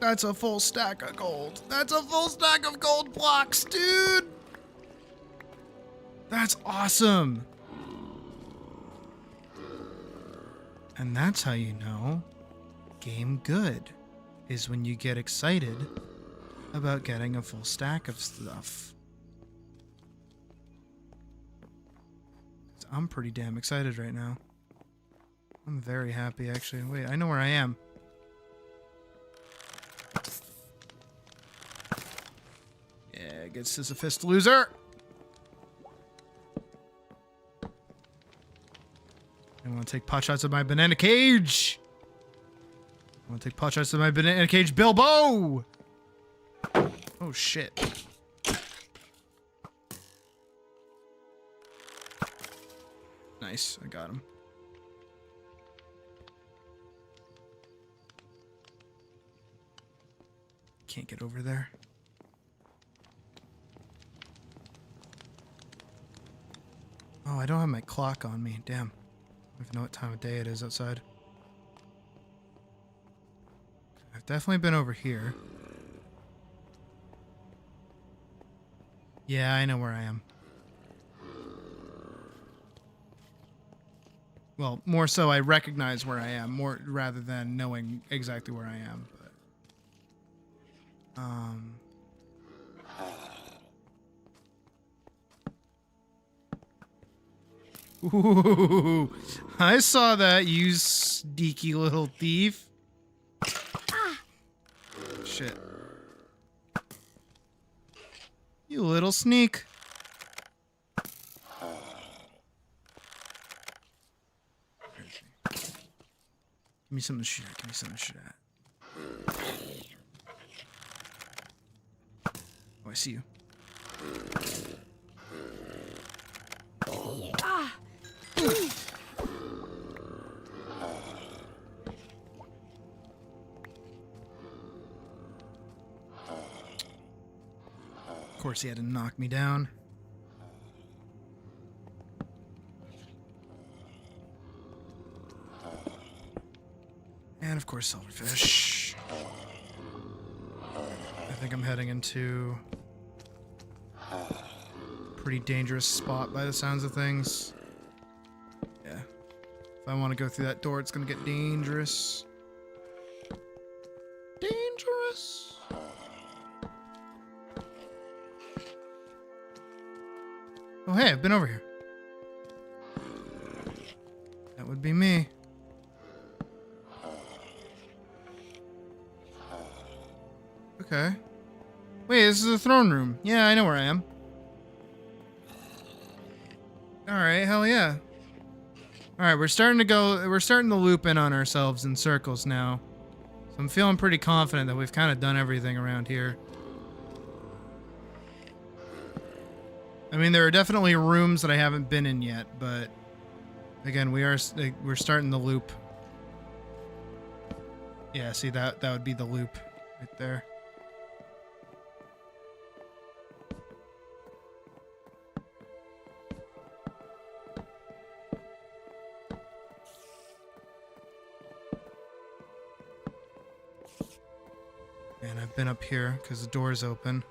That's a full stack of gold. That's a full stack of gold blocks, dude! That's awesome! And that's how you know game good is when you get excited about getting a full stack of stuff. I'm pretty damn excited right now. I'm very happy, actually. Wait, I know where I am. Yeah, get Sisyphist loser! I want to take pot shots of my banana cage! I want to take pot shots of my banana cage Bilbo! Oh, shit. Nice, I got him. Can't get over there. Oh, I don't have my clock on me. Damn. I don't even know what time of day it is outside. I've definitely been over here. Yeah, I know where I am. Well, more so I recognize where I am, more rather than knowing exactly where I am. But, Ooh, I saw that, you sneaky little thief. Shit. You little sneak. Give me something to shoot at. Give me something to shoot at. Oh, I see you. Of course, he had to knock me down. And of course, silverfish. I think I'm heading into a pretty dangerous spot by the sounds of things. Yeah. If I want to go through that door, it's going to get dangerous. Dangerous. Oh, hey, I've been over here. That would be me. Okay. Wait, this is the throne room. Yeah, I know where I am. Alright, hell yeah. Alright, we're starting to loop in on ourselves in circles now. So I'm feeling pretty confident that we've kind of done everything around here. I mean, there are definitely rooms that I haven't been in yet, but again, we're starting the loop. Yeah, see, that would be the loop right there. And I've been up here because the door's open.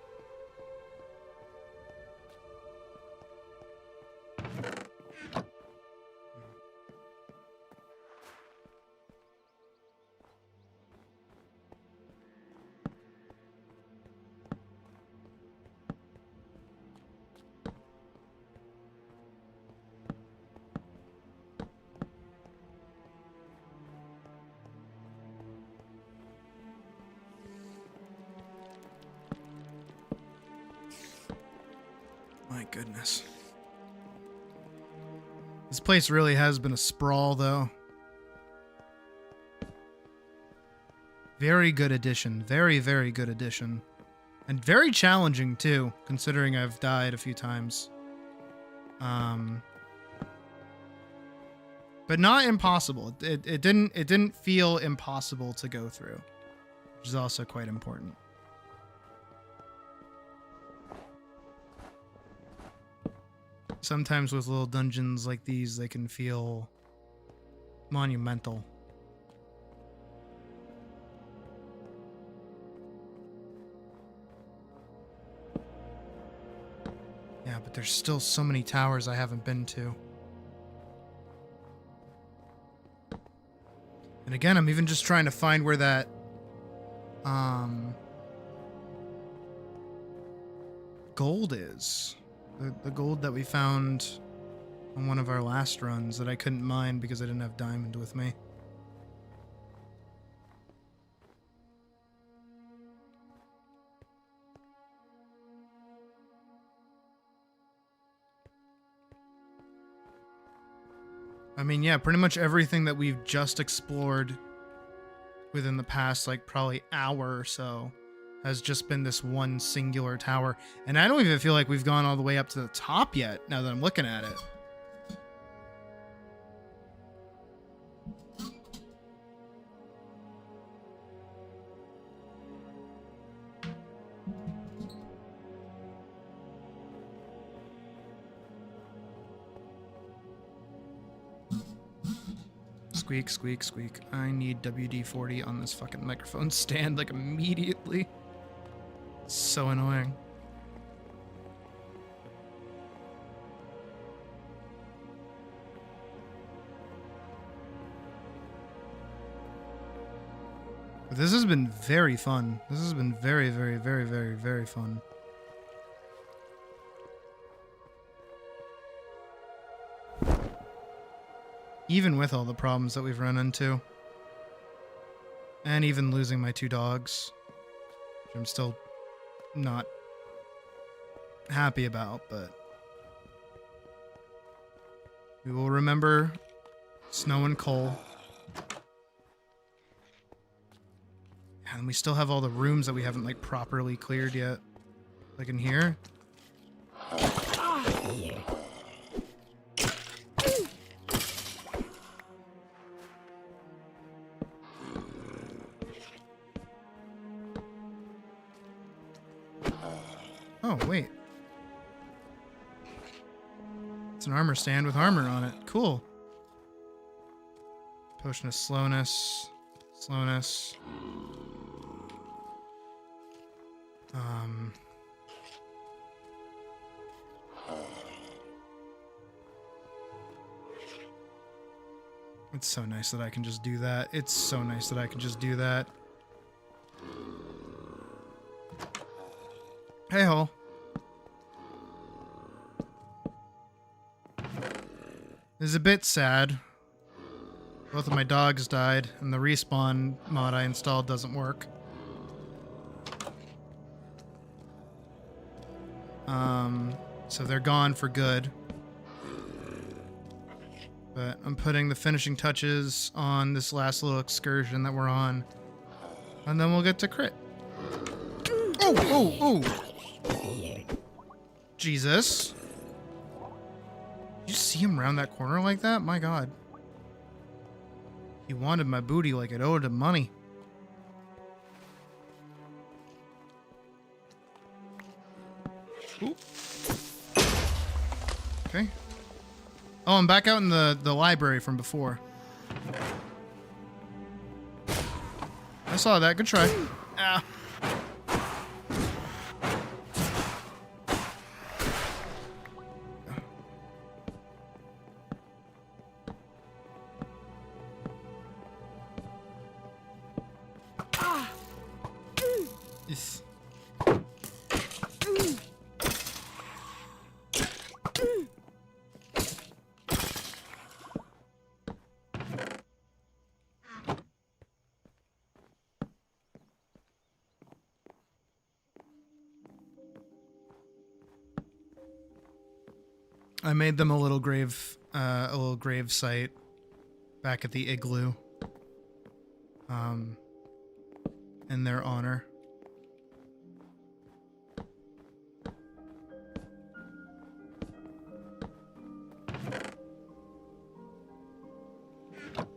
My goodness. This place really has been a sprawl, though. Very good addition. Very, very good addition. And very challenging, too, considering I've died a few times. But not impossible. It didn't feel impossible to go through, which is also quite important. Sometimes with little dungeons like these, they can feel monumental. Yeah, but there's still so many towers I haven't been to. And again, I'm even just trying to find where that gold is. The gold that we found on one of our last runs that I couldn't mine because I didn't have diamond with me. I mean, yeah, pretty much everything that we've just explored within the past, like, probably hour or so has just been this one singular tower. And I don't even feel like we've gone all the way up to the top yet, now that I'm looking at it. Squeak, squeak, squeak. I need WD-40 on this fucking microphone stand, like, immediately. It's so annoying. But this has been very fun. This has been very, very, very, very, very fun. Even with all the problems that we've run into. And even losing my 2 dogs. Which I'm still not happy about, but we will remember snow and coal. And we still have all the rooms that we haven't, like, properly cleared yet. Like in here. Oh, wait. It's an armor stand with armor on it. Cool. Potion of slowness. Slowness. It's so nice that I can just do that. It's so nice that I can just do that. Hey ho. It's a bit sad. Both of my dogs died, and the respawn mod I installed doesn't work. So they're gone for good. But I'm putting the finishing touches on this last little excursion that we're on. And then we'll get to crit. Oh! Jesus. Did you see him round that corner like that? My god. He wanted my booty like it owed him money. Ooh. Okay. Oh, I'm back out in the library from before. I saw that. Good try. Ah. I made them a little grave site back at the igloo. In their honor.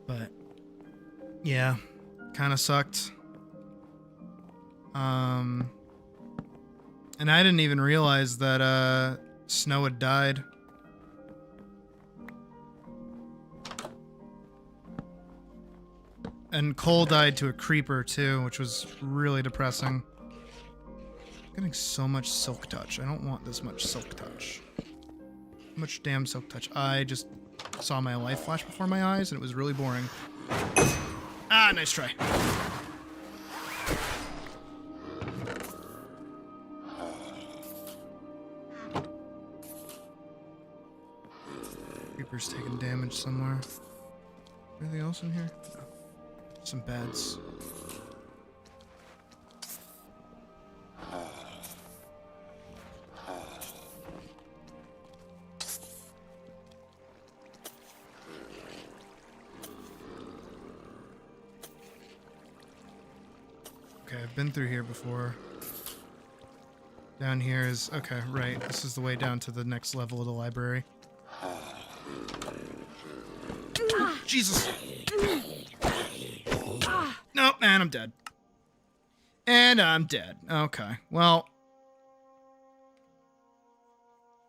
But yeah, kind of sucked. And I didn't even realize that Snow had died. And Cole died to a creeper too, which was really depressing. I'm getting so much silk touch. I don't want this much silk touch. How much damn silk touch? I just saw my life flash before my eyes and it was really boring. Ah, nice try. Creeper's taking damage somewhere. Anything else in here? No. Some beds. Okay, I've been through here before. Down here is... Okay, right. This is the way down to the next level of the library. Jesus! Nope, and I'm dead. And I'm dead. Okay, well...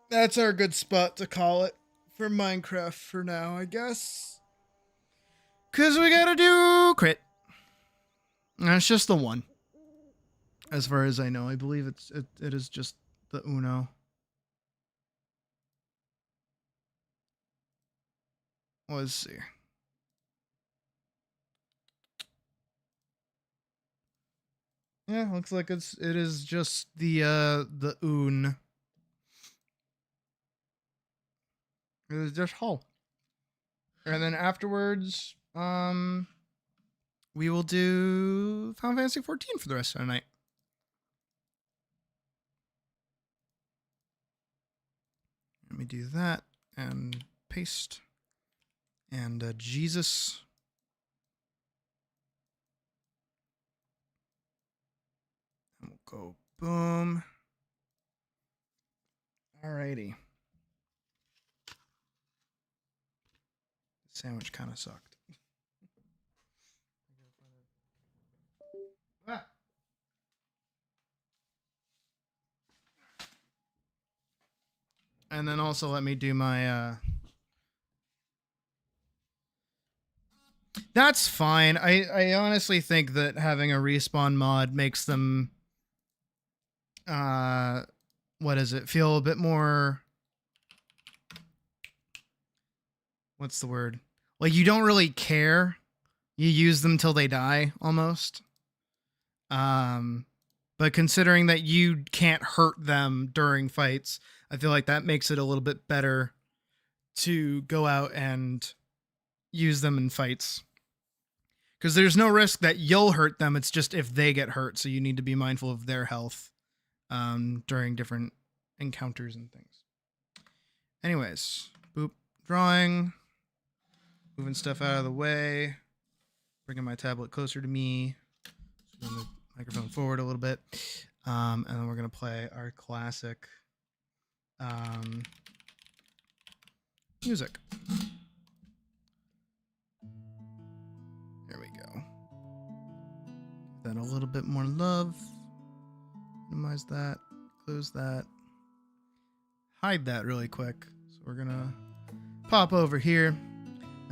That's our good spot to call it for Minecraft for now, I guess. Because we gotta do crit. And it's just the one. As far as I know, I believe it is just the Uno. Let's see. Yeah, looks like it is just the Un. It is just Hull. And then afterwards, we will do Final Fantasy 14 for the rest of the night. Let me do that and paste and Jesus. And we'll go boom. Alrighty. Sandwich kind of sucked. Ah. And then also let me do my That's fine. I honestly think that having a respawn mod makes them what is it? Feel a bit more, what's the word? Like you don't really care. You use them till they die almost. But considering that you can't hurt them during fights, I feel like that makes it a little bit better to go out and use them in fights. Because there's no risk that you'll hurt them. It's just if they get hurt. So you need to be mindful of their health during different encounters and things. Anyways, boop, drawing. Moving stuff out of the way. Bringing my tablet closer to me. Moving the microphone forward a little bit. And then we're going to play our classic music. There we go. Give that a little bit more love. Minimize that. Close that. Hide that really quick. So we're going to pop over here.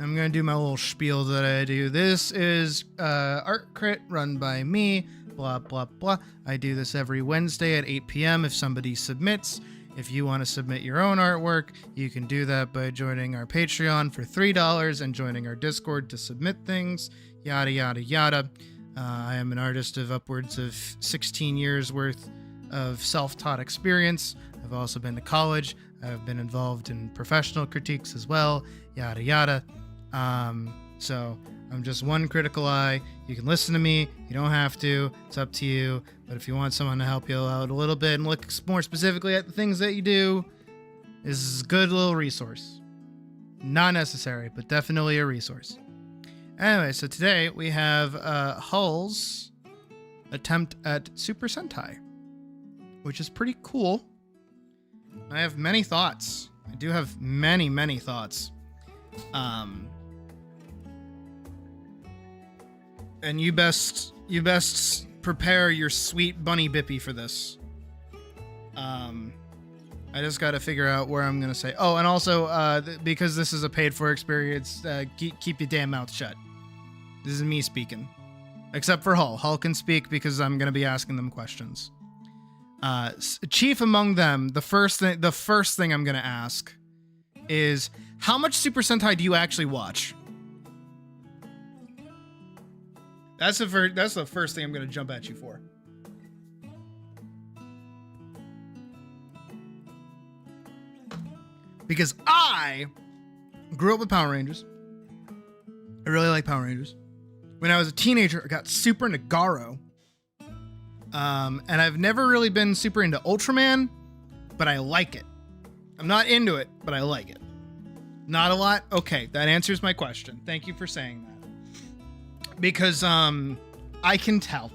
I'm going to do my little spiel that I do. This is Art Crit run by me. Blah, blah, blah. I do this every Wednesday at 8 p.m. if somebody submits. If you want to submit your own artwork, you can do that by joining our Patreon for $3 and joining our Discord to submit things. Yada, yada, yada. I am an artist of upwards of 16 years worth of self-taught experience. I've also been to college. I've been involved in professional critiques as well. Yada, yada. So I'm just one critical eye. You can listen to me. You don't have to. It's up to you. But if you want someone to help you out a little bit and look more specifically at the things that you do, is a good little resource. Not necessary, but definitely a resource. Anyway, so today we have Hull's attempt at Super Sentai, which is pretty cool. I have many thoughts. I do have many, many thoughts. And you best prepare your sweet bunny bippy for this. I just got to figure out where I'm going to say. Oh, and also, because this is a paid for experience, keep your damn mouth shut. This is me speaking. Except for Hull. Hull can speak because I'm going to be asking them questions. Chief among them, the first thing I'm going to ask is, how much Super Sentai do you actually watch? That's the first thing I'm going to jump at you for. Because I grew up with Power Rangers. I really like Power Rangers. When I was a teenager, I got super into Garo. And I've never really been super into Ultraman, but I like it. I'm not into it, but I like it. Not a lot? Okay, that answers my question. Thank you for saying that. Because, I can tell.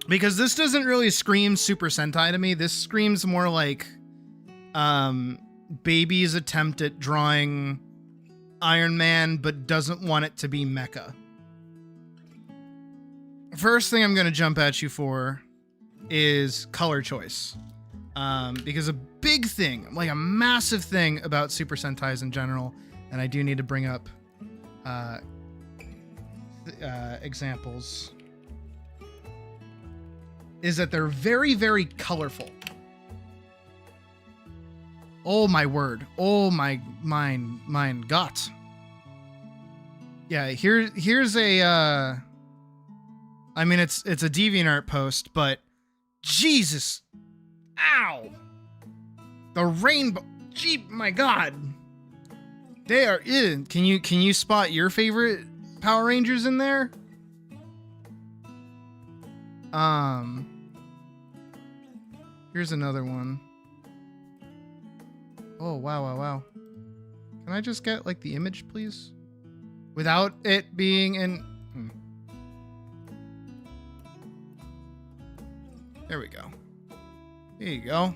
Because this doesn't really scream Super Sentai to me. This screams more like, Baby's attempt at drawing Iron Man, but doesn't want it to be mecha. First thing I'm going to jump at you for is color choice. Because a big thing, like a massive thing about Super Sentais in general, and I do need to bring up examples, is that they're very, very colorful. Oh my word. Oh my mine got. Yeah, here's a I mean it's a DeviantArt post, but Jesus. Ow. The rainbow. Gee, my God. They are in. Can you spot your favorite Power Rangers in there? Here's another one. Oh, wow. Can I just get, like, the image, please? Without it being in... There we go. There you go.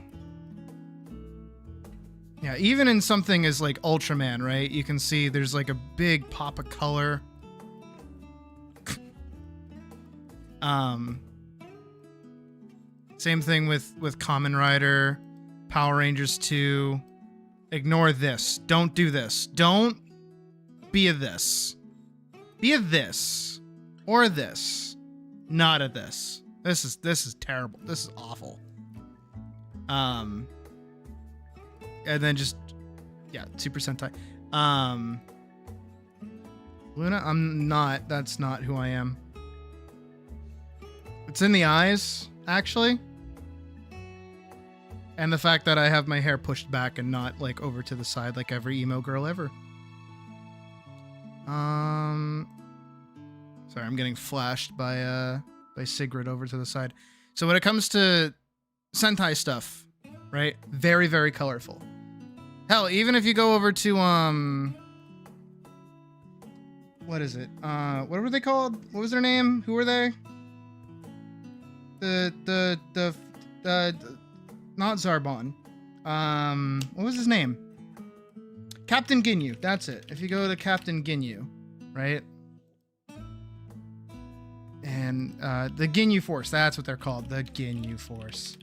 Yeah, even in something as, like, Ultraman, right? You can see there's, like, a big pop of color. Same thing with Kamen Rider, Power Rangers 2. Ignore this. Don't do this. Don't be a this. Be a this. Or this. Not a this. This is terrible. This is awful. And then just, yeah, Super Sentai. Luna, that's not who I am. It's in the eyes, actually. And the fact that I have my hair pushed back and not, like, over to the side like every emo girl ever. Sorry, I'm getting flashed by Sigrid over to the side. So when it comes to Sentai stuff, right? Very, very colorful. Hell, even if you go over to, what is it? What were they called? What was their name? Who were they? The not Zarbon. What was his name? Captain Ginyu. That's it. If you go to Captain Ginyu, right? And the Ginyu Force. That's what they're called. The Ginyu Force.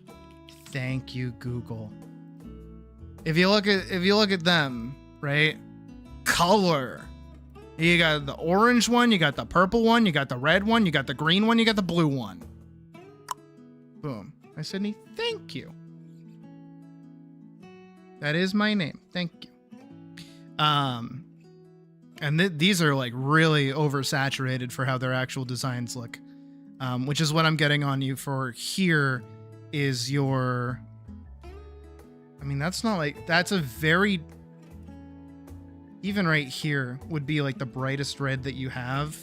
Thank you, Google. If you look at them, right? Color. You got the orange one. You got the purple one. You got the red one. You got the green one. You got the blue one. Boom. I said, thank you. That is my name. Thank you. And these are like really oversaturated for how their actual designs look. Which is what I'm getting on you for here is your... I mean, that's not like... That's a very... Even right here would be like the brightest red that you have.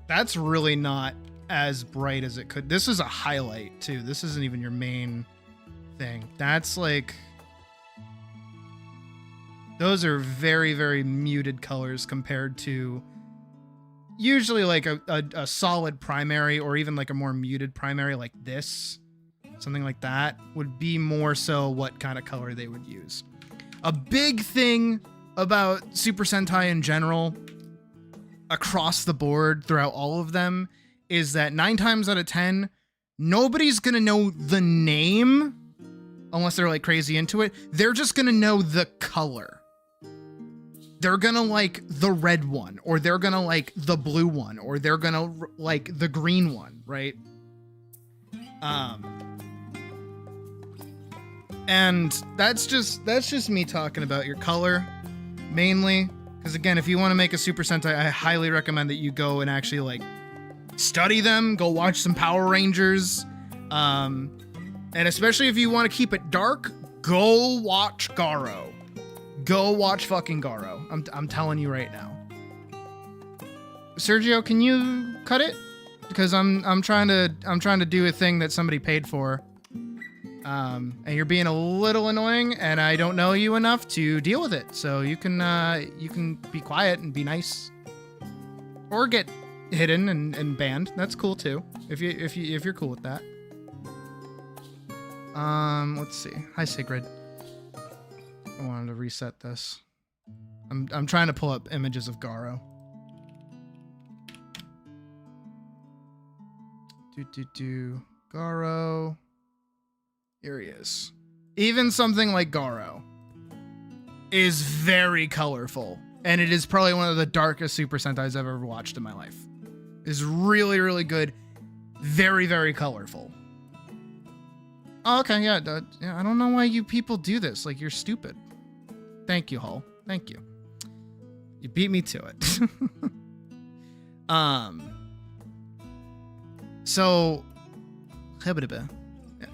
That's really not as bright as it could. This is a highlight too. This isn't even your main thing. That's like, those are very, very muted colors compared to usually like a solid primary, or even like a more muted primary like this. Something like that would be more so what kind of color they would use. A big thing about Super Sentai in general, across the board throughout all of them, is that 9 times out of 10, nobody's gonna know the name unless they're like crazy into it. They're just gonna know the color. They're gonna like the red one, or they're gonna like the blue one, or they're gonna like the green one, right? And that's just me talking about your color mainly, because again, if you want to make a Super Sentai, I highly recommend that you go and actually like study them, go watch some Power Rangers, and especially if you want to keep it dark, go watch Garo. Go watch fucking Garo. I'm telling you right now. Sergio, can you cut it? Because I'm trying to do a thing that somebody paid for. And you're being a little annoying, and I don't know you enough to deal with it. So you can be quiet and be nice, or get hidden and banned. That's cool too, if you're cool with that. Let's see. Hi, Sigrid. I wanted to reset this. I'm trying to pull up images of Garo. Garo. Here he is. Even something like Garo is very colorful, and it is probably one of the darkest Super Sentais I've ever watched in my life. It's really, really good. Very, very colorful. Oh, okay, yeah, I don't know why you people do this. Like, you're stupid. Thank you, Hull. Thank you. You beat me to it. So,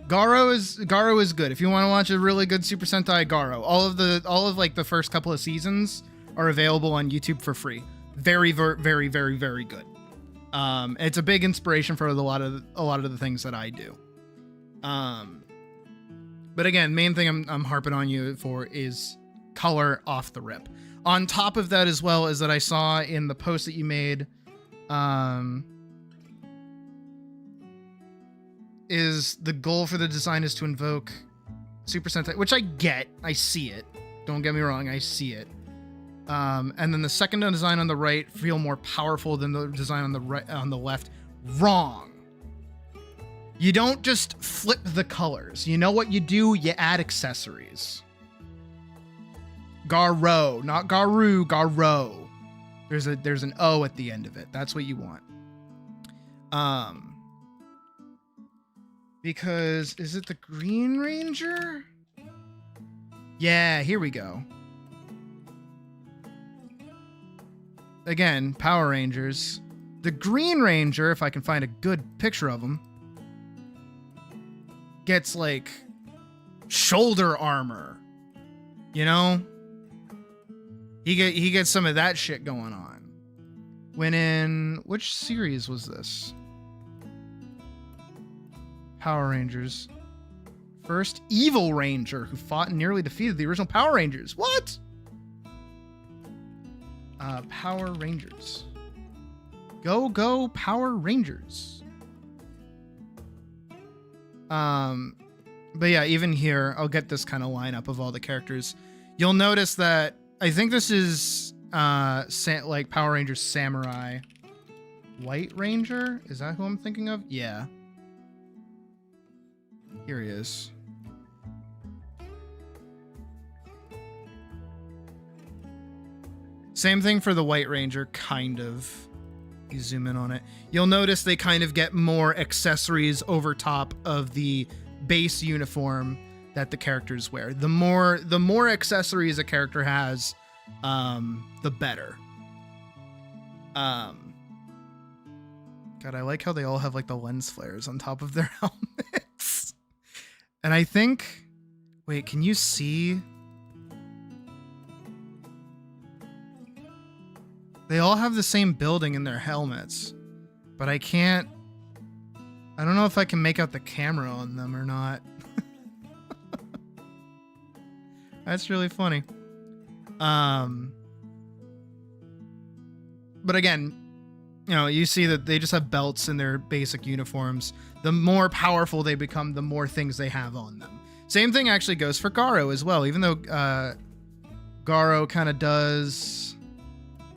Garo is good. If you want to watch a really good Super Sentai, Garo. All of like the first couple of seasons are available on YouTube for free. Very, very, very, very, very good. It's a big inspiration for a lot of the things that I do. But again, main thing I'm harping on you for is color off the rip. On top of that, as well, is that I saw in the post that you made, is the goal for the design is to invoke Super Sentai, which I get. I see it. Don't get me wrong. I see it. And then the second design on the right feel more powerful than the design on the right, on the left. Wrong. You don't just flip the colors. You know what you do? You add accessories. Garo, not Garu, Garo. There's an O at the end of it. That's what you want. Because is it the Green Ranger? Yeah, here we go. Again, Power Rangers. The Green Ranger, if I can find a good picture of him, gets like shoulder armor. You know? He gets some of that shit going on. When in which series was this? Power Rangers. First Evil Ranger, who fought and nearly defeated the original Power Rangers. What? Power Rangers. Go Power Rangers. But yeah, even here, I'll get this kind of lineup of all the characters. You'll notice that I think this is like Power Rangers Samurai. White Ranger? Is that who I'm thinking of? Yeah. Here he is. Same thing for the White Ranger, kind of. You zoom in on it. You'll notice they kind of get more accessories over top of the base uniform that the characters wear. The more accessories a character has, the better. God, I like how they all have like the lens flares on top of their helmets. And I think, wait, can you see? They all have the same building in their helmets, but I can't I don't know if I can make out the camera on them or not. That's really funny. But again, you know, you see that they just have belts in their basic uniforms. The more powerful they become, the more things they have on them. Same thing actually goes for Garo as well, even though Garo kind of does...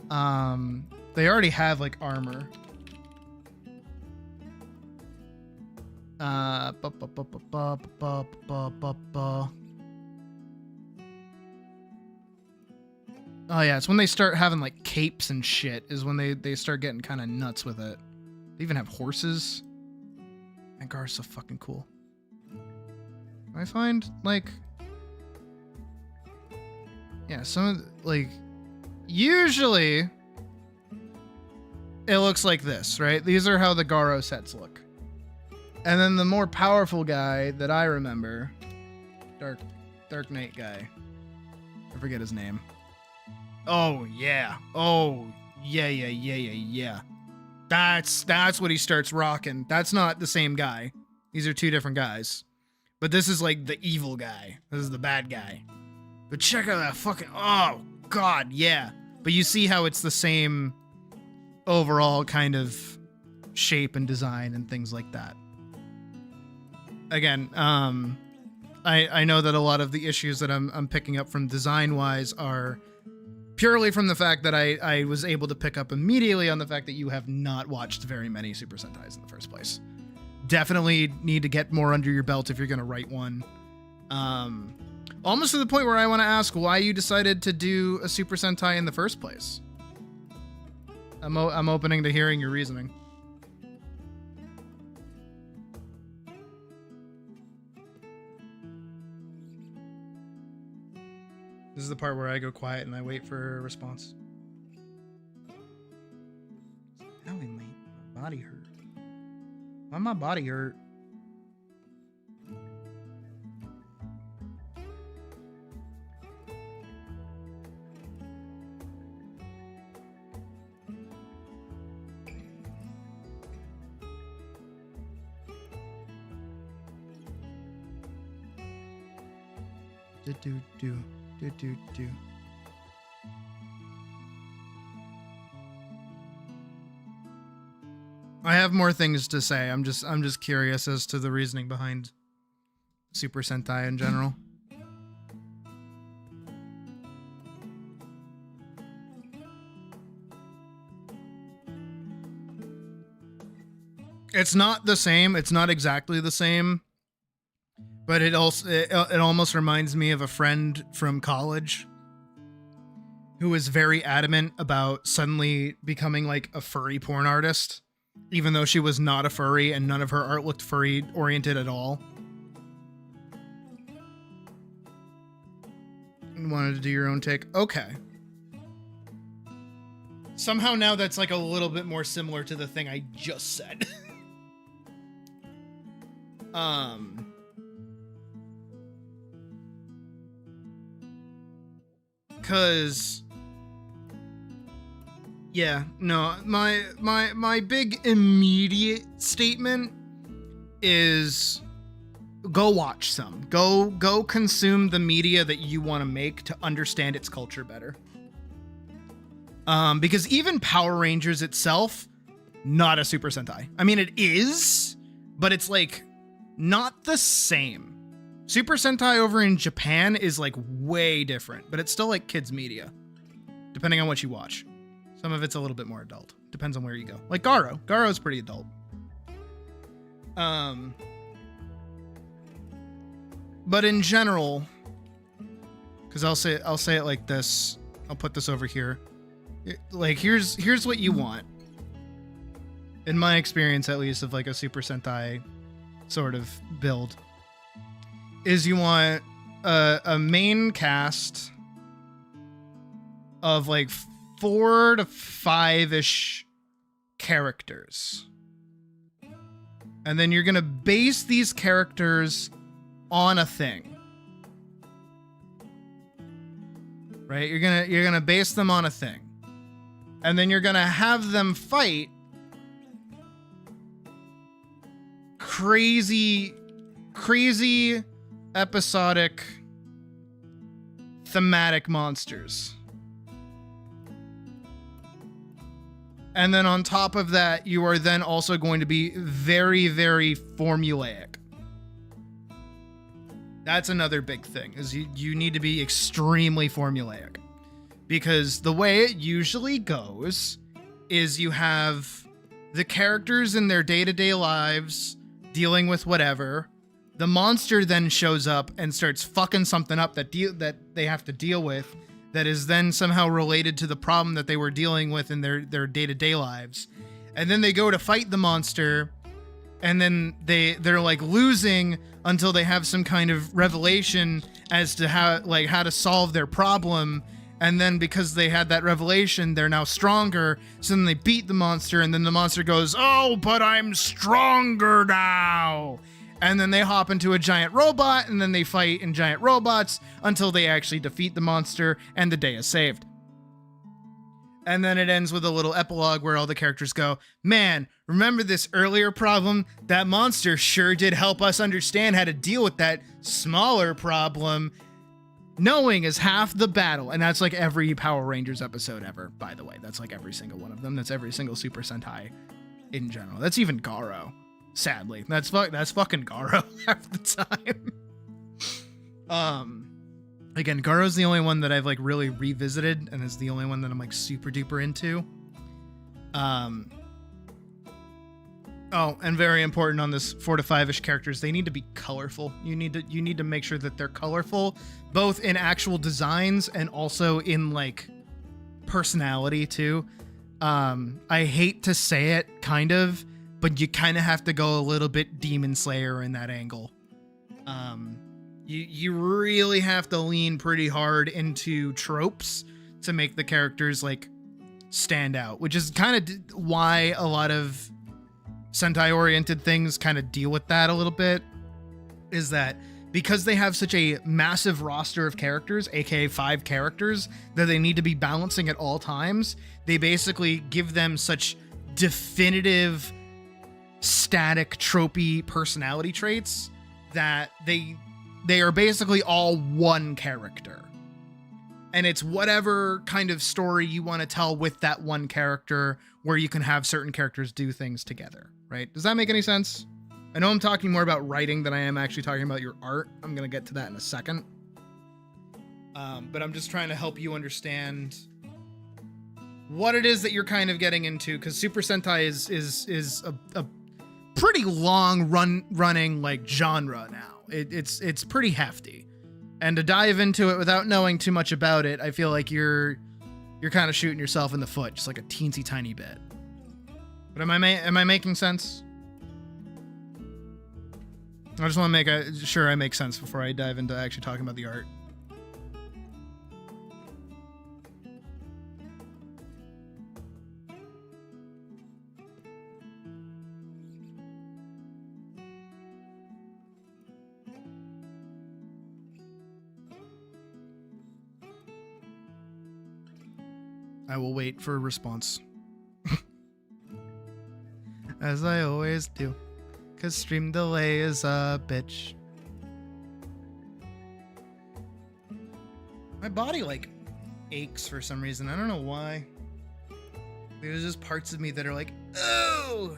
they already have, like, armor. Oh yeah, it's when they start having like capes and shit is when they start getting kind of nuts with it. They even have horses. And Gar's so fucking cool. I find like, yeah, some of the, like, usually it looks like this, right? These are how the Garo sets look. And then the more powerful guy that I remember, Dark Knight guy. I forget his name. Oh yeah. Oh yeah. That's what he starts rocking. That's not the same guy. These are two different guys. But this is like the evil guy. This is the bad guy. But check out that fucking, oh god, yeah. But you see how it's the same overall kind of shape and design and things like that. Again, I know that a lot of the issues that I'm picking up from design-wise are purely from the fact that I was able to pick up immediately on the fact that you have not watched very many Super Sentais in the first place. Definitely need to get more under your belt if you're going to write one. Almost to the point where I want to ask why you decided to do a Super Sentai in the first place. I'm opening to hearing your reasoning. This is the part where I go quiet and I wait for a response. Owie, my body hurt. Why my body hurt? Do. I have more things to say. I'm just curious as to the reasoning behind Super Sentai in general. It's not the same. It's not exactly the same. But it almost reminds me of a friend from college who was very adamant about suddenly becoming like a furry porn artist, even though she was not a furry and none of her art looked furry oriented at all. And wanted to do your own take. Okay. Somehow now that's like a little bit more similar to the thing I just said. Cause yeah, no, my big immediate statement is go watch some. Go consume the media that you want to make to understand its culture better. Because even Power Rangers itself, not a Super Sentai. I mean, it is, but it's like not the same. Super Sentai over in Japan is like way different, but it's still like kids media, depending on what you watch. Some of it's a little bit more adult. Depends on where you go. Like Garo. Garo's pretty adult. But in general, because I'll say it like this. I'll put this over here. Like here's what you want. In my experience, at least, of like a Super Sentai sort of build, is you want a main cast of like 4 to 5-ish characters. And then you're going to base these characters on a thing. Right? You're going to base them on a thing. And then you're going to have them fight crazy episodic thematic monsters. And then on top of that, you are then also going to be very, very formulaic. That's another big thing, is you need to be extremely formulaic. Because the way it usually goes is you have the characters in their day-to-day lives dealing with whatever. The monster then shows up and starts fucking something up that they have to deal with, that is then somehow related to the problem that they were dealing with in their day-to-day lives. And then they go to fight the monster, and then they're like losing until they have some kind of revelation as to how to solve their problem. And then because they had that revelation, they're now stronger. So then they beat the monster, and then the monster goes, "Oh, but I'm stronger now." And then they hop into a giant robot, and then they fight in giant robots until they actually defeat the monster, and the day is saved. And then it ends with a little epilogue where all the characters go, "Man, remember this earlier problem? That monster sure did help us understand how to deal with that smaller problem. Knowing is half the battle." And that's like every Power Rangers episode ever, by the way. That's like every single one of them. That's every single Super Sentai in general. That's even Garo. Sadly, that's fucking Garo half the time. Again, Garo's the only one that I've like really revisited, and is the only one that I'm like super duper into. Oh, and very important on this 4 to 5-ish characters, they need to be colorful. You need to make sure that they're colorful, both in actual designs and also in like personality too. I hate to say it, kind of, but you kind of have to go a little bit Demon Slayer in that angle. You really have to lean pretty hard into tropes to make the characters like stand out, which is kind of why a lot of Sentai oriented things kind of deal with that a little bit, is that because they have such a massive roster of characters, aka 5 characters, that they need to be balancing at all times, they basically give them such definitive, static, tropey personality traits that they are basically all one character. And it's whatever kind of story you want to tell with that one character, where you can have certain characters do things together, right? Does that make any sense? I know I'm talking more about writing than I am actually talking about your art. I'm going to get to that in a second. But I'm just trying to help you understand what it is that you're kind of getting into, because Super Sentai is a pretty long running like genre now. It's pretty hefty. And to dive into it without knowing too much about it, I feel like you're kind of shooting yourself in the foot, just like a teensy tiny bit. But am I making sense? I just want to make sure I make sense before I dive into actually talking about the art. I will wait for a response. As I always do. Cause stream delay is a bitch. My body like aches for some reason. I don't know why. There's just parts of me that are like, oh,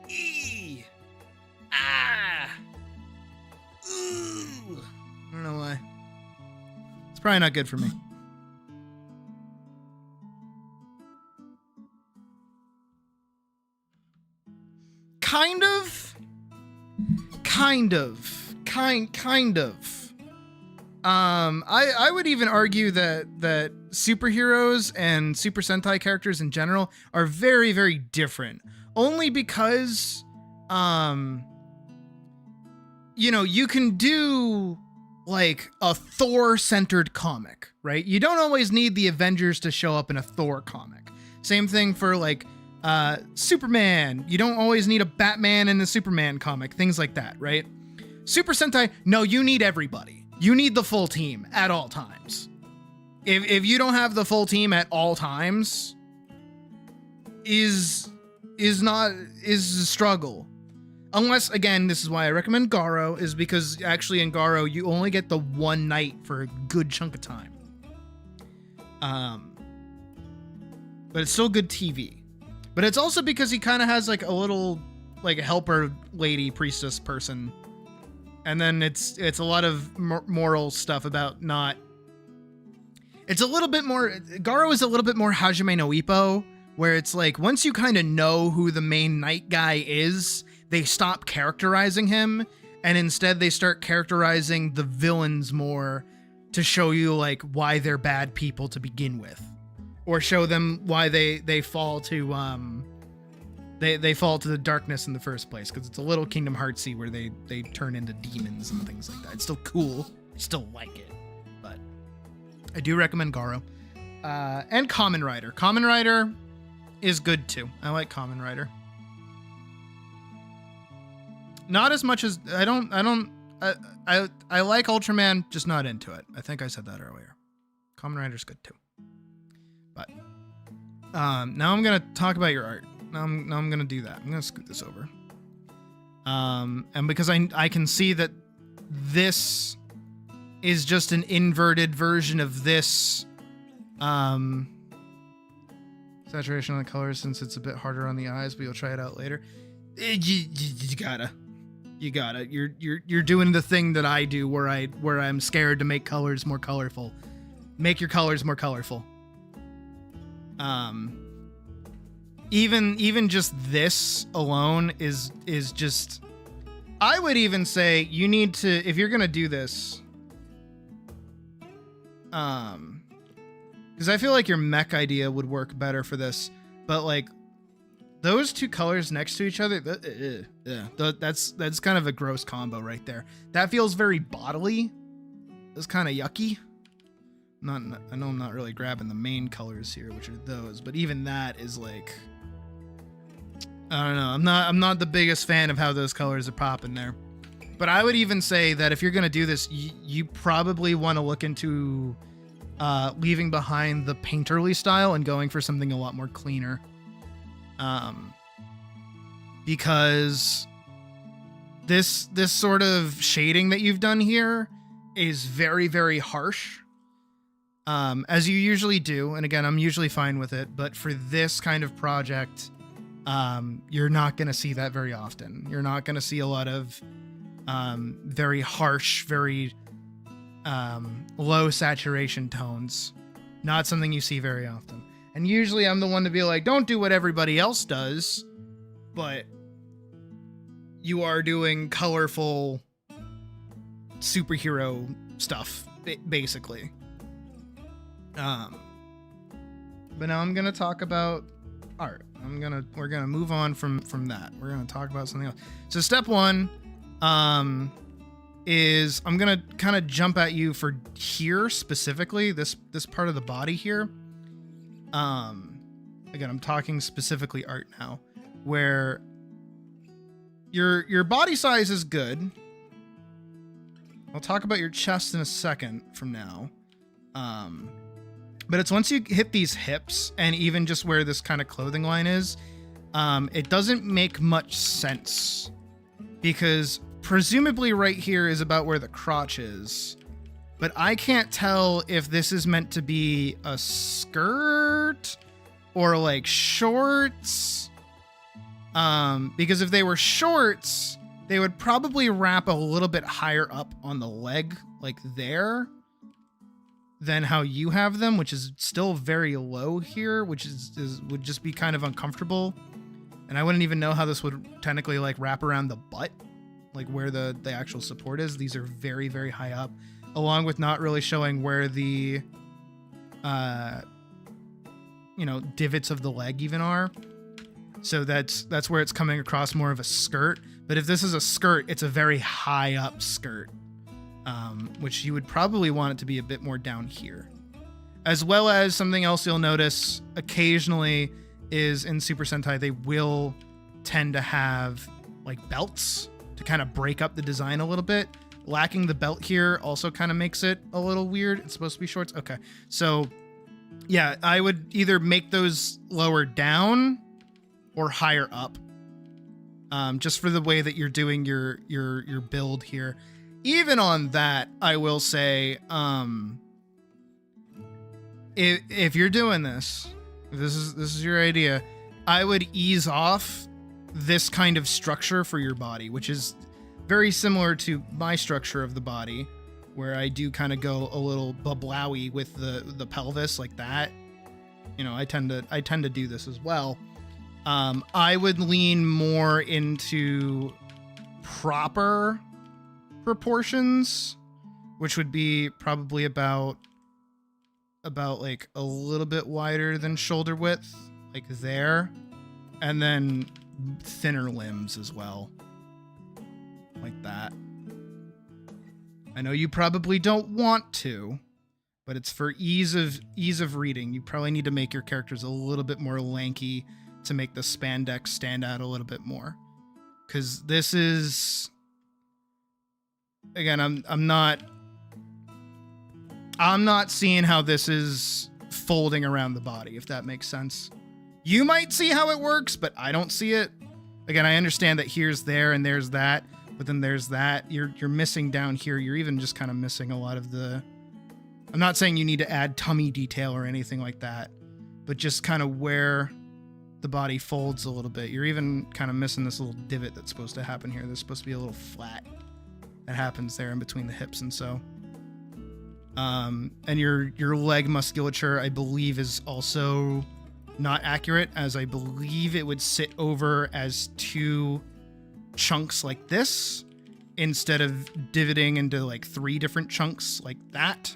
ee, ah, ooh. I don't know why. It's probably not good for me. Kind of. I would even argue that superheroes and Super Sentai characters in general are very, very different. Only because, you can do like a Thor-centered comic, right? You don't always need the Avengers to show up in a Thor comic. Same thing for like Superman. You don't always need a Batman in the Superman comic, things like that, right? Super Sentai, no, you need everybody. You need the full team at all times. If you don't have the full team at all times, is a struggle. Unless, again, this is why I recommend Garo, is because actually in Garo, you only get the one night for a good chunk of time. But it's still good TV. But it's also because he kind of has like a little like helper lady priestess person. And then it's a lot of moral stuff about not... It's a little bit more... Garo is a little bit more Hajime no Ippo, where it's like once you kind of know who the main night guy is, they stop characterizing him, and instead they start characterizing the villains more to show you like why they're bad people to begin with, or show them why they fall to they fall to the darkness in the first place, because it's a little Kingdom Heartsy where they turn into demons and things like that. It's still cool, I still like it, but I do recommend Garo. And Kamen Rider. Kamen Rider is good too. I like Kamen Rider. Not as much as I like Ultraman, just not into it. I think I said that earlier. Kamen Rider's good too. But now I'm gonna talk about your art. Now I'm gonna do that. I'm gonna scoot this over. And because I can see that this is just an inverted version of this saturation on the colors, since it's a bit harder on the eyes, but you'll try it out later. You gotta. You're doing the thing that I do where I'm scared to make colors more colorful. Make your colors more colorful. Even just this alone is just... I would even say you need to, if you're gonna do this, because I feel like your mech idea would work better for this, but like those two colors next to each other, that's kind of a gross combo right there. That feels very bodily. It's kind of yucky. I know I'm not really grabbing the main colors here, which are those, but even that is like, I don't know. I'm not the biggest fan of how those colors are popping there. But I would even say that if you're gonna do this, you probably want to look into leaving behind the painterly style and going for something a lot more cleaner. Because this sort of shading that you've done here is very, very harsh, as you usually do. And again, I'm usually fine with it, but for this kind of project, you're not going to see that very often. You're not going to see a lot of very harsh, very low saturation tones. Not something you see very often. And usually I'm the one to be like, don't do what everybody else does, but you are doing colorful superhero stuff, basically. But now I'm gonna talk about art. We're gonna move on from that. We're gonna talk about something else. So step one, is I'm gonna kind of jump at you for here specifically, this part of the body here. Again, I'm talking specifically art now, where your body size is good. I'll talk about your chest in a second from now. But it's once you hit these hips and even just where this kind of clothing line is, it doesn't make much sense, because presumably right here is about where the crotch is. But I can't tell if this is meant to be a skirt or like shorts. Because if they were shorts, they would probably wrap a little bit higher up on the leg, like there, than how you have them, which is still very low here, which would just be kind of uncomfortable. And I wouldn't even know how this would technically like wrap around the butt, like where the actual support is. These are very, very high up, along with not really showing where the divots of the leg even are. So that's where it's coming across more of a skirt. But if this is a skirt, it's a very high up skirt, which you would probably want it to be a bit more down here. As well as something else you'll notice occasionally is in Super Sentai, they will tend to have like belts to kind of break up the design a little bit. Lacking the belt here also kind of makes it a little weird. It's supposed to be shorts. Okay. So yeah, I would either make those lower down or higher up. just for the way that you're doing your build here. Even on that, I will say, if you're doing this, if this is your idea, I would ease off this kind of structure for your body, which is very similar to my structure of the body, where I do kind of go a little bablowy with the pelvis like that. You know, I tend to do this as well. I would lean more into proper proportions, which would be probably about like a little bit wider than shoulder width, like there, and then thinner limbs as well, like that. I know you probably don't want to, but it's for ease of reading. You probably need to make your characters a little bit more lanky to make the spandex stand out a little bit more, because this is, again, I'm not seeing how this is folding around the body, if that makes sense. You might see how it works, but I don't see it. Again, I understand that here's there and there's that, but then there's that. You're missing down here. You're even just kind of missing a lot of the... I'm not saying you need to add tummy detail or anything like that, but just kind of where the body folds a little bit. You're even kind of missing this little divot that's supposed to happen here. There's supposed to be a little flat that happens there in between the hips and so. And your leg musculature, I believe, is also not accurate, as I believe it would sit over as two chunks like this instead of divoting into like 3 different chunks like that.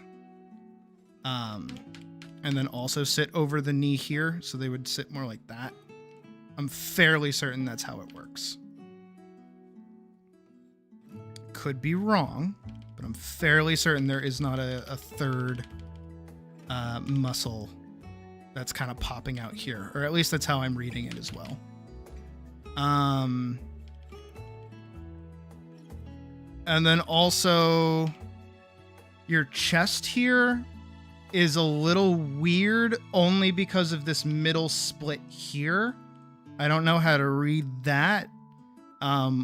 And then also sit over the knee here, so they would sit more like that. I'm fairly certain that's how it works. Could be wrong, but I'm fairly certain there is not a third muscle that's kind of popping out here, or at least that's how I'm reading it as well. And then also your chest here is a little weird only because of this middle split here. I don't know how to read that.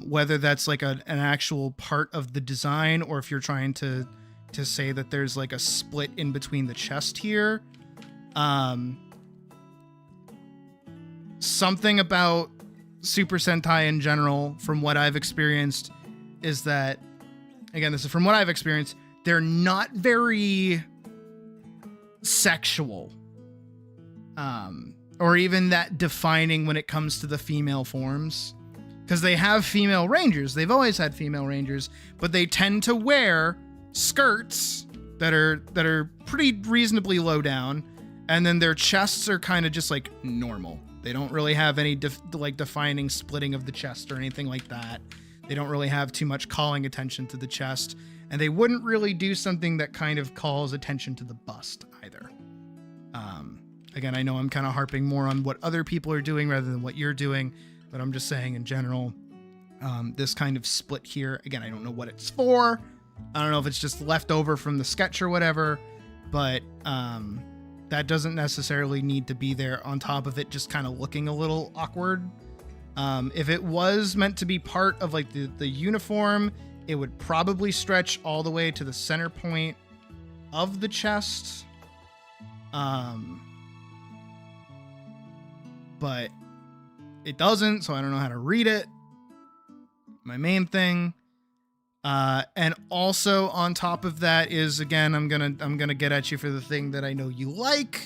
Whether that's like an actual part of the design, or if you're trying to say that there's like a split in between the chest here. Something about Super Sentai in general, from what I've experienced, is that, again, this is from what I've experienced, they're not very sexual, or even that defining when it comes to the female forms, because they have female rangers. They've always had female rangers, but they tend to wear skirts that are pretty reasonably low down, and then their chests are kind of just like normal. They don't really have any defining splitting of the chest or anything like that. They don't really have too much calling attention to the chest, and they wouldn't really do something that kind of calls attention to the bust either. Again, I know I'm kind of harping more on what other people are doing rather than what you're doing, but I'm just saying in general, this kind of split here, again, I don't know what it's for. I don't know if it's just left over from the sketch or whatever, but that doesn't necessarily need to be there on top of it just kind of looking a little awkward. If it was meant to be part of like the uniform, it would probably stretch all the way to the center point of the chest. But it doesn't, so I don't know how to read it. My main thing. And also on top of that is, again, I'm gonna get at you for the thing that I know you like,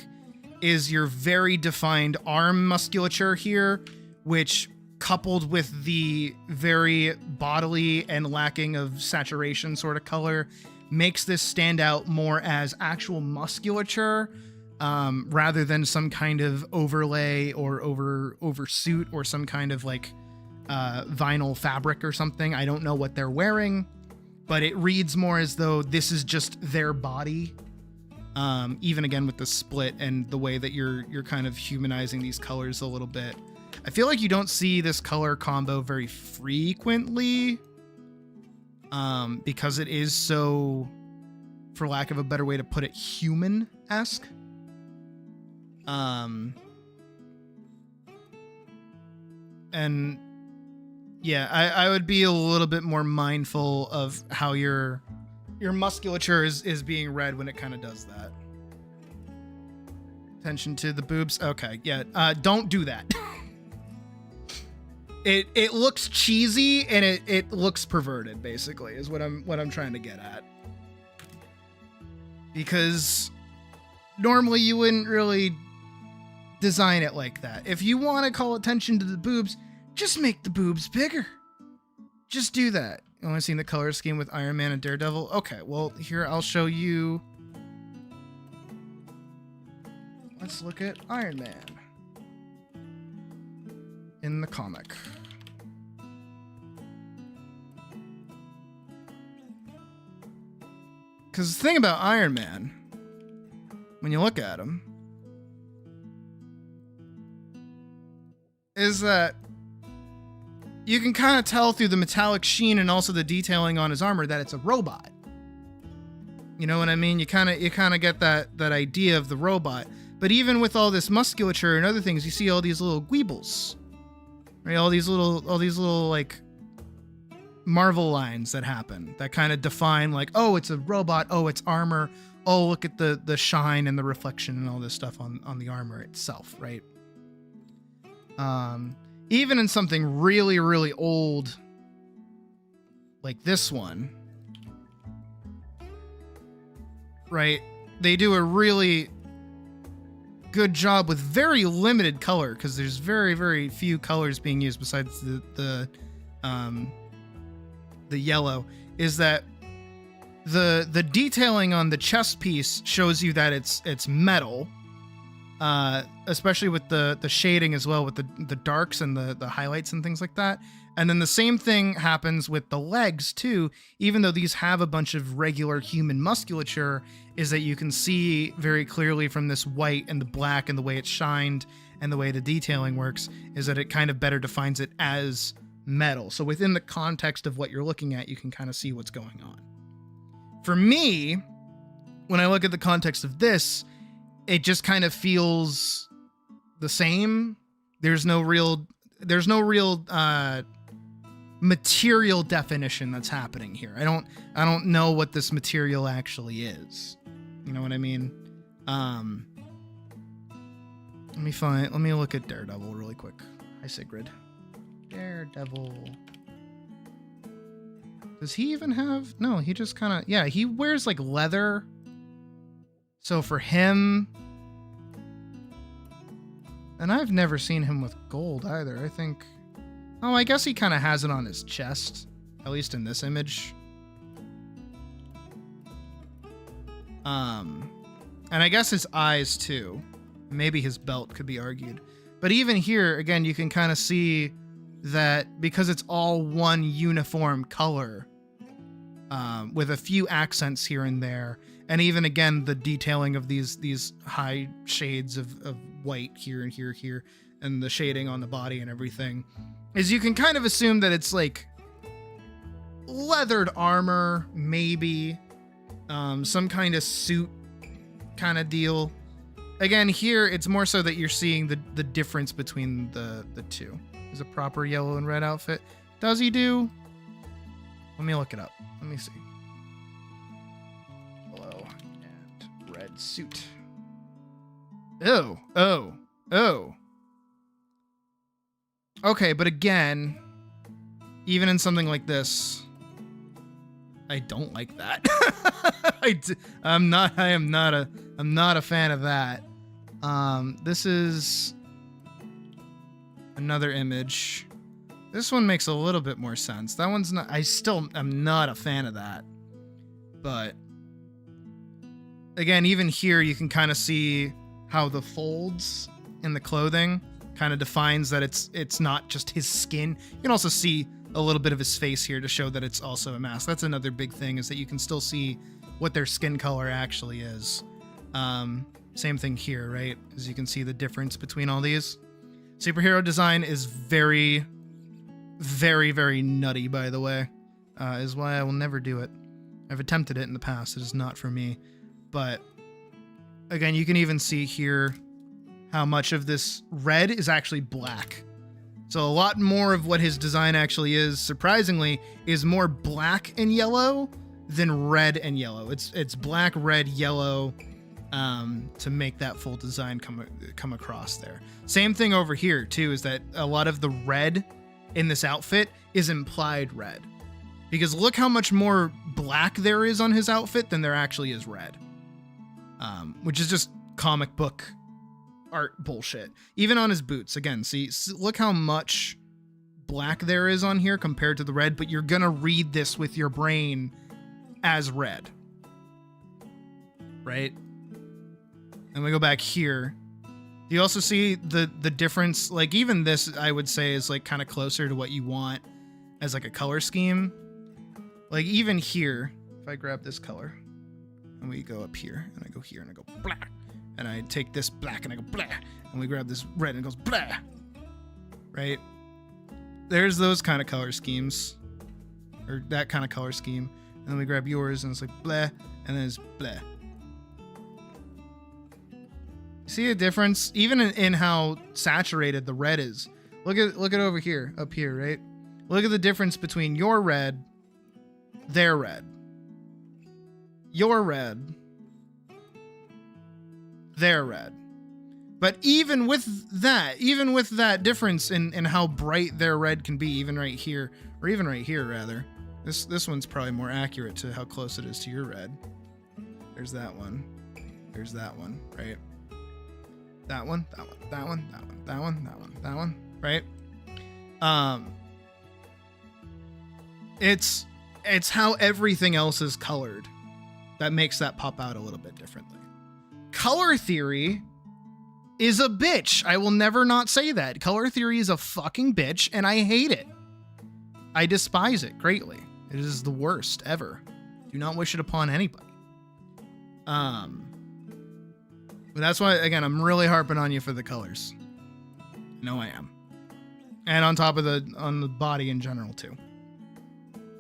is your very defined arm musculature here, which, coupled with the very bodily and lacking of saturation sort of color, makes this stand out more as actual musculature, rather than some kind of overlay or oversuit or some kind of like vinyl fabric or something. I don't know what they're wearing, but it reads more as though this is just their body. Even again with the split and the way that you're kind of humanizing these colors a little bit. I feel like you don't see this color combo very frequently, because it is so, for lack of a better way to put it, human-esque. And Yeah, I would be a little bit more mindful of how your musculature is being read when it kind of does that. Attention to the boobs. Okay, yeah. Don't do that. It looks cheesy and it looks perverted, basically, is what I'm trying to get at. Because normally you wouldn't really design it like that. If you want to call attention to the boobs, just make the boobs bigger. Just do that. You want to see the color scheme with Iron Man and Daredevil? Okay, well, here I'll show you. Let's look at Iron Man in the comic. Because the thing about Iron Man, when you look at him, is that you can kind of tell through the metallic sheen and also the detailing on his armor that it's a robot. You know what I mean? You kind of get that idea of the robot. But even with all this musculature and other things, you see all these little gweebles, right? All these little like Marvel lines that happen that kind of define like, oh, it's a robot. Oh, it's armor. Oh, look at the shine and the reflection and all this stuff on the armor itself, right? Even in something really, really old like this one, right? They do a really good job with very limited color because there's very, very few colors being used besides the yellow. Is that the detailing on the chest piece shows you that it's metal. Especially with the shading as well, with the darks and the highlights and things like that. And then the same thing happens with the legs too, even though these have a bunch of regular human musculature, is that you can see very clearly from this white and the black and the way it's shined and the way the detailing works, is that it kind of better defines it as metal. So within the context of what you're looking at, you can kind of see what's going on. For me, when I look at the context of this, it just kind of feels the same. There's no real material definition that's happening here. I don't know what this material actually is. You know what I mean? Let me look at Daredevil really quick. Hi, Sigrid. Daredevil. Does he even have? No, he just kind of, yeah, he wears like leather. So for him, and I've never seen him with gold either. I think, oh, I guess he kind of has it on his chest, at least in this image. And I guess his eyes too. Maybe his belt could be argued. But even here, again, you can kind of see that because it's all one uniform color, with a few accents here and there, and even again the detailing of these high shades of white here and here, and the shading on the body and everything, is you can kind of assume that it's like leathered armor, maybe some kind of suit kind of deal. Again, here it's more so that you're seeing the difference between the two. Is a proper yellow and red outfit. Does he do? Let me look it up. Let me see. Yellow and red suit. Oh. Okay, but again, even in something like this, I don't like that. I'm not a fan of that. This is another image. This one makes a little bit more sense. That one's not, I still am not a fan of that. But again, even here you can kind of see how the folds in the clothing kind of defines that it's not just his skin. You can also see a little bit of his face here to show that it's also a mask. That's another big thing, is that you can still see what their skin color actually is. Same thing here, right? As you can see the difference between all these. Superhero design is very, very, very nutty, by the way. Is why I will never do it. I've attempted it in the past. It is not for me. But again, you can even see here how much of this red is actually black. So a lot more of what his design actually is, surprisingly, is more black and yellow than red and yellow. It's black, red, yellow, to make that full design come across there. Same thing over here too, is that a lot of the red in this outfit is implied red. Because look how much more black there is on his outfit than there actually is red. Which is just comic book art bullshit. Even on his boots, again, see, look how much black there is on here compared to the red, but you're gonna read this with your brain as red. Right? And we go back here. Do you also see the difference? Like, even this, I would say, is like kind of closer to what you want as like a color scheme. Like, even here, if I grab this color and we go up here and I go here and I go blah, and I take this black and I go blah, and we grab this red and it goes blah, right? There's those kind of color schemes, or that kind of color scheme. And then we grab yours and it's like blah, and then it's blah. See a difference even in how saturated the red is. Look at over here, up here, right? Look at the difference between your red, their red, your red, their red. But even with that difference in how bright their red can be, even right here, or even right here rather, this one's probably more accurate to how close it is to your red. There's that one. There's that one, right? That one, that one, that one, that one, that one, that one, that one, right? It's how everything else is colored that makes that pop out a little bit differently. Color theory is a bitch. I will never not say that. Color theory is a fucking bitch, and I hate it. I despise it greatly. It is the worst ever. Do not wish it upon anybody. But that's why, again, I'm really harping on you for the colors. No, I am. And on top of on the body in general too.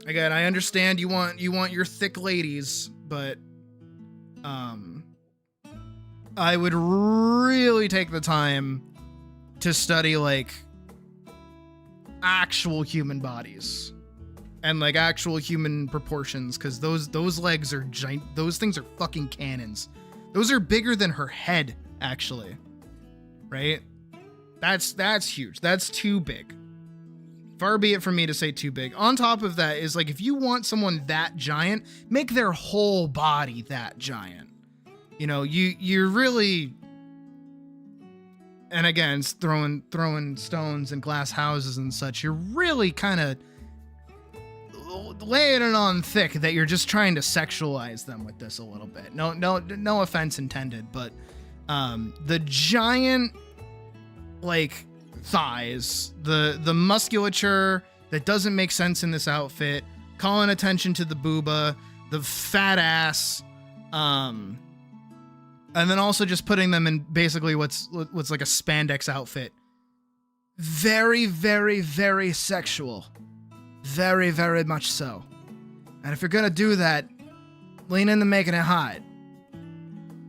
Again, I understand you want your thick ladies, but I would really take the time to study like actual human bodies and like actual human proportions, because those legs are giant. Those things are fucking cannons. Those are bigger than her head, actually. Right? That's huge. That's too big. Far be it from me to say too big. On top of that is like, if you want someone that giant, make their whole body that giant. You know, you're really, and again, it's throwing stones and glass houses and such. You're really kind of laying it on thick that you're just trying to sexualize them with this a little bit. No offense intended, but the giant like thighs, the musculature that doesn't make sense in this outfit, calling attention to the booba, the fat ass, and then also just putting them in basically what's like a spandex outfit. Very, very, very sexual. Very, very much so. And if you're gonna do that, lean into making it hot.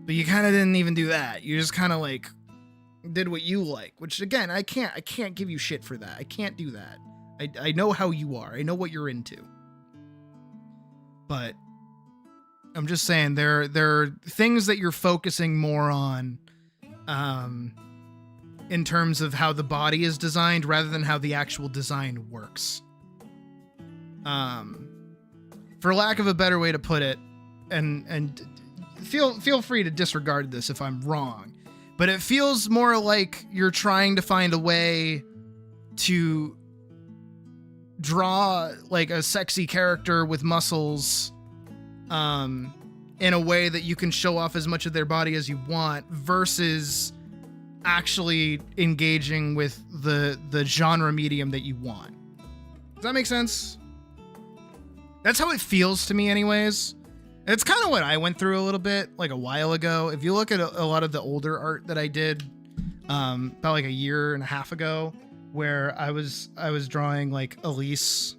But you kind of didn't even do that. You just kind of like did what you like, which again, I can't give you shit for that. I can't do that. I know how you are. I know what you're into. But I'm just saying there are things that you're focusing more on in terms of how the body is designed rather than how the actual design works. For lack of a better way to put it, and feel free to disregard this if I'm wrong, but it feels more like you're trying to find a way to draw like a sexy character with muscles in a way that you can show off as much of their body as you want versus actually engaging with the genre medium that you want. Does that make sense? That's how it feels to me anyways. It's kind of what I went through a little bit like a while ago. If you look at a lot of the older art that I did about like a year and a half ago, where I was drawing like Elise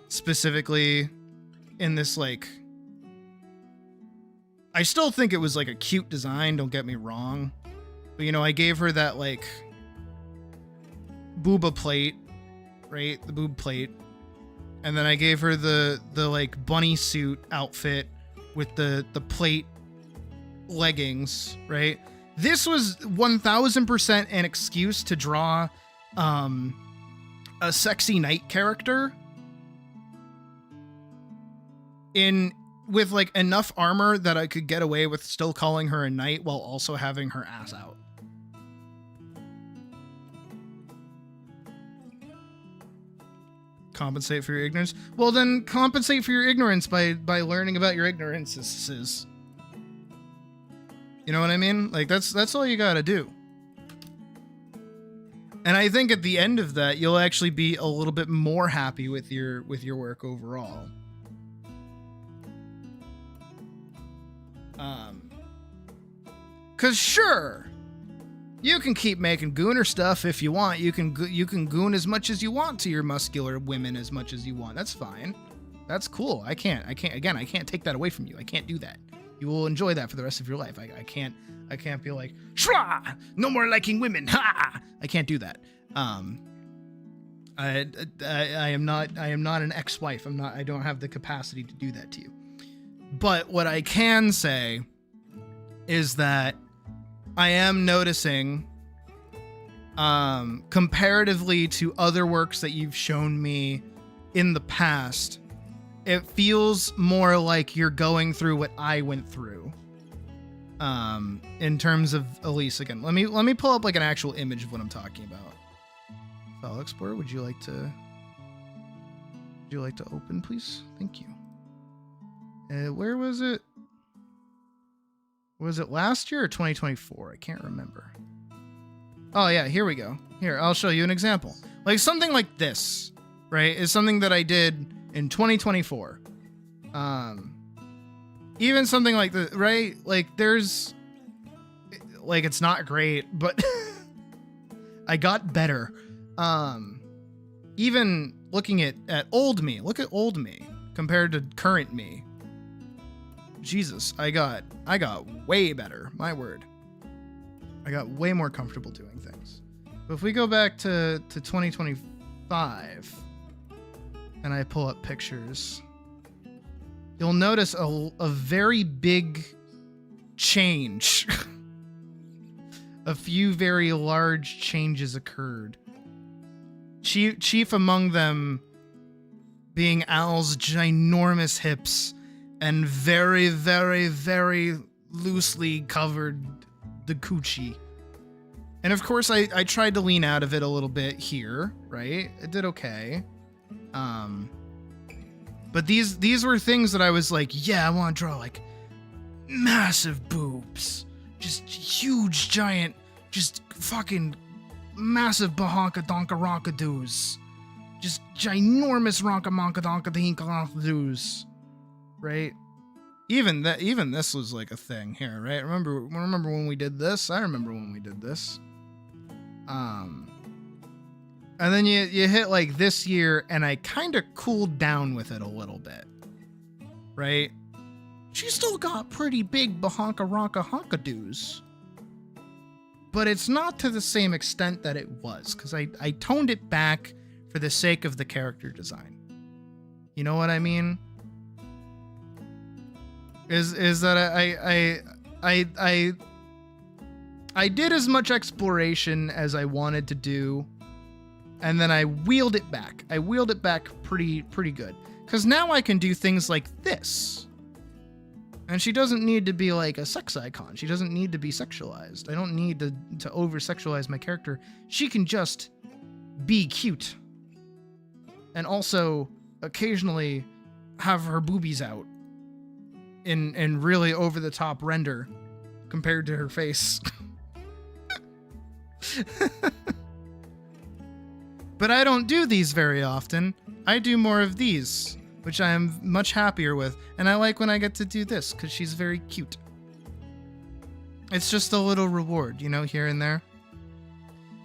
specifically in this like, I still think it was like a cute design, don't get me wrong, but you know, I gave her that like booba plate, right? The boob plate. And then I gave her the like bunny suit outfit with the plate leggings, right? This was 1000% an excuse to draw a sexy knight character with like enough armor that I could get away with still calling her a knight while also having her ass out. Compensate for your ignorance. Well, then compensate for your ignorance by learning about your ignorances. You know what I mean? Like that's all you gotta do. And I think at the end of that, you'll actually be a little bit more happy with your work overall. Cause sure, you can keep making gooner stuff if you want. You can goon as much as you want to your muscular women as much as you want. That's fine. That's cool. I can't take that away from you. I can't do that. You will enjoy that for the rest of your life. I can't be like, shra, no more liking women. Ha! I can't do that. I am not an ex-wife. I don't have the capacity to do that to you. But what I can say is that I am noticing, comparatively to other works that you've shown me in the past, it feels more like you're going through what I went through. In terms of Elise again. Let me pull up like an actual image of what I'm talking about. File Explorer, would you like to open, please? Thank you. Where was it? Was it last year or 2024? I can't remember. Oh yeah, here we go. Here, I'll show you an example. Like something like this, right, is something that I did in 2024. Even something like the, right? Like there's, like it's not great, but I got better. Even looking at old me, look at old me compared to current me. Jesus, I got way better. My word. I got way more comfortable doing things. But if we go back to 2025 and I pull up pictures, you'll notice a very big change. A few very large changes occurred. Chief among them being Al's ginormous hips and very, very, very loosely covered the coochie. And of course, I tried to lean out of it a little bit here, right? It did okay. But these were things that I was like, yeah, I want to draw like massive boobs. Just huge, giant, just fucking massive bahonka donka ronka doos. Just ginormous ronka monka donka hinka doos. Right? Even this was like a thing here, right? Remember when we did this? I remember when we did this. And then you hit like this year and I kind of cooled down with it a little bit. Right? She still got pretty big bahonka ronka honka doos. But it's not to the same extent that it was, because I toned it back for the sake of the character design. You know what I mean? Is that I did as much exploration as I wanted to do, and then I wheeled it back. I wheeled it back pretty good, because now I can do things like this. And she doesn't need to be like a sex icon. She doesn't need to be sexualized. I don't need to over-sexualize my character. She can just be cute. And also, occasionally, have her boobies out. In really over-the-top render compared to her face. But I don't do these very often. I do more of these, which I am much happier with. And I like when I get to do this, because she's very cute. It's just a little reward, you know, here and there.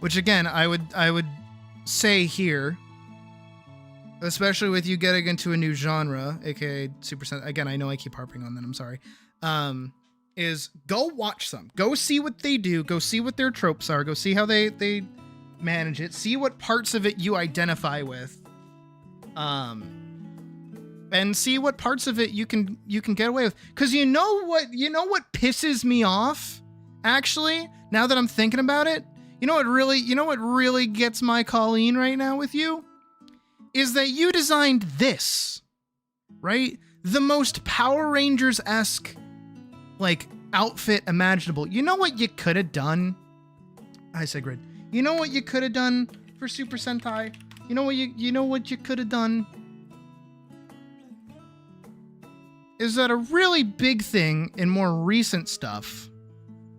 Which again, I would say here, especially with you getting into a new genre, aka Super Sentai. Again, I know I keep harping on that, I'm sorry. Is go watch some. Go see what they do. Go see what their tropes are. Go see how they manage it. See what parts of it you identify with. And see what parts of it you can get away with. Cause you know what pisses me off, actually, now that I'm thinking about it? You know what really gets my Colleen right now with you? Is that you designed this, right? The most Power Rangers-esque, like, outfit imaginable. You know what you could have done? I said grid. You know what you could have done for Super Sentai? You know what you could have done? Is that a really big thing in more recent stuff,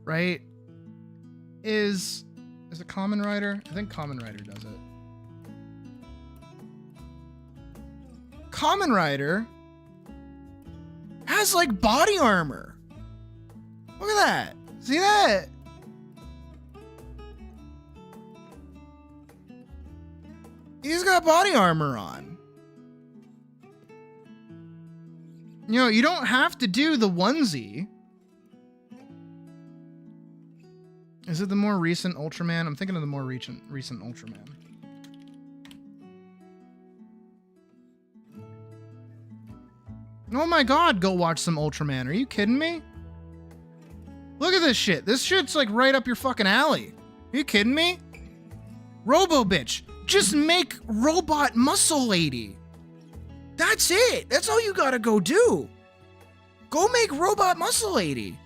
right? Is it Kamen Rider? I think Kamen Rider does it. Kamen Rider has like body armor. Look at that. See that? He's got body armor on. You know, you don't have to do the onesie. Is it the more recent Ultraman? I'm thinking of the more recent Ultraman. Oh my god, go watch some Ultraman. Are you kidding me? Look at this shit. This shit's like right up your fucking alley. Are you kidding me? Robo bitch. Just make robot muscle lady. That's it. That's all you gotta go do. Go make robot muscle lady.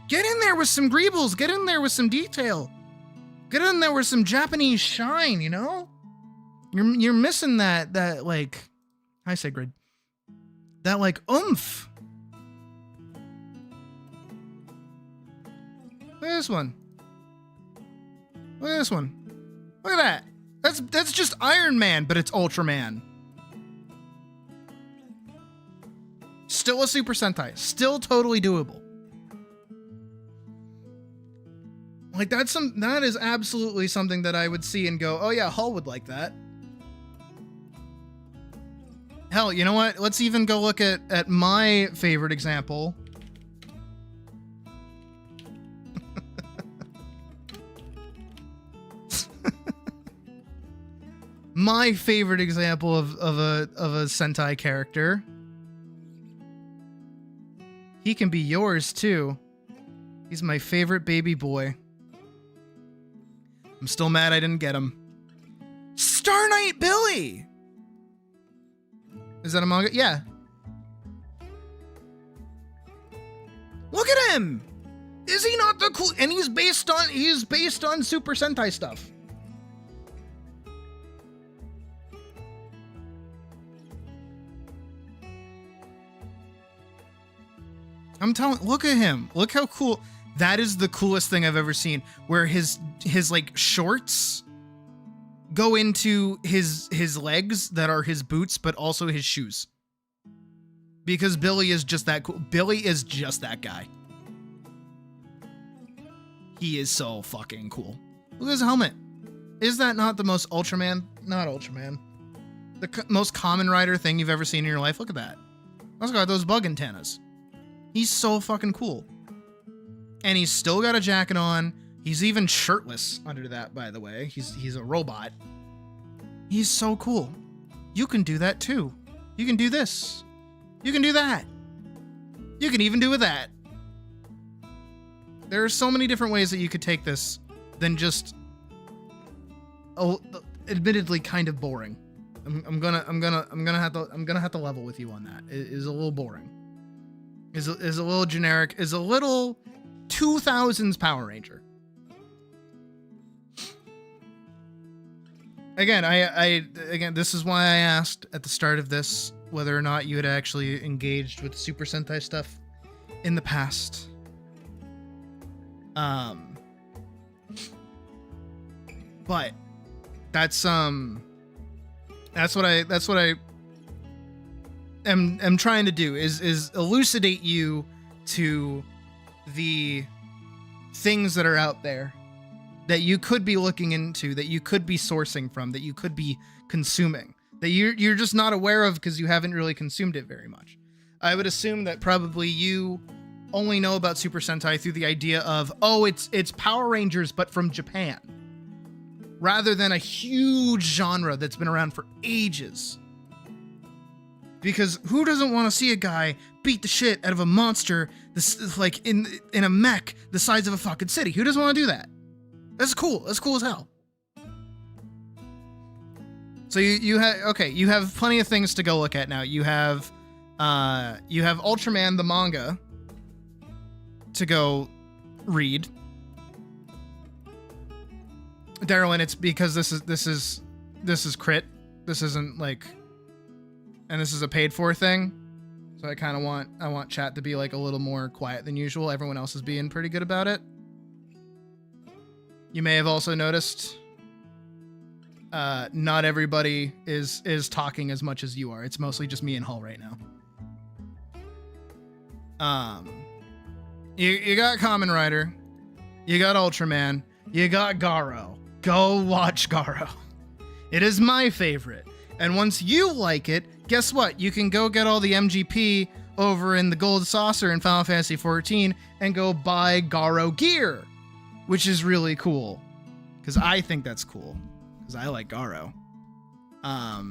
Get in there with some greebles. Get in there with some detail. Get in there with some Japanese shine, you know? You're missing that like, I say grid. That like oomph. Look at this one. Look at this one. Look at that. That's just Iron Man, but it's Ultraman. Still a Super Sentai. Still totally doable. Like that is absolutely something that I would see and go, oh yeah, Hull would like that. Hell, you know what? Let's even go look at my favorite example. My favorite example of a Sentai character. He can be yours too. He's my favorite baby boy. I'm still mad I didn't get him. Star Knight Billy! Is that a manga? Yeah. Look at him! Is he not the cool? And he's based on Super Sentai stuff. I'm telling, look at him. Look how cool. That is the coolest thing I've ever seen, where his like shorts go into his legs that are his boots, but also his shoes. Because Billy is just that cool. Billy is just that guy. He is so fucking cool. Look at his helmet. Is that not the most Ultraman? Not Ultraman. The most Kamen Rider thing you've ever seen in your life? Look at that. Also got those bug antennas. He's so fucking cool. And he's still got a jacket on. He's even shirtless under that, by the way. He's a robot. He's so cool. You can do that too. You can do this. You can do that. You can even do with that. There are so many different ways that you could take this than just admittedly kind of boring. I'm gonna have to level with you on that. It is a little boring. Is a little generic. Is a little 2000s Power Ranger. Again, this is why I asked at the start of this whether or not you had actually engaged with Super Sentai stuff in the past. But that's what I am trying to do is elucidate you to the things that are out there that you could be looking into, that you could be sourcing from, that you could be consuming, that you're just not aware of because you haven't really consumed it very much. I would assume that probably you only know about Super Sentai through the idea of, oh, it's Power Rangers, but from Japan. rather than a huge genre that's been around for ages. Because who doesn't want to see a guy beat the shit out of a monster this like in a mech the size of a fucking city? Who doesn't want to do that? That's cool. That's cool as hell. So you have plenty of things to go look at now. You have Ultraman the manga to go read. Darylyn, it's because this is crit. This isn't like, and this is a paid for thing. So I kind of want chat to be like a little more quiet than usual. Everyone else is being pretty good about it. You may have also noticed not everybody is talking as much as you are. It's mostly just me and Hull right now. You got Kamen Rider, you got Ultraman, you got Garo. Go watch Garo. It is my favorite. And once you like it, guess what? You can go get all the MGP over in the Gold Saucer in Final Fantasy XIV and go buy Garo gear, which is really cool. Because I think that's cool. Because I like Garo. I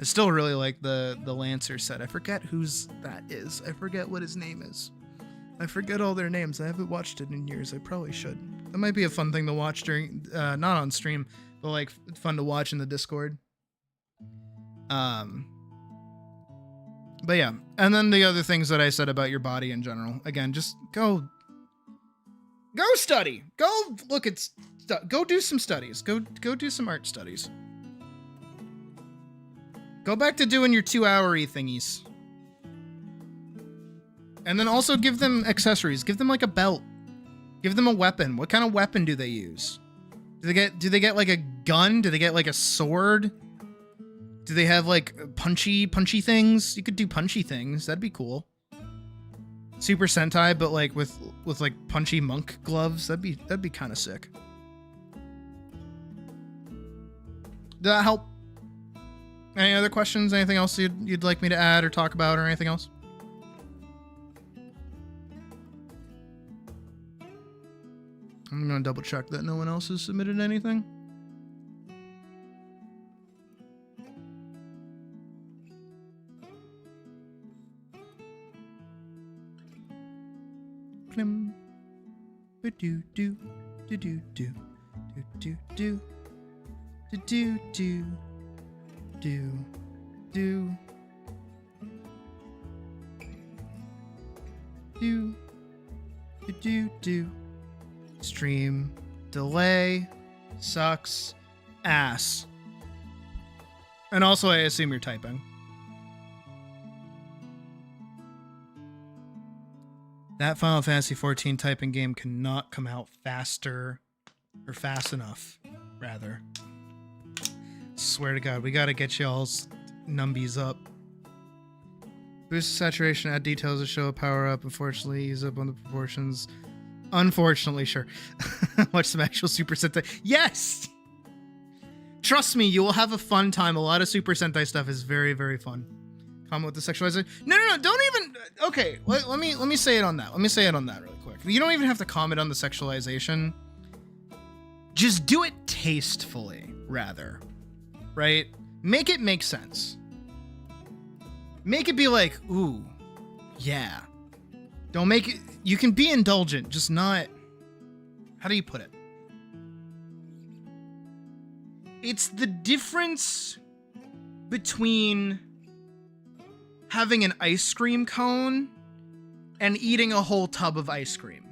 still really like the Lancer set. I forget whose that is. I forget what his name is. I forget all their names. I haven't watched it in years. I probably should. That might be a fun thing to watch during, not on stream, but like fun to watch in the Discord. But yeah. And then the other things that I said about your body in general. Again, just go study. Go look at go do some studies. Go do some art studies. Go back to doing your 2-hour-y thingies. And then also give them accessories. Give them like a belt. Give them a weapon. What kind of weapon do they use? Do they get like a gun? Do they get like a sword? Do they have like punchy things? You could do punchy things. That'd be cool. Super Sentai, but like with like punchy monk gloves. That'd be kind of sick. Did that help? Any other questions? Anything else you'd like me to add or talk about or anything else? I'm gonna double check that no one else has submitted anything. Clim. Do do do do do do do do do do do do. Stream delay sucks ass. And also I assume you're typing. That Final Fantasy XIV typing game cannot come out faster or fast enough, rather. Swear to God, we gotta get y'all's numbies up. Boost saturation, add details to show a power up. Unfortunately, ease up on the proportions. Unfortunately, sure. Watch some actual Super Sentai. Yes! Trust me, you will have a fun time. A lot of Super Sentai stuff is very, very fun. Comment with the sexualization. No, don't even. Okay, let me say it on that. Let me say it on that really quick. You don't even have to comment on the sexualization. Just do it tastefully, rather. Right? Make it make sense. Make it be like, ooh, yeah. Don't make it. You can be indulgent, just not. How do you put it? It's the difference between having an ice cream cone and eating a whole tub of ice cream.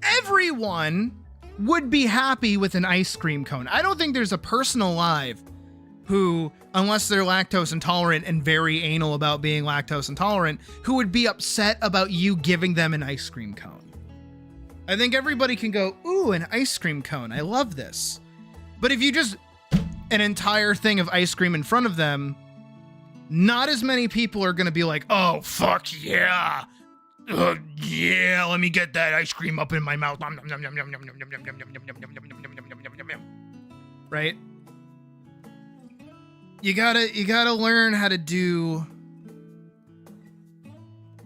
Everyone would be happy with an ice cream cone. I don't think there's a person alive who, unless they're lactose intolerant and very anal about being lactose intolerant, who would be upset about you giving them an ice cream cone. I think everybody can go, ooh, an ice cream cone. I love this. But if you just an entire thing of ice cream in front of them, not as many people are going to be like, oh, fuck yeah. Yeah, let me get that ice cream up in my mouth. Right? You gotta learn how to do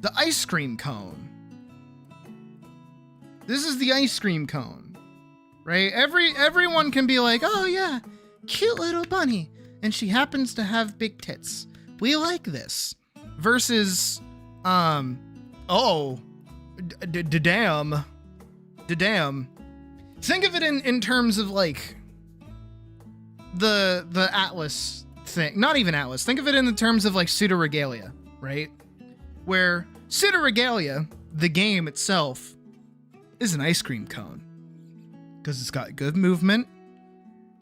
the ice cream cone. This is the ice cream cone, right? Everyone can be like, oh yeah, cute little bunny, and she happens to have big tits. We like this. Versus, oh, damn. Think of it in terms of like the Atlas thing. Not even Atlas. Think of it in the terms of like pseudoregalia, right? Where pseudoregalia, the game itself, is an ice cream cone. Because it's got good movement.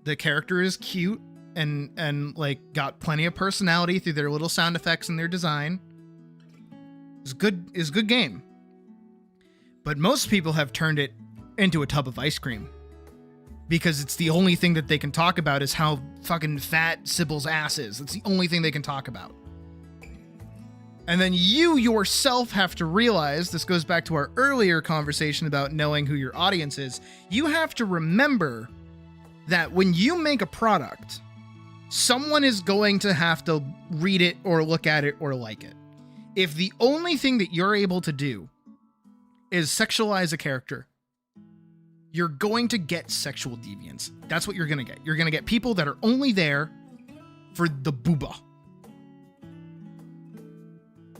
The character is cute and like got plenty of personality through their little sound effects and their design. It's good game. But most people have turned it into a tub of ice cream. Because it's the only thing that they can talk about is how fucking fat Sybil's ass is. It's the only thing they can talk about. And then you yourself have to realize, this goes back to our earlier conversation about knowing who your audience is. You have to remember that when you make a product, someone is going to have to read it or look at it or like it. If the only thing that you're able to do is sexualize a character, you're going to get sexual deviance. That's what you're going to get. You're going to get people that are only there for the booba.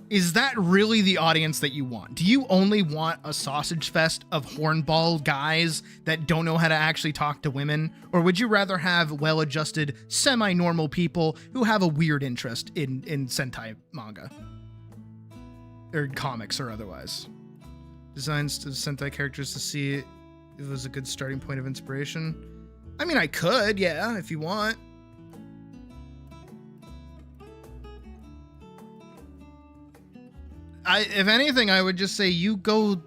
Is that really the audience that you want? Do you only want a sausage fest of hornball guys that don't know how to actually talk to women? Or would you rather have well-adjusted, semi-normal people who have a weird interest in Sentai manga? Or comics or otherwise. Designs to Sentai characters to see if it was a good starting point of inspiration. I mean, I could, yeah, if you want. If anything, I would just say you go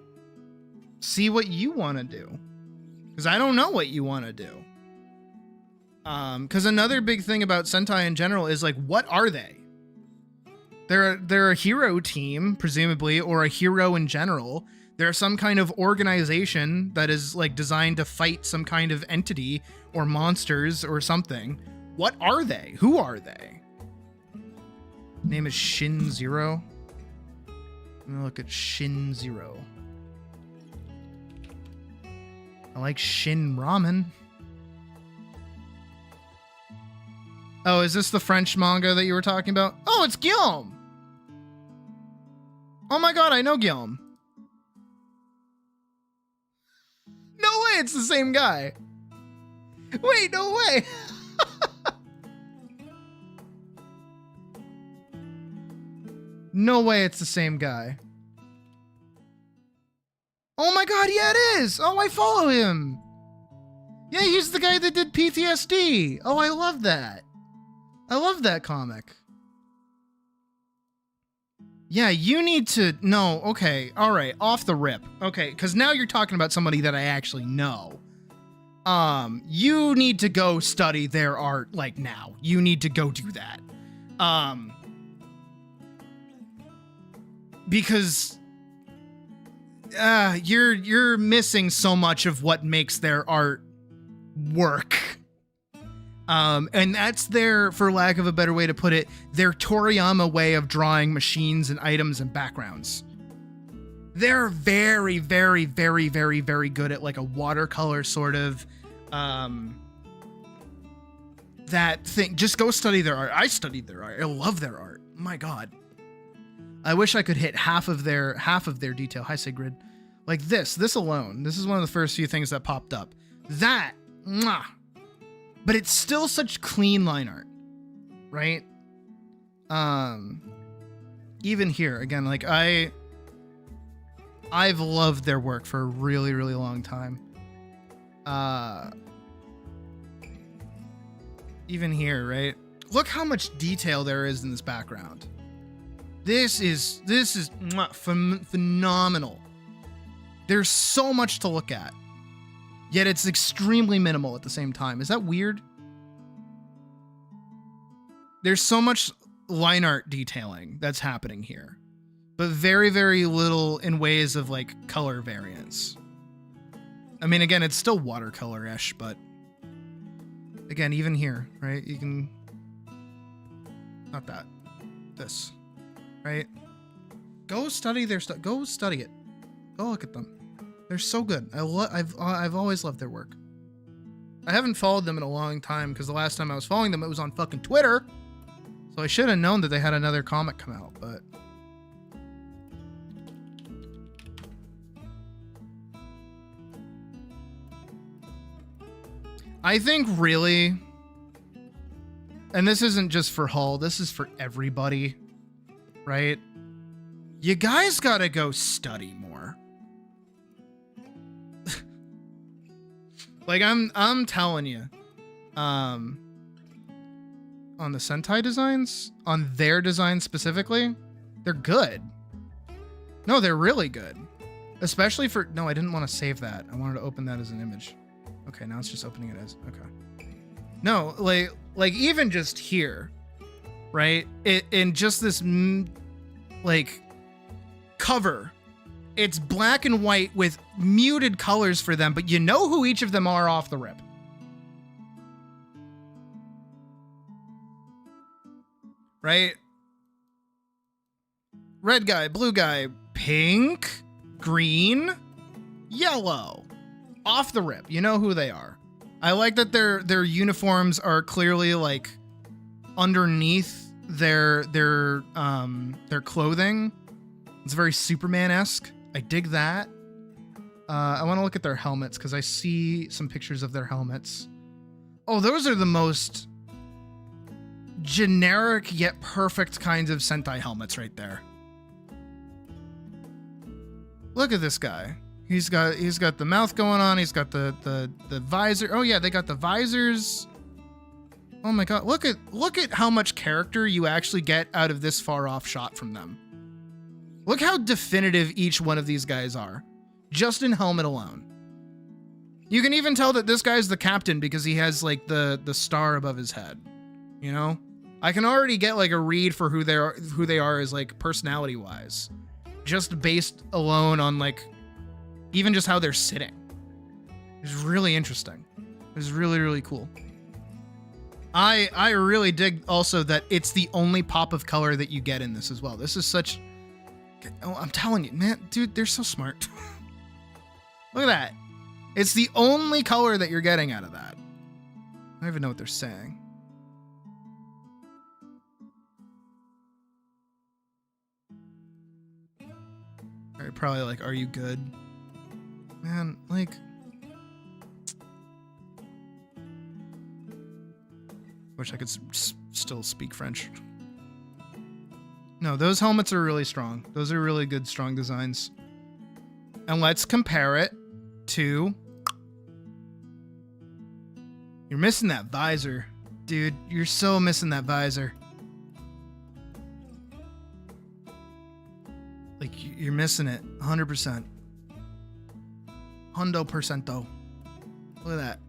see what you want to do. Because I don't know what you want to do. Because another big thing about Sentai in general is, like, what are they? They're a hero team, presumably, or a hero in general. They're some kind of organization that is, like, designed to fight some kind of entity or monsters or something. What are they? Who are they? Name is Shin Zero. I'm gonna look at Shin Zero. I like Shin Ramen. Oh, is this the French manga that you were talking about? Oh, it's Guillaume! Oh my god, I know Guillaume. No way, it's the same guy. Wait, no way. No way it's the same guy. Oh my god, yeah it is! Oh, I follow him! Yeah, he's the guy that did PTSD! Oh, I love that. I love that comic. Yeah, you need to... No, okay, alright, off the rip. Okay, because now you're talking about somebody that I actually know. You need to go study their art, like, now. You need to go do that. Because you're missing so much of what makes their art work. And that's their, for lack of a better way to put it, their Toriyama way of drawing machines and items and backgrounds. They're very, very, very, very, very good at, like, a watercolor sort of that thing. Just go study their art. I studied their art. I love their art. Oh my god. I wish I could hit half of their detail. Hi, Sigrid. Like this alone. This is one of the first few things that popped up. That, mwah. But it's still such clean line art, right? Even here, again, like I've loved their work for a really, really long time. Even here, right? Look how much detail there is in this background. This is phenomenal. There's so much to look at, yet it's extremely minimal at the same time. Is that weird? There's so much line art detailing that's happening here, but very, very little in ways of, like, color variance. I mean, again, it's still watercolor-ish, but again, even here, right? You can, not that, this. Right? Go study their stuff. Go study it. Go look at them. They're so good. I've always loved their work. I haven't followed them in a long time because the last time I was following them, it was on fucking Twitter. So I should have known that they had another comic come out, but... I think really, and this isn't just for Hull, this is for everybody, right? You guys gotta go study more. Like I'm telling you, on the Sentai designs, on their designs specifically, they're good. No, they're really good. Especially for, no, I didn't want to save that. I wanted to open that as an image. Okay, now it's just opening it as, okay. No, like even just here, right? In just this, like, cover, it's black and white with muted colors for them, but you know who each of them are off the rip. Right? Red guy, blue guy, pink, green, yellow. Off the rip. You know who they are. I like that their uniforms are clearly like underneath their clothing. It's very Superman-esque. I dig that. I want to look at their helmets because I see some pictures of their helmets. Oh, those are the most generic yet perfect kinds of Sentai helmets right there. Look at this guy. He's got the mouth going on. He's got the visor. Oh yeah, they got the visors. Oh my god, look at how much character you actually get out of this far off shot from them. Look how definitive each one of these guys are, just in helmet alone. You can even tell that this guy's the captain because he has like the star above his head. You know, I can already get like a read for who they are as like personality wise, just based alone on like even just how they're sitting. It's really interesting. It's really, really cool. I really dig also that it's the only pop of color that you get in this as well. This is such... Oh, I'm telling you, man, dude, they're so smart. Look at that. It's the only color that you're getting out of that. I don't even know what they're saying. They're probably like, are you good? Man, like... Wish I could still speak French. No, those helmets are really strong. Those are really good, strong designs. And let's compare it to... You're missing that visor. Dude, you're so missing that visor. Like, you're missing it. 100%. Hundo percento. Look at that.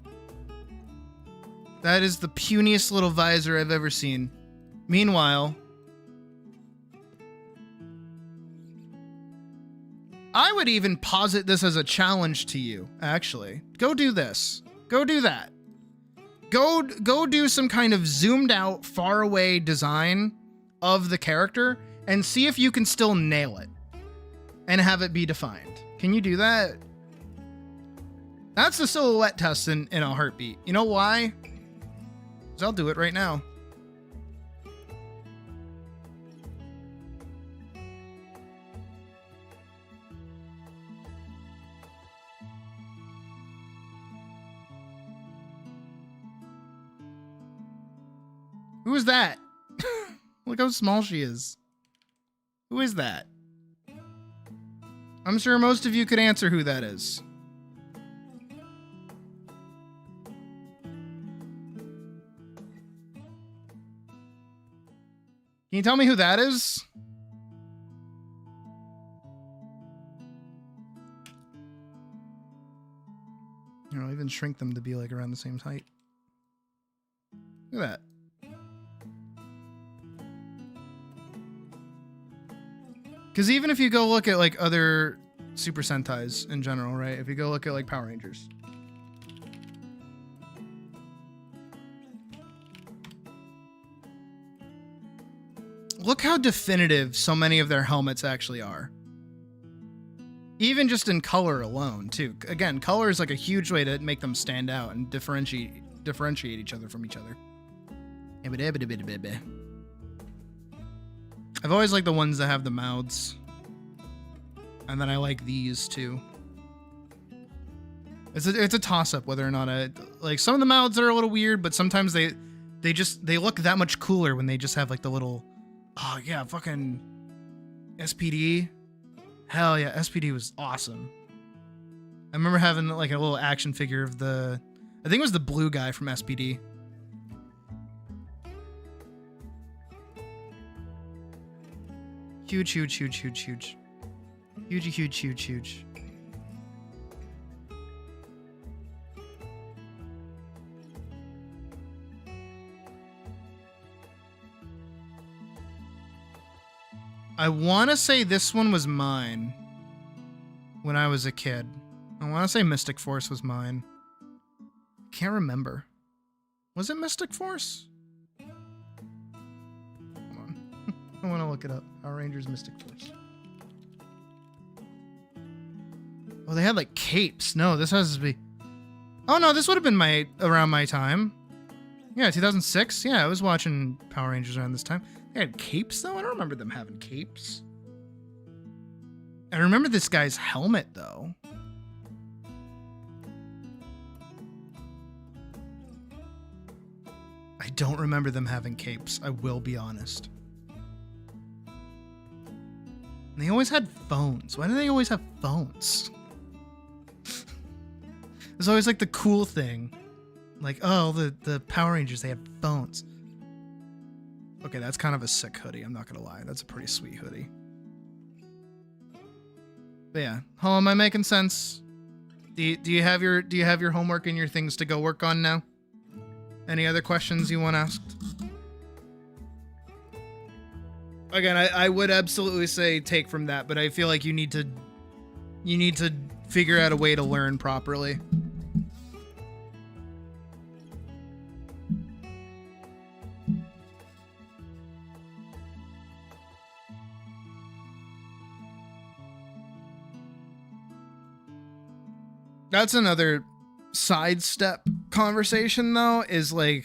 That is the puniest little visor I've ever seen. Meanwhile, I would even posit this as a challenge to you, actually. Go do this. Go do that. Go do some kind of zoomed out, far away design of the character and see if you can still nail it and have it be defined. Can you do that? That's the silhouette test in a heartbeat. You know why? Because I'll do it right now. Who is that? Look how small she is. Who is that? I'm sure most of you could answer who that is. Can you tell me who that is? You know, I'll even shrink them to be like around the same height. Look at that. Because even if you go look at like other Super Sentais in general, right? If you go look at like Power Rangers. Look how definitive so many of their helmets actually are. Even just in color alone, too. Again, color is like a huge way to make them stand out and differentiate each other from each other. I've always liked the ones that have the mouths. And then I like these too. It's a toss-up whether or not like some of the mouths are a little weird, but sometimes they look that much cooler when they just have like the little, oh yeah, fucking SPD. Hell yeah, SPD was awesome. I remember having like a little action figure of I think it was the blue guy from SPD. Huge, huge, huge, huge, huge. Huge, huge, huge, huge. I want to say this one was mine when I was a kid. I want to say Mystic Force was mine. Can't remember. Was it Mystic Force? Come on. I want to look it up. Power Rangers Mystic Force. Oh, they had like capes. No, this has to be... Oh no, this would have been around my time. Yeah, 2006. Yeah, I was watching Power Rangers around this time. They had capes though? I don't remember them having capes. I remember this guy's helmet though. I don't remember them having capes, I will be honest. And they always had phones. Why do they always have phones? It's always like the cool thing. Like, oh, the Power Rangers, they had phones. Okay, that's kind of a sick hoodie, I'm not gonna lie. That's a pretty sweet hoodie. But yeah, how am I making sense? Do you have your homework and your things to go work on now? Any other questions you want asked? Again, I would absolutely say take from that, but I feel like you need to figure out a way to learn properly. That's another sidestep conversation though, is like,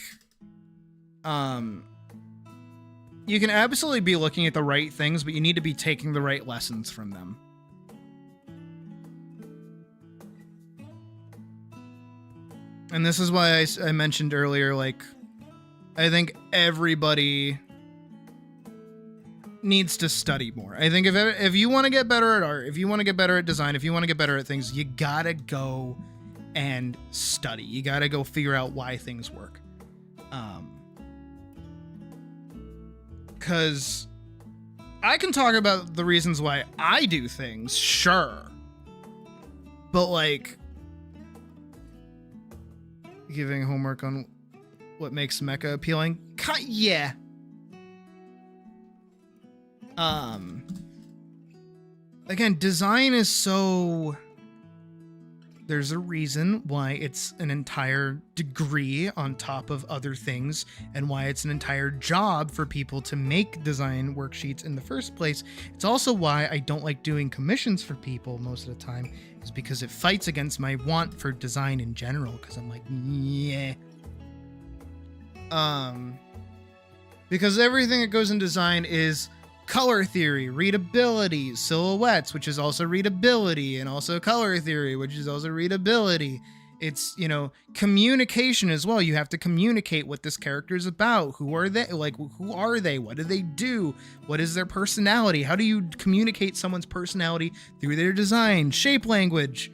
you can absolutely be looking at the right things, but you need to be taking the right lessons from them. And this is why I mentioned earlier, like, I think everybody needs to study more. I think if you want to get better at art, if you want to get better at design, if you want to get better at things, you gotta go and study. You gotta go figure out why things work. Because I can talk about the reasons why I do things, sure. But like, giving homework on what makes mecha appealing? Yeah. Again, design is so... There's a reason why it's an entire degree on top of other things, and why it's an entire job for people to make design worksheets in the first place. It's also why I don't like doing commissions for people most of the time, is because it fights against my want for design in general, because I'm like, yeah. Because everything that goes in design is color theory, readability, silhouettes, which is also readability, and also color theory, which is also readability. It's, you know, communication as well. You have to communicate what this character is about. Who are they? Like, who are they? What do they do? What is their personality? How do you communicate someone's personality through their design? Shape language,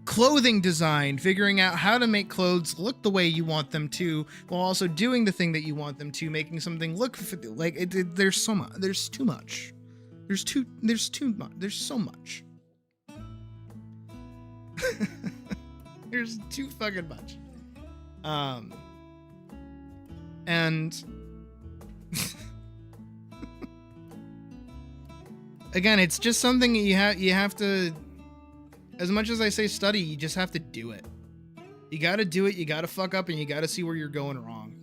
clothing design, figuring out how to make clothes look the way you want them to, while also doing the thing that you want them to, making something look like it. There's so much. There's too much. There's so much. There's too fucking much. And again, it's just something you have to. As much as I say study, you just have to do it. You gotta do it, you gotta fuck up, and you gotta see where you're going wrong.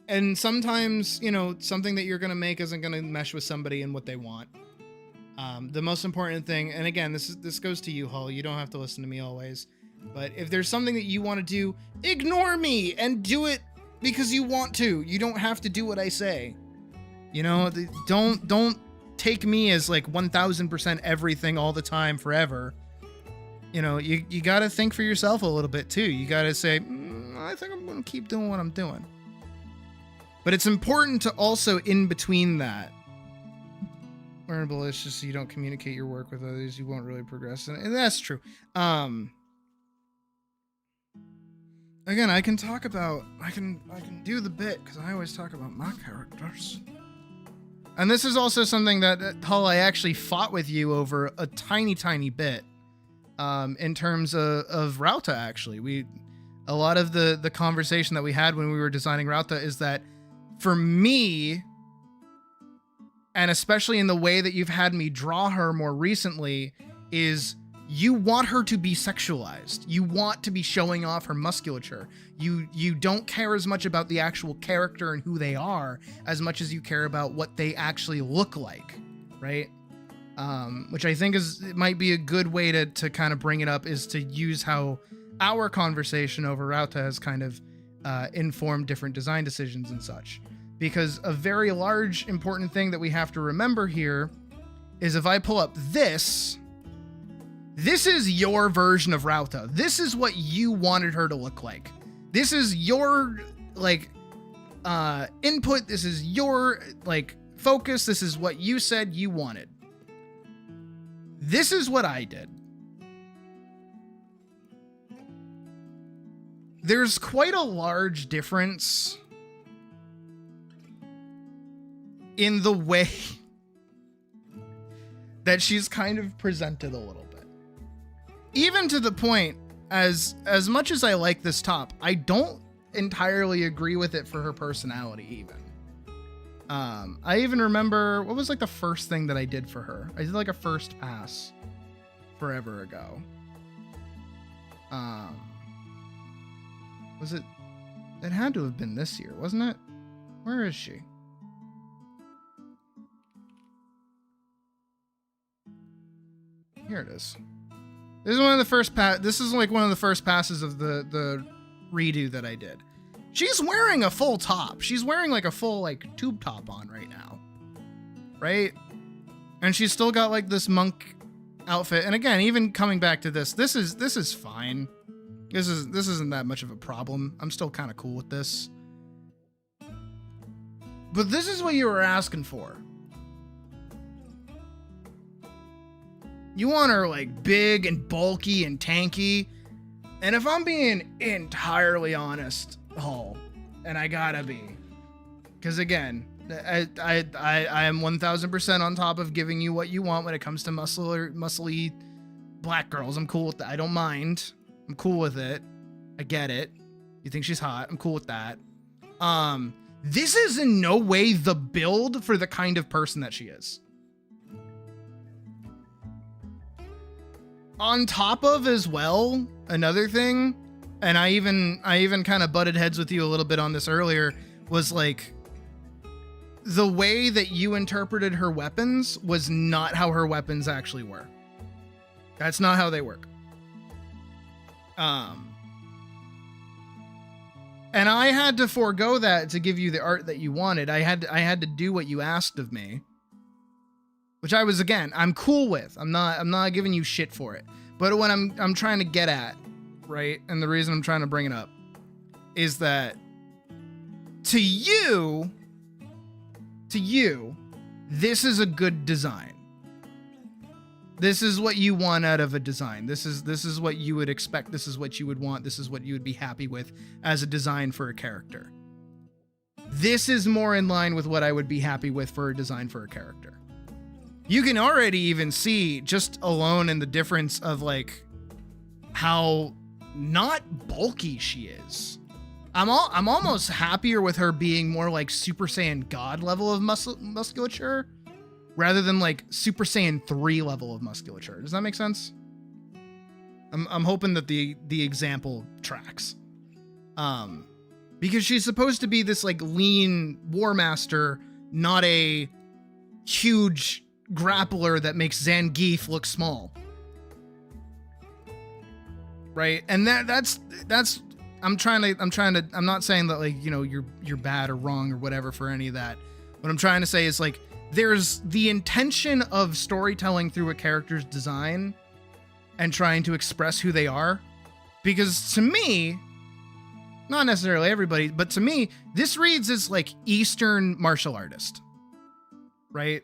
And sometimes, you know, something that you're going to make isn't going to mesh with somebody and what they want. The most important thing, and again, this goes to you, Hull. You don't have to listen to me always. But if there's something that you want to do, ignore me and do it because you want to. You don't have to do what I say. You know, don't take me as like 1000% everything all the time forever. You know, you got to think for yourself a little bit too. You got to say, I think I'm going to keep doing what I'm doing. But it's important to also, in between that, learnable is just so you don't communicate your work with others, you won't really progress. And that's true. Again, I can do the bit because I always talk about my characters. And this is also something that, Hull, I actually fought with you over a tiny bit. In terms of Rauta, actually. A lot of the conversation that we had when we were designing Rauta is that for me, and especially in the way that you've had me draw her more recently, is you want her to be sexualized. You want to be showing off her musculature. You don't care as much about the actual character and who they are as much as you care about what they actually look like, right? Which I think it might be a good way to kind of bring it up, is to use how our conversation over Rauta has kind of informed different design decisions and such. Because a very large important thing that we have to remember here is if I pull up this is your version of Rauta. This is what you wanted her to look like. This is your input. This is your focus. This is what you said you wanted. This is what I did. There's quite a large difference in the way that she's kind of presented a little bit. Even to the point, as much as I like this top, I don't entirely agree with it for her personality even. I even remember, what was the first thing that I did for her? I did a first pass forever ago. Was it had to have been this year, wasn't it? Where is she? Here it is. This is one of the first one of the first passes of the redo that I did. She's wearing a full top. She's wearing a full tube top on right now. Right? And she's still got this monk outfit. And again, even coming back to this is fine. This isn't that much of a problem. I'm still kind of cool with this. But this is what you were asking for. You want her big and bulky and tanky. And if I'm being entirely honest, Hull, and I gotta be, because again, I am 1000% on top of giving you what you want when it comes to muscly black girls. I'm cool with that. I don't mind. I'm cool with it. I get it. You think she's hot. I'm cool with that. This is in no way the build for the kind of person that she is. On top of, as well, another thing, and I even kind of butted heads with you a little bit on this earlier, was the way that you interpreted her weapons was not how her weapons actually were. That's not how they work. And I had to forego that to give you the art that you wanted. I had to do what you asked of me, which I was, again, I'm cool with. I'm not giving you shit for it. But what I'm trying to get at, right? And the reason I'm trying to bring it up is that to you, this is a good design. This is what you want out of a design. This is what you would expect. This is what you would want. This is what you would be happy with as a design for a character. This is more in line with what I would be happy with for a design for a character. You can already even see, just alone in the difference of how not bulky she is. I'm almost happier with her being more Super Saiyan God level of musculature rather than Super Saiyan 3 level of musculature. Does that make sense? I'm hoping that the example tracks. because she's supposed to be this like lean war master, not a huge grappler that makes Zangief look small. Right? And that's I'm not saying that like, you know, you're bad or wrong or whatever for any of that. What I'm trying to say is like there's the intention of storytelling through a character's design and trying to express who they are. Because to me, not necessarily everybody, but to me, this reads as like Eastern martial artist, right?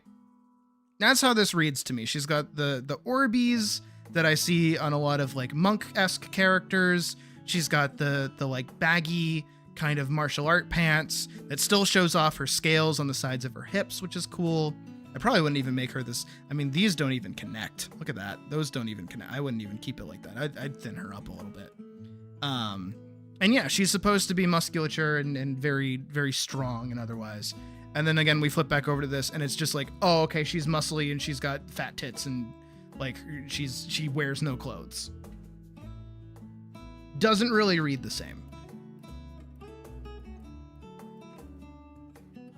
That's how this reads to me. She's got the Orbeez that I see on a lot of like monk-esque characters. She's got the like baggy kind of martial art pants that still shows off her scales on the sides of her hips, which is cool. I probably wouldn't even make her this. I mean, these don't even connect. Look at that. Those don't even connect. I wouldn't even keep it like that. I'd thin her up a little bit. And yeah, she's supposed to be musculature and very, very strong and otherwise. And then again, we flip back over to this and it's just like, oh, okay, she's muscly and she's got fat tits and like she wears no clothes. Doesn't really read the same.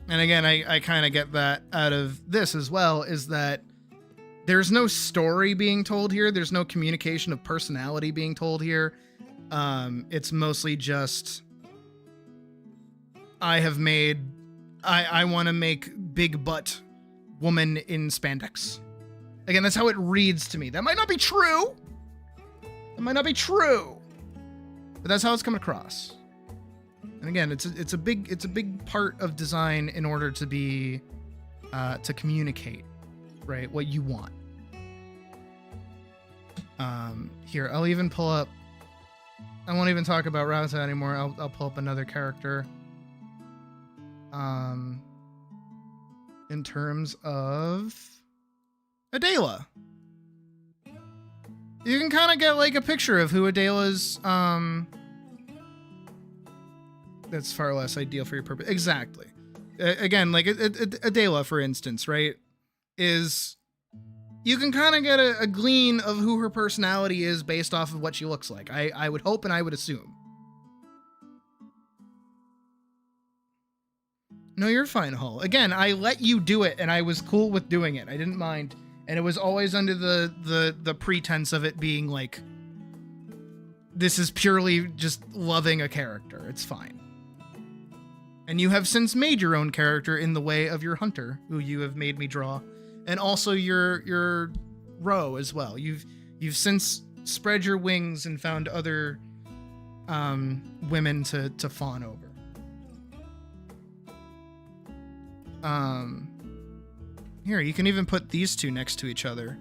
And again, I kind of get that out of this as well, is that there's no story being told here. There's no communication of personality being told here. It's mostly just, I want to make big butt woman in spandex. Again, that's how it reads to me. That might not be true. But that's how it's coming across. And again, it's a big part of design in order to be to communicate, right, what you want. Here, I'll even pull up. I won't even talk about Raza anymore. I'll pull up another character. In terms of Adela, you can kind of get like a picture of who Adela's. That's far less ideal for your purpose. Exactly. Again, like Adela, for instance, right, is you can kind of get a glean of who her personality is based off of what she looks like. I would hope and I would assume. No, you're fine, Hull. Again, I let you do it and I was cool with doing it. I didn't mind. And it was always under the pretense of it being like, this is purely just loving a character. It's fine. And you have since made your own character in the way of your hunter, who you have made me draw, and also your row as well. You've since spread your wings and found other women to fawn over. Here, you can even put these two next to each other.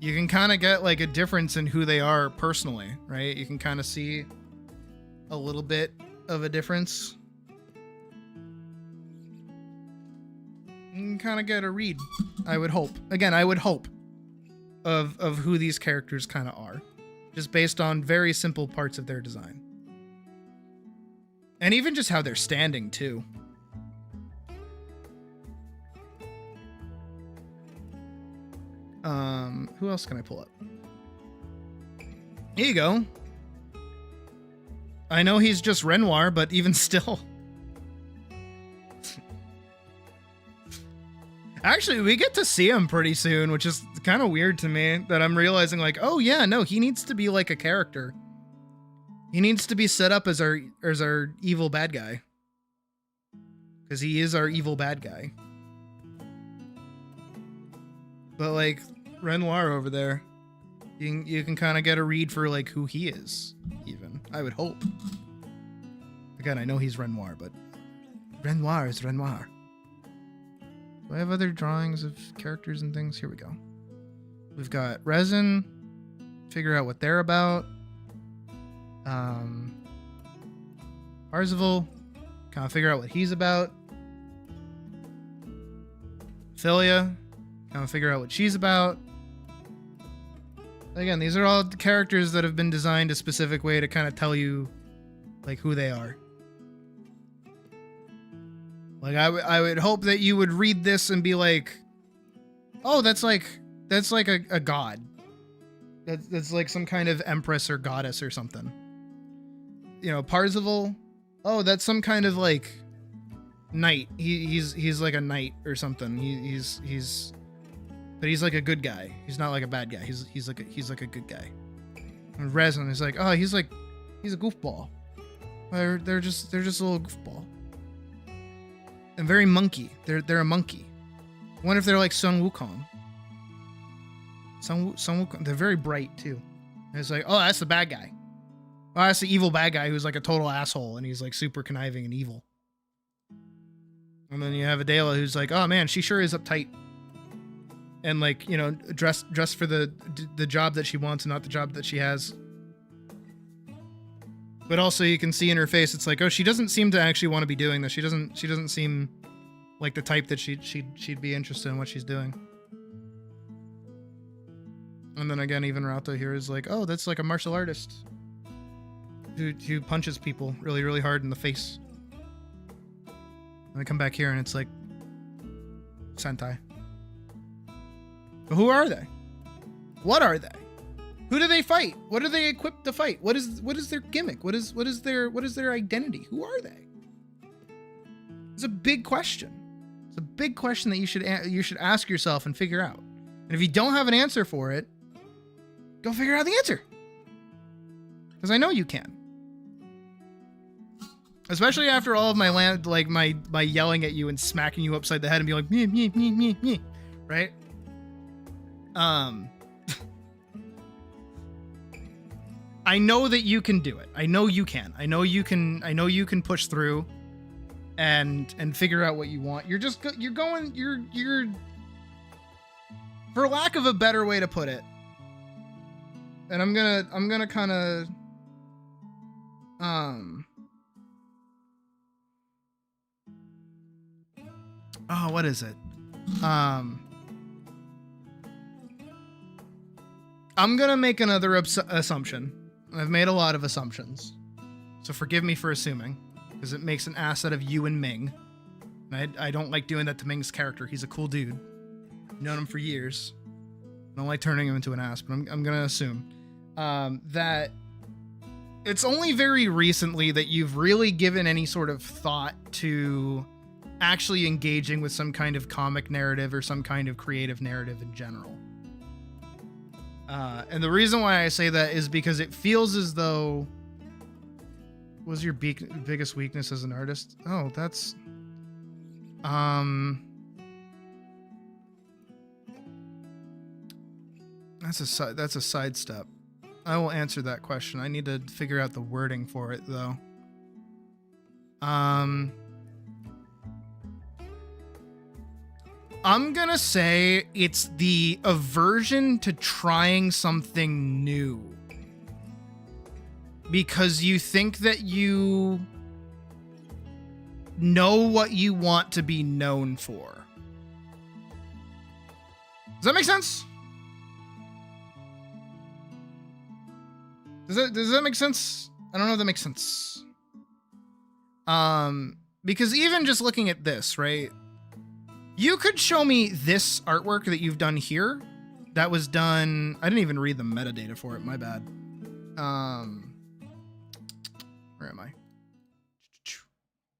You can kind of get like a difference in who they are personally, right? You can kind of see a little bit of a difference. You can kind of get a read, I would hope. Again, I would hope of who these characters kind of are, just based on very simple parts of their design. And even just how they're standing too. Who else can I pull up? Here you go. I know he's just Renoir, but even still. Actually, we get to see him pretty soon, which is kind of weird to me, that I'm realizing like, oh yeah, no, he needs to be like a character. He needs to be set up as our evil bad guy. Because he is our evil bad guy. But like Renoir over there, you can kind of get a read for like who he is, even. I would hope. Again, I know he's Renoir, but Renoir is Renoir. Do I have other drawings of characters and things? Here we go. We've got Resin. Figure out what they're about. Parzival. Kind of figure out what he's about. Philia. Kind of figure out what she's about. Again, these are all characters that have been designed a specific way to kind of tell you like who they are. Like I would hope that you would read this and be like, oh, that's like a god. That's like some kind of empress or goddess or something. You know, Parzival. oh, that's some kind of like knight. He's like a knight or something. But he's like a good guy. He's not like a bad guy. He's like a good guy. And Resin is like, oh, he's a goofball. They're just a little goofball. And very monkey. They're a monkey. I wonder if they're like Sun Wukong. Sun Wukong. They're very bright too. And it's like, oh, that's the bad guy. Oh, that's the evil bad guy who's like a total asshole and he's like super conniving and evil. And then you have Adela who's like, oh man, she sure is uptight. And like, you know, dressed for the job that she wants and not the job that she has. But also you can see in her face, it's like, oh, she doesn't seem to actually want to be doing this. She doesn't seem like the type that she'd be interested in what she's doing. And then again, even Rauto here is like, oh, that's like a martial artist who punches people really, really hard in the face. And I come back here and it's like Sentai. But who are they? What are they? Who do they fight? What are they equipped to fight? What is their gimmick? What is their identity? Who are they? It's a big question. It's a big question that you should ask yourself and figure out. And if you don't have an answer for it, go figure out the answer. Because I know you can. Especially after all of my my yelling at you and smacking you upside the head and being like, me, right? I know that you can do it. I know you can. I know you can push through and figure out what you want. You're for lack of a better way to put it. And I'm gonna kind of oh, what is it? I'm gonna make another assumption. I've made a lot of assumptions, so forgive me for assuming, because it makes an ass out of you and Ming. And I don't like doing that to Ming's character. He's a cool dude. I've known him for years. I don't like turning him into an ass, but I'm gonna assume that it's only very recently that you've really given any sort of thought to actually engaging with some kind of comic narrative or some kind of creative narrative in general. And the reason why I say that is because it feels as though... What was your biggest weakness as an artist? Oh, that's... That's a sidestep. I will answer that question. I need to figure out the wording for it, though. I'm gonna say it's the aversion to trying something new. Because you think that you know what you want to be known for. Does that make sense? Does that make sense? I don't know if that makes sense. Because even just looking at this, right? You could show me this artwork that you've done here. That was done... I didn't even read the metadata for it. My bad. Where am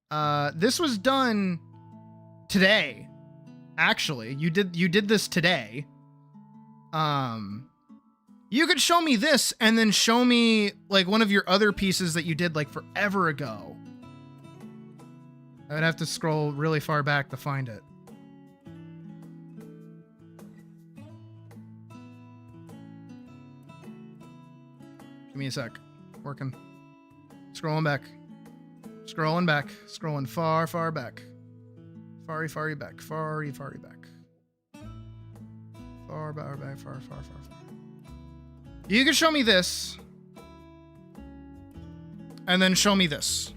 I? This was done today. Actually, you did this today. You could show me this and then show me like one of your other pieces that you did like forever ago. I would have to scroll really far back to find it. Give me a sec. Working. Scrolling back. Scrolling back. Scrolling far, far back. Far back. Far back. Far back. Far. You can show me this. And then show me this.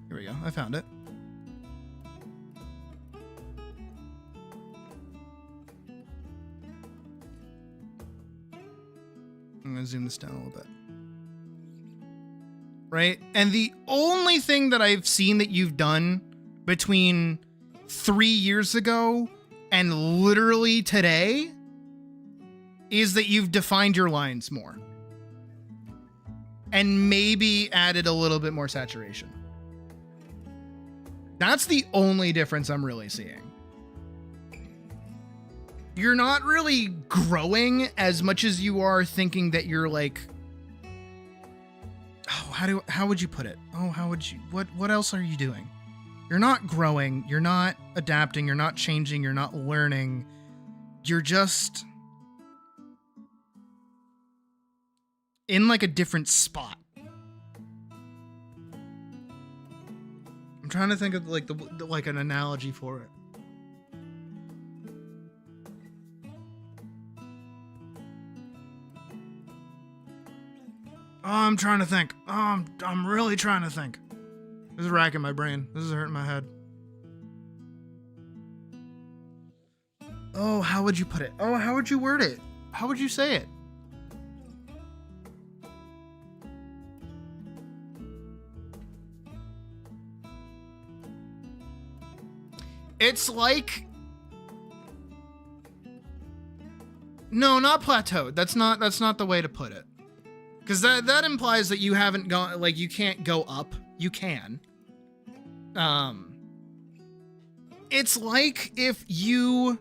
Here we go. I found it. I'm going to zoom this down a little bit. Right? And the only thing that I've seen that you've done between 3 years ago and literally today is that you've defined your lines more. And maybe added a little bit more saturation. That's the only difference I'm really seeing. You're not really growing as much as you are thinking that you're like, oh, how would you put it? Oh, how would you, what else are you doing? You're not growing, you're not adapting, you're not changing, you're not learning. You're just in like a different spot. I'm trying to think of like like an analogy for it. Oh, I'm trying to think. Oh, I'm really trying to think. This is racking my brain. This is hurting my head. Oh, how would you put it? Oh, how would you word it? How would you say it? It's like... No, not plateaued. That's not the way to put it. Because that implies that you haven't gone, like, you can't go up. You can. It's like if you,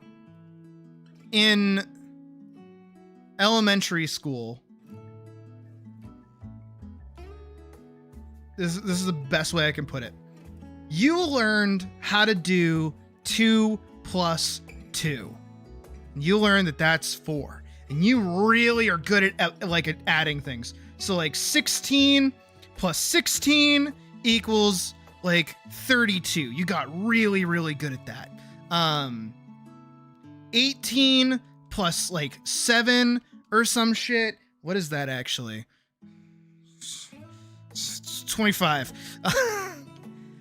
in elementary school, this is the best way I can put it. You learned how to do 2 plus 2. You learned that that's 4. And you really are good at adding things. So like 16 plus 16 equals like 32. You got really, really good at that. 18 plus like 7 or some shit. What is that actually? It's 25.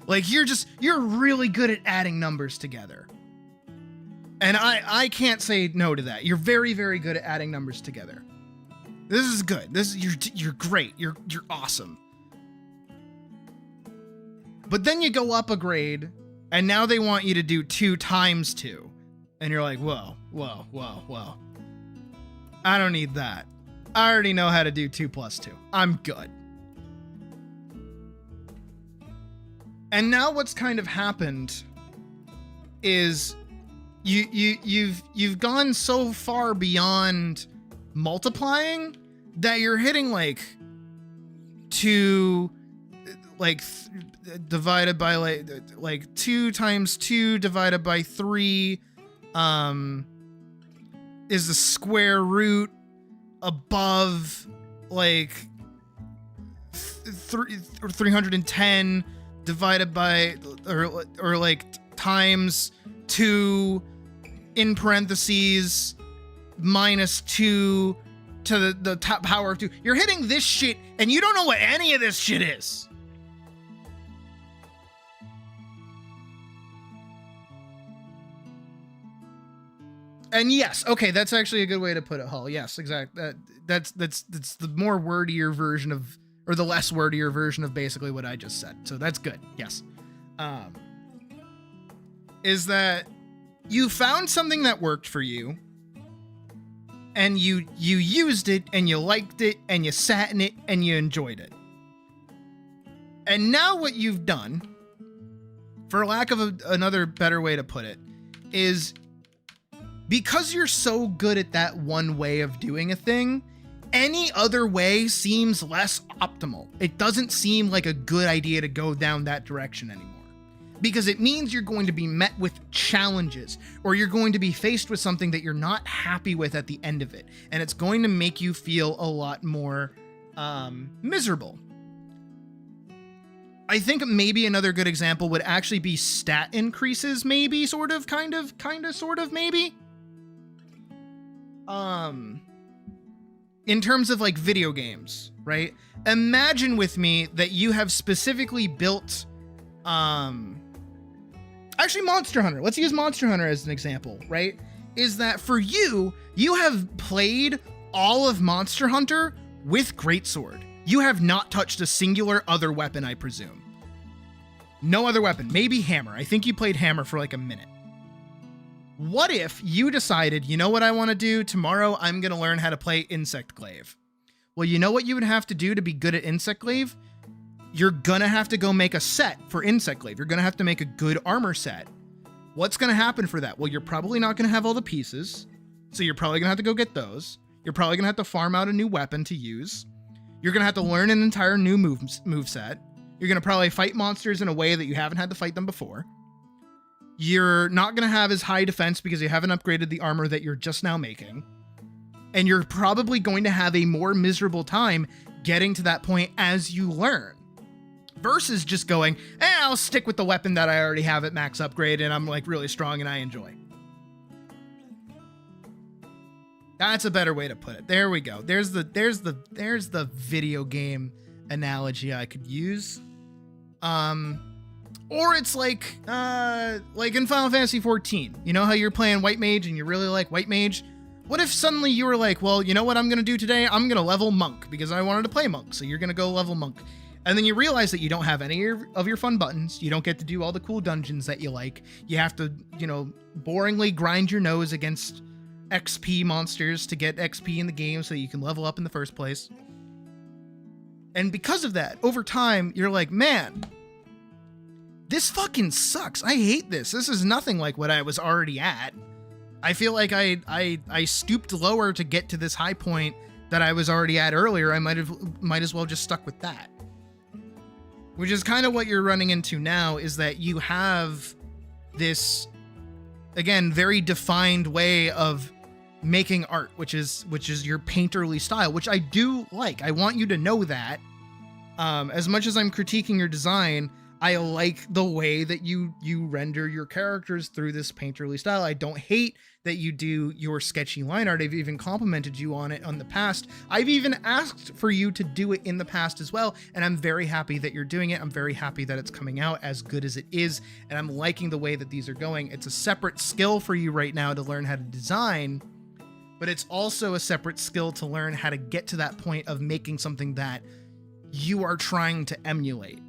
Like you're really good at adding numbers together. And I can't say no to that. You're very, very good at adding numbers together. This is good. You're great. You're awesome. But then you go up a grade, and now they want you to do 2 times 2. And you're like, whoa. I don't need that. I already know how to do 2 plus 2. I'm good. And now what's kind of happened is you've gone so far beyond multiplying that you're hitting like 2 like divided by like 2 times 2 divided by 3 is the square root above like 310 divided by or like times 2 in parentheses minus 2 to the top power of 2. You're hitting this shit and you don't know what any of this shit is. And yes, okay, that's actually a good way to put it, Hull. Yes, exactly. That's the more wordier version of, or the less wordier version of basically what I just said. So that's good. Yes. Is that you found something that worked for you and you used it and you liked it and you sat in it and you enjoyed it. And now what you've done, for lack of another better way to put it, is because you're so good at that one way of doing a thing, any other way seems less optimal. It doesn't seem like a good idea to go down that direction anymore. Because it means you're going to be met with challenges, or you're going to be faced with something that you're not happy with at the end of it. And it's going to make you feel a lot more miserable. I think maybe another good example would actually be stat increases, maybe, sort of, kind of, maybe. In terms of like video games, right? Imagine with me that you have specifically built, actually Monster Hunter. Let's use Monster Hunter as an example, right? Is that for you, you have played all of Monster Hunter with Greatsword. You have not touched a singular other weapon, I presume. No other weapon, maybe Hammer. I think you played Hammer for like a minute. What if you decided, you know what I want to do? Tomorrow, I'm going to learn how to play Insect Glaive. Well, you know what you would have to do to be good at Insect Glaive? you're gonna have to go make a set for Insect Glaive. You're gonna have to make a good armor set. What's gonna happen for that? Well, you're probably not gonna have all the pieces, so you're probably gonna have to go get those. You're probably gonna have to farm out a new weapon to use. You're gonna have to learn an entire new move set. You're gonna probably fight monsters in a way that you haven't had to fight them before. You're not gonna have as high defense because you haven't upgraded the armor that you're just now making. And you're probably going to have a more miserable time getting to that point as you learn. Versus just going, I'll stick with the weapon that I already have at max upgrade and I'm like really strong and I enjoy. That's a better way to put it. There we go. There's the video game analogy I could use. Or it's like in Final Fantasy 14. You know how you're playing White Mage and you really like White Mage? What if suddenly you were like, well, you know what I'm going to do today? I'm going to level Monk because I wanted to play Monk. So you're going to go level Monk. And then you realize that you don't have any of your fun buttons. You don't get to do all the cool dungeons that you like. You have to, boringly grind your nose against XP monsters to get XP in the game so you can level up in the first place. And because of that, over time, you're like, man, this fucking sucks. I hate this. This is nothing like what I was already at. I feel like I stooped lower to get to this high point that I was already at earlier. I might as well just stuck with that. Which is kind of what you're running into now, is that you have this, again, very defined way of making art, which is your painterly style, which I do like. I want you to know that. As much as I'm critiquing your design, I like the way that you render your characters through this painterly style. I don't hate that you do your sketchy line art. I've even complimented you on it on the past. I've even asked for you to do it in the past as well, and I'm very happy that you're doing it. I'm very happy that it's coming out as good as it is, and I'm liking the way that these are going. It's a separate skill for you right now to learn how to design, but it's also a separate skill to learn how to get to that point of making something that you are trying to emulate.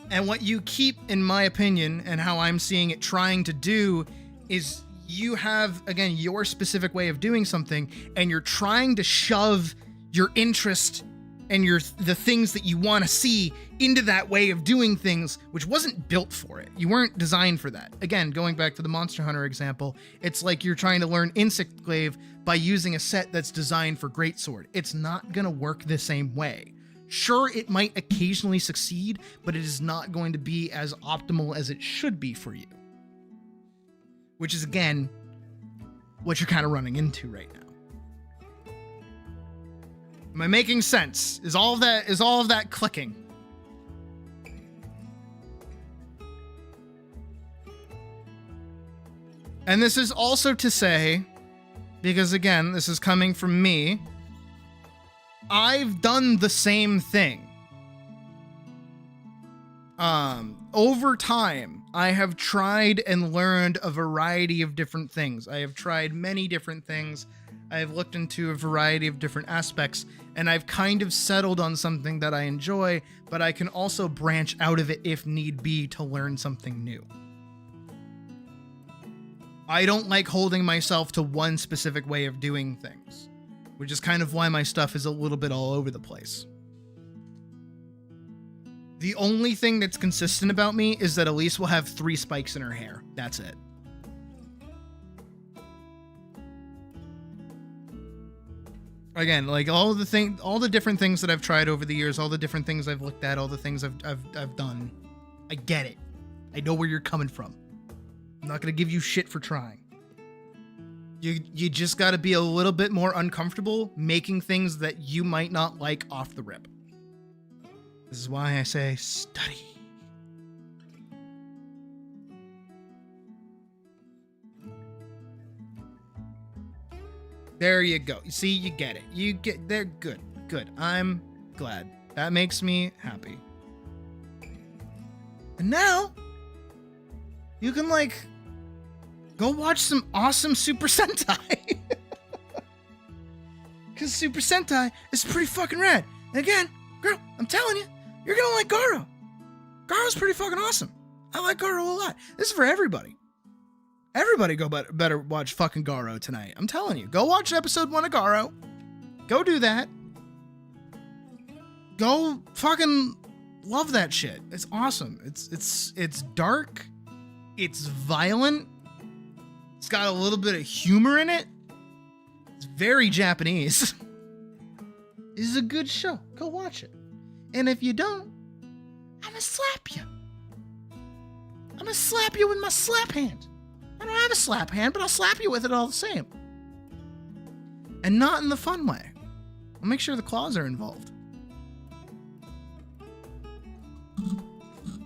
And what you keep, in my opinion, and how I'm seeing it trying to do, is you have, again, your specific way of doing something, and you're trying to shove your interest and the things that you want to see into that way of doing things, which wasn't built for it. You weren't designed for that. Again, going back to the Monster Hunter example, it's like you're trying to learn Insect Glaive by using a set that's designed for Greatsword. It's not going to work the same way. Sure, it might occasionally succeed, but it is not going to be as optimal as it should be for you. Which is, again, what you're kind of running into right now. Am I making sense? Is all of that clicking? And this is also to say, because again, this is coming from me, I've done the same thing. Over time, I have tried and learned a variety of different things. I have tried many different things. I have looked into a variety of different aspects, and I've kind of settled on something that I enjoy, but I can also branch out of it if need be to learn something new. I don't like holding myself to one specific way of doing things, which is kind of why my stuff is a little bit all over the place. The only thing that's consistent about me is that Elise will have 3 spikes in her hair. That's it. Again, like all the different things that I've tried over the years, all the different things I've looked at, all the things I've done. I get it. I know where you're coming from. I'm not gonna give you shit for trying. You just gotta be a little bit more uncomfortable making things that you might not like off the rip. This is why I say study. There you go. You see, you get it. They're good. Good. I'm glad. That makes me happy. And now you can go watch some awesome Super Sentai. Because Super Sentai is pretty fucking rad. And again, girl, I'm telling you, you're gonna like Garo. Garo's pretty fucking awesome. I like Garo a lot. This is for everybody. Everybody better watch fucking Garo tonight. I'm telling you. Go watch episode 1 of Garo. Go do that. Go fucking love that shit. It's awesome. It's dark. It's violent. It's got a little bit of humor in it. It's very Japanese. This is a good show. Go watch it. And if you don't, I'm gonna slap you. I'm gonna slap you with my slap hand. I don't have a slap hand, but I'll slap you with it all the same. And not in the fun way. I'll make sure the claws are involved.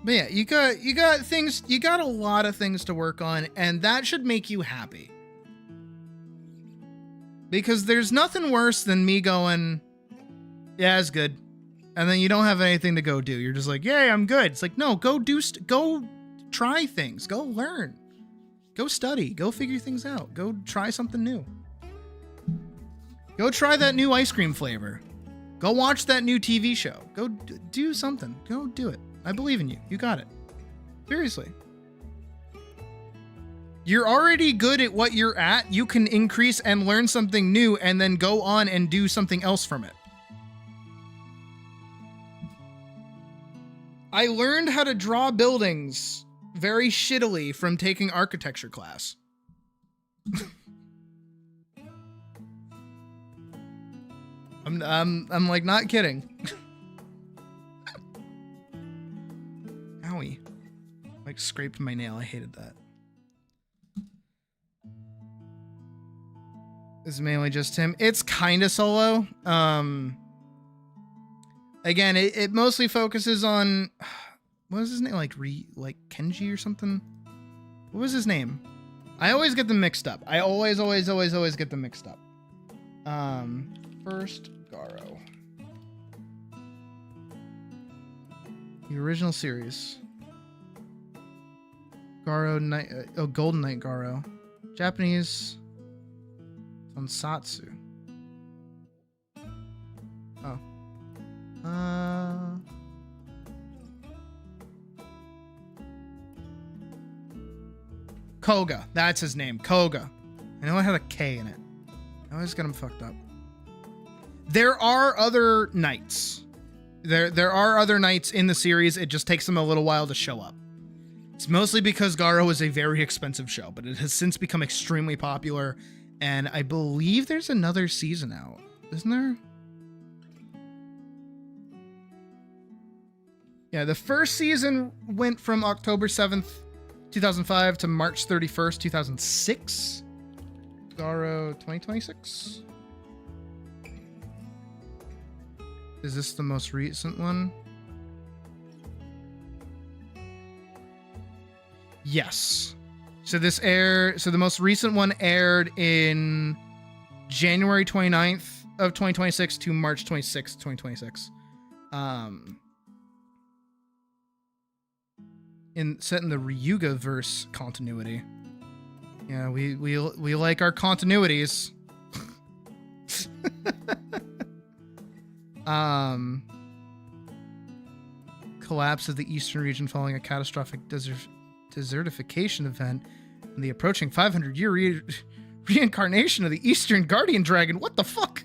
But yeah, you got a lot of things to work on, and that should make you happy. Because there's nothing worse than me going, yeah, it's good. And then you don't have anything to go do. You're just like, yay, I'm good. It's like, no, go try things. Go learn. Go study. Go figure things out. Go try something new. Go try that new ice cream flavor. Go watch that new TV show. Go do something. Go do it. I believe in you. You got it. Seriously. You're already good at what you're at. You can increase and learn something new and then go on and do something else from it. I learned how to draw buildings very shittily from taking architecture class. I'm like not kidding. Owie. Like scraped my nail. I hated that. This is mainly just him. It's kind of solo. Again, it mostly focuses on, what was his name? Like Kenji or something? What was his name? I always get them mixed up. I always get them mixed up. First, Garo. The original series. Garo Knight, Golden Knight Garo. Japanese. Tonsatsu. Oh. Koga. That's his name. Koga. I know it had a K in it. I always get him fucked up. There are other knights. There are other knights in the series. It just takes them a little while to show up. It's mostly because Garo is a very expensive show, but it has since become extremely popular. And I believe there's another season out. Isn't there? Yeah, the first season went from October 7th, 2005 to March 31st, 2006. Garo 2026. Is this the most recent one? Yes. So the most recent one aired in January 29th of 2026 to March 26th, 2026. Set in the Ryuga verse continuity. Yeah, we like our continuities. Collapse of the eastern region following a catastrophic desertification event and the approaching 500-year reincarnation of the Eastern Guardian Dragon. What the fuck?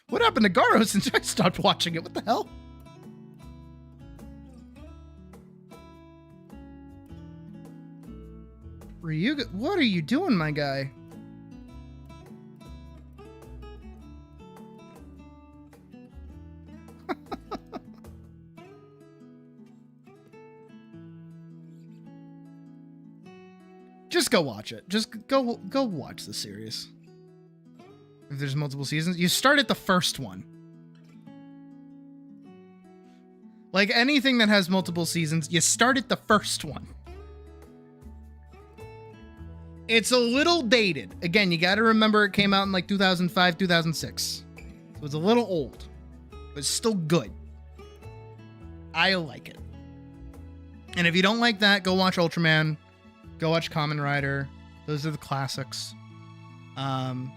What happened to Garo since I stopped watching it? What the hell? Ryuga, what are you doing, my guy? Just go watch it. Just go watch the series. If there's multiple seasons, you start at the first one. Like anything that has multiple seasons, you start at the first one. It's a little dated. Again, you got to remember it came out in like 2005, 2006. So it's a little old, but it's still good. I like it. And if you don't like that, go watch Ultraman. Go watch Kamen Rider. Those are the classics. And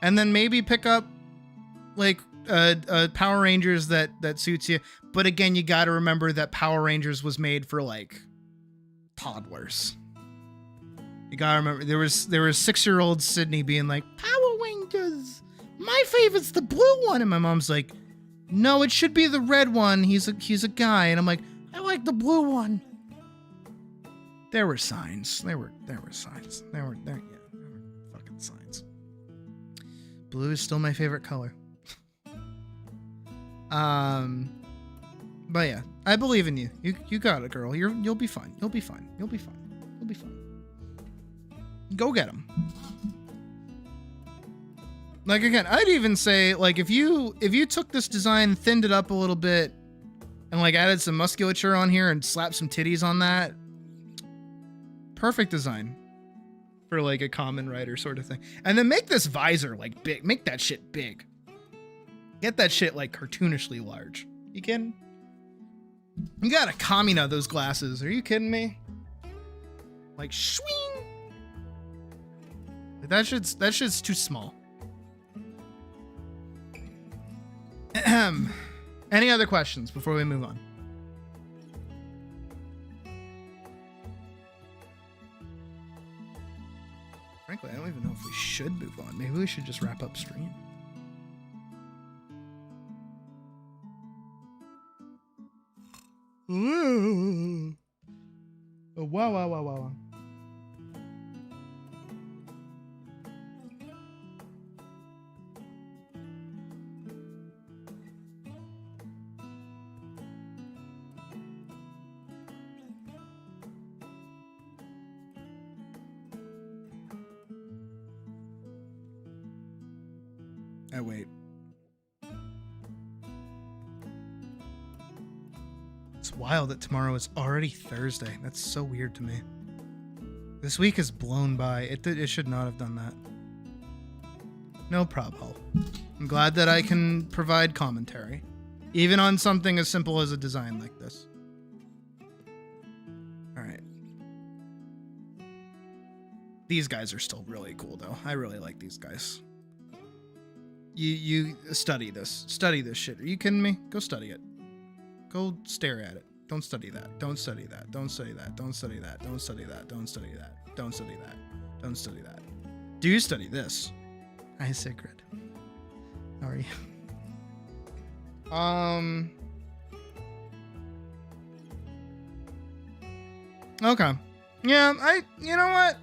then maybe pick up like Power Rangers that suits you. But again, you got to remember that Power Rangers was made for like toddlers. You gotta remember there was 6-year-old Sydney being like, Power Rangers, my favorite's the blue one, and my mom's like, No, it should be the red one. He's a guy. And I'm like, I like the blue one. There were signs. There were signs. There were fucking signs. Blue is still my favorite color. But yeah, I believe in you. You got it, girl. You'll be fine. You'll be fine. You'll be fine. You'll be fine. Go get him. Like again, I'd even say like if you took this design, thinned it up a little bit, and like added some musculature on here and slapped some titties on that, perfect design for like a common writer sort of thing. And then make this visor like big. Make that shit big. Get that shit like cartoonishly large. You kidding? You got a Kamina those glasses. Are you kidding me? Like swing. That shit's too small. Any other questions before we move on? Frankly, I don't even know if we should move on. Maybe we should just wrap up stream. Ooh. Oh, wow. Wait. It's wild that tomorrow is already Thursday. That's so weird to me. This week is blown by. It should not have done that. No problem. I'm glad that I can provide commentary, even on something as simple as a design like this. All right. These guys are still really cool, though. I really like these guys. You study this. Study this shit. Are you kidding me? Go study it. Go stare at it. Don't study that. Don't study that. Don't study that. Don't study that. Don't study that. Don't study that. Don't study that. Don't study that. Do you study this? Hi, Sigrid. How are you? Okay. Yeah, you know what?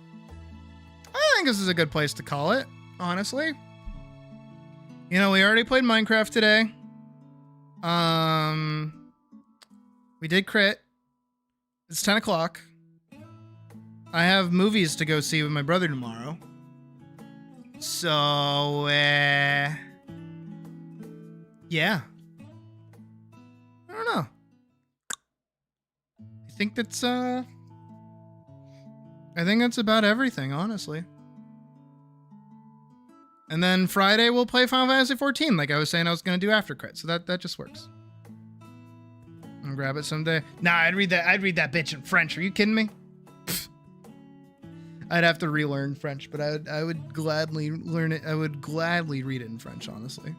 I think this is a good place to call it, honestly. You know, we already played Minecraft today. We did crit. It's 10 o'clock. I have movies to go see with my brother tomorrow. So, yeah. I don't know. I think that's about everything, honestly. And then Friday we'll play Final Fantasy 14, like I was saying I was gonna do after crit, so that just works. I'll grab it someday. Nah, I'd read that bitch in French. Are you kidding me? Pfft. I'd have to relearn French, but I would gladly learn it. I would gladly read it in French, honestly.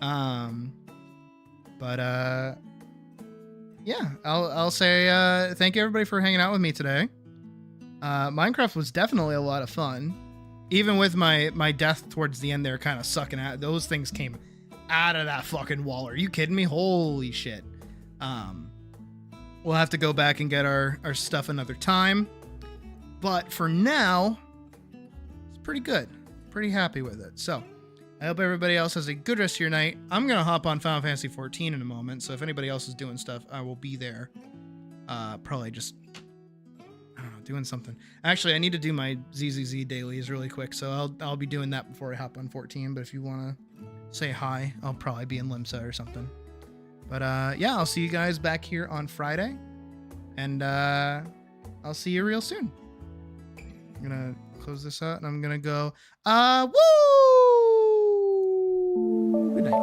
Yeah, I'll say thank you everybody for hanging out with me today. Minecraft was definitely a lot of fun. Even with my death towards the end there kind of sucking at, those things came out of that fucking wall. Are you kidding me? Holy shit. We'll have to go back and get our stuff another time. But for now, it's pretty good. Pretty happy with it. So I hope everybody else has a good rest of your night. I'm going to hop on Final Fantasy 14 in a moment. So if anybody else is doing stuff, I will be there. Probably just, I don't know, doing something. Actually, I need to do my ZZZ dailies really quick. So I'll be doing that before I hop on 14. But if you want to say hi, I'll probably be in Limsa or something. But yeah, I'll see you guys back here on Friday. And I'll see you real soon. I'm going to close this out and I'm going to go, woo! Good night.